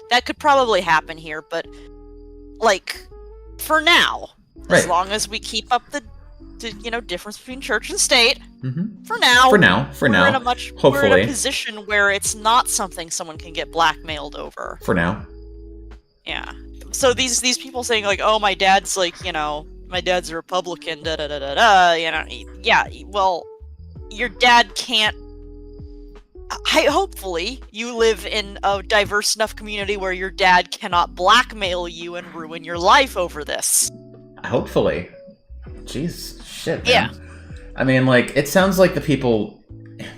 that could probably happen here, but like for now, as Right. long as we keep up the difference between church and state. Mhm. For now, we're in a we're in hopefully a position where it's not something someone can get blackmailed over. for now. Yeah. So these people saying like, oh, my dad's like, my dad's a Republican, da da da da da. Yeah. Well, your dad can't. Hopefully, you live in a diverse enough community where your dad cannot blackmail you and ruin your life over this. Hopefully. Jeez, shit, man. Yeah. I mean, like, it sounds like the people,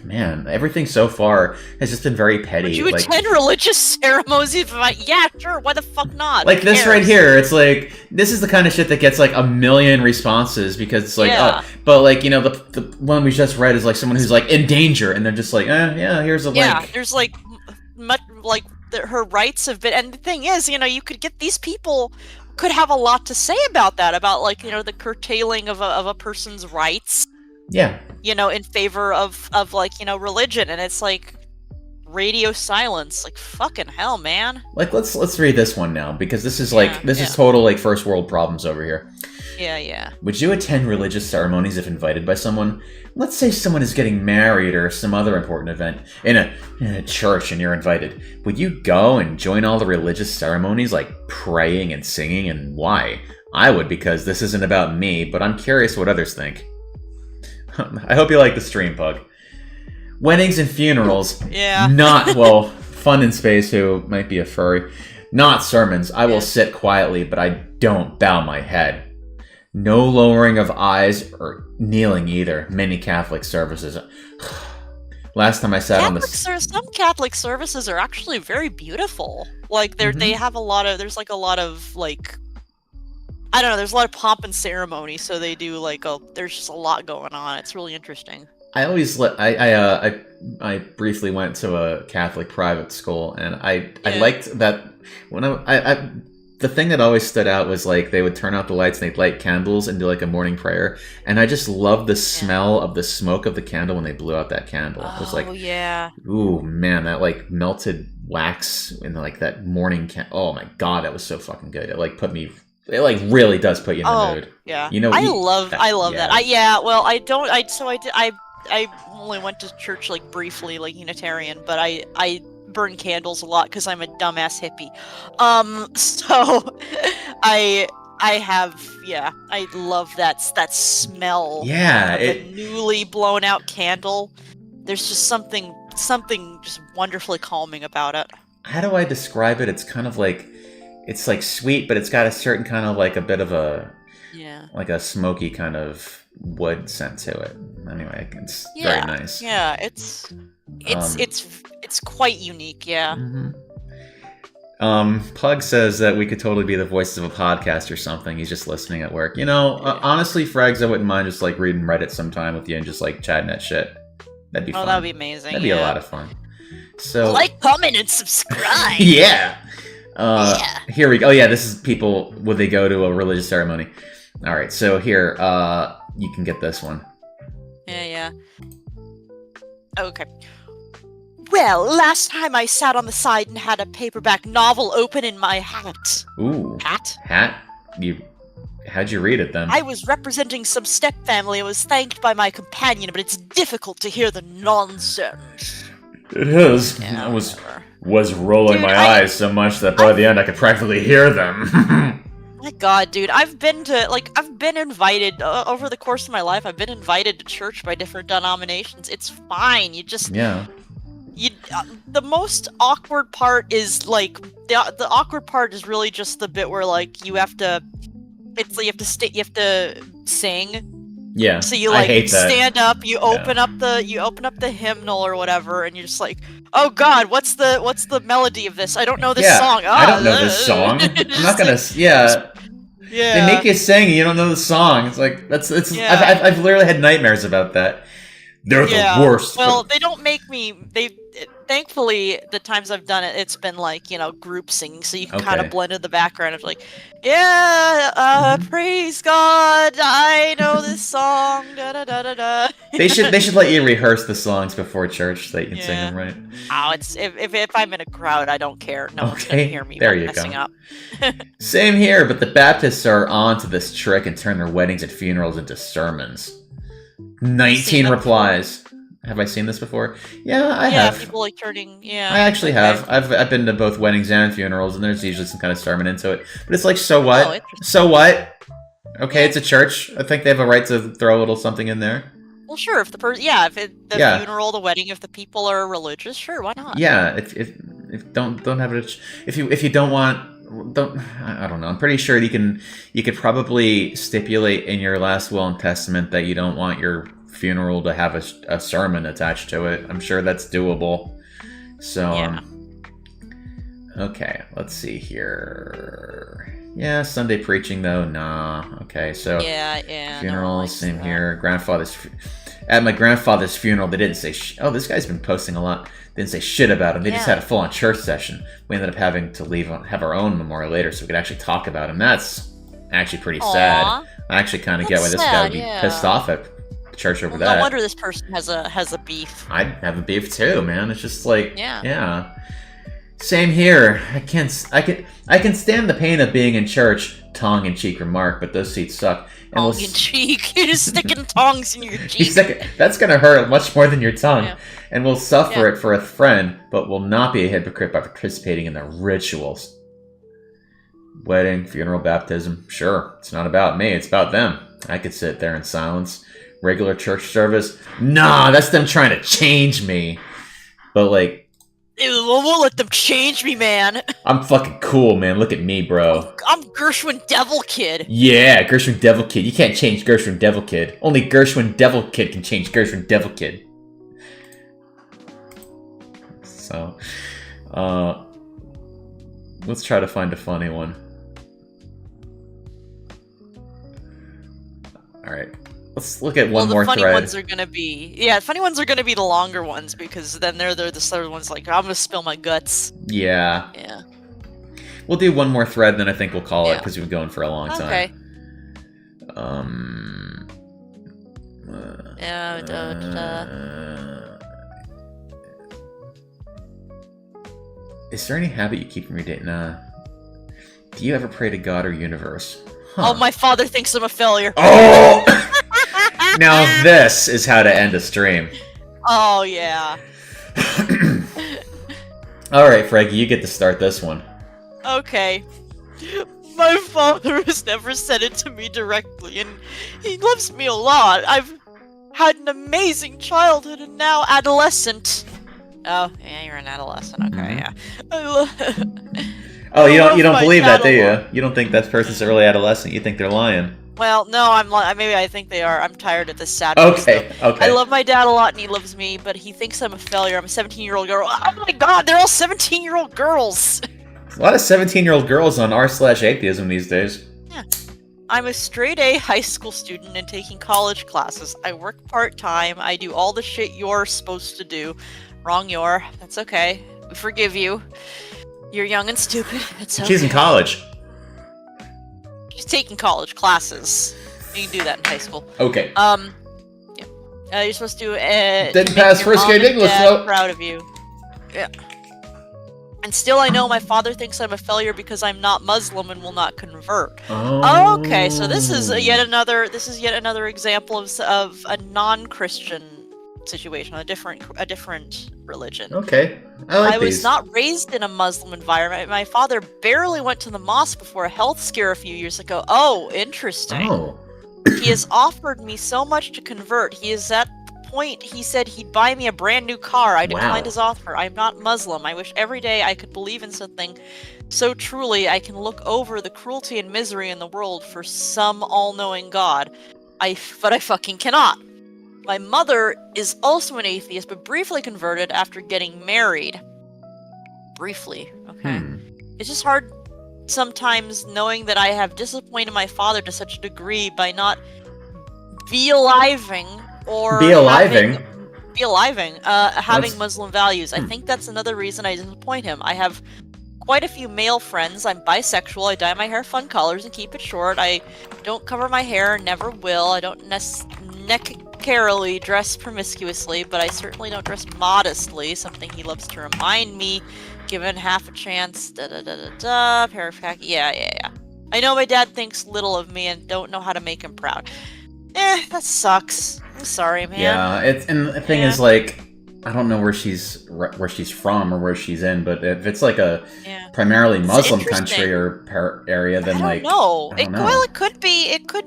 man, everything so far has just been very petty. Would you attend religious ceremonies? Yeah, sure. Why the fuck not? Like Who this cares? right here, it's like, this is the kind of shit that gets like 1 million responses because it's like, Yeah. but like, the one we just read is like someone who's like in danger and they're just like, yeah, here's a link. Yeah, there's like, her rights have been, and the thing is, you could get these people could have a lot to say about that, about like, the curtailing of a person's rights. Yeah. In favor of like, religion, and it's like radio silence, like fucking hell, man. Like let's read this one now because this is like is total like first world problems over here. Yeah. Would you attend religious ceremonies if invited by someone? Let's say someone is getting married or some other important event in a church and you're invited. Would you go and join all the religious ceremonies like praying and singing, and why? I would, because this isn't about me, but I'm curious what others think. I hope you like the stream, Pug. Weddings and funerals. Yeah. Not, Fun in Space, who might be a furry. Not sermons. I will sit quietly, but I don't bow my head. No lowering of eyes or kneeling either. Many Catholic services. Last time I sat on the... Some Catholic services are actually very beautiful. Like, they have a lot of... There's like a lot of, like... I don't know, there's a lot of pomp and ceremony, so they do like there's just a lot going on. It's really interesting. I always I briefly went to a Catholic private school, and I liked that when I the thing that always stood out was like they would turn out the lights and they'd light candles and do like a morning prayer, and I just loved the smell of the smoke of the candle when they blew out that candle. It was like, ooh man, that like melted wax in like that morning oh my god, that was so fucking good. It like put me. It like really does put you in the mood. Yeah. I love that. I only went to church like briefly, like Unitarian, but I burn candles a lot because I'm a dumbass hippie. So I love that smell. Yeah, of a newly blown out candle. There's just something just wonderfully calming about it. How do I describe it? It's kind of like, it's like sweet, but it's got a certain kind of like a bit of a like a smoky kind of wood scent to it. Anyway, it's very nice. Yeah, it's quite unique. Yeah. Mm-hmm. Pug says that we could totally be the voices of a podcast or something. He's just listening at work. Honestly, Frags, I wouldn't mind just like reading Reddit sometime with you and just like chatting that shit. That'd be fun. That'd be amazing. That'd be a lot of fun. So like, comment, and subscribe. Yeah. Here we go. Oh yeah, this is people, would they go to a religious ceremony? All right, so here, you can get this one. Yeah. Okay. Well, last time I sat on the side and had a paperback novel open in my hat. Ooh. Hat? How'd you read it then? I was representing some stepfamily and was thanked by my companion, but it's difficult to hear the nonsense. It is. Yeah, I was rolling my eyes so much that by the end I could practically hear them. My god, dude, I've been invited, over the course of my life, I've been invited to church by different denominations. It's fine, you the most awkward part is like the awkward part is really just the bit where like you have to sing. Yeah. So you I hate that. stand up, you open up the hymnal or whatever, and you're just like, oh God, what's the melody of this? I don't know this song. I don't know this song. I'm not gonna. Yeah. Yeah. They make you sing, and you don't know the song. It's like it's. Yeah. I've literally had nightmares about that. They're the worst. Well, they don't make me. Thankfully, the times I've done it, it's been like, group singing, so you can kind of blend in the background of like, praise God, I know this song, da da da da da. They should let you rehearse the songs before church so that you can sing them right. Oh, it's if I'm in a crowd, I don't care. No one's gonna hear me messing up. Same here, but the Baptists are on to this trick and turn their weddings and funerals into sermons. 19 replies. Have I seen this before? Yeah, I have. Yeah, people like turning. Yeah, I actually have. I've been to both weddings and funerals, and there's usually some kind of sermon into it. But it's like, so what? Oh, so what? Okay, it's a church. I think they have a right to throw a little something in there. Well, sure. If the funeral, the wedding, if the people are religious, sure, why not? Yeah, if don't have it. If you don't want. I don't know. I'm pretty sure you could probably stipulate in your last will and testament that you don't want your funeral to have a sermon attached to it. I'm sure that's doable. So okay, let's see here. Yeah, Sunday preaching though, nah. Okay, so funerals, same here. At my grandfather's funeral, they didn't say oh, this guy's been posting a lot. They didn't say shit about him. They just had a full-on church session. We ended up having to have our own memorial later so we could actually talk about him. That's actually pretty sad. I actually kind of get why this guy would be pissed off at the church over that. No wonder this person has a beef. I'd have a beef too, man. It's just like Same here. I can stand the pain of being in church, tongue-in-cheek remark, but those seats suck. Tongue-in-cheek? You're just sticking tongs in your cheek. That's gonna hurt much more than your tongue. Yeah. And we'll suffer it for a friend, but will not be a hypocrite by participating in the rituals. Wedding, funeral, baptism, sure. It's not about me, it's about them. I could sit there in silence. Regular church service, nah, that's them trying to change me. But like, won't let them change me, man. I'm fucking cool, man. Look at me, bro. I'm Gershwin Devil Kid. Yeah, Gershwin Devil Kid. You can't change Gershwin Devil Kid. Only Gershwin Devil Kid can change Gershwin Devil Kid. So, let's try to find a funny one. Alright. Let's look at one more thread. The funny ones are gonna be the longer ones, because then they're the third ones like, I'm gonna spill my guts. Yeah. Yeah. We'll do one more thread, then I think we'll call it, because we've been going for a long time. Okay. Is there any habit you keep from your day? Nah. Do you ever pray to God or universe? Huh. Oh, my father thinks I'm a failure. Oh! Now this is how to end a stream. Oh, yeah. Alright, Freggy, you get to start this one. Okay. My father has never said it to me directly, and he loves me a lot. I've had an amazing childhood and now adolescent. Oh, yeah, you're an adolescent. Okay, yeah. Oh, you don't believe that, do you? You don't think that person's early adolescent? You think they're lying? Well, no, maybe I think they are. I'm tired of this sadness. Okay. I love my dad a lot, and he loves me, but he thinks I'm a failure. I'm a 17-year-old girl. Oh my God, they're all 17-year-old girls. A lot of 17-year-old girls on r/atheism these days. Yeah. I'm a straight-A high school student and taking college classes. I work part-time. I do all the shit you're supposed to do. Wrong, you're. That's okay. We forgive you. You're young and stupid. It's okay. She's in college. She's taking college classes. You can do that in high school. Okay. Yeah. You're supposed to didn't pass first grade English though. Proud of you. Yeah. And still, I know my father thinks I'm a failure because I'm not Muslim and will not convert. Oh. Okay, so this is yet another example of a non-Christian situation, a different religion. Okay. I was not raised in a Muslim environment. My father barely went to the mosque before a health scare a few years ago. Oh, interesting. Oh. He has offered me so much to convert. He is at the point, he said he'd buy me a brand new car. I declined Wow. his offer. I'm not Muslim. I wish every day I could believe in something so truly I can look over the cruelty and misery in the world for some all-knowing God. But I fucking cannot. My mother is also an atheist, but briefly converted after getting married. Briefly, okay. It's just hard sometimes knowing that I have disappointed my father to such a degree by not having Muslim values. I think that's another reason I disappoint him. I have quite a few male friends. I'm bisexual. I dye my hair fun colors and keep it short. I don't cover my hair, never will. I don't necessarily dress promiscuously, but I certainly don't dress modestly, something he loves to remind me, given half a chance, pair of khaki, yeah. I know my dad thinks little of me and don't know how to make him proud. That sucks. I'm sorry, man. Yeah, and the thing is, like, I don't know where she's from or where she's in, but if it's like a primarily Muslim country or area, then I don't know. Well, it could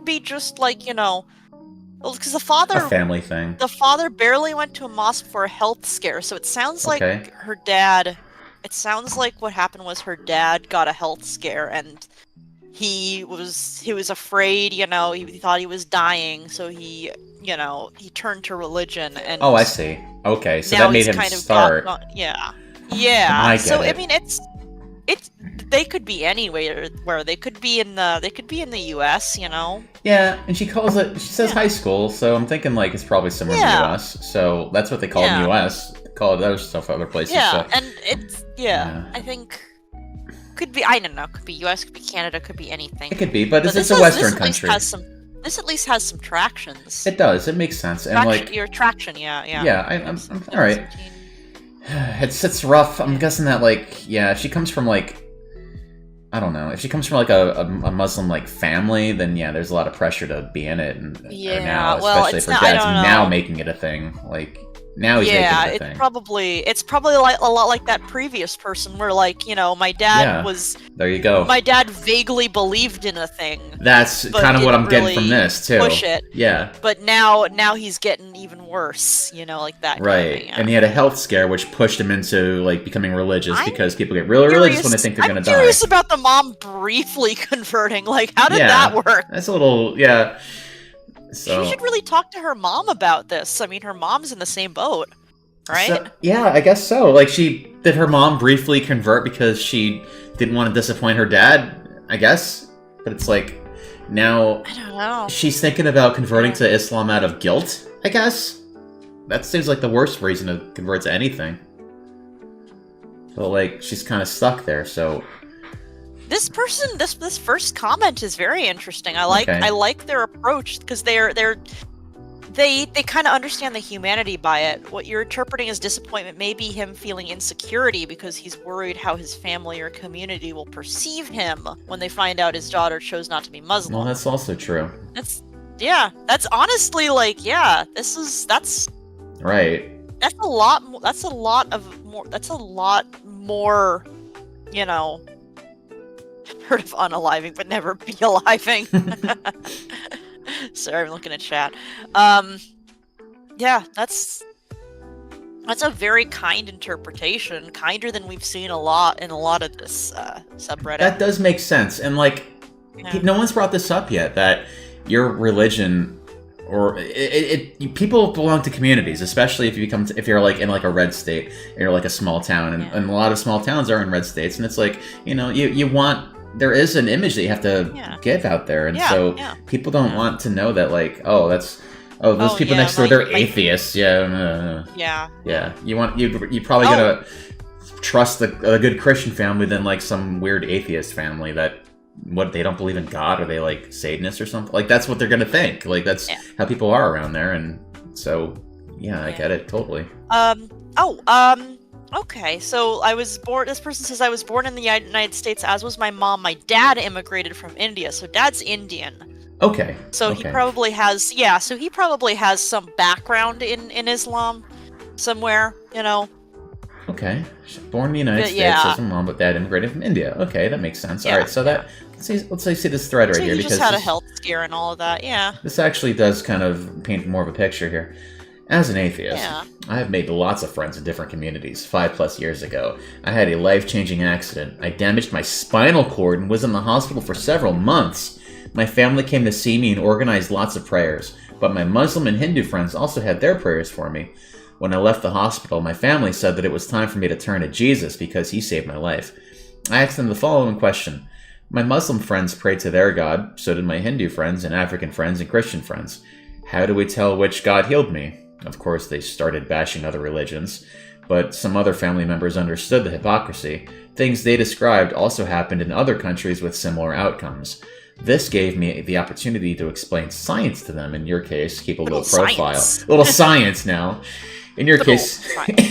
be just like, you know, because the father, a family thing. The father barely went to a mosque for a health scare, so it sounds like her dad. It sounds like what happened was her dad got a health scare and he was afraid, you know, he thought he was dying, so he turned to religion and I see. Okay, so that made him start. Yeah. I get it. I mean, it's they could be anywhere where they could be in the US, you know. Yeah, and she says high school, so I'm thinking like it's probably somewhere in the US. So that's what they call it in the US. They call it other stuff other places. Yeah, so. and it's I think could be, I don't know, could be US, could be Canada, could be anything. It could be, but it's a Western country. This at least has some tractions. It does. It makes sense. And like your traction, yeah. Yeah, I'm all right. It's rough. I'm guessing that if she comes from I don't know. If she comes from like a Muslim like family, then there's a lot of pressure to be in it, and now, especially if her dad's now making it a thing. Like now he's making it a thing. It's probably like a lot like that previous person where my dad was. There you go. My dad vaguely believed in a thing. That's kind of what I'm getting from this too. Push it. Yeah. But now he's getting even worse. Like that. Right. Kind of thing, And he had a health scare which pushed him into becoming religious because people get really religious when they think they're gonna die. I'm curious about the mom briefly converting. How did that work? That's a little So, she should really talk to her mom about this. I mean, her mom's in the same boat, right? So, yeah, I guess so. Did her mom briefly convert because she didn't want to disappoint her dad? I guess, but it's now I don't know. She's thinking about converting to Islam out of guilt. I guess that seems like the worst reason to convert to anything. But she's kind of stuck there. So. This person, this first comment is very interesting. I like their approach because they kind of understand the humanity by it. What you're interpreting as disappointment may be him feeling insecurity because he's worried how his family or community will perceive him when they find out his daughter chose not to be Muslim. Well, that's also true. That's honestly that's right. That's a lot more, heard of unaliving but never be aliving. Sorry, I'm looking at chat. That's a very kind interpretation, kinder than we've seen in a lot of this subreddit. That does make sense, and no one's brought this up yet, that your religion or people belong to communities, especially if you're in a red state, and you're a small town, and a lot of small towns are in red states, and it's you want. There is an image that you have to give out there, and people don't want to know that those people next door, they're atheists. You probably gonna trust a good Christian family than some weird atheist family that they don't believe in God, or they Satanists or something. That's what they're gonna think. That's how people are around there, and so I get it totally. Okay, so this person says I was born in the United States, as was my mom. My dad immigrated from India, so dad's Indian. Okay. So he probably has, some background in Islam somewhere, Okay. Born in the United States, as a mom, but dad immigrated from India. Okay, that makes sense. All right, so let's see this thread right here, he because just had a health scare and all of that, This actually does kind of paint more of a picture here. As an atheist, Yeah. I have made lots of friends in different communities. 5+ years ago, I had a life-changing accident. I damaged my spinal cord and was in the hospital for several months. My family came to see me and organized lots of prayers, but my Muslim and Hindu friends also had their prayers for me. When I left the hospital, my family said that it was time for me to turn to Jesus because he saved my life. I asked them the following question. My Muslim friends prayed to their God, so did my Hindu friends and African friends and Christian friends. How do we tell which God healed me? Of course, they started bashing other religions, but some other family members understood the hypocrisy. Things they described also happened in other countries with similar outcomes. This gave me the opportunity to explain science to them. In your case, keep a little profile. Science. Little science now. In your case,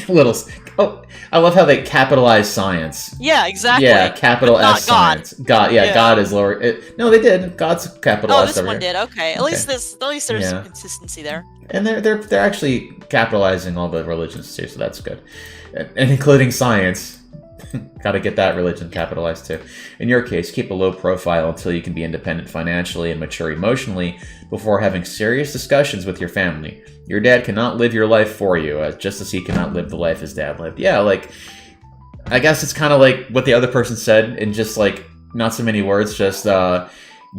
little... Oh, I love how they capitalize science. Yeah, exactly. Yeah, capital But not S science. God, yeah, God is lower. No, they did. God's capitalized. Oh, this over one here. did. Okay, at least there's some consistency there. And they're actually capitalizing all the religions too, so that's good, and including science. Got to get that religion capitalized too. In your case, keep a low profile until you can be independent financially and mature emotionally before having serious discussions with your family. Your dad cannot live your life for you, just as he cannot live the life his dad lived. Yeah, like, I guess it's kind of like what the other person said in just, like, not so many words, just,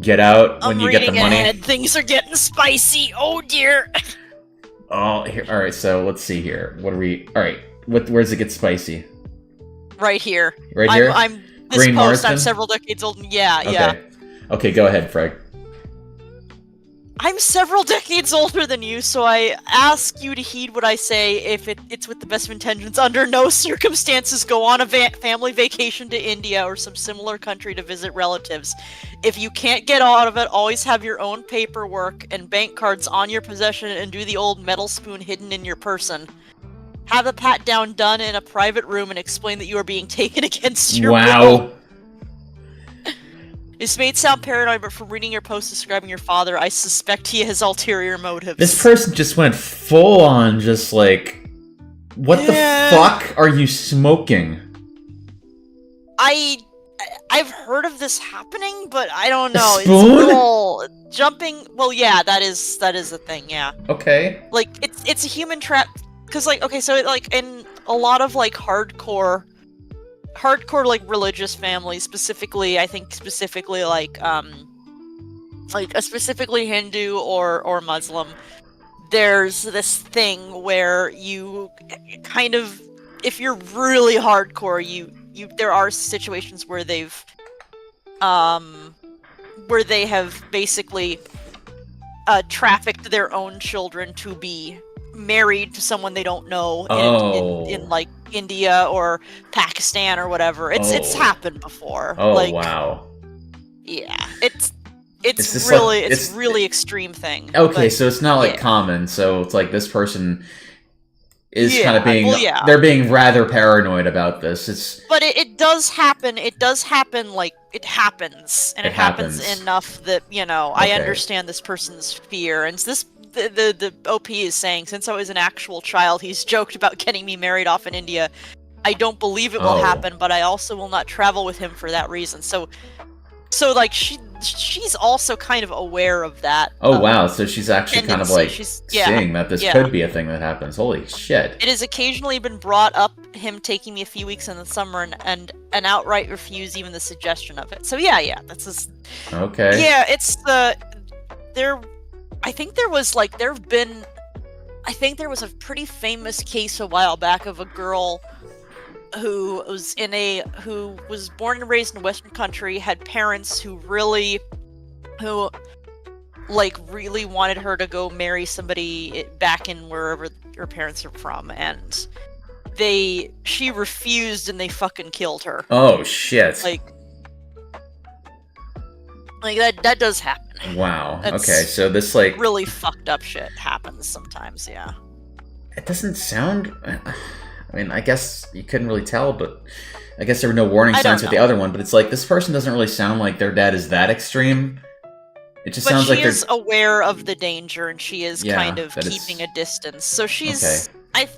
get out when you get the money. Ahead. Things are getting spicy. Oh, dear. Oh, here, all right, so let's see here. What are we... All right, where does it get spicy? Right here. Right here? I'm this Green post, I'm Marsden? several decades old. Yeah, Okay. yeah. Okay, go ahead, Freg. I'm several decades older than you, so I ask you to heed what I say if it's with the best of intentions. Under no circumstances go on a family vacation to India or some similar country to visit relatives. If you can't get out of it, always have your own paperwork and bank cards on your possession and do the old metal spoon hidden in your person. Have a pat-down done in a private room and explain that you are being taken against your will. This may sound paranoid, but from reading your post describing your father, I suspect he has ulterior motives. This person just went full on just like, what the fuck are you smoking? I've heard of this happening, but I don't know. A spoon? It's a little jumping. Well, yeah, that is a thing. Yeah. Okay. Like it's a human trap. Because, like, okay, so, like, in a lot of, like, hardcore, like, religious families, specifically, I think, specifically, like, specifically Hindu or Muslim, there's this thing where you kind of, if you're really hardcore, there are situations where they have basically, trafficked their own children to be married to someone they don't know in like India or Pakistan or whatever. It's happened before. Oh, like, wow. Yeah, it's really extreme thing. Okay, but, so it's not like common. So it's like this person is kind of being they're being rather paranoid about this. But it does happen. It does happen. Like it happens, and it happens enough that I understand this person's fear. And this the OP is saying, since I was an actual child, he's joked about getting me married off in India. I don't believe it will happen, but I also will not travel with him for that reason. So like she's also kind of aware of that. Oh wow, so she's actually kind of like seeing that this could be a thing that happens. Holy shit. It has occasionally been brought up, him taking me a few weeks in the summer and outright refuse even the suggestion of it. So yeah, that's just... Okay. Yeah, it's I think there was a pretty famous case a while back of a girl who was born and raised in a Western country, had parents who really wanted her to go marry somebody back in wherever her parents are from, and she refused and they fucking killed her. Oh shit. Like that does happen. Wow. Okay, so this like really fucked up shit happens sometimes, yeah. It doesn't sound... I mean, I guess you couldn't really tell, but I guess there were no warning signs with the other one, but it's like, this person doesn't really sound like their dad is that extreme. It just sounds like they're... But she is aware of the danger, and she is kind of keeping a distance. So she's... Okay.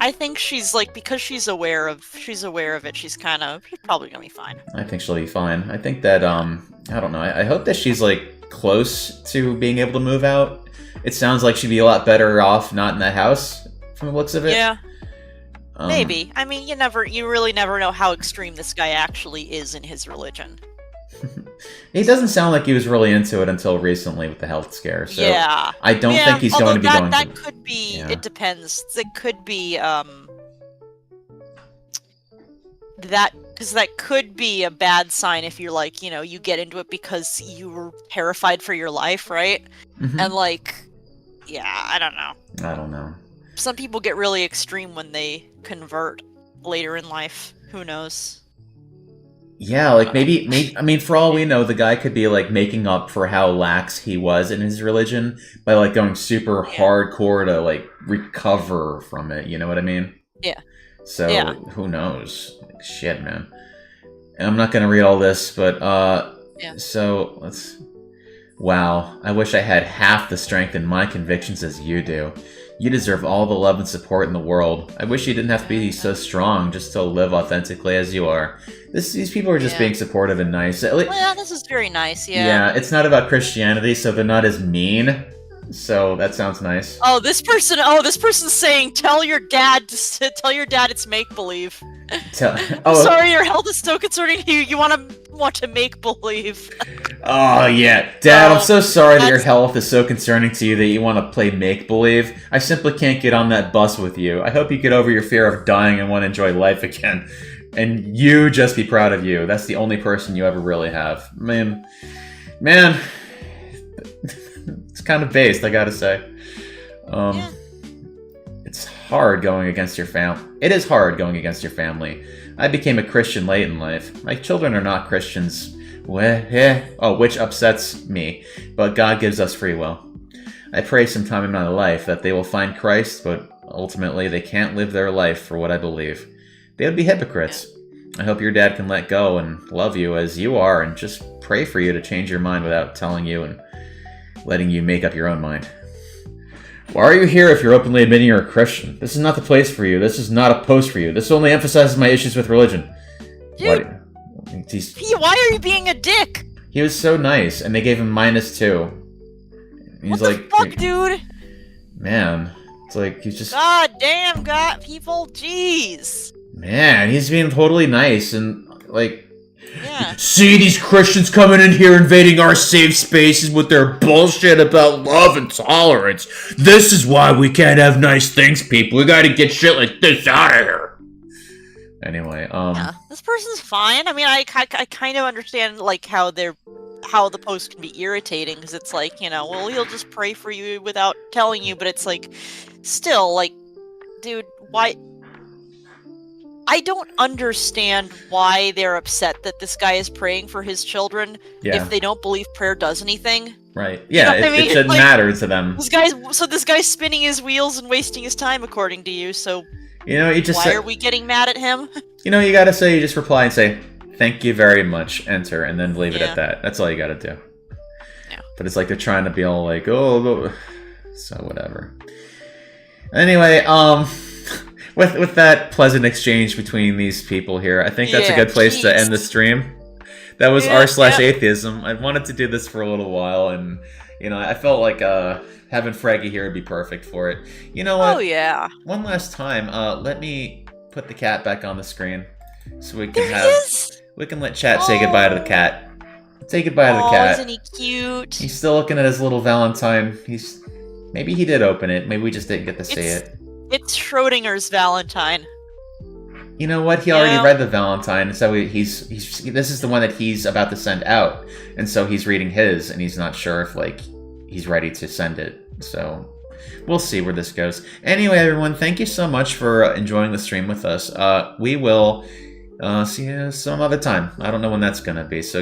I think she's like, because she's aware of it, she's probably gonna be fine. I think she'll be fine. I think that, I don't know, I hope that she's like close to being able to move out. it sounds like she'd be a lot better off not in that house, from the looks of it. Yeah. Maybe. I mean, you really never know how extreme this guy actually is in his religion. He doesn't sound like he was really into it until recently with the health scare. So yeah. I don't think he's going to be going. That could be. Yeah. It depends. It could be. Because that could be a bad sign if you're like, you get into it because you were terrified for your life, right? Mm-hmm. And I don't know. I don't know. Some people get really extreme when they convert later in life. Who knows? Yeah, maybe I mean, for all we know, the guy could be making up for how lax he was in his religion by going super hardcore to recover from it. You know what I mean? Yeah. So who knows? Shit, man. And I'm not gonna read all this, but so let's. Wow, I wish I had half the strength in my convictions as you do. You deserve all the love and support in the world. I wish you didn't have to be so strong just to live authentically as you are. These people are just being supportive and nice. Well, this is very nice, yeah. Yeah, it's not about Christianity, so they're not as mean. So that sounds nice. Oh, this person's saying, tell your dad it's make-believe. Sorry, your health is so concerning to you. You want to make believe. Oh yeah, Dad, I'm so sorry that your health is so concerning to you that you want to play make believe. I simply can't get on that bus with you. I hope you get over your fear of dying and want to enjoy life again. And you just be proud of you. That's the only person you ever really have. Man, it's kind of based, I gotta say. It's hard going against your family. It is hard going against your family. I became a Christian late in life. My children are not Christians, which upsets me, but God gives us free will. I pray sometime in my life that they will find Christ, but ultimately they can't live their life for what I believe. They would be hypocrites. I hope your dad can let go and love you as you are and just pray for you to change your mind without telling you and letting you make up your own mind. Why are you here if you're openly admitting you're a Christian? This is not the place for you. This is not a post for you. This only emphasizes my issues with religion. Dude, why are you being a dick? He was so nice, and they gave him -2. He's what the fuck, dude? Man, it's he's just... God damn, God, people, jeez. Man, he's being totally nice, and, Yeah. See these Christians coming in here invading our safe spaces with their bullshit about love and tolerance. This is why we can't have nice things, people. We gotta get shit like this out of here. Anyway, this person's fine. I mean, I kind of understand, how the post can be irritating, because it's well, he'll just pray for you without telling you, but it's still, dude, why... I don't understand why they're upset that this guy is praying for his children if they don't believe prayer does anything. Right. Yeah, it shouldn't matter to them. This guy's spinning his wheels and wasting his time, according to you, so why are we getting mad at him? You gotta you just reply and say, thank you very much, enter, and then leave it at that. That's all you gotta do. Yeah. But it's they're trying to be all so whatever. Anyway, With that pleasant exchange between these people here, I think that's a good place to end the stream. That was r/atheism. I wanted to do this for a little while, and I felt like having Freggy here would be perfect for it. You know what? Oh yeah. One last time, let me put the cat back on the screen so we can let chat say goodbye to the cat. Say goodbye to the cat. Isn't he cute? He's still looking at his little Valentine. Maybe he did open it. Maybe we just didn't get to see it. It's Schrodinger's Valentine. You know what? He already read the Valentine, so this is the one that he's about to send out, and so he's reading his, and he's not sure if he's ready to send it. So we'll see where this goes. Anyway, everyone, thank you so much for enjoying the stream with us. We will see you some other time. I don't know when that's gonna be. So